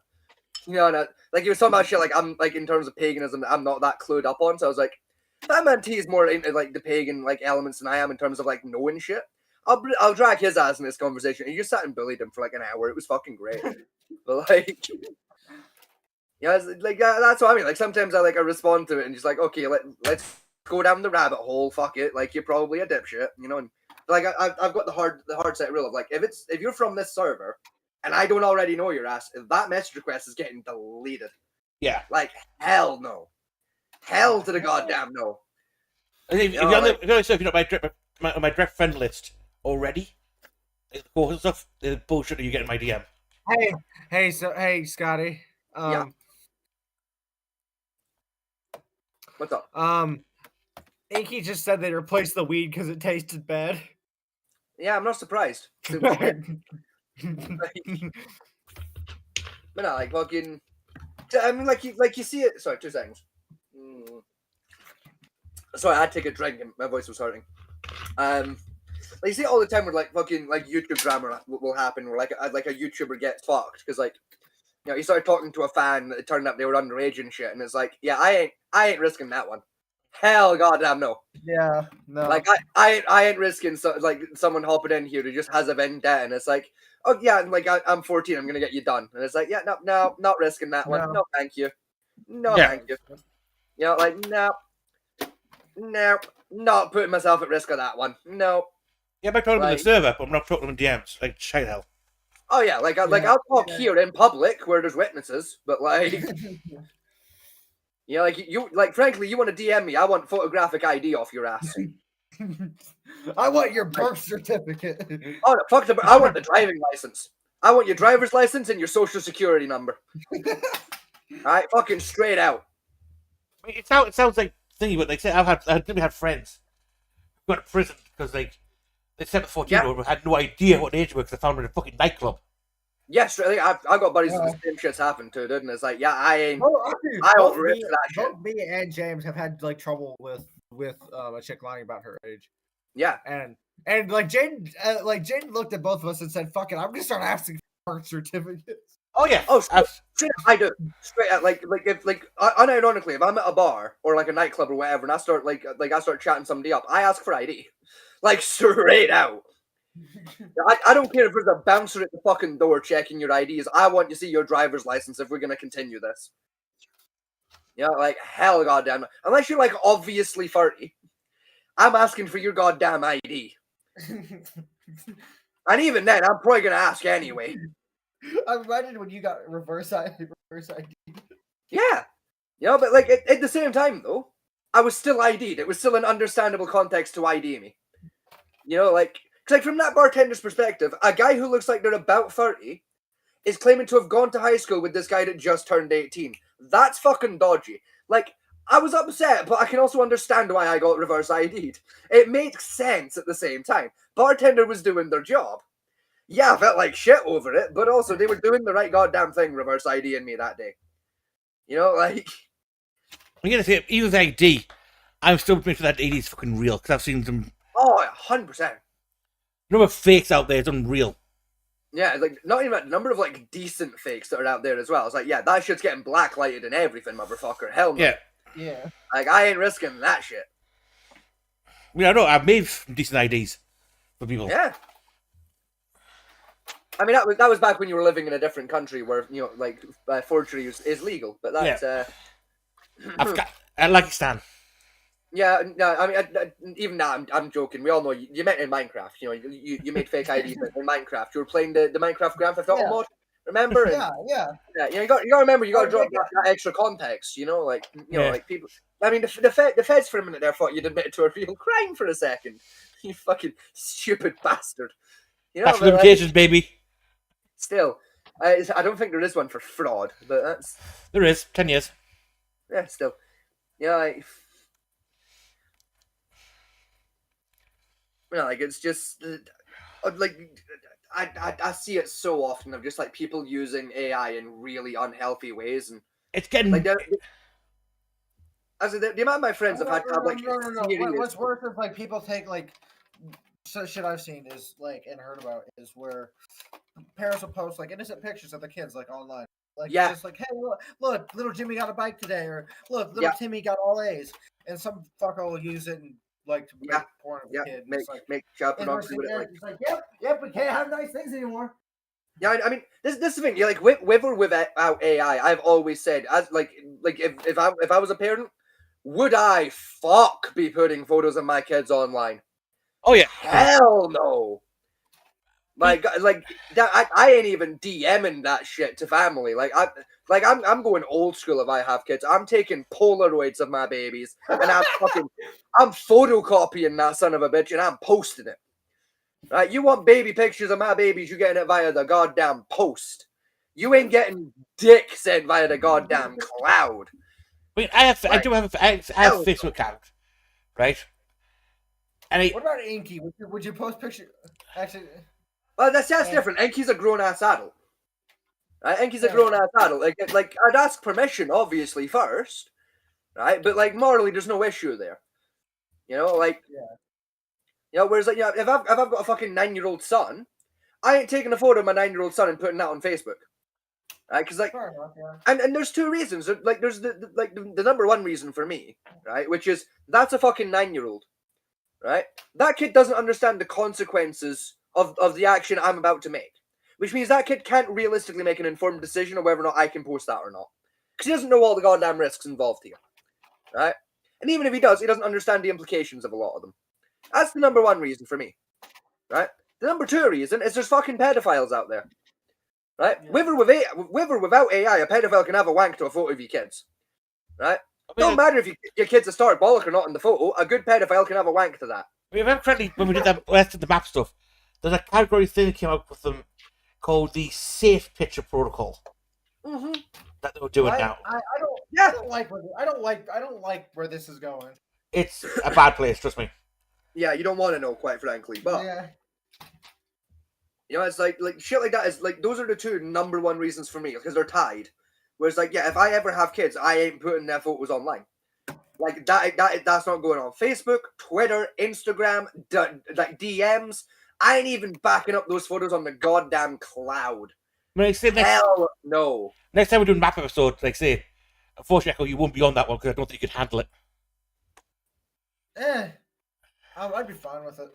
You know, and like he was talking about shit like I'm like in terms of paganism, I'm not that clued up on. So I was like, that man T is more into like the pagan like elements than I am in terms of like knowing shit. I'll drag his ass in this conversation. He just sat and bullied him for like an hour. It was fucking great. But like, yeah, like that's what I mean. Like sometimes I respond to it and just like, okay, let's go down the rabbit hole. Fuck it. Like you're probably a dipshit, you know. And like I've got the hard set rule of like if you're from this server. And I don't already know your ass. That message request is getting deleted. Yeah. Like, hell no. Hell to the goddamn no. If you're on my direct friend list already, stuff, the bullshit that you get in my DM. Hey, Scotty. Yeah. What's up? Inky just said they replaced the weed because it tasted bad. Yeah, I'm not surprised. But no, like fucking. I mean, like you see it. Sorry, 2 seconds. Sorry, I had to take a drink and my voice was hurting. Like you see it all the time where like fucking like YouTube drama will happen where like a YouTuber gets fucked because like you know he started talking to a fan that it turned out they were underage and shit and it's like yeah I ain't risking that one. Hell goddamn no. Yeah, no. Like I ain't risking someone hopping in here who just has a vendetta and it's like, oh yeah, and like I'm 14, I'm gonna get you done. And it's like, yeah, no, not risking that one. No, thank you. No, thank you. You know, like no, not putting myself at risk of that one. No. Yeah, I'm talking to the server, but I'm not talking to DMs. Like shit hell. Oh yeah, I'll talk here in public where there's witnesses, but like. Yeah, frankly, you want to DM me, I want photographic ID off your ass. I want your birth certificate. Oh, no, fuck I want the driving license. I want your driver's license and your social security number. Alright, fucking straight out. It sounds like thingy, but like I've had friends who got to prison because they said the 14-year-old had no idea what age was because they found her in a fucking nightclub. Yes, really. I've got buddies that the same shit's happened to, didn't it? It's like, yeah, I don't risk that shit. Both me and James have had like trouble with a chick lying about her age. Yeah, and like Jane looked at both of us and said, "Fuck it, I'm gonna start asking for birth certificates." Oh yeah, I do straight out if unironically, if I'm at a bar or like a nightclub or whatever, and I start I start chatting somebody up, I ask for ID, like straight out. I don't care if there's a bouncer at the fucking door checking your IDs. I want to see your driver's license if we're gonna continue this. Yeah, like hell, goddamn. Unless you're like obviously 30, I'm asking for your goddamn ID. And even then, I'm probably gonna ask anyway. I reminded when you got reverse ID. Yeah, but like at the same time though, I was still ID'd. It was still an understandable context to ID me. You know, like from that bartender's perspective, a guy who looks like they're about 30 is claiming to have gone to high school with this guy that just turned 18. That's fucking dodgy. Like, I was upset, but I can also understand why I got reverse ID'd. It makes sense at the same time. Bartender was doing their job. Yeah, I felt like shit over it, but also they were doing the right goddamn thing, reverse IDing me that day. You know, like... I'm gonna say, even with ID, I'm still making sure that ID is fucking real, because I've seen them... Oh, 100%. No fakes out there, it's unreal. Yeah, like not even a number of like decent fakes that are out there as well. It's like, yeah, that shit's getting blacklighted and everything, motherfucker. Hell no. Yeah. Like I ain't risking that shit. I know I've made decent IDs for people. Yeah. I mean, that was back when you were living in a different country where like forgery is legal. But that's Pakistan. Yeah, no, I mean, even now, I'm joking. We all know you met in Minecraft. You made fake IDs in Minecraft. You were playing the Minecraft Grand Theft Auto mod, remember? And, yeah. You got to remember. You got to drop that extra context. Like like people. I mean, the feds for a minute there thought you'd admitted to a real crime for a second. You fucking stupid bastard. That's limitations, baby. Still, I don't think there is one for fraud, but that's there is 10 years. Yeah, still, like. Like it's just like I see it so often of just like people using AI in really unhealthy ways, and it's getting like the amount of my friends have had to have like no. What's worse is like people take like shit I've seen is like and heard about is where parents will post like innocent pictures of the kids like online. Like just like, hey, look, little Jimmy got a bike today, or look, little Timmy got all A's, and some fucker will use it and like to make porn of the kid. Make child pornography with it. It's like, yep, we can't have nice things anymore. Yeah, I mean, this is the thing. Yeah, like with or without AI, I've always said, as like if I was a parent, would I be putting photos of my kids online? Oh yeah, hell no. Like that, I ain't even DMing that shit to family. I'm going old school if I have kids. I'm taking Polaroids of my babies and I'm photocopying that son of a bitch and I'm posting it. Right? You want baby pictures of my babies, you're getting it via the goddamn post. You ain't getting dick sent via the goddamn cloud. I mean, I do have a Facebook account, right? And what about Inky? Would you post pictures? Actually. Well, that's different. Enki's a grown-ass adult. Right? Enki's a grown-ass adult. Like, I'd ask permission, obviously, first. Right? But, like, morally, there's no issue there. Whereas, like, if I've got a fucking 9-year-old son, I ain't taking a photo of my 9-year-old son and putting that on Facebook. Right? Because, like, and there's two reasons. Like, there's the number one reason for me, right? Which is, that's a fucking 9-year-old. Right? That kid doesn't understand the consequences of the action I'm about to make. Which means that kid can't realistically make an informed decision of whether or not I can post that or not. Because he doesn't know all the goddamn risks involved here. Right? And even if he does, he doesn't understand the implications of a lot of them. That's the number one reason for me. Right? The number two reason is there's fucking pedophiles out there. Right? Yeah. With or without AI, a pedophile can have a wank to a photo of your kids. Right? Don't matter if your kid's a stark bollock or not in the photo, a good pedophile can have a wank to that. I remember correctly, when we did the rest of the map stuff, there's a category thing that came up with them called the Safe Picture Protocol. Mm-hmm. That they were doing now. I don't like where this is going. It's a bad place, trust me. Yeah, you don't want to know, quite frankly, but it's like shit like that is like those are the two number one reasons for me because they're tied. Whereas like if I ever have kids, I ain't putting their photos online. Like that's not going on Facebook, Twitter, Instagram, like DMs. I ain't even backing up those photos on the goddamn cloud. Hell no. Next time we're doing map episode, like say, unfortunately, Echo, you won't be on that one because I don't think you could handle it. I'd be fine with it.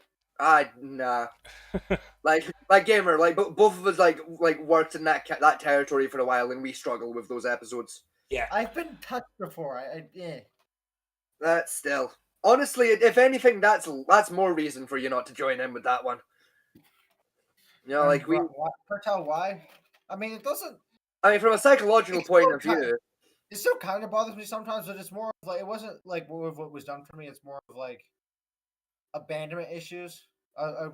Nah. like gamer, like both of us like worked in that territory for a while, and we struggle with those episodes. Yeah, I've been touched before. That's still honestly, if anything, that's more reason for you not to join in with that one. Like we tell why. I mean, it doesn't. I mean, from a psychological point of view, it still kind of bothers me sometimes, but it's more of like it wasn't like what was done for me. It's more of like abandonment issues. And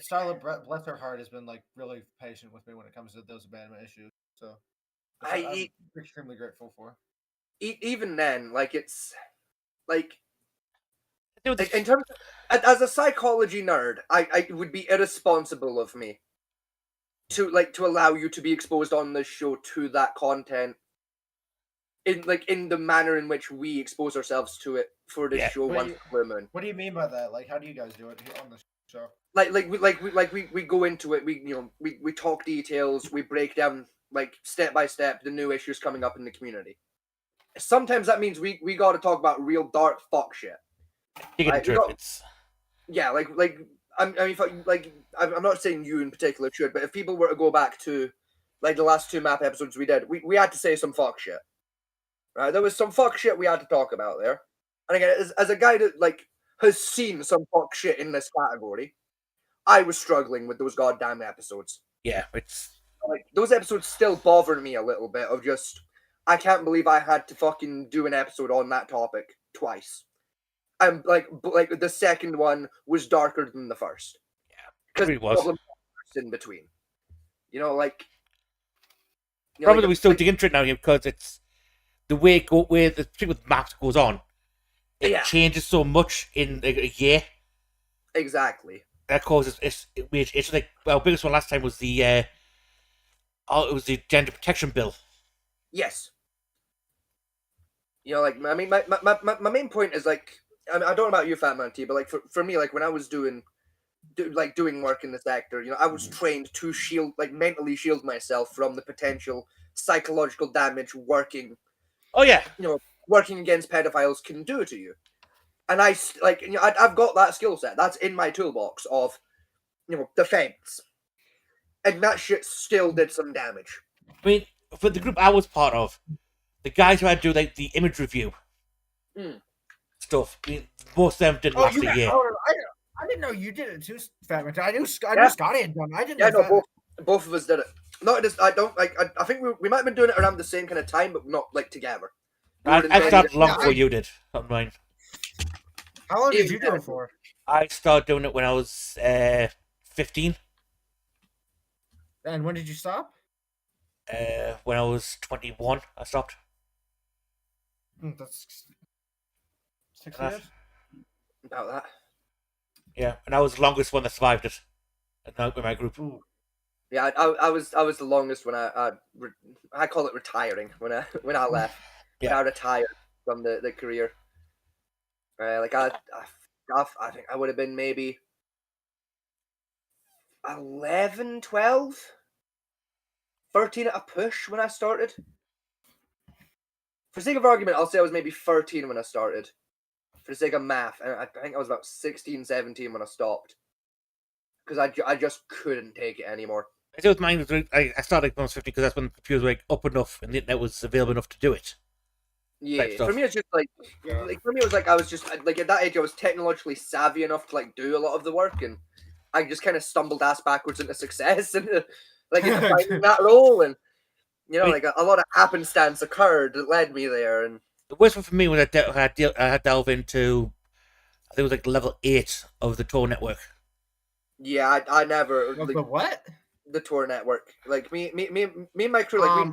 Starla, bless her heart, has been like really patient with me when it comes to those abandonment issues. So I'm extremely grateful for. Even then, like it's like in terms of, as a psychology nerd, I would be irresponsible of me to allow you to be exposed on this show to that content in the manner in which we expose ourselves to it for this show once per moon. What do you mean by that? Like, how do you guys do it on the show? we go into it. We talk details. We break down like step by step the new issues coming up in the community. Sometimes that means we got to talk about real dark fuck shit. Yeah, I'm not saying you in particular should, but if people were to go back to like the last 2 map episodes we did, we had to say some fuck shit. Right, there was some fuck shit we had to talk about there. And again, as a guy that like has seen some fuck shit in this category, I was struggling with those goddamn episodes. Yeah, it's like those episodes still bother me a little bit of just I can't believe I had to fucking do an episode on that topic twice. And like the second one was darker than the first. Yeah, because it was in between. You know, like probably we still dig into it now because it's the way the thing with maps goes on. It changes so much in a year. Exactly. That causes it's like our biggest one last time was the it was the gender protection bill. Yes. You know, like I mean, my main point is like I don't know about you, Fat Man T, but like for me, like when I was doing work in the sector, you know, I was trained to mentally shield myself from the potential psychological damage working. Oh yeah. You know, working against pedophiles can do to you, and I've got that skill set. That's in my toolbox of, you know, defense, and that shit still did some damage. I mean, for the group I was part of, the guys who had to do like the image review stuff, I mean, most of them didn't last a year. I didn't know you did it too, Fat Man. I knew Scotty had done it. I didn't know. Yeah, both of us did it. Not just I don't like. I think we might have been doing it around the same kind of time, but not like together. I started long before you did on mine. How long did you do it for? I started doing it when I was 15. And when did you stop? When I was 21, I stopped. That's 6 years. About that. Yeah, and I was the longest one that survived it. In my group. Ooh. Yeah, I was the longest when I call it retiring when I left. Yeah. When I retired from the career. Like I think I would have been maybe 11, 12, 13 at a push when I started. For the sake of argument, I'll say I was maybe 13 when I started. For the sake of math, and I think I was about 16, 17 when I stopped. Because I just couldn't take it anymore. I think with mine, I started when I was 15 because that's when the computers were like, up enough and the internet was available enough to do it. Yeah, for me it's just like for me it was like I was just like at that age I was technologically savvy enough to like do a lot of the work, and I just kind of stumbled ass backwards into success and into finding that role, and you know, like a lot of happenstance occurred that led me there. And the worst one for me was I had to delve into, I think it was like level 8 of the Tor network. Yeah, I never. Like, the what? The Tor network. Like me and my crew. Like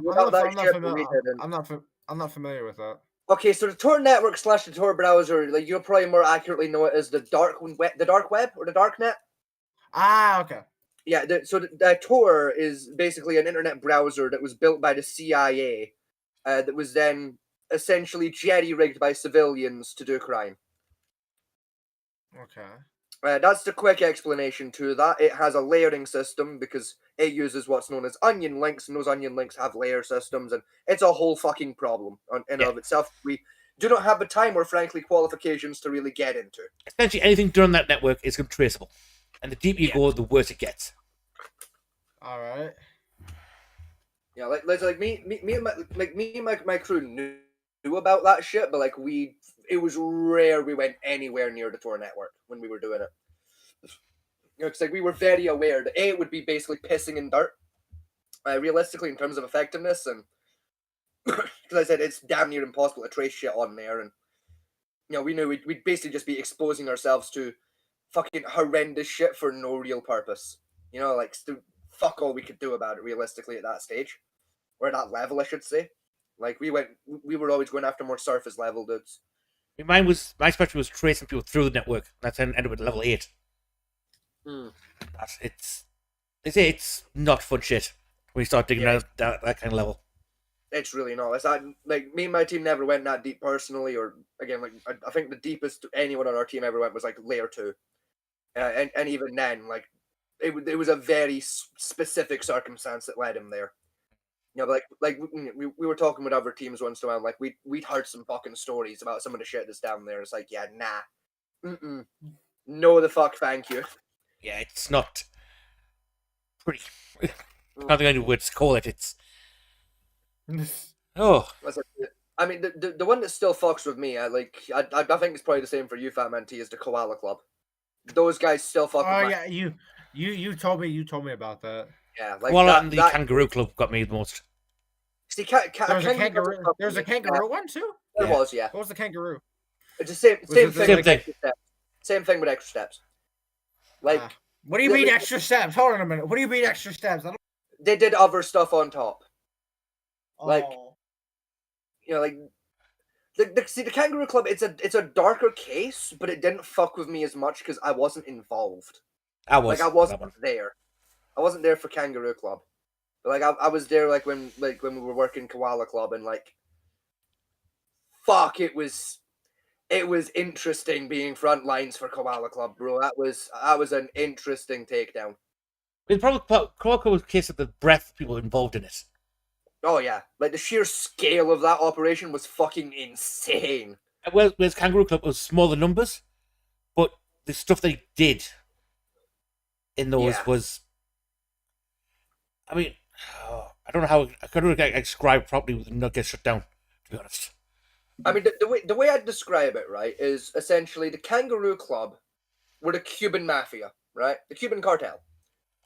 I'm not familiar with that. Okay, so the Tor network / the Tor browser, like you'll probably more accurately know it as the dark web or the dark net. Ah, okay. Yeah, the Tor is basically an internet browser that was built by the CIA, that was then essentially jerry-rigged by civilians to do crime. Okay. That's the quick explanation to that. It has a layering system because it uses what's known as onion links, and those onion links have layer systems, and it's a whole fucking problem in and of itself. We do not have the time or, frankly, qualifications to really get into. Essentially, anything done on that network is traceable, and the deeper you go, the worse it gets. All right. Yeah, like me and my crew knew about that shit, but it was rare we went anywhere near the Tor network when we were doing it. You know, because we were very aware that it would be basically pissing in dirt, realistically in terms of effectiveness, and because I said it's damn near impossible to trace shit on there, and you know we knew we'd basically just be exposing ourselves to fucking horrendous shit for no real purpose. You know, like fuck all we could do about it realistically at that stage, or at that level, I should say. Like we were always going after more surface level dudes. My specialty was tracing people through the network. That's how I ended with level 8. It's not fun shit when you start digging down that kind of level. It's really not. It's not, like me and my team never went that deep personally, or again, like I think the deepest anyone on our team ever went was like layer 2, And even then, like, it was a very specific circumstance that led him there. You know, like we were talking with other teams once in a while, like we'd heard some fucking stories about some of the shit that's down there. It's like, yeah, nah, no, the fuck, thank you. Yeah, it's not pretty. Not the only words to call it. It's I mean, the one that still fucks with me, I think it's probably the same for you, Fat Man T, is the Koala Club. Those guys still fuck. Oh yeah, you told me about that. Yeah, like Koala and the Kangaroo Club got me the most. See, there's a kangaroo. There's a kangaroo one too. There was, yeah. What was the kangaroo? It's the same thing. Same thing. Same thing with extra steps. Like, what do you mean extra steps? Hold on a minute. What do you mean extra steps? They did other stuff on top. Like, you know, like the Kangaroo Club. It's a darker case, but it didn't fuck with me as much because I wasn't involved. I wasn't there. I wasn't there for Kangaroo Club. But, like, I was there when we were working Koala Club, and like, fuck, it was interesting being front lines for Koala Club, bro. That was an interesting takedown. It's probably Koala Club was a case of the breadth of people involved in it. Oh yeah, like the sheer scale of that operation was fucking insane. Whereas Kangaroo Club was smaller numbers, but the stuff they did in those was, I mean, I don't know how I couldn't describe properly with not get shut down. To be honest, I mean the way I describe it, right, is essentially the Kangaroo Club were the Cuban mafia, right, the Cuban cartel.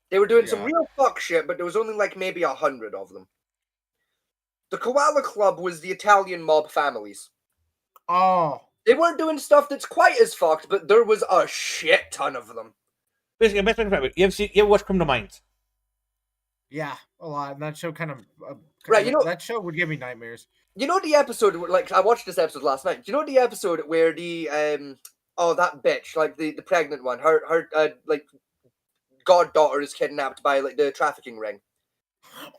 They were doing some real fuck shit, but there was only like maybe 100 of them. The Koala Club was the Italian mob families. Oh. They weren't doing stuff that's quite as fucked, but there was a shit ton of them. Basically, best thing about it, you ever watch Criminal Minds? Yeah, a lot. And that show right, you know, that show would give me nightmares. You know the episode where, like, I watched this episode last night. Do you know the episode where the that bitch, like the pregnant one, her like goddaughter is kidnapped by like the trafficking ring?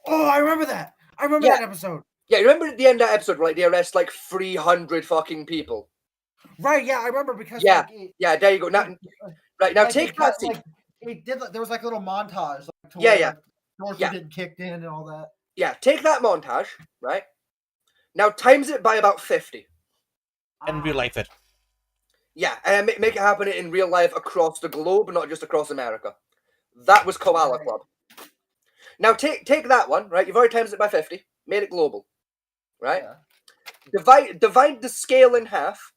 Oh, I remember that. I remember that episode. Yeah, you remember at the end of that episode where like they arrest like 300 fucking people? Right, yeah, I remember because there you go. Now, right now, like, take that. There was like a little montage. Like, doors were getting kicked in and all that. Yeah, take that montage, right? Now times it by about 50. And real life it. Yeah, and make it happen in real life across the globe, not just across America. That was Koala Club. Now take that one, right? You've already times it by 50, made it global, right? Yeah. Divide the scale in half,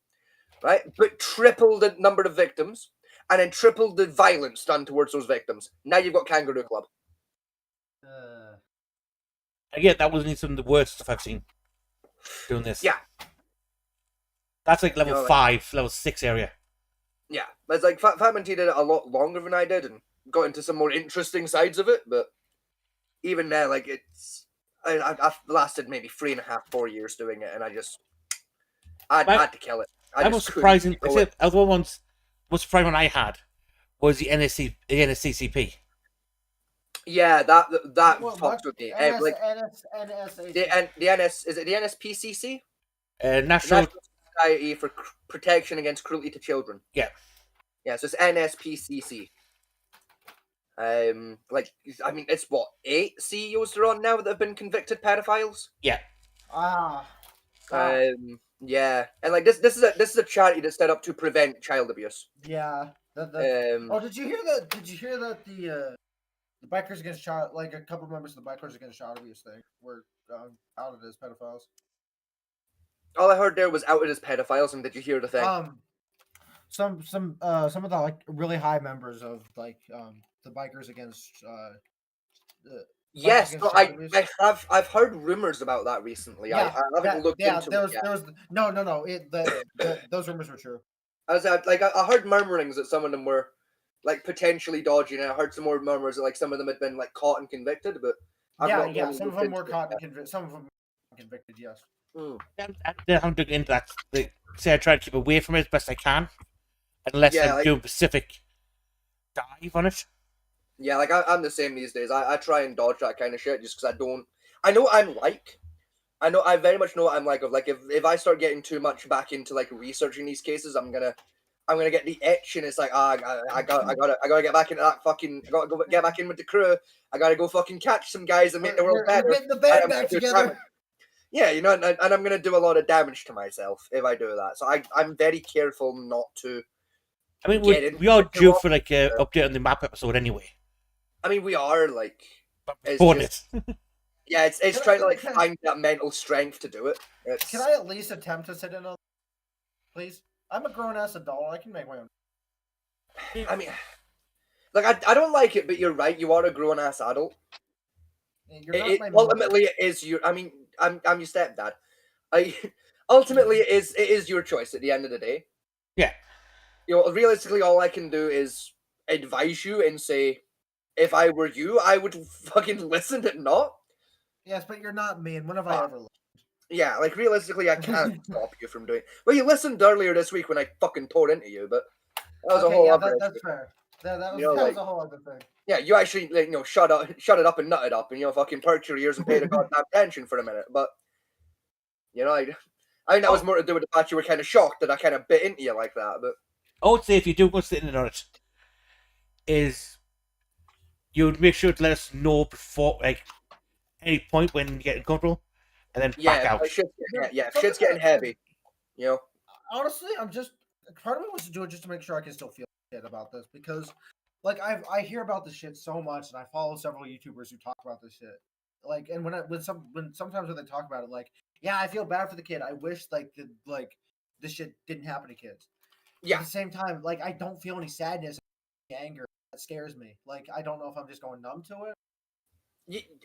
right? But triple the number of victims, and then triple the violence done towards those victims. Now you've got Kangaroo Club. Again, that wasn't some of the worst stuff I've seen doing this. Yeah. That's like level 5, level 6 area. Yeah. It's like Fat T did it a lot longer than I did and got into some more interesting sides of it, but even there, like, I've lasted maybe 3.5, 4 years doing it, and I had to kill it. That was surprising. The other ones, most surprising one I had was the NSCCP. Yeah, that fucks with me. The NS is it the NSPCC? National Society for Protection Against Cruelty to Children. Yeah. Yeah, so it's NSPCC. Like, I mean, it's what, 8 CEOs they're on now that have been convicted pedophiles? Yeah. Yeah, and like this is a charity that's set up to prevent child abuse. Yeah. Did you hear that? Did you hear that the Bikers Against Child, like a couple members of the Bikers Against Child Abuse thing, were outed as pedophiles? All I heard there was outed as pedophiles, and did you hear the thing? Some of the like really high members of like the Bikers Against yes, no, I've heard rumors about that recently. Yeah, I haven't looked into it yet. No. Those rumors were true. I heard murmurings that some of them were like potentially dodgy, and I heard some more murmurs that like some of them had been like caught and convicted, but some of them were caught and convicted. Some of them were convicted, yes. I haven't dug into that. I try to keep away from it as best I can, unless I'm doing Pacific dive on it. Yeah, like I'm the same these days. I try and dodge that kind of shit just because I know what I'm like. I very much know what I'm like. Of like if I start getting too much back into like researching these cases, I'm gonna I'm gonna get the itch, and it's like, I gotta get back into that fucking. I gotta get back in with the crew. I gotta go fucking catch some guys and make the world better. We're getting the band back together. Yeah, you know, and I'm gonna do a lot of damage to myself if I do that. So I'm very careful not to. I mean, we are due for like an update on the map episode anyway. I mean, we are like. Bonus. Yeah, it's trying to like find that mental strength to do it. Can I at least attempt to sit in a? Please, I'm a grown ass adult. I can make my own. I mean, like I don't like it, but you're right. You are a grown ass adult. Ultimately, it is your. I mean, I'm your stepdad. Ultimately it is your choice at the end of the day. Yeah. You know, realistically, all I can do is advise you and say, if I were you, I would fucking listen and not. Yes, but you're not me, and when have I ever listened? Yeah, like realistically, I can't stop you from doing. Well, you listened earlier this week when I fucking tore into you, but that was a whole other. That's fair. That was, you know, that was a whole other thing. Yeah, you actually like, shut it up and nut it up, and fucking perk your ears and pay the goddamn attention for a minute. But I think that was more to do with the fact you were kind of shocked that I kind of bit into you like that. But I would say if you do go sitting on it, is you would make sure to let us know before, like, any point when you get uncomfortable, and then back out. Shit's getting heavy. You know. Honestly, part of me wants to do it just to make sure I can still feel shit about this, because like I hear about this shit so much, and I follow several YouTubers who talk about this shit. Like, and sometimes when they talk about it, like, yeah, I feel bad for the kid. I wish this shit didn't happen to kids. Yeah. At the same time, like, I don't feel any sadness, anger. That scares me. Like, I don't know if I'm just going numb to it.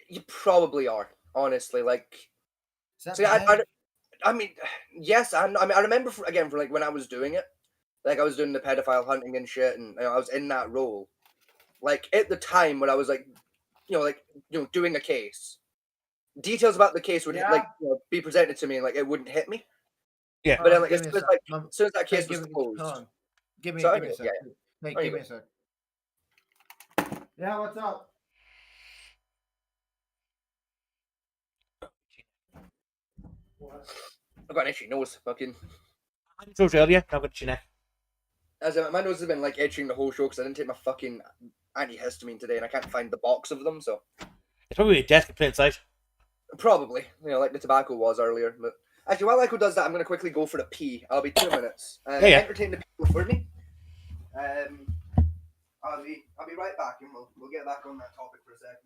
You probably are, honestly. Like, see, I mean, yes, I remember for like when I was doing it, like I was doing the pedophile hunting and shit, and I was in that role. Like at the time when I was like, doing a case, details about the case would be presented to me, and like it wouldn't hit me. Yeah, but then, like as soon as that case was closed, give me a sec. Hey, give me a sec. Yeah, what's up? I've got an itchy nose, fucking. I told you earlier, I've got itchy neck. My nose has been like itching the whole show because I didn't take my fucking antihistamine today, and I can't find the box of them. So it's probably a desk play inside. Probably, like the tobacco was earlier. But actually, while Echo does that, I'm gonna quickly go for a pee. I'll be 2 minutes. Entertain the people for me. I'll be right back, and we'll get back on that topic for a second.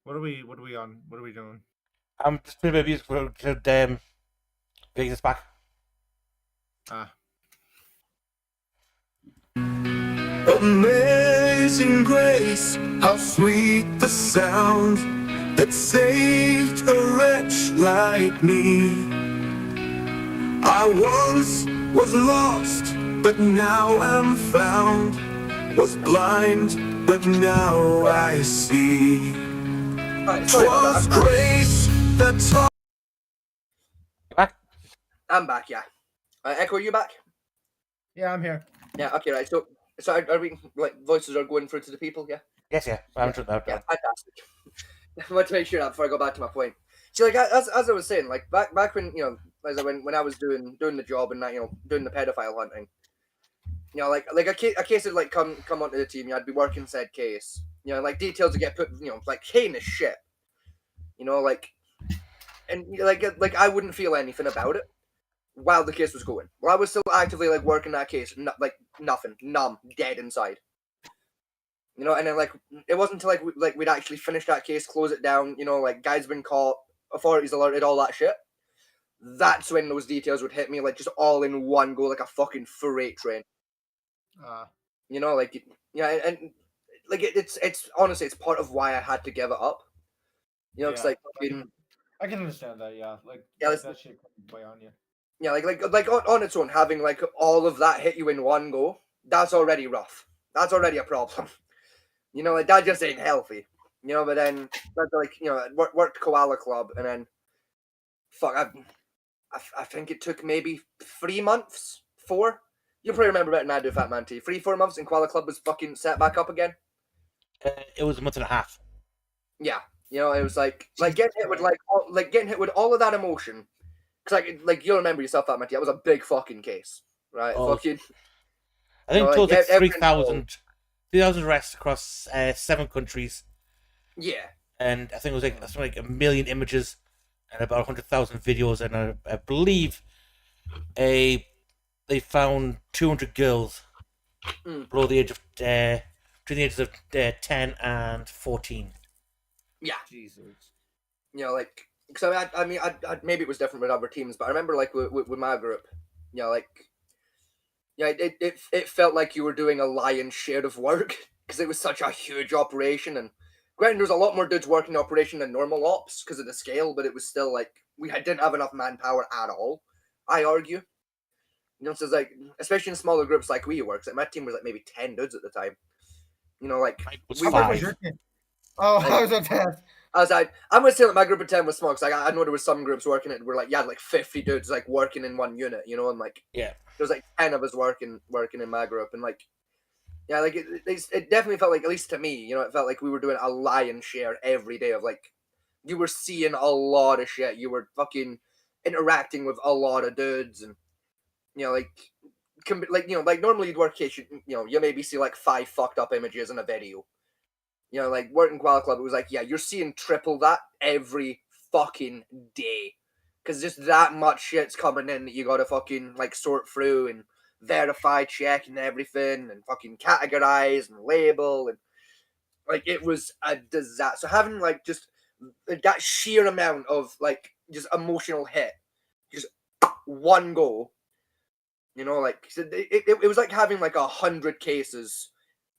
What are we on? What are we doing? I'm just putting a bit of music for Vegas back. Amazing grace, how sweet the sound that saved a wretch like me. I was lost, but now am found. Was blind, but now I see. 'Twas grace that taught. Back? I'm back, yeah. Echo, are you back? Yeah, I'm here. Yeah, okay, right. So are we, like, voices are going through to the people, yeah? Yes, yeah. I'm sure that. Yeah, fantastic. I want to make sure that before I go back to my point. See, like, as I was saying, like, back when, when I was doing the job and that, doing the pedophile hunting, like a case would, like, come onto the team, I'd be working said case. Like, details would get put, like, heinous shit. Like, and, like, I wouldn't feel anything about it while the case was going. Well, I was still actively, like, working that case, like, nothing, numb, dead inside. And then, like, it wasn't until, like, we'd actually finish that case, close it down, like, guys been caught, authorities alerted, all that shit, that's when those details would hit me, like, just all in one go, like a fucking freight train. You know, like, yeah, and like, it's honestly, it's part of why I had to give it up. You know, it's like, I can understand that, yeah. Like, that shit comes way on you. Yeah, like on its own, having like all of that hit you in one go, that's already rough. That's already a problem. You know, like that just ain't healthy. You know, but then that's like, you know, worked Koala Club, and then fuck, I think it took maybe 3 months, 4. You probably remember better than I do, Fat Man T. 3-4 months, and Koala Club was fucking set back up again. It was a month and a half. Yeah, you know, it was like getting hit with getting hit with all of that emotion. Cause like you'll remember yourself, Fat Man T. That was a big fucking case, right? Oh, fucking. I think you know, it was like 3,000 arrests across 7 countries. Yeah. And I think it was like something like 1 million images and about 100,000 videos, and I believe they found 200 girls below the age of between the ages of 10 and 14. Yeah. Jesus. You know, like, because I mean, maybe it was different with other teams, but I remember like with my group, you know, like, yeah, it felt like you were doing a lion's share of work because it was such a huge operation. And granted, there was a lot more dudes working the operation than normal ops because of the scale, but it was still like didn't have enough manpower at all. I argue. You know, so it's like, especially in smaller groups like we were, because my team was like maybe 10 dudes at the time. You know, like we were. Oh, like, I was on 10. I was like, I'm gonna say that my group of 10 was small, because like, I know there was some groups working it where like, like 50 dudes like working in one unit, you know, and like, yeah, there was like 10 of us working in my group, and like, yeah, like it definitely felt like, at least to me, you know, it felt like we were doing a lion's share every day of like, you were seeing a lot of shit, you were fucking interacting with a lot of dudes, and you know, like you know, like normally you'd work case, you know, you maybe see like 5 fucked up images in a video. You know, like working Koala Club, it was like, yeah, you're seeing triple that every fucking day. Because just that much shit's coming in that you gotta fucking, like, sort through and verify, check and everything, and fucking categorize and label. And, like, it was a disaster. So having, like, just that sheer amount of, like, just emotional hit, just one go, you know, like, it was like having, like, 100 cases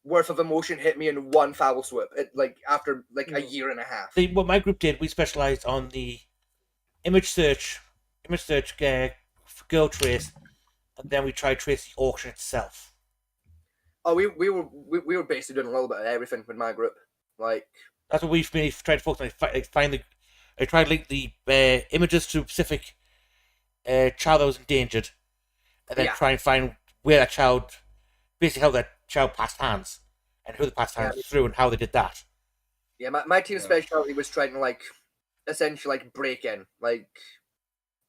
worth of emotion hit me in one foul swoop, like after like a year and a half. See, what my group did, we specialized on the image search girl trace, and then we tried to trace the auction itself. Oh, we were basically doing a little bit of everything with my group. Like, that's what we've been tried to focus on. I tried to link the images to a specific child that was endangered, and then try and find where that child, basically how that child passed hands, and who they passed hands through, and how they did that. Yeah, my team's specialty was trying to like, essentially like break in, like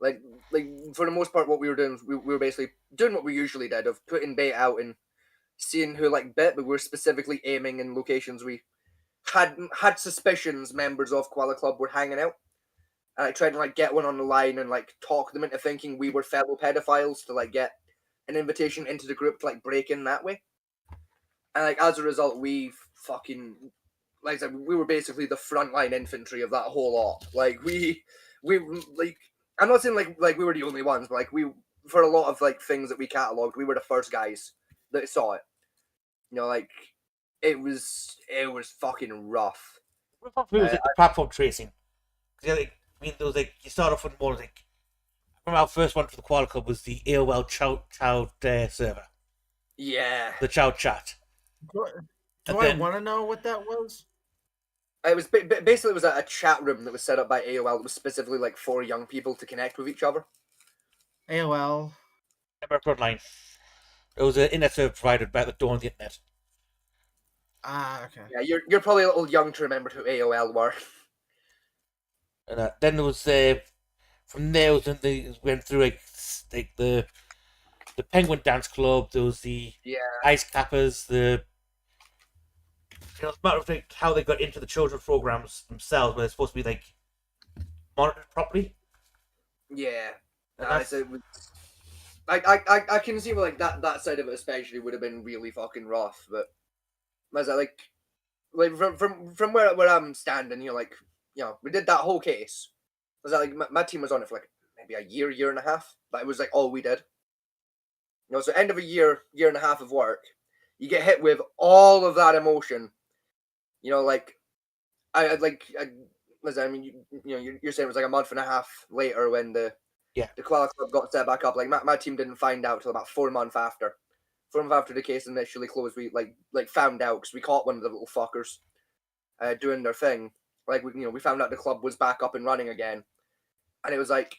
for the most part, what we were doing, we were basically doing what we usually did of putting bait out and seeing who like bit, but we were specifically aiming in locations we had suspicions members of Koala Club were hanging out. And I tried to like get one on the line and like talk them into thinking we were fellow pedophiles to like get an invitation into the group to like break in that way. And like as a result, we fucking, like I said, we were basically the frontline infantry of that whole lot. Like we like, I'm not saying like we were the only ones, but like we, for a lot of like things that we catalogued, we were the first guys that saw it. You know, like it was fucking rough. It was like the platform tracing. Yeah, like, I mean, there was like, you start off with more like, I remember our first one for the Koala Club was the AOL child server. Yeah. The child chat. Do I want to know what that was? It was basically it was a chat room that was set up by AOL that was specifically like for young people to connect with each other. AOL. Frontline. It was an internet service provider about the dawn of the internet. Ah, okay. Yeah, you're probably a little young to remember who AOL were. And then there was from there they went through like the Penguin Dance Club. There was the Ice Cappers. It's a matter of like how they got into the children's programs themselves, where they're supposed to be like monitored properly. Yeah, it was, I can see where like that side of it especially would have been really fucking rough, but as I like from where I'm standing, you know, like, you know, we did that whole case. Was that like my team was on it for like maybe a year and a half. But it was like all we did. You know, so end of a year and a half of work, you get hit with all of that emotion. You know, like I mean, you know, you're saying it was like a month and a half later when the Koala Club got set back up. Like my team didn't find out till about 4 months after. 4 months after the case initially closed, we like found out because we caught one of the little fuckers doing their thing. Like we found out the club was back up and running again, and it was like,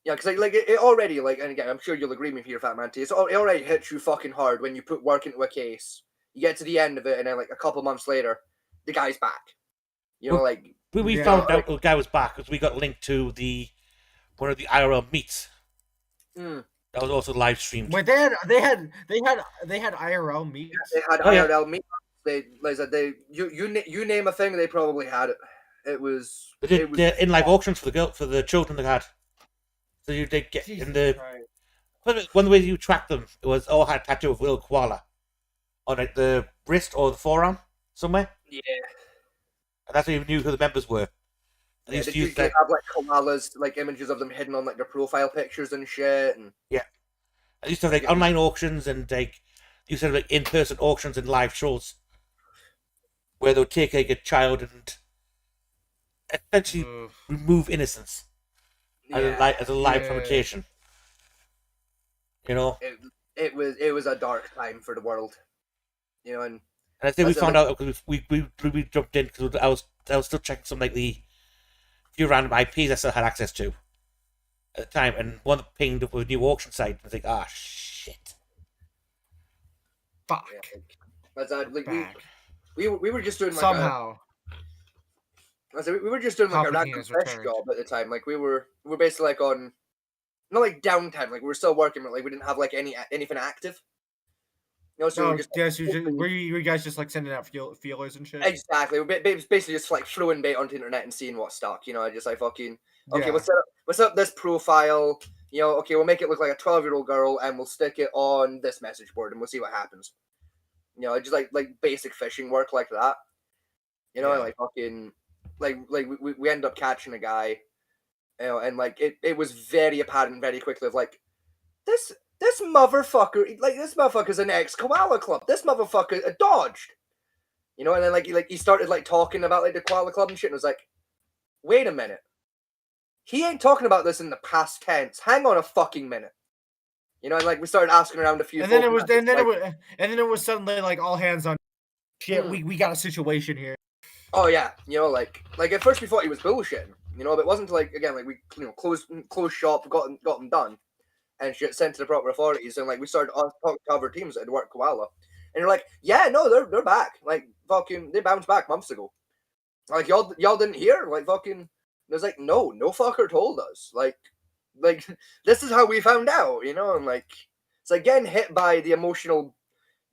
yeah, because like it already, like, and again, I'm sure you'll agree with me here, Fat Man T. It already hits you fucking hard when you put work into a case. You get to the end of it, and then like a couple months later, the guy's back. You know, like we found out the guy was back because we got linked to one of the IRL meets. That was also live streamed. Wait, they had IRL meets. Yeah, they had IRL meets. You name a thing, they probably had it. It was in live auctions for the children they had. So you did get in the one of the ways you track them, it was all had a tattoo of Will Koala on like the wrist or the forearm somewhere. Yeah. And that's how you knew who the members were. Yeah, did you have like koalas, like images of them hidden on like their profile pictures and shit? And yeah, I used to have like online auctions and like used to have like in-person auctions and live shows where they'll take like a child and essentially remove innocence as a live presentation. You know, it was a dark time for the world. You know, and I think we found out because we jumped in because I was still checking some like the few random IPs I still had access to at the time, and one pinged up with a new auction site. I was like, ah, shit. Fuck. Yeah, we were just doing like somehow. We were just doing like a random fresh job at the time. Like we were basically like on not like downtime. Like we were still working, but like we didn't have like anything active. You know, so were you guys just like sending out feelers and shit? Exactly. We're basically just like throwing bait onto the internet and seeing what stuck. You know, I just like fucking okay. We'll set up this profile. You know, okay, we'll make it look like a 12-year-old girl, and we'll stick it on this message board, and we'll see what happens. You know, just like basic fishing work like that. You know, and like fucking like we end up catching a guy. You know, and like it was very apparent very quickly of like this motherfucker, like this motherfucker's an ex-Koala Club. This motherfucker dodged. You know, and then like he started like talking about like the Koala Club and shit, and it was like, wait a minute. He ain't talking about this in the past tense. Hang on a fucking minute. You know, and like we started asking around a few. And then it was suddenly like all hands on shit. We got a situation here. Oh yeah, you know, like at first we thought he was bullshitting. You know, but it wasn't like again like we closed shop, got them done. And shit sent to the proper authorities, and like we started talking to other teams that had worked Koala, and they're like, "Yeah, no, they're back. Like fucking, they bounced back months ago. Like y'all didn't hear. Like fucking, there's like no fucker told us. Like this is how we found out. You know, and like it's like getting hit by the emotional,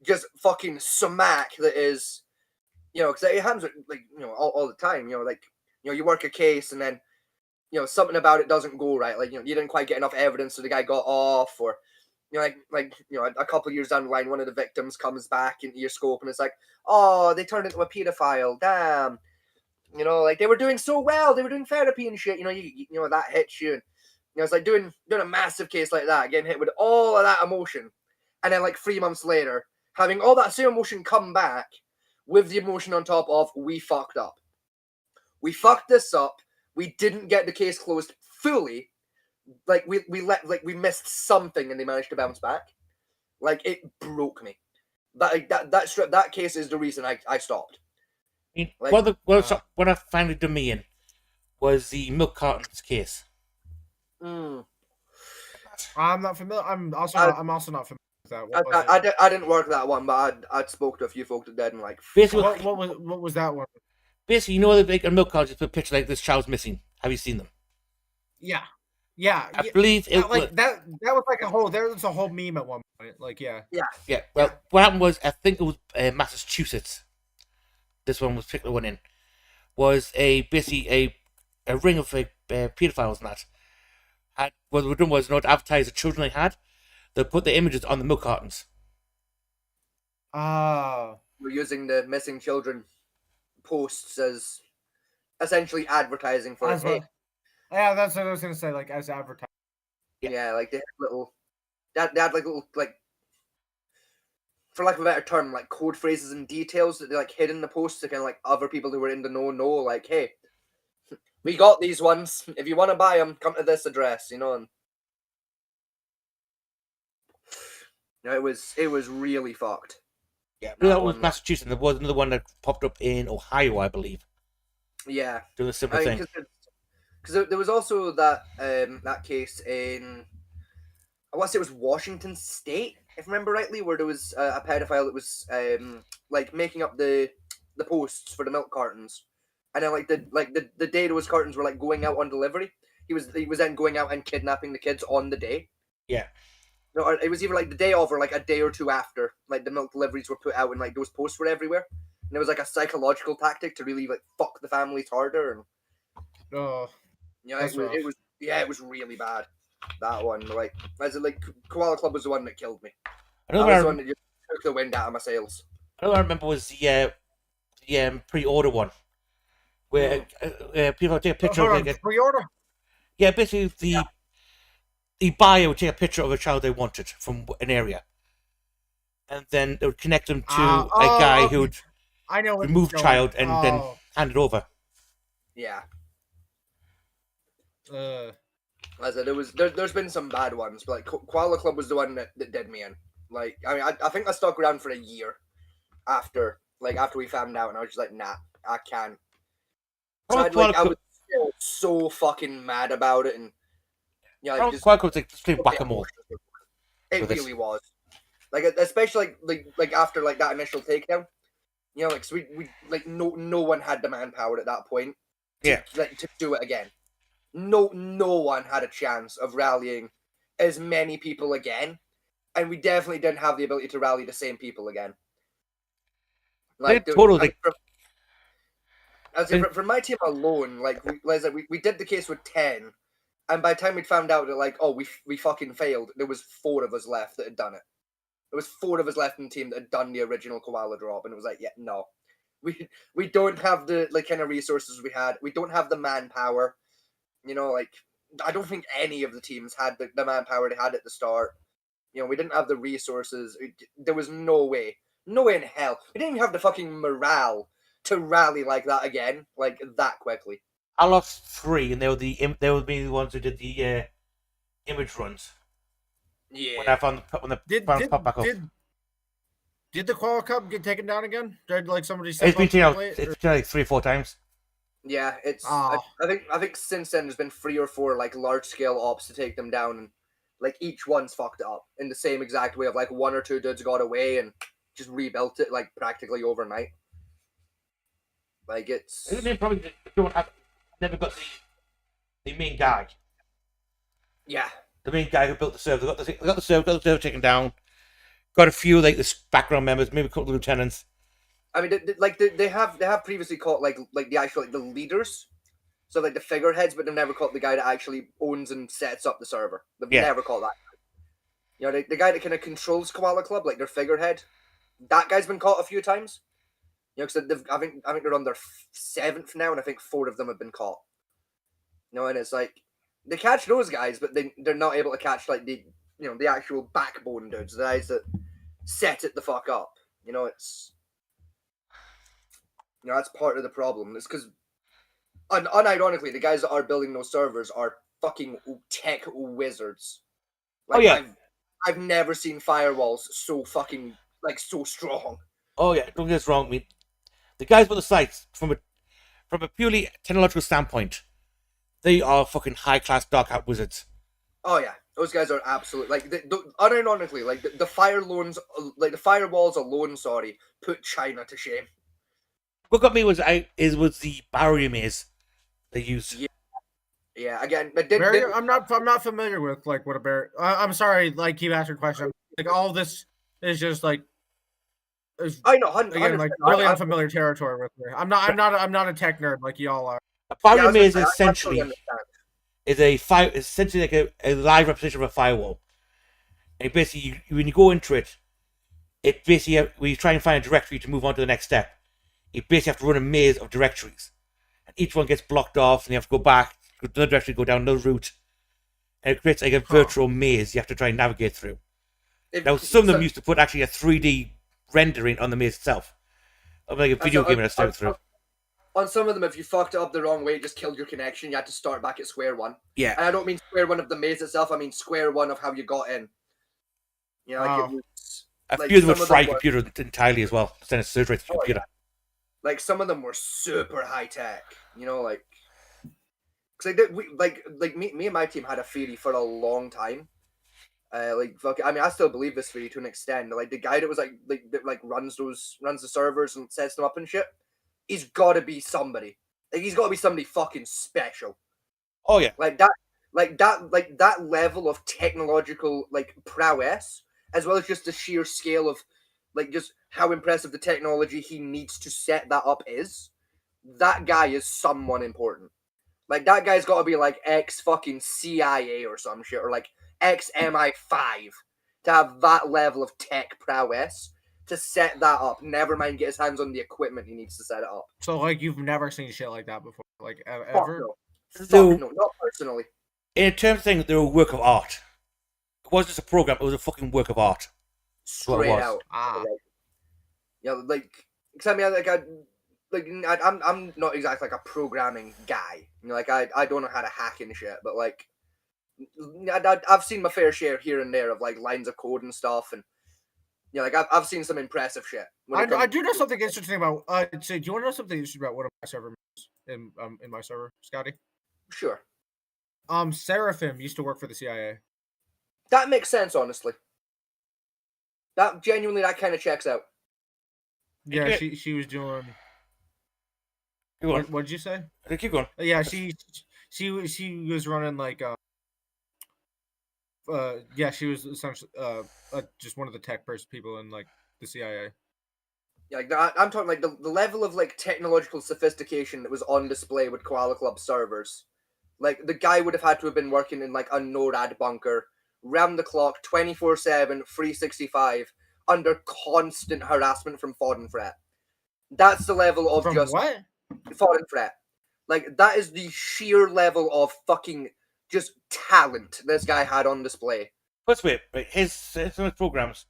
just fucking smack that is, you know, because it happens like all the time. You know, like you work a case and then. You know, something about it doesn't go right. Like, you didn't quite get enough evidence, so the guy got off, or, a couple of years down the line, one of the victims comes back into your scope, and it's like, oh, they turned into a pedophile. Damn. You know, like they were doing so well. They were doing therapy and shit. You know, you know that hits you. And, it's like doing a massive case like that, getting hit with all of that emotion, and then like 3 months later, having all that same emotion come back with the emotion on top of we fucked up. We fucked this up. We didn't get the case closed fully. Like we missed something and they managed to bounce back. Like it broke me. That case is the reason I stopped. I mean, what I finally did me in was the milk cartons case. I'm not familiar. I'm also not familiar with that. I didn't work that one, but I spoke to a few folk that did, and like basically, what was that one? Basically, you know, they make a milk carton, just put a picture like this child's missing. Have you seen them? Yeah. I believe it was that was like a whole. There was a whole meme at one point. Like, yeah. Well, what happened was, I think it was Massachusetts. This one was particular one in was basically a ring of pedophiles and that. What they were doing was, to advertise the children they had, they put the images on the milk cartons. We're using the missing children posts as essentially advertising for Yeah, that's what I was gonna say. Like as advertised. Yeah, like they had like little like, for lack of a better term, like code phrases and details that they like hid in the posts to kind of like other people who were in the know, like, hey, we got these ones. If you want to buy them, come to this address, you know. And it was really fucked. Yeah, that was Massachusetts. There was another one that popped up in Ohio, I believe. Yeah, doing a similar thing. Because there was also that case in, I want to say it was Washington State, if I remember rightly, where there was a pedophile that was like making up the posts for the milk cartons, and then the day those cartons were like going out on delivery, he was then going out and kidnapping the kids on the day. Yeah. No, it was either like the day of or like a day or two after, like the milk deliveries were put out and like those posts were everywhere, and it was like a psychological tactic to really like fuck the families harder. And it was really bad. That one, like, as it like Koala Club was the one that killed me. That was the one that just took the wind out of my sails. Another I remember was the pre-order one, where people take a picture of like pre-order. Yeah, basically the buyer would take a picture of a child they wanted from an area, and then they would connect them to a guy who would remove the child and then hand it over. Yeah. As I said, there's been some bad ones, but like Koala Club was the one that did me in. Like, I mean, I think I stuck around for a year after we found out, and I was just like, nah, I can't. So I was so fucking mad about it, and Koala Club was like just playing whack-a-mole. It really was. Like, especially like after like that initial takedown, like so we like no one had the manpower at that point. To do it again. No one had a chance of rallying as many people again, and we definitely didn't have the ability to rally the same people again. Like for my team alone, like we did the case with 10, and by the time we'd found out that like, oh, we fucking failed, there was 4 of us left that had done it. There was 4 of us left in the team that had done the original koala drop, and it was like, yeah, no, we don't have the like kind of resources we had. We don't have the manpower. Like, I don't think any of the teams had the manpower they had at the start. We didn't have the resources. There was no way in hell. We didn't even have the fucking morale to rally like that again, like that quickly. I lost 3, and they would be the ones who did the image runs. Yeah. When I found the pop back up. Did the Koala Cup get taken down again? Did like somebody? It's been taken out. It's been like 3 or 4 times. Yeah, it's. I think since then there's been 3 or 4 like large scale ops to take them down, and like each one's fucked up in the same exact way of like 1 or 2 dudes got away and just rebuilt it like practically overnight. Like it's. They probably never got the main guy. Yeah. The main guy who built the server. They got the server taken down. Got a few like the background members, maybe a couple of lieutenants. I mean, they have previously caught like the actual like the leaders, so like the figureheads, but they've never caught the guy that actually owns and sets up the server. They've never caught that. The guy that kind of controls Koala Club, like their figurehead, that guy's been caught a few times. Because I think they're on their 7th now, and I think 4 of them have been caught. And it's like they catch those guys, but they're not able to catch like the actual backbone dudes, the guys that set it the fuck up. It's. That's part of the problem. It's because, unironically, the guys that are building those servers are fucking tech wizards. Like, I've never seen firewalls so fucking, like, so strong. Oh, yeah, don't get us wrong. I mean, the guys with the sites, from a purely technological standpoint, they are fucking high-class dark hat wizards. Oh, yeah. Those guys are absolute. Like, unironically, like, the firewalls alone, put China to shame. What got me was the barrier maze they used. Yeah. Again, I'm not familiar with like what a barrier. I'm sorry. Like, keep asking questions. Like, all this is just like. I know. Again, like really unfamiliar territory with me. I'm not a tech nerd like y'all are. A barrier maze essentially is essentially like a live representation of a firewall. And basically, when you go into it, when you try and find a directory to move on to the next step, you basically have to run a maze of directories. And each one gets blocked off, and you have to go back another direction, go down another route, and it creates like a virtual maze you have to try and navigate through. Now, some of them used to put actually a 3D rendering on the maze itself, of like a video game and stuff through. On some of them, if you fucked it up the wrong way, it just killed your connection. You had to start back at square one. Yeah. And I don't mean square one of the maze itself. I mean square one of how you got in. You know, like it was, a few of them would fry your computer entirely as well. Send a surge rate to the computer. Yeah. Like some of them were super high tech. You know, like because me and my team had a theory for a long time. I mean, I still believe this theory to an extent. Like the guy that was that runs the servers and sets them up and shit. He's got to be somebody. Like he's got to be somebody fucking special. Oh yeah. Like that level of technological prowess, as well as just the sheer scale of just how impressive the technology he needs to set that up is. That guy is someone important. Like that guy's got to be like ex fucking CIA or some shit, or like ex MI5 to have that level of tech prowess to set that up. Never mind get his hands on the equipment he needs to set it up. So like you've never seen shit like that before, like ever? Fuck no, not personally. In terms of things, they're a work of art. It wasn't just a program; it was a fucking work of art. Straight out. Cause I mean, I'm not exactly like a programming guy. You know, like I don't know how to hack and shit, but like I've seen my fair share here and there of like lines of code and stuff, and you know, like I've seen some impressive shit. I do know something interesting about. So do you want to know something interesting about one of my server in my server, Scotty? Sure. Seraphim used to work for the CIA. That makes sense, honestly. That kind of checks out. Yeah, she was doing. What did you say? Keep going. Yeah, she was running like she was essentially just one of the tech people in like the CIA. Yeah, like, I'm talking like the level of like technological sophistication that was on display with Koala Club servers. Like the guy would have had to have been working in like a NORAD bunker, round the clock, 24/7, 365, under constant harassment from Fod and Fret. That's the level of from just what? Fod and Fret. Like that is the sheer level of fucking just talent this guy had on display. Let's wait. Right, his programs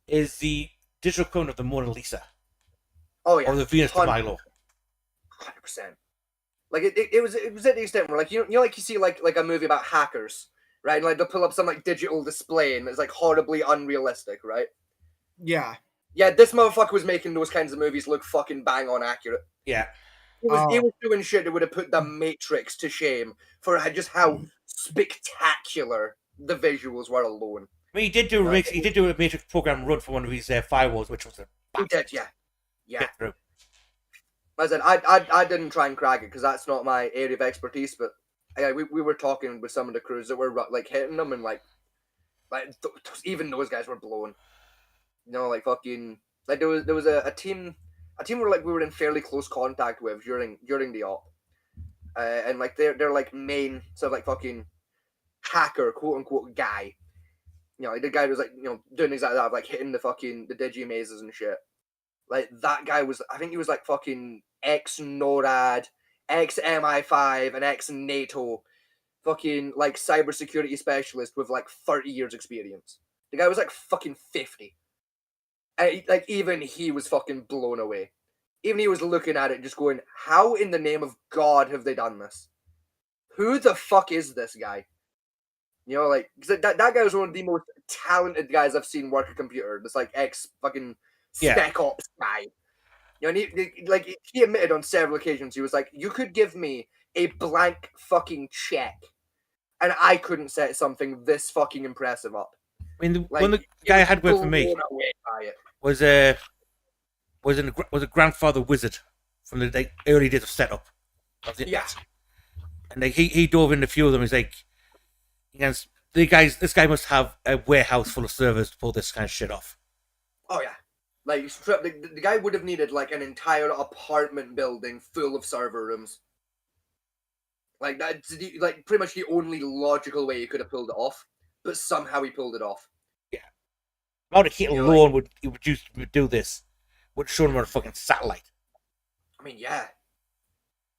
is the digital clone of the Mona Lisa. Oh yeah. Or the Venus de Milo. 100%. Like it was at the extent where like you know like you see like a movie about hackers, right? And like they'll pull up some like digital display and it's like horribly unrealistic, right? Yeah. Yeah, this motherfucker was making those kinds of movies look fucking bang on accurate. Yeah. He was doing shit that would have put the Matrix to shame for just how spectacular the visuals were alone. I mean, he did do a Matrix program run for one of his firewalls, which was he did, yeah. Get through. As I said, I didn't try and crack it because that's not my area of expertise. But we were talking with some of the crews that were like hitting them, and like even those guys were blown. You know, like fucking like there was a team where like we were in fairly close contact with during the op, and like they're like main sort of like fucking hacker quote unquote guy. You know, like the guy was like doing exactly that, like hitting the digi mazes and shit. Like that guy was, I think he was like fucking ex NORAD, ex MI5, and ex NATO, fucking like cybersecurity specialist with like 30 years experience. The guy was like fucking 50. And like even he was fucking blown away. Even he was looking at it, just going, "How in the name of God have they done this? Who the fuck is this guy?" You know, like that guy was one of the most talented guys I've seen work a computer. This like ex fucking spec ops guy. You know, and he admitted on several occasions, he was like, "You could give me a blank fucking check, and I couldn't set something this fucking impressive up." I mean, one of the guy I had work for me was a grandfather wizard from the early days of setup. Yeah. And like he dove in a few of them. He's like, this guy must have a warehouse full of servers to pull this kind of shit off. Oh yeah. Like the guy would have needed like an entire apartment building full of server rooms. Like that's like pretty much the only logical way he could have pulled it off, but somehow he pulled it off. Yeah. About a hit alone would do this. Would show him on a fucking satellite. I mean, yeah.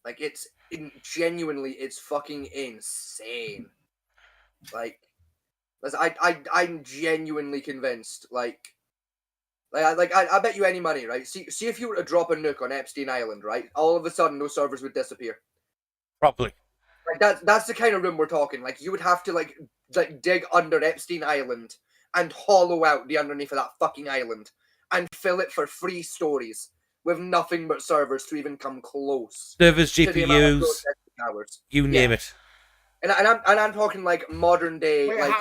Like it's genuinely, it's fucking insane. Like, I'm genuinely convinced. I bet you any money, right? See if you were to drop a nuke on Epstein Island, right? All of a sudden, those servers would disappear. Probably. Like that's the kind of room we're talking. Like you would have to like dig under Epstein Island and hollow out the underneath of that fucking island and fill it for 3 stories with nothing but servers to even come close. Servers, GPUs, you name it. And I'm talking like modern day. Wait, like,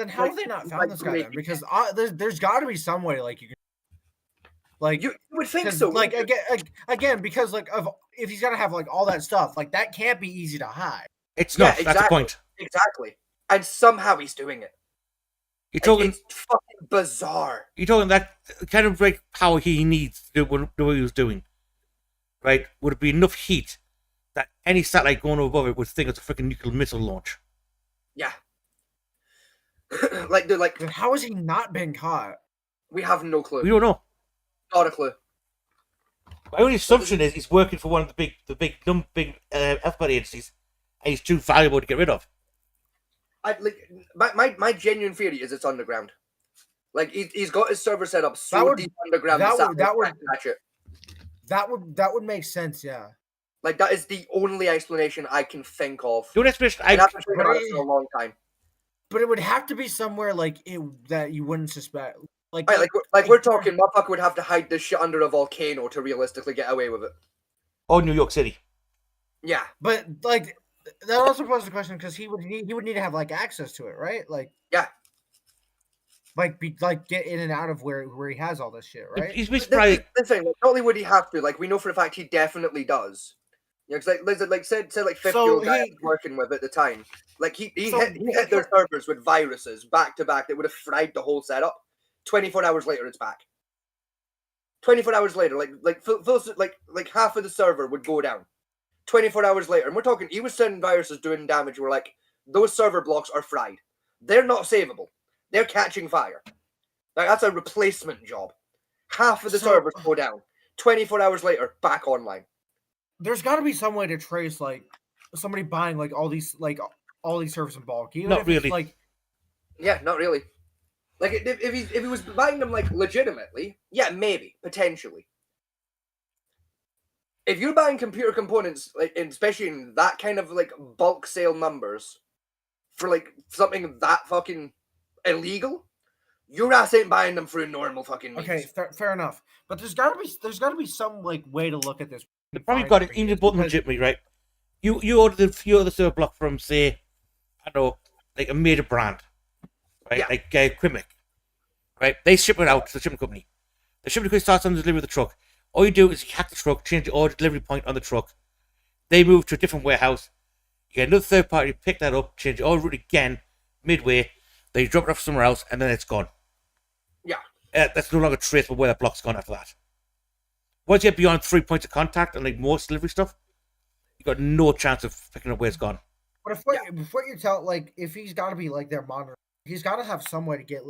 how have they not found this guy then? Because there's got to be some way like you can. Like you would think so. Like again, because like if he's gonna have like all that stuff, like that can't be easy to hide. It's not. Exactly, that's the point. Exactly. And somehow he's doing it. You're talking. It's fucking bizarre. You're talking that kind of like power he needs to do what he was doing, right? Would it be enough heat that any satellite going above it would think it's a freaking nuclear missile launch? Yeah. How has he not been caught? We have no clue. We don't know. Not a clue. My only assumption is he's working for one of the big alphabet agencies, and he's too valuable to get rid of. My genuine theory is it's underground. Like he's got his server set up so deep underground. That would make sense. Yeah. Like that is the only explanation I can think of. The only explanation for a long time. But it would have to be somewhere that you wouldn't suspect. Like we're talking, motherfucker would have to hide this shit under a volcano to realistically get away with it. Or New York City. Yeah, but like that also poses a question because he would need to have like access to it, right? Like yeah, get in and out of where he has all this shit, right? He's probably the thing. Not only would he have to, like we know for a fact he definitely does. You know, cause like said 50-year-old guy working with at the time, like he hit their servers with viruses back to back that would have fried the whole setup. 24 hours later, it's back. 24 hours later, like half of the server would go down. 24 hours later, and we're talking, he was sending viruses doing damage. We're like, those server blocks are fried. They're not savable. They're catching fire. Like that's a replacement job. Half of the servers go down. 24 hours later, back online. There's got to be some way to trace like somebody buying like all these servers in bulk. Even not if really. Like, yeah, not really. Like if he was buying them like legitimately, yeah, maybe potentially. If you're buying computer components, like especially in that kind of like bulk sale numbers, for like something that fucking illegal, your ass ain't buying them through normal fucking means. Okay, fair enough. But there's got to be some like way to look at this. They probably got it in the button legitimately, right? You ordered a few other server block from, say, I don't know, like a major brand, right? Yeah. Like Quimic, right? They ship it out to the shipping company. The shipping company starts on the delivery of the truck. All you do is you hack the truck, change the order delivery point on the truck. They move to a different warehouse. You get another third party, pick that up, change the order route again, midway. They drop it off somewhere else, and then it's gone. Yeah. That's no longer traceable where that block's gone after that. Once you get beyond 3 points of contact and like most delivery stuff, you got no chance of picking up where it's gone. But if what you tell, like, if he's got to be like their monitor, he's got to have some way to get.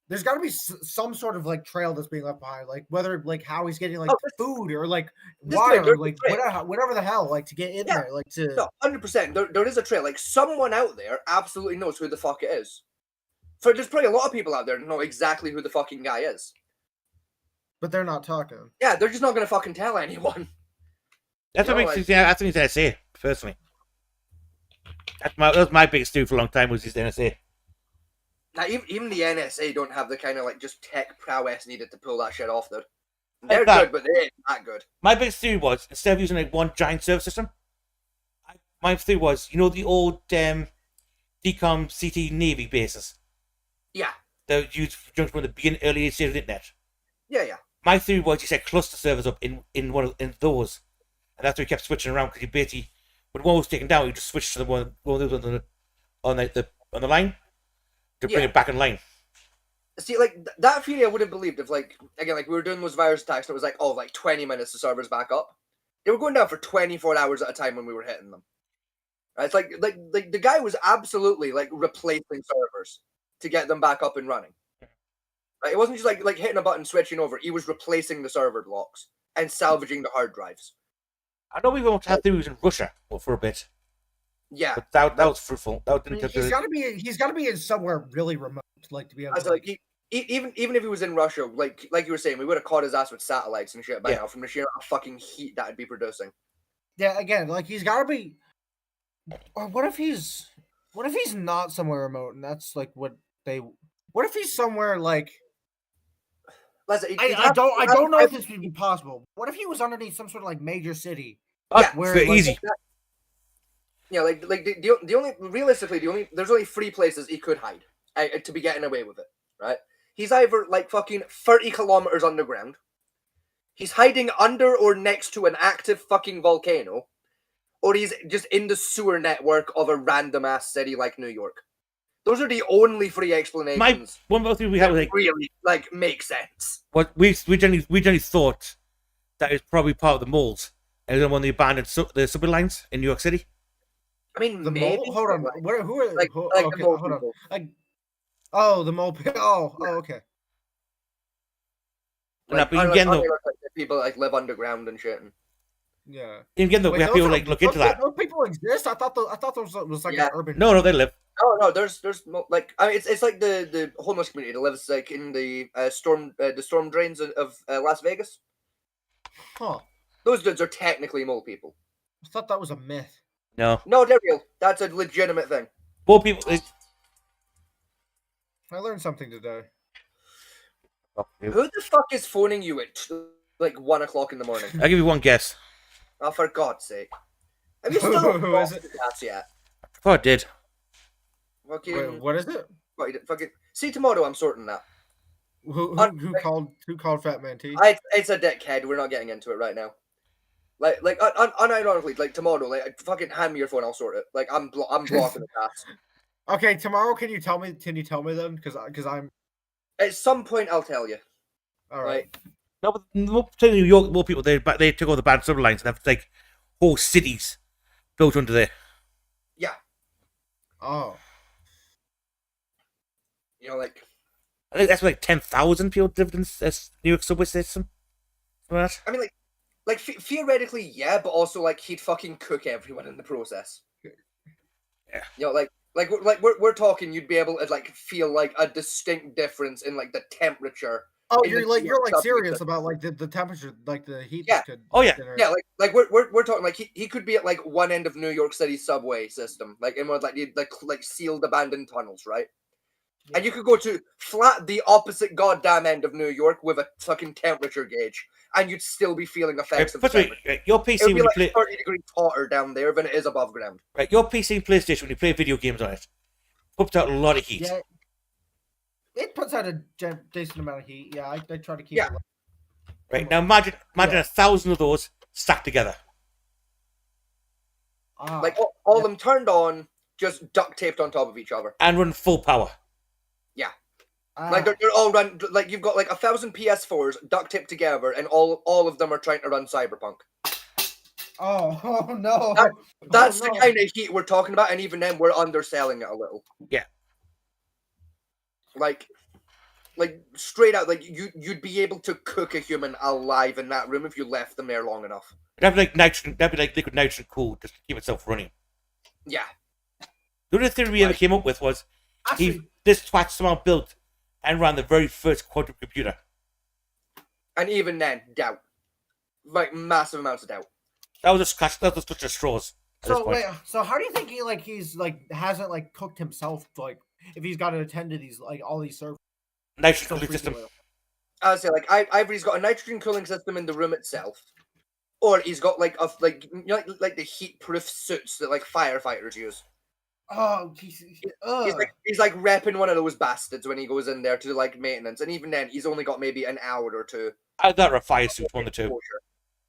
There's got to be some sort of like trail that's being left behind, like whether like how he's getting like food or like water, or, like whatever the hell, like to get in there, like to. No, 100%. There is a trail. Like someone out there absolutely knows who the fuck it is. So there's probably a lot of people out there that know exactly who the fucking guy is. But they're not talking. Yeah, they're just not going to fucking tell anyone. That's what makes that's the thing I say, personally. That was my biggest theory for a long time, was this NSA. Now, even the NSA don't have the kind of like just tech prowess needed to pull that shit off, though. They're good, but they ain't that good. My biggest theory was, instead of using like one giant server system, my theory was, you know the old DECOM CT Navy bases? Yeah. They used from the beginning, early stage of the internet. Yeah. My theory was you set cluster servers up in those, and that's why you kept switching around, because you basically, when one was taken down, you just switched to the one on the line to bring it back in line. See, like that theory I would have believed if, like, again, like we were doing those virus attacks, and it was like, oh, like 20 minutes the servers back up. They were going down for 24 hours at a time when we were hitting them. Right? It's like the guy was absolutely like replacing servers to get them back up and running. Right? It wasn't just like hitting a button, switching over. He was replacing the server blocks and salvaging the hard drives. I know we won't have theories in Russia for a bit. Yeah, but that was fruitful. That didn't he's got to be in somewhere really remote, like to be able to. Like, even if he was in Russia, like you were saying, we would have caught his ass with satellites and shit by now from the sheer fucking heat that'd be producing. Yeah, again, like he's got to be. Or what if he's not somewhere remote and that's like what they? What if he's somewhere like? Listen, I don't know if this would be possible. What if he was underneath some sort of like major city? Yeah, where it's easy. Yeah, like the only realistically there's only 3 places he could hide to be getting away with it, right? He's either like fucking 30 kilometers underground, he's hiding under or next to an active fucking volcano, or he's just in the sewer network of a random ass city like New York. Those are the only 3 explanations. One of the things we have really make sense. What we generally thought that is probably part of the malls and one of the abandoned the subway lines in New York City. I mean, the maybe, mole. Hold on, who are like okay, the mole hold on. people. Oh, the mole. Oh, okay. Like, but again, though, people like live underground and shit. Yeah. Again, though, we have people like look into that. Those people exist. I thought those was like an urban. No, they live. No, there's like it's like the homeless community that lives like in the storm drains of Las Vegas. Huh. Those dudes are technically mole people. I thought that was a myth. No, they're real. That's a legitimate thing. Mole people. I learned something today. Who the fuck is phoning you at like 1 o'clock in the morning? I'll give you one guess. Oh, for God's sake! Have you still not lost the gas yet? Oh, I did. Fucking, wait, what is it? Fucking see tomorrow. I'm sorting that. Who called Fat Man T? It's a dickhead. We're not getting into it right now. Like unironically, like tomorrow, like fucking hand me your phone. I'll sort it. Like I'm blocking the gas. Okay, tomorrow. Can you tell me then? Because I'm. At some point, I'll tell you. All right. No, but New York, more people they took all the bad subway lines and have like whole cities built under there. Yeah. Oh. You know, like I think that's like 10,000 people lived in this New York subway system. Right? I mean, like theoretically, yeah, but also like he'd fucking cook everyone in the process. Yeah. You know, like we're talking, you'd be able to like feel like a distinct difference in like the temperature. Oh, you're like serious about like the temperature, like the heat. Yeah. Oh yeah. Yeah, like we're talking like he could be at like one end of New York City subway system, like in one of like sealed abandoned tunnels, right? Yeah. And you could go to the opposite goddamn end of New York with a fucking temperature gauge, and you'd still be feeling effects of the temperature. Your PC it would be like play 30 degrees hotter down there than it is above ground. Right, your PC and PlayStation when you play video games on it puts out a lot of heat. Yeah. It puts out a decent amount of heat. Yeah, I try to keep it. Right, now imagine 1,000 of those stacked together. Like all of them turned on, just duct taped on top of each other. And run full power. Yeah. Like they're all run, like you've got like 1,000 PS4s duct taped together and all of them are trying to run Cyberpunk. Oh no. That's the kind of heat we're talking about, and even then we're underselling it a little. Yeah. Like straight out, like you'd be able to cook a human alive in that room if you left them there long enough. That'd be like liquid nitrogen cool just to keep itself running. Yeah. The other theory we ever came up with was this twat somehow built and ran the very first quantum computer. And even then, doubt. Like massive amounts of doubt. That was just touch of straws. So wait, so how do you think he's hasn't like cooked himself, like if he's got to attend to these like all these servers? Nitrogen cooling system. I would say like either he's got a nitrogen cooling system in the room itself, or he's got like like the heat proof suits that like firefighters use. Oh, he's like repping one of those bastards when he goes in there to like maintenance, and even then he's only got maybe an hour or two. I got a fire suit, one or two.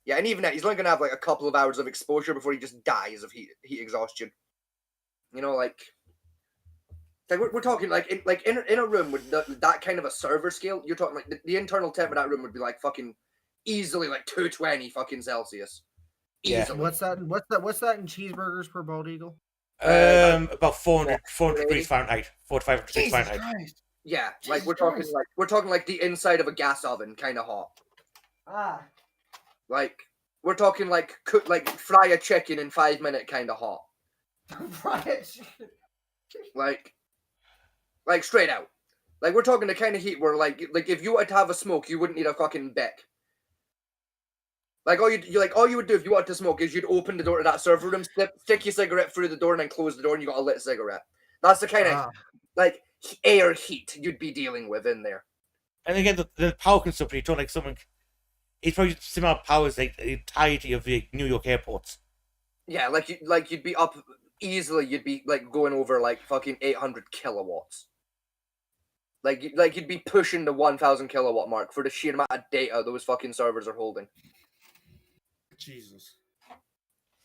Yeah, and even then he's only gonna have like a couple of hours of exposure before he just dies of heat exhaustion. You know, like we're talking like in a room with that kind of a server scale. You're talking like the internal temp of that room would be like fucking easily like 220 fucking Celsius. Yeah. Easily. What's that in cheeseburgers per bald eagle? About 400 degrees Fahrenheit, 400 to 500 degrees Fahrenheit. Christ. Yeah, like we're talking like the inside of a gas oven, kind of hot. Ah. Like We're talking like fry a chicken in 5 minutes kind of hot. Fry a chicken. Like straight out. Like we're talking the kind of heat where like if you wanted to have a smoke, you wouldn't need a fucking Bic. Like all you would do if you wanted to smoke is you'd open the door to that server room, stick your cigarette through the door, and then close the door, and you got a lit cigarette. That's the kind of like air heat you'd be dealing with in there. And again, the power consumption, you're talking like something. It's probably similar powers like the entirety of the New York airports. Yeah, you'd be up easily. You'd be like going over like fucking 800 kilowatts. Like you'd be pushing the 1,000 kilowatt mark for the sheer amount of data those fucking servers are holding. Jesus.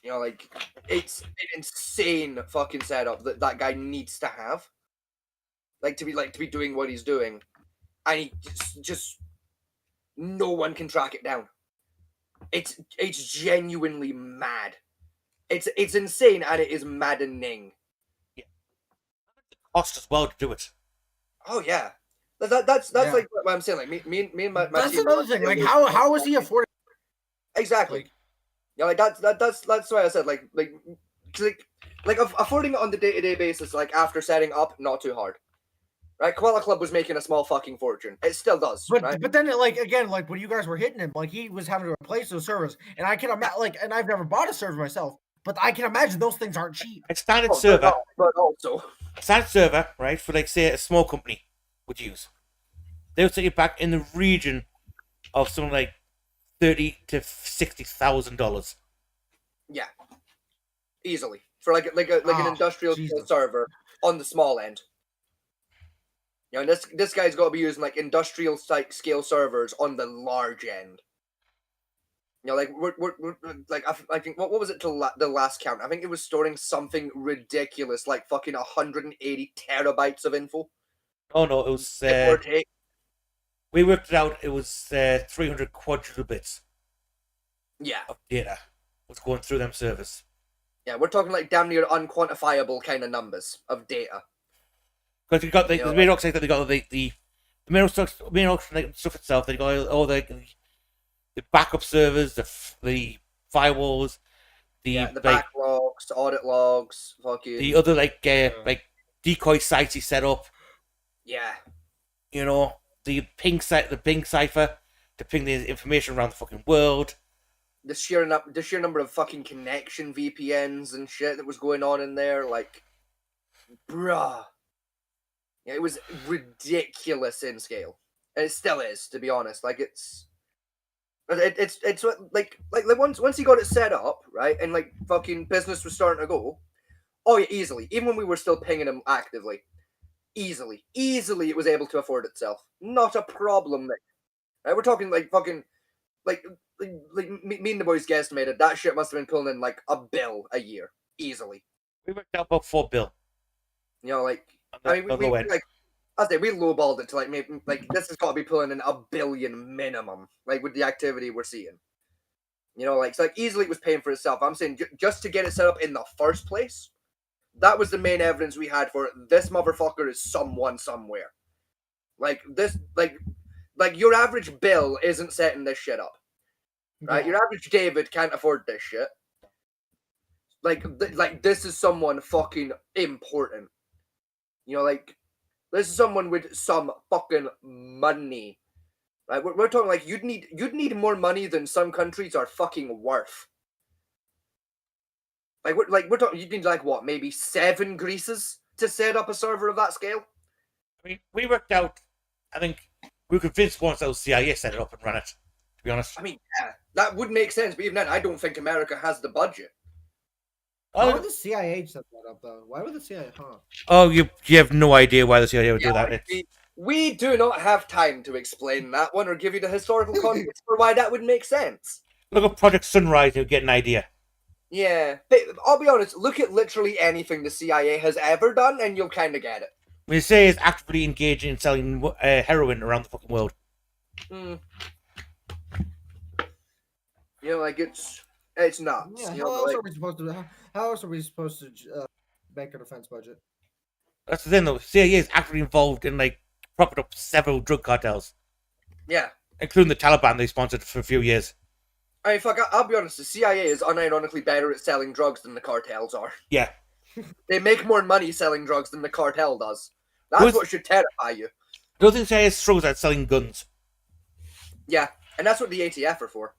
You know, like it's an insane fucking setup that guy needs to have. Like to be doing what he's doing, and he just no one can track it down. It's genuinely mad. It's insane and it is maddening. Yeah. Cost as well to do it. Oh yeah, that's like what I'm saying. Like me and my that's team, another thing. Like how is he affording? Exactly. Yeah, like that's why I said like affording it on the day-to-day basis, like after setting up, not too hard. Right, Koala Club was making a small fucking fortune. It still does. But then like again, like when you guys were hitting him, like he was having to replace those servers, and I can imagine and I've never bought a server myself, but I can imagine those things aren't cheap. A standard server, but also a standard server, right, for like say a small company would use. They would set you back in the region of something like $30,000 to $60,000. Yeah, easily for like an industrial server on the small end. You know, this guy's got to be using like industrial scale servers on the large end. You know, like we're like I think what was it to the last count? I think it was storing something ridiculous, like fucking 180 terabytes of info. Oh no, it was. We worked it out. It was 300 quadrillabits. Yeah. Of data was going through them servers. Yeah, we're talking like damn near unquantifiable kind of numbers of data. Because you got the main oxide that they got the main stuff itself. They got all the backup servers, the firewalls, the backlogs, audit logs, fucking the other like decoy sites he set up. Yeah. You know, the ping cipher to ping the information around the fucking world. The sheer number of fucking connection VPNs and shit that was going on in there, like, bruh. Yeah, it was ridiculous in scale, and it still is, to be honest. Like it's what like once he got it set up, right, and like fucking business was starting to go. Oh yeah, easily. Even when we were still pinging him actively, easily it was able to afford itself. Not a problem. Right? We're talking like fucking like me and the boys guesstimated that shit must have been pulling in like $1 billion a year easily. We worked out about $4 billion. You know, like. I mean, we lowballed it to like maybe like this has got to be pulling in $1 billion minimum, like with the activity we're seeing. You know, like it's like easily it was paying for itself. I'm saying just to get it set up in the first place, that was the main evidence we had for it. This motherfucker is someone somewhere. Like this, like your average Bill isn't setting this shit up, right? Your average David can't afford this shit. Like this is someone fucking important. You know, like, this is someone with some fucking money, right? We're talking like you'd need more money than some countries are fucking worth. Like we're talking you'd need like what, maybe 7 Greases to set up a server of that scale. I mean, we worked out. I think we were convinced once that was CIA set it up and run it. To be honest, I mean, yeah, that would make sense, but even then, I don't think America has the budget. Why would the CIA set that up, though? Why would the CIA? Oh, you have no idea why the CIA would do that. We do not have time to explain that one or give you the historical context for why that would make sense. Look at Project Sunrise to get an idea. Yeah, but I'll be honest. Look at literally anything the CIA has ever done, and you'll kind of get it. The CIA is actively engaging in selling heroin around the fucking world. You know, like it's nuts. Yeah, you how know, else like, are we supposed to? How else are we supposed to make a defense budget? That's the thing, though. CIA is actively involved in like propping up several drug cartels. Yeah, including the Taliban they sponsored for a few years. I mean, fuck, I'll be honest, the CIA is unironically better at selling drugs than the cartels are. Yeah. They make more money selling drugs than the cartel does. That's what should terrify you. I don't think the CIA struggles at selling guns. Yeah, and that's what the ATF are for.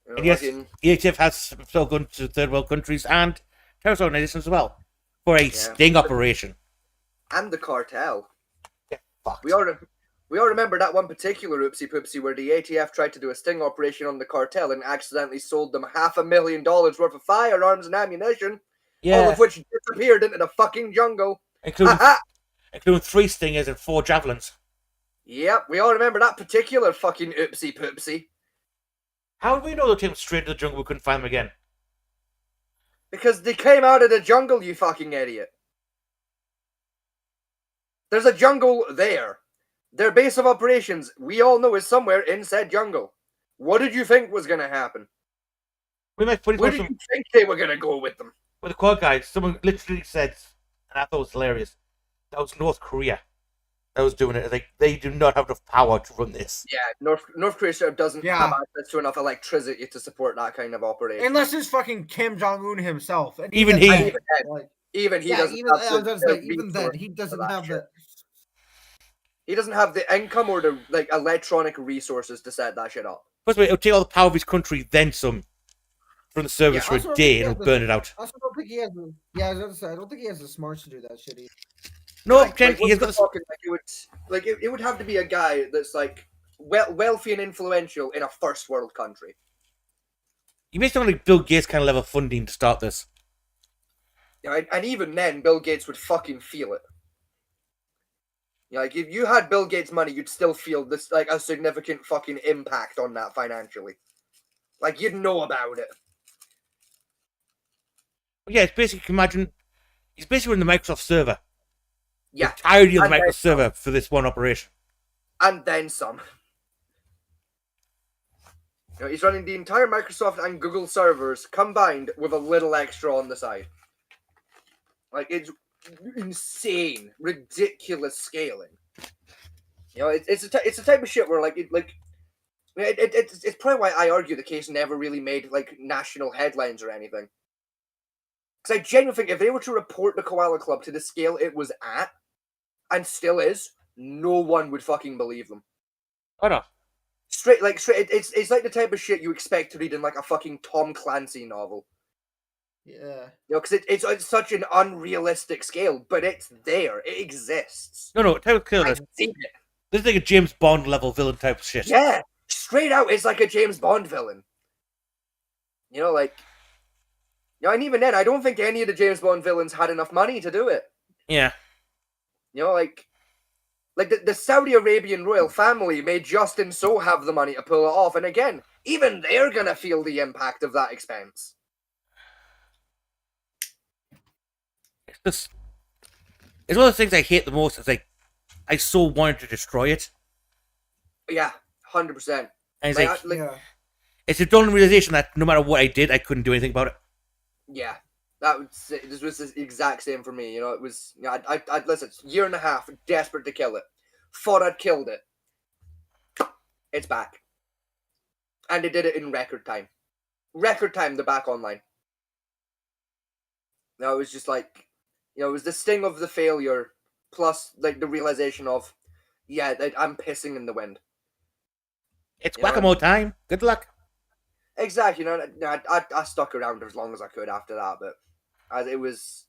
You know, and yes, the ATF has sold guns to third world countries and terrorist organizations as well for a sting operation. And the cartel. Yeah, fucked. We all remember that one particular oopsie poopsie where the ATF tried to do a sting operation on the cartel and accidentally sold them $500,000 worth of firearms and ammunition, all of which disappeared into the fucking jungle. Including 3 stingers and 4 javelins. Yep, we all remember that particular fucking oopsie poopsie. How did we know they came straight to the jungle? We couldn't find them again. Because they came out of the jungle, you fucking idiot. There's a jungle there. Their base of operations, we all know, is somewhere in said jungle. What did you think was going to happen? Where did you think they were going to go with them? With the quad guys, someone literally said, and I thought it was hilarious, that was North Korea that was doing it. Like, they do not have enough power to run this. Yeah, North Korea doesn't have access to enough electricity to support that kind of operation. Unless it's fucking Kim Jong-un himself. And Even he doesn't have the... He doesn't have the income or the electronic resources to set that shit up. First of all, it'll take all the power of his country, then some, from the service for a day, and it'll burn it out. I also don't think he has. Yeah, I was gonna say, I don't think he has the smarts to do that shit either. No, he has got the... it would have to be a guy that's wealthy and influential in a first world country. You may sound like Bill Gates kind of level funding to start this. Yeah, and even then, Bill Gates would fucking feel it. Like, if you had Bill Gates' money, you'd still feel this, a significant fucking impact on that financially. Like, you'd know about it. Yeah, it's basically, imagine, he's basically running the Microsoft server. Yeah. The entirety of the Microsoft server for this one operation. And then some. He's running the entire Microsoft and Google servers combined with a little extra on the side. Like, it's insane, ridiculous scaling. It's a type of shit where it's probably why I argue the case never really made national headlines or anything. Because I genuinely think if they were to report the Koala Club to the scale it was at, and still is, no one would fucking believe them. Why not? Straight. It's like the type of shit you expect to read in a fucking Tom Clancy novel. Yeah. Because it's such an unrealistic scale, but it's there. It exists. No, tell this. This is like a James Bond level villain type of shit. Yeah, straight out, it's like a James Bond villain. And even then, I don't think any of the James Bond villains had enough money to do it. Yeah. The Saudi Arabian royal family may just and so have the money to pull it off, and again, even they're gonna feel the impact of that expense. It's one of the things I hate the most. It's I so wanted to destroy it. Yeah, 100%. And it's it's a dawn realization that no matter what I did, I couldn't do anything about it. Yeah, this was the exact same for me. It was I listen, year and a half, desperate to kill it. Thought I'd killed it. It's back, and they did it in record time. Record time, they're back online. Now it was just it was the sting of the failure, plus the realization of, I'm pissing in the wind. It's whack-a-mole time. Good luck. Exactly. I stuck around as long as I could after that, but it was.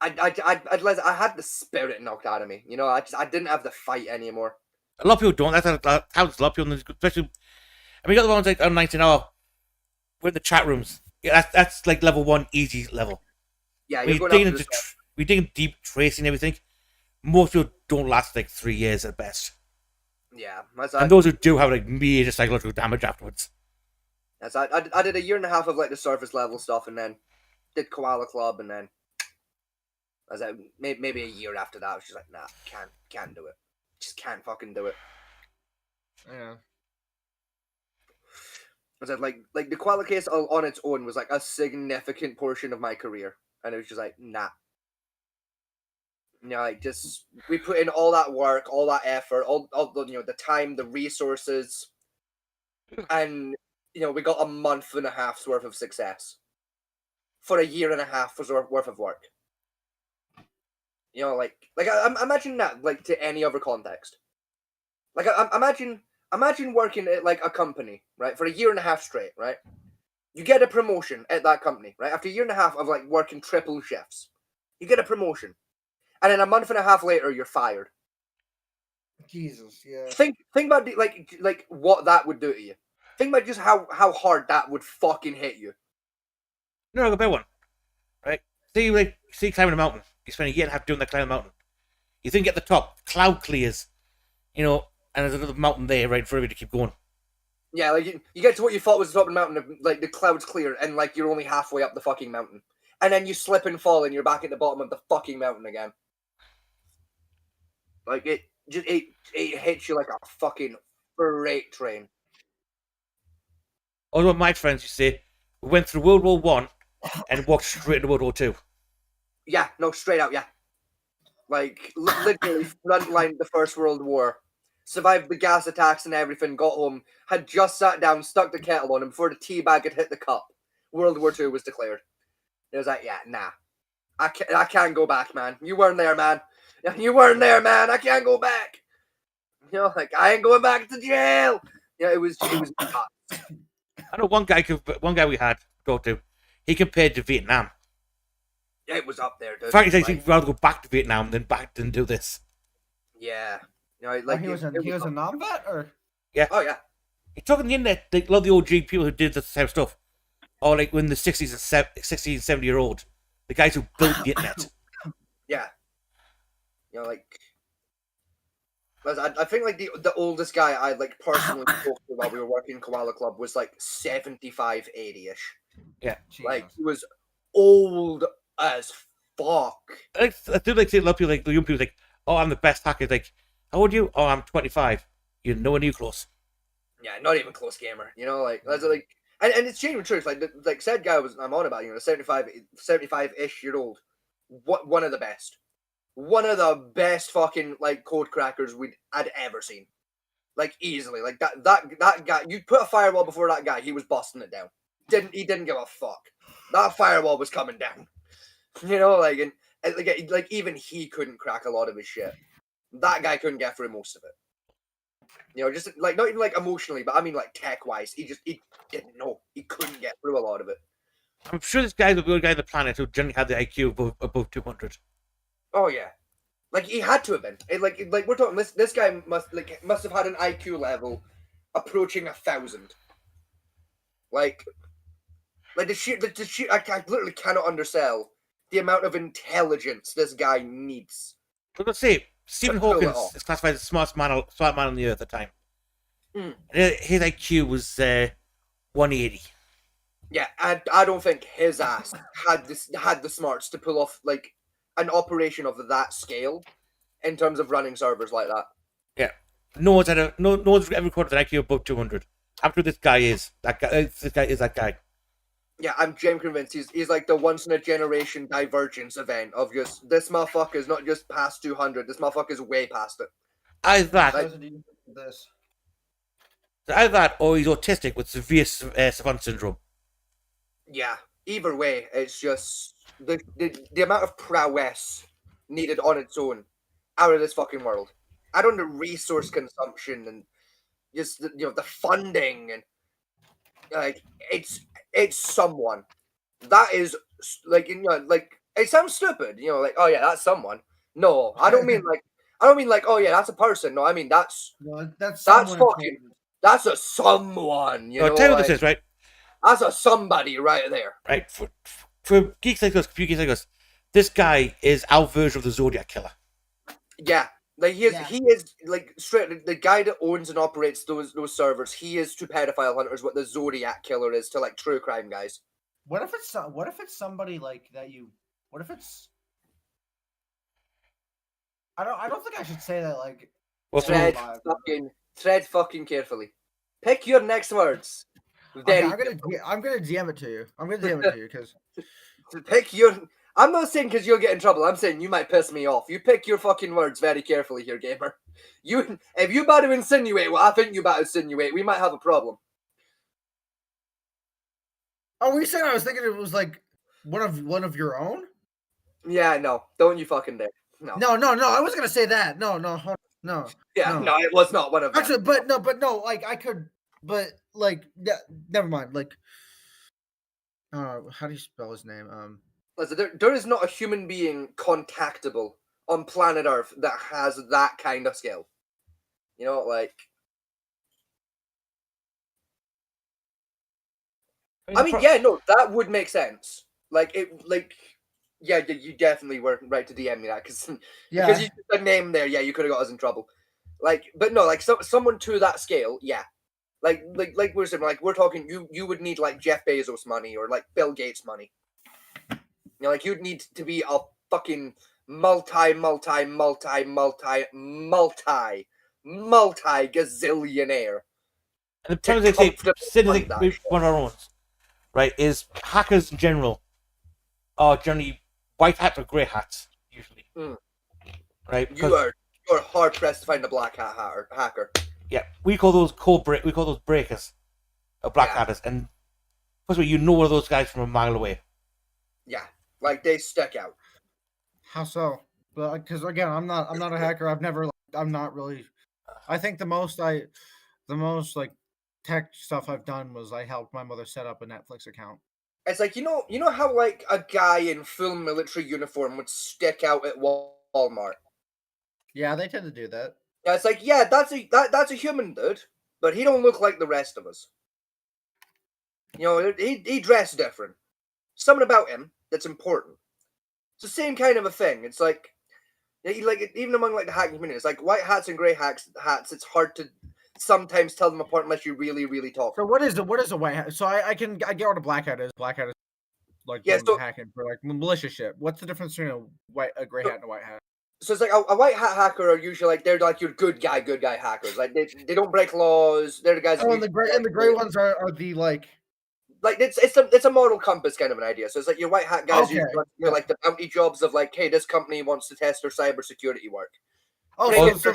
I had the spirit knocked out of me. I didn't have the fight anymore. A lot of people don't. That's how a lot of people, especially. I mean, you got the ones on 19 hour. We're in the chat rooms. Yeah, that's level 1 easy level. Yeah, you're going into we dig deep tracing everything. Most people don't last 3 years at best. Yeah, and those who do have major psychological damage afterwards. Yes, I did a year and a half of the surface level stuff, and then did Koala Club, and then I was maybe a year after that. I was just nah, can't do it. Just can't fucking do it. Yeah. I said the Koala case on its own was a significant portion of my career, and it was just nah. You know, like just we put in all that work, all that effort, all the the time, the resources, and we got a month and a half's worth of success for a year and a half worth of work. I imagine that like to any other context. Like imagine working at like a company, right, for a year and a half straight, right? You get a promotion at that company, right? After a year and a half of like working triple shifts, you get a promotion, and then a month and a half later, you're fired. Jesus, yeah. Think about like what that would do to you. Think about just how hard that would fucking hit you. No, a better one, right? See climbing a mountain. You spend a year and a half doing that climbing a mountain. You think at the top, cloud clears, and there's another mountain there, right, for everybody to keep going. Yeah, like you get to what you thought was the top of the mountain, like the clouds clear, and like you're only halfway up the fucking mountain, and then you slip and fall, and you're back at the bottom of the fucking mountain again. Like it hits you like a fucking freight train. Or what my friends used to say, we went through World War One and walked straight into World War Two. Yeah, no, straight out, yeah. Like literally frontlined the First World War. Survived the gas attacks and everything, got home, had just sat down, stuck the kettle on, and before the tea bag had hit the cup, World War II was declared. It was like, yeah, nah. I can't go back, man. You weren't there, man. You weren't there, man. I can't go back. Like, I ain't going back to jail. Yeah, it was nuts. I know one guy we had go to, he compared to Vietnam. Yeah, it was up there, dude. In fact, he'd rather go back to Vietnam than do this. Yeah. He was a non-vet, or? Yeah. Oh, yeah. You're talking the internet, like a lot of the OG people who did this type of stuff, or like when the 60s and 70-year-old, the guys who built the internet. Yeah. I think like the oldest guy I like personally spoke to while we were working in Koala Club was like 75, 80-ish. Yeah. Like he was old as fuck. I do like to see a lot of people, like the young people, like, oh, I'm the best hacker. Like, how old are you? Oh, I'm 25. You're nowhere near close. Yeah, not even close gamer. That's like, and it's genuine truth. Like said guy I'm on about, 75-ish year old. One of the best. One of the best fucking like code crackers I'd ever seen. Like easily. Like that guy, you put a firewall before that guy, he was busting it down. He didn't give a fuck. That firewall was coming down. Like even he couldn't crack a lot of his shit. That guy couldn't get through most of it. Just like not even like emotionally, but I mean like tech wise, he didn't know. He couldn't get through a lot of it. I'm sure this guy's the only guy on the planet who generally had the IQ above 200. Oh yeah, like he had to have been. Like we're talking this guy must have had an IQ level approaching 1,000. Like the sheer I literally cannot undersell the amount of intelligence this guy needs. Let's say Stephen Hawking is classified as the smart man on the earth at the time. Mm. His IQ was 180. Yeah, and I don't think his ass had the smarts to pull off like an operation of that scale in terms of running servers like that. Yeah, no one's ever recorded an IQ above 200. I'm sure this guy is that guy. This guy is that guy. Yeah, I'm convinced he's like the once in a generation divergence event of just this motherfucker's not just past 200. This motherfucker's way past it. Either that. This. Either that, or he's autistic with severe savant syndrome. Yeah. Either way, it's just the amount of prowess needed on its own out of this fucking world. I don't know resource consumption and just the funding and like it's someone that is like like it sounds stupid, like oh yeah that's someone. No, I don't mean like oh yeah that's a person. No, I mean that's fucking that's a someone. I'll tell you what this is, right? That's a somebody right there. Right for geeks like us, few geeks like us, this guy is our version of the Zodiac Killer. Yeah. Like he is like straight the guy that owns and operates those servers. He is to pedophile hunters what the Zodiac Killer is to like true crime guys. What if it's somebody like that you? What if it's? I don't think I should say that. Like tread fucking carefully. Pick your next words. Okay, I'm gonna DM it to you. I'm gonna DM it to you because pick your. I'm not saying because you'll get in trouble. I'm saying you might piss me off. You pick your fucking words very carefully here, gamer. If you about to insinuate what I think you about to insinuate, we might have a problem. Oh, were you saying I was thinking it was like one of your own? Yeah, no. Don't you fucking dare. No. No. I was gonna say that. No. Yeah, no, it was not one of them. Actually, but no. Like I could, but like, yeah, never mind. Like, how do you spell his name? Listen, there is not a human being contactable on planet Earth that has that kind of skill. You know, like. I mean, yeah, no, that would make sense. Yeah, you definitely were right to DM me that because you used the name there. Yeah, you could have got us in trouble. But no, someone to that scale, yeah. Like we're saying, we're talking. You would need like Jeff Bezos money or like Bill Gates money. You know, like you'd need to be a fucking multi-gazillionaire. And the terms they say, one of our own, right, is hackers in general are generally white hats or grey hats, usually. Right? You're hard pressed to find a black hat hacker. Yeah, we call those breakers, or black hatters, and first of all, you know one of those guys from a mile away. Yeah, like they stick out. How so? But because again, I'm not a hacker. I'm not really. I think the most like tech stuff I've done was I helped my mother set up a Netflix account. It's like you know how like a guy in full military uniform would stick out at Walmart. Yeah, they tend to do that. Yeah, it's like that's a human dude, but he don't look like the rest of us. You know, he dressed different. Something about him that's important. It's the same kind of a thing. It's like even among like the hacking community, it's like white hats and grey hats. It's hard to sometimes tell them apart unless you really, really talk. So what is a white hat? So I get what a black hat is. Black hat is like hacking for like malicious shit. What's the difference between a grey hat and a white hat? So it's like a white hat hacker are usually like they're like your good guy hackers. Like they don't break laws. They're the guys. Oh, and the gray ones are the like it's a moral compass kind of an idea. So it's like your white hat guys. Okay. You're like the bounty jobs of like, hey, this company wants to test their cybersecurity work. Oh, so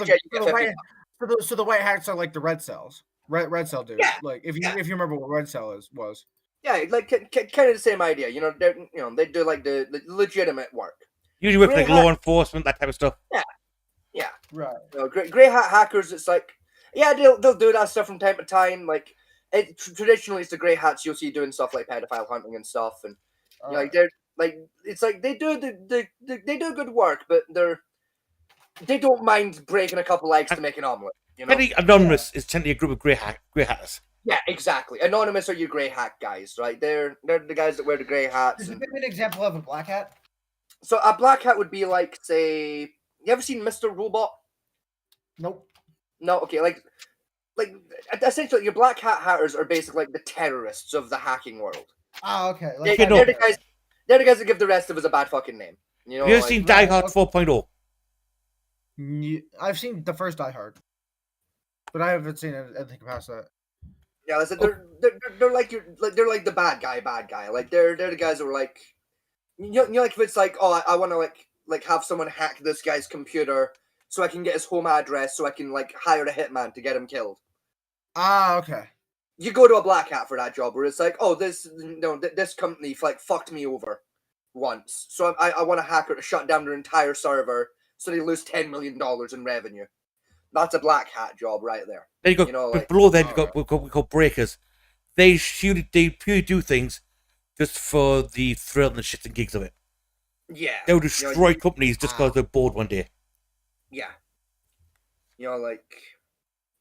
the white hats are like the red cells, red cell dudes. Yeah. Like if you remember what red cell was. Yeah, like kind of the same idea. You know, they do like the legitimate work. Usually with like law enforcement, that type of stuff. Yeah. Right. Grey hat hackers, it's like, yeah, they'll do that stuff from time to time. Like, traditionally, it's the grey hats you'll see doing stuff like pedophile hunting and stuff, and you know, like they're like it's like they do they do good work, but they don't mind breaking a couple eggs to make an omelet. You know, Anonymous is technically a group of grey hatters. Yeah, exactly. Anonymous are your grey hat guys, right? They're the guys that wear the grey hats. Give me an example of a black hat. So a black hat would be like, say, you ever seen Mr. Robot? Nope. No, okay, like essentially your black hat hackers are basically like the terrorists of the hacking world. Oh, okay. Like, they're the guys that give the rest of us a bad fucking name. You know, have you ever seen Die Hard 4.0? I've seen the first Die Hard, but I haven't seen anything past that. Yeah, listen, they're like they're like the bad guy. Like they're the guys that were like, you know, like if it's like, oh, I want to like have someone hack this guy's computer so I can get his home address so I can like hire a hitman to get him killed. Ah, okay. You go to a black hat for that job where it's like, oh, this company like fucked me over once, so I want a hacker to shut down their entire server so they lose $10 million in revenue. That's a black hat job right there. Then you know, like, below them, we call breakers. They purely do things just for the thrill and the shits and gigs of it. Yeah. They'll destroy companies just because they're bored one day. Yeah. You know, like...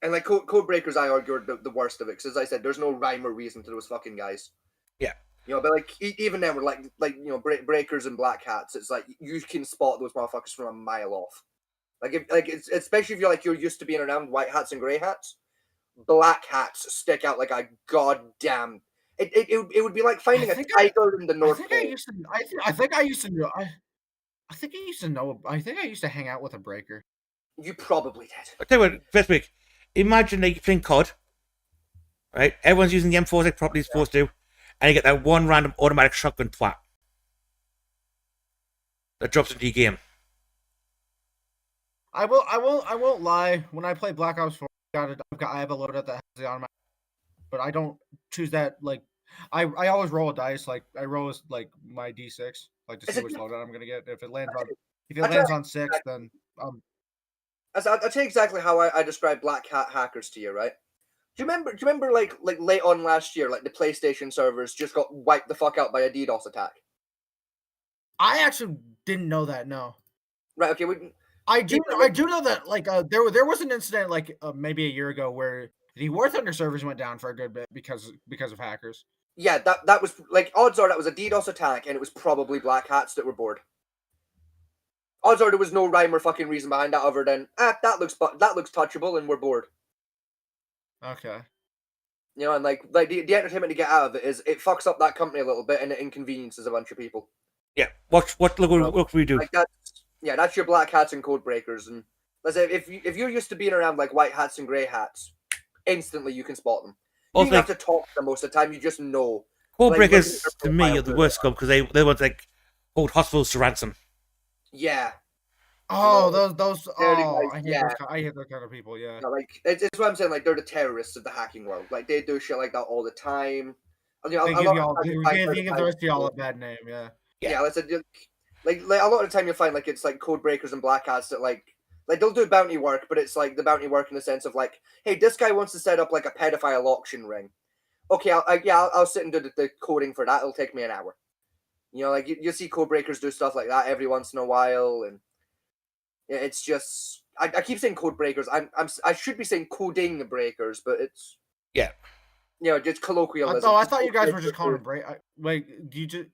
And, like, code breakers, I argue, are the worst of it. Because, as I said, there's no rhyme or reason to those fucking guys. Yeah. You know, but, like, even then, we're like you know, breakers and black hats, it's like, you can spot those motherfuckers from a mile off. It's, especially if you're used to being around white hats and grey hats, black hats stick out like a goddamn... It would be like finding a tiger in the North Pole. I think I used to hang out with a breaker. You probably did. I'll tell you what, first week, imagine that you're playing COD, right? Everyone's using the M4 like properly supposed to, and you get that one random automatic shotgun twat. that drops into your game. I won't lie. When I play Black Ops 4, I have a loadout that has the automatic, but I don't choose that. Like, I always roll a dice. Like, I roll like my D6, like to see which loadout I'm gonna get. If it lands on 6, then I'll tell you exactly how I describe black hat hackers to you, right? Do you remember like late on last year, like the PlayStation servers just got wiped the fuck out by a DDoS attack? I actually didn't know that. No. Right. Okay. I do know that like there was an incident like maybe a year ago where the War Thunder servers went down for a good bit because of hackers. Yeah, that was like odds are that was a DDoS attack, and it was probably black hats that were bored. Odds are there was no rhyme or fucking reason behind that other than that looks touchable and we're bored. Okay. You know, and like the entertainment to get out of it is it fucks up that company a little bit and it inconveniences a bunch of people. Yeah. What can we do? Like that's your black hats and code breakers, and let's say if you're used to being around like white hats and grey hats, instantly you can spot them. You don't have to talk to them most of the time. You just know. Code breakers to me are the worst scum because they want like hold hospitals to ransom. Yeah. Oh, those. Oh, I hate those kind of people. Yeah. Like it's what I'm saying. Like they're the terrorists of the hacking world. Like they do shit like that all the time. You know, they give the rest of y'all a bad name. Yeah. Yeah. Let's say, like a lot of the time you'll find like it's like code breakers and black hats that like they'll do bounty work, but it's like the bounty work in the sense of like, hey, this guy wants to set up like a pedophile auction ring. Okay, I'll sit and do the coding for that. It'll take me an hour. You know, like you see code breakers do stuff like that every once in a while, and yeah, it's just I keep saying code breakers. I should be saying coding breakers, but it's you know, just colloquialism. I thought you guys were just calling them break. Like, do you just?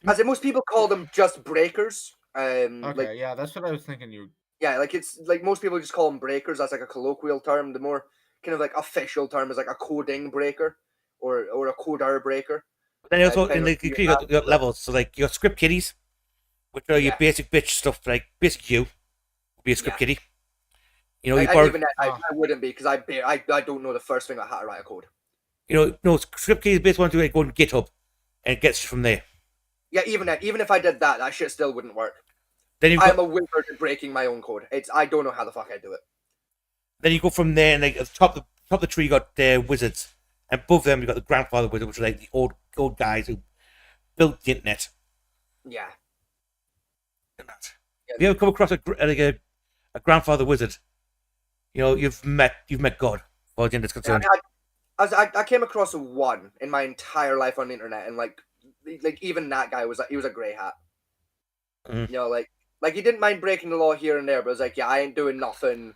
As in, most people call them just breakers. Okay, yeah, that's what I was thinking. Yeah, like it's like most people just call them breakers. That's like a colloquial term. The more kind of like official term is like a coding breaker or a coder breaker. But then also in the you got levels, so like your script kiddies, which are your basic bitch stuff, like basic would be a script kiddie. You know, I wouldn't be because I don't know the first thing about how to write a code. You know, no script kiddies basically want to like, go on GitHub, and it gets from there. Yeah, even if I did that shit still wouldn't work. Then I'm a wizard at breaking my own code. I don't know how the fuck I do it. Then you go from there, and like at the top of the tree, you got wizards, and above them you got the grandfather wizard, which are like the old guys who built the internet. Yeah. Have you ever come across a grandfather wizard? You know, you've met God, as far as the internet's concerned. I came across one in my entire life on the internet, and like even that guy was a grey hat. You know, like he didn't mind breaking the law here and there, but it was like, yeah, I ain't doing nothing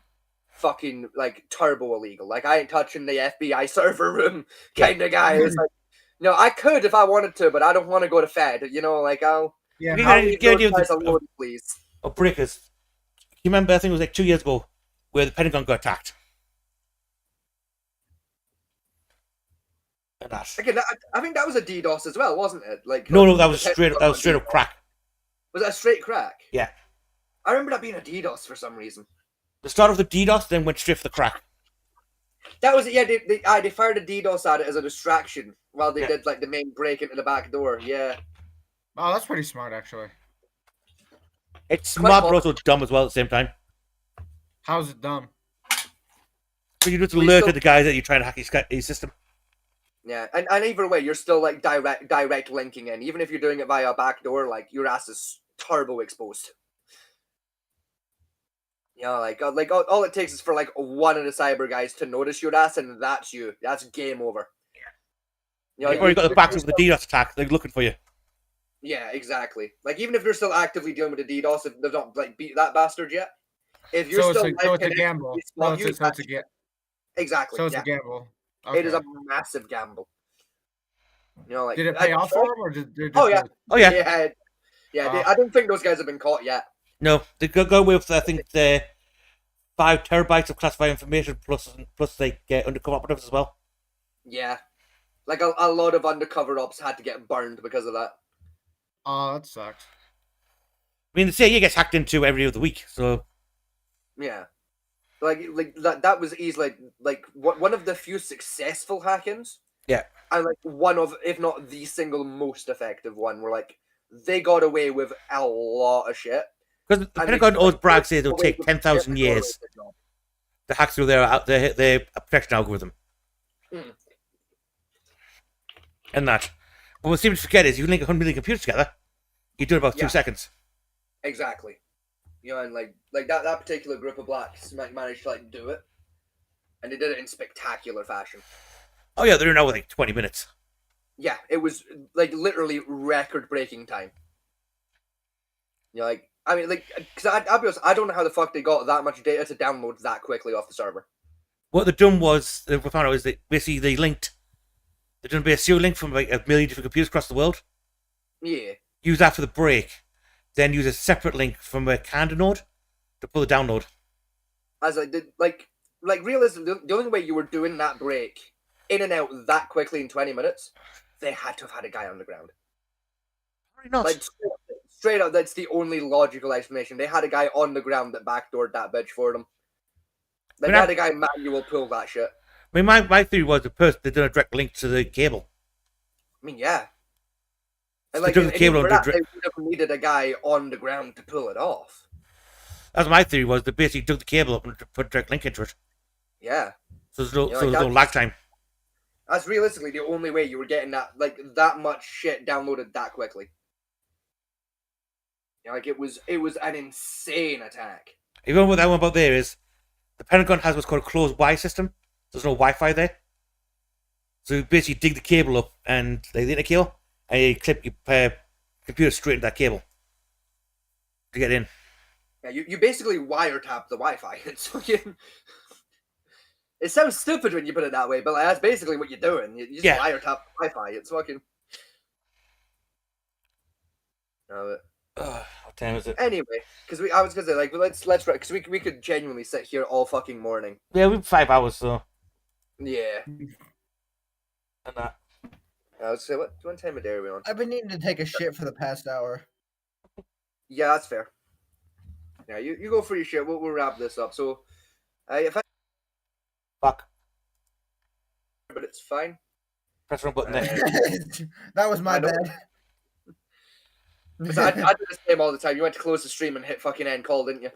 fucking like turbo illegal. Like I ain't touching the FBI server room kind of guy. It's like, no, I could if I wanted to, but I don't want to go to Fed. You know, like I'll leave those guys alone, please. Oh, breakers. You remember? I think it was like 2 years ago where the Pentagon got attacked. And that. Again, I think that was a DDoS as well, wasn't it? Like no, that was straight up crack. Was that a straight crack? Yeah. I remember that being a DDoS for some reason. The start of the DDoS, then went straight for the crack. That was it. Yeah, they fired a DDoS at it as a distraction while they did like the main break into the back door. Yeah. Oh, that's pretty smart, actually. It's smart, but also dumb as well at the same time. How's it dumb? But you just alert the guys that you're trying to hack his system. Yeah, and either way, you're still like direct linking in. Even if you're doing it via a back door, like your ass is turbo exposed. You know, like all it takes is for like one of the cyber guys to notice your ass, and that's you. That's game over. You know, you've already got the backs of the DDoS attack. They're looking for you. Yeah, exactly. Like even if you're still actively dealing with the DDoS, if they've not like beat that bastard yet, if you're still it's a gamble. Exactly. So it's a gamble. Okay. It is a massive gamble. You know, like did it pay off for them, or did they just I don't think those guys have been caught yet. No, they go away with I think the 5 terabytes of classified information plus they get undercover operatives as well. Yeah, like a lot of undercover ops had to get burned because of that. Oh, that sucks. I mean, the CIA gets hacked into every other week, so yeah, like that was easily like one of the few successful hack-ins. Yeah, and like one of, if not the single most effective one, where like they got away with a lot of shit. Because the Pentagon always brags that it'll take 10,000 years to hack through their protection algorithm. And that. But what we seem to forget is you link 100 million computers together, you do it in about 2 seconds. Exactly. You know, and like that particular group of blacks managed to like do it, and they did it in spectacular fashion. Oh yeah, they're in now with like 20 minutes. Yeah, it was like literally record-breaking time. You know, like I mean, like because I'll be honest, I don't know how the fuck they got that much data to download that quickly off the server. What they've done was, we found out is that basically they done a bit of serial link from like 1 million different computers across the world. Yeah. Use that for the break, then use a separate link from a Canada node to pull the download. As I did, like realistically, the only way you were doing that break in and out that quickly in 20 minutes, they had to have had a guy on the ground. Why not? Like straight up, that's the only logical explanation. They had a guy on the ground that backdoored that bitch for them. They had a guy manual pull that shit. I mean, my theory was the person they done a direct link to the cable. I mean, yeah. And So like, they took the cable for and that, they would have needed a guy on the ground to pull it off. That's my theory was they basically took the cable up and put a direct link into it. Yeah. So there's no lag time. That's realistically the only way you were getting that much shit downloaded that quickly. Yeah, like it was an insane attack. Even what that one about there is, the Pentagon has what's called a closed Y system. There's no Wi-Fi there. So you basically dig the cable up and like the internet cable, and you clip your computer straight into that cable to get in. Yeah, you basically wiretap the Wi-Fi. It's fucking. It sounds stupid when you put it that way, but like, that's basically what you're doing. You just wiretap the Wi-Fi. It's fucking. What time is it? Anyway, because I was gonna say like let's because we could genuinely sit here all fucking morning. Yeah, we've 5 hours so. Yeah. And that. I was say what time of day are we on? I've been needing to take a shit for the past hour. Yeah, that's fair. Yeah, you go for your shit. We'll wrap this up. So, if I fuck, but it's fine. Press wrong button there. That was my bad. I do the same all the time. You went to close the stream and hit fucking end call, didn't you?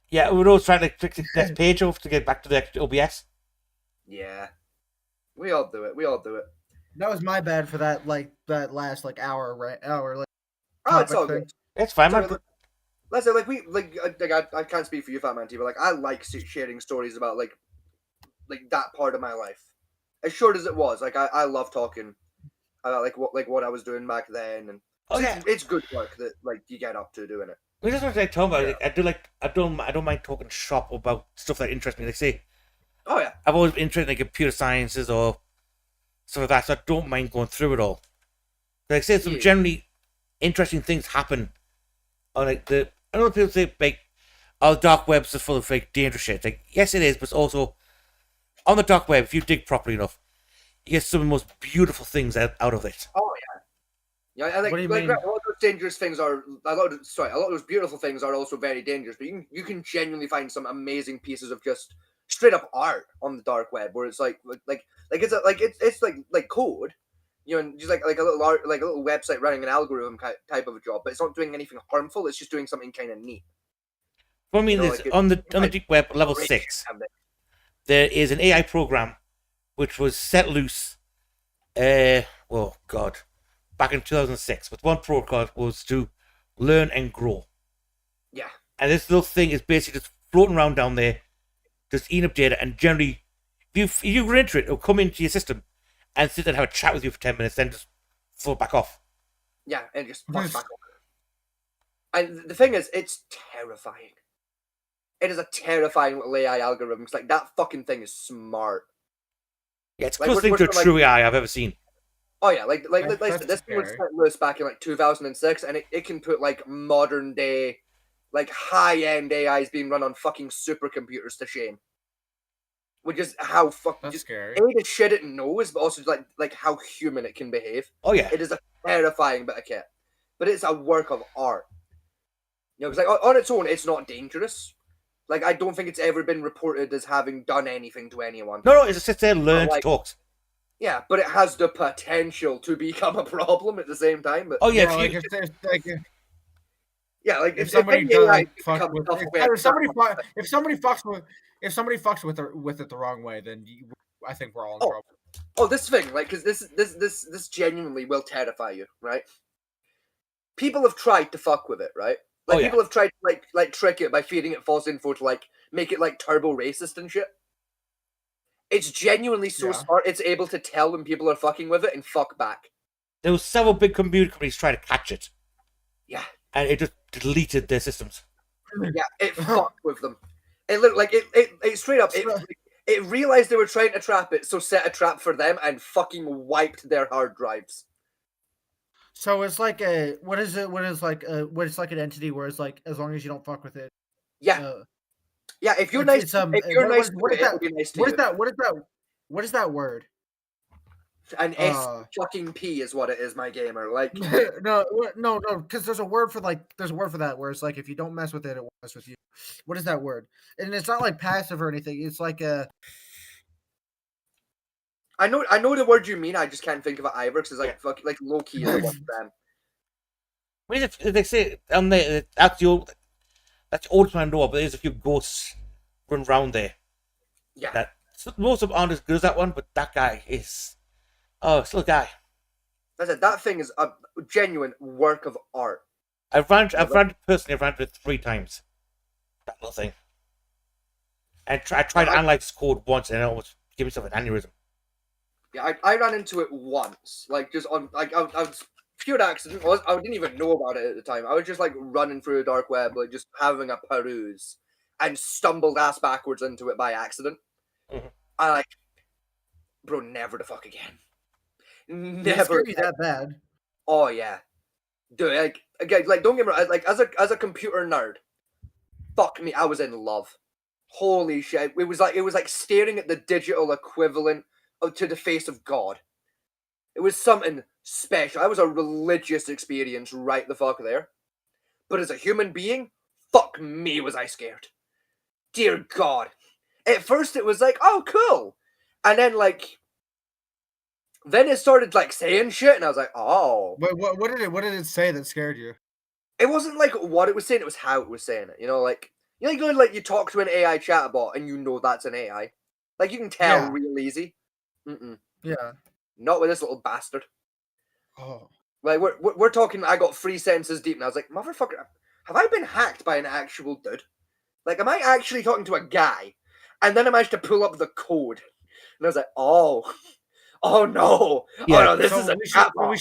Yeah, we were always trying to click the next page off to get back to the OBS. Yeah, we all do it. That was my bad for that last hour, right? Oh, it's all good. It's fine, man. Let's say I can't speak for you, Fat Man T, but like I like sharing stories about like that part of my life. As short as it was, like I love talking about what I was doing back then, and it's good work that like you get up to doing it. We just want to talk about it. I don't mind talking shop about stuff that interests me. Like say, oh yeah, I've always been interested in computer sciences or stuff like that, so I don't mind going through it all. But like say some generally interesting things happen on like I know people say like our dark webs are full of like dangerous shit. Like yes, it is, but it's also on the dark web. If you dig properly enough, you get some of the most beautiful things out of it. Oh yeah. Yeah, I think a lot of those dangerous things are a lot of those beautiful things are also very dangerous. But you can genuinely find some amazing pieces of just straight up art on the dark web where it's it's like code, you know, and just like a little art, like a little website running an algorithm type of a job, but it's not doing anything harmful. It's just doing something kind of neat. Well, I mean, on the deep web level 6, there is an AI program which was set loose. Back in 2006, with one protocol was to learn and grow. Yeah. And this little thing is basically just floating around down there, just eating up data, and generally, if you run into it, it'll come into your system and sit there and have a chat with you for 10 minutes, then just float back off. Yeah, and just fuck back off. And the thing is, it's terrifying. It is a terrifying little AI algorithm. It's like, that fucking thing is smart. Yeah, it's the closest thing to a true AI I've ever seen. Oh yeah, like this thing was set loose back in 2006, and it can put like modern day, like high end AIs being run on fucking supercomputers to shame. Which is how fucking scary. The shit it knows, but also like how human it can behave. Oh yeah, it is a terrifying bit of kit, but it's a work of art. You know, because like on its own, it's not dangerous. Like I don't think it's ever been reported as having done anything to anyone. No, it just sits there and learns, talks. Yeah, but it has the potential to become a problem at the same time. But if somebody fucks with it the wrong way, then I think we're all in trouble. Oh, this thing, like, because this genuinely will terrify you, right? People have tried to fuck with it, right? Like, people have tried to like trick it by feeding it false info to like make it like turbo racist and shit. It's genuinely so smart. It's able to tell when people are fucking with it and fuck back. There were several big computer companies trying to catch it. Yeah. And it just deleted their systems. Yeah, it fucked with them. It looked like it straight up. It realized they were trying to trap it, so set a trap for them and fucking wiped their hard drives. So it's like what is like an entity where it's like as long as you don't fuck with it. Yeah. Yeah, if you're nice, if you're nice, what is that? What is that word? An S fucking P is what it is, my gamer. Like no, because there's a word for that where it's like if you don't mess with it, it won't mess with you. What is that word? And it's not like passive or anything. It's like a. I know the word you mean. I just can't think of it either because it's like low key is one of them. I mean, if they say on there that's the old man know, but there's a few ghosts run around there. Yeah. Most of them aren't as good as that one, but that guy is. Oh, still a guy. I said that thing is a genuine work of art. I've ran it 3 times. That little thing. And I tried to analyze this code once, and I almost gave myself an aneurysm. Yeah, I ran into it once, like just on like I was pure accident. I didn't even know about it at the time. I was just like running through the dark web, like just having a peruse, and stumbled ass backwards into it by accident. Mm-hmm. I like, bro, never the fuck again. Never. It's that bad. Oh yeah, dude. Like again, like don't get me wrong. Like as a computer nerd, fuck me, I was in love. Holy shit! It was like staring at the digital equivalent to the face of God. It was something special. That was a religious experience right the fuck there. But as a human being, fuck me was I scared. Dear God. At first it was like, oh cool. And then it started like saying shit and I was like, oh. But what did it say that scared you? It wasn't like what it was saying, it was how it was saying it. You know, like you talk to an AI chatbot and you know that's an AI. Like you can tell real easy. Mm-mm. Yeah. Not with this little bastard. Oh. Like we're talking. I got 3 sentences deep, and I was like, "Motherfucker, have I been hacked by an actual dude? Like, am I actually talking to a guy?" And then I managed to pull up the code, and I was like, "Oh, oh no, yeah. Oh no, this is a we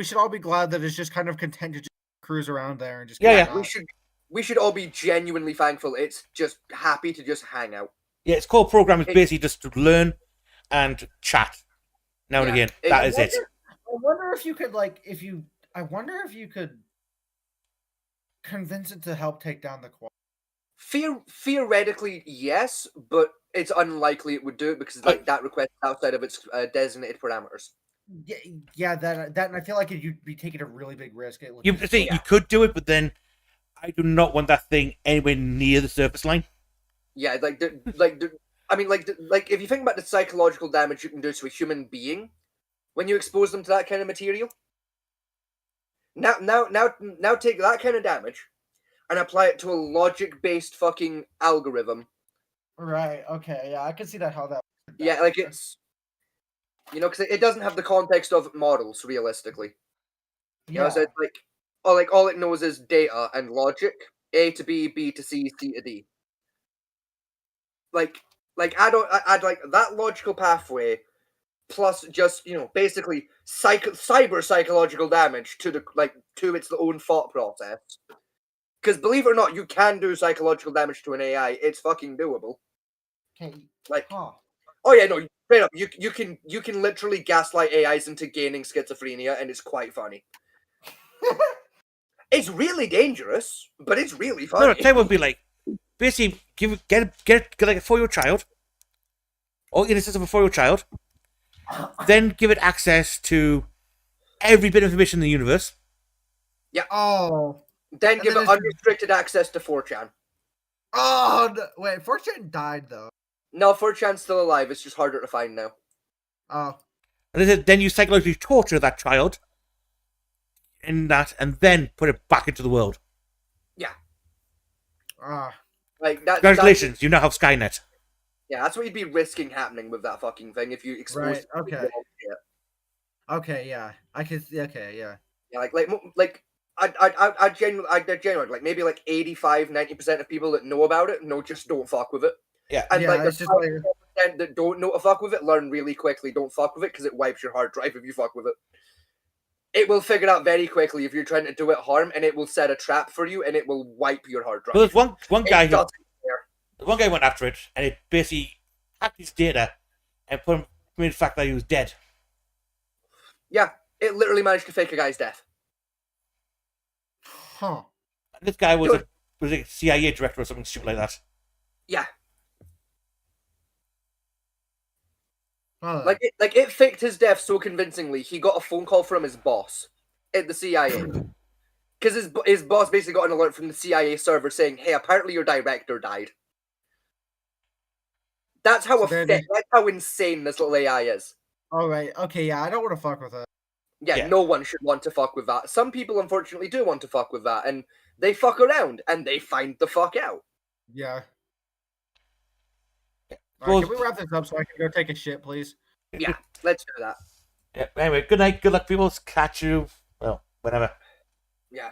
should all be glad that it's just kind of content to just cruise around there and just We should all be genuinely thankful. It's just happy to just hang out. Yeah, its core program is basically just to learn and chat now and again. That is it. I wonder if you could I wonder if you could convince it to help take down the quad. Theoretically, yes, but it's unlikely it would do it because that request outside of its designated parameters. Yeah, that and I feel like you'd be taking a really big risk. You could do it, but then I do not want that thing anywhere near the surface line. Yeah, I mean, if you think about the psychological damage you can do to a human being when you expose them to that kind of material. Now take that kind of damage and apply it to a logic-based fucking algorithm. Right. Okay. Yeah, I can see how that. Yeah, like it's, because it doesn't have the context of models realistically. Yeah. So it's all it knows is data and logic, A to B, B to C, C to D. Add like that logical pathway, plus just basically cyber psychological damage to its own thought process. Because believe it or not, you can do psychological damage to an AI. It's fucking doable. Okay. Oh yeah, no, straight up, you can literally gaslight AIs into gaining schizophrenia, and it's quite funny. It's really dangerous, but it's really funny. No, tell you what would be like. Basically, get like a 4-year-old child, or in a system of a 4-year-old child, then give it access to every bit of information in the universe. Yeah. Oh. Then give it unrestricted access to 4chan. Oh no. Wait, 4chan died though. No, 4chan's still alive. It's just harder to find now. Oh. And then you psychologically torture that child in that, and then put it back into the world. Yeah. Ah. Like that. Congratulations, you now have Skynet. Yeah, that's what you'd be risking happening with that fucking thing if you expose. Right. Okay. Okay. Yeah. I could. Okay. Yeah. Yeah. I genuinely like maybe like 85-90% of people that know about it just don't fuck with it. Yeah. And yeah, like the it's just like 5% that don't know to fuck with it learn really quickly. Don't fuck with it because it wipes your hard drive if you fuck with it. It will figure out very quickly if you're trying to do it harm, and it will set a trap for you, and it will wipe your hard drive. Well, there's one guy who one guy went after it, and it basically hacked his data and put him in the fact that he was dead. Yeah, it literally managed to fake a guy's death. Huh. And this guy was a CIA director or something stupid like that. Yeah. Oh. Like it faked his death so convincingly. He got a phone call from his boss at the CIA. Because his boss basically got an alert from the CIA server saying, "Hey, apparently your director died." That's how that's how insane this little AI is. All right. Okay. Yeah. I don't want to fuck with it. Yeah, no one should want to fuck with that. Some people, unfortunately, do want to fuck with that, and they fuck around, and they find the fuck out. Yeah. All right, can we wrap this up so I can go take a shit, please? Yeah, let's do that. Yeah. Anyway, good night. Good luck, people. Catch you. Well, whenever. Yeah.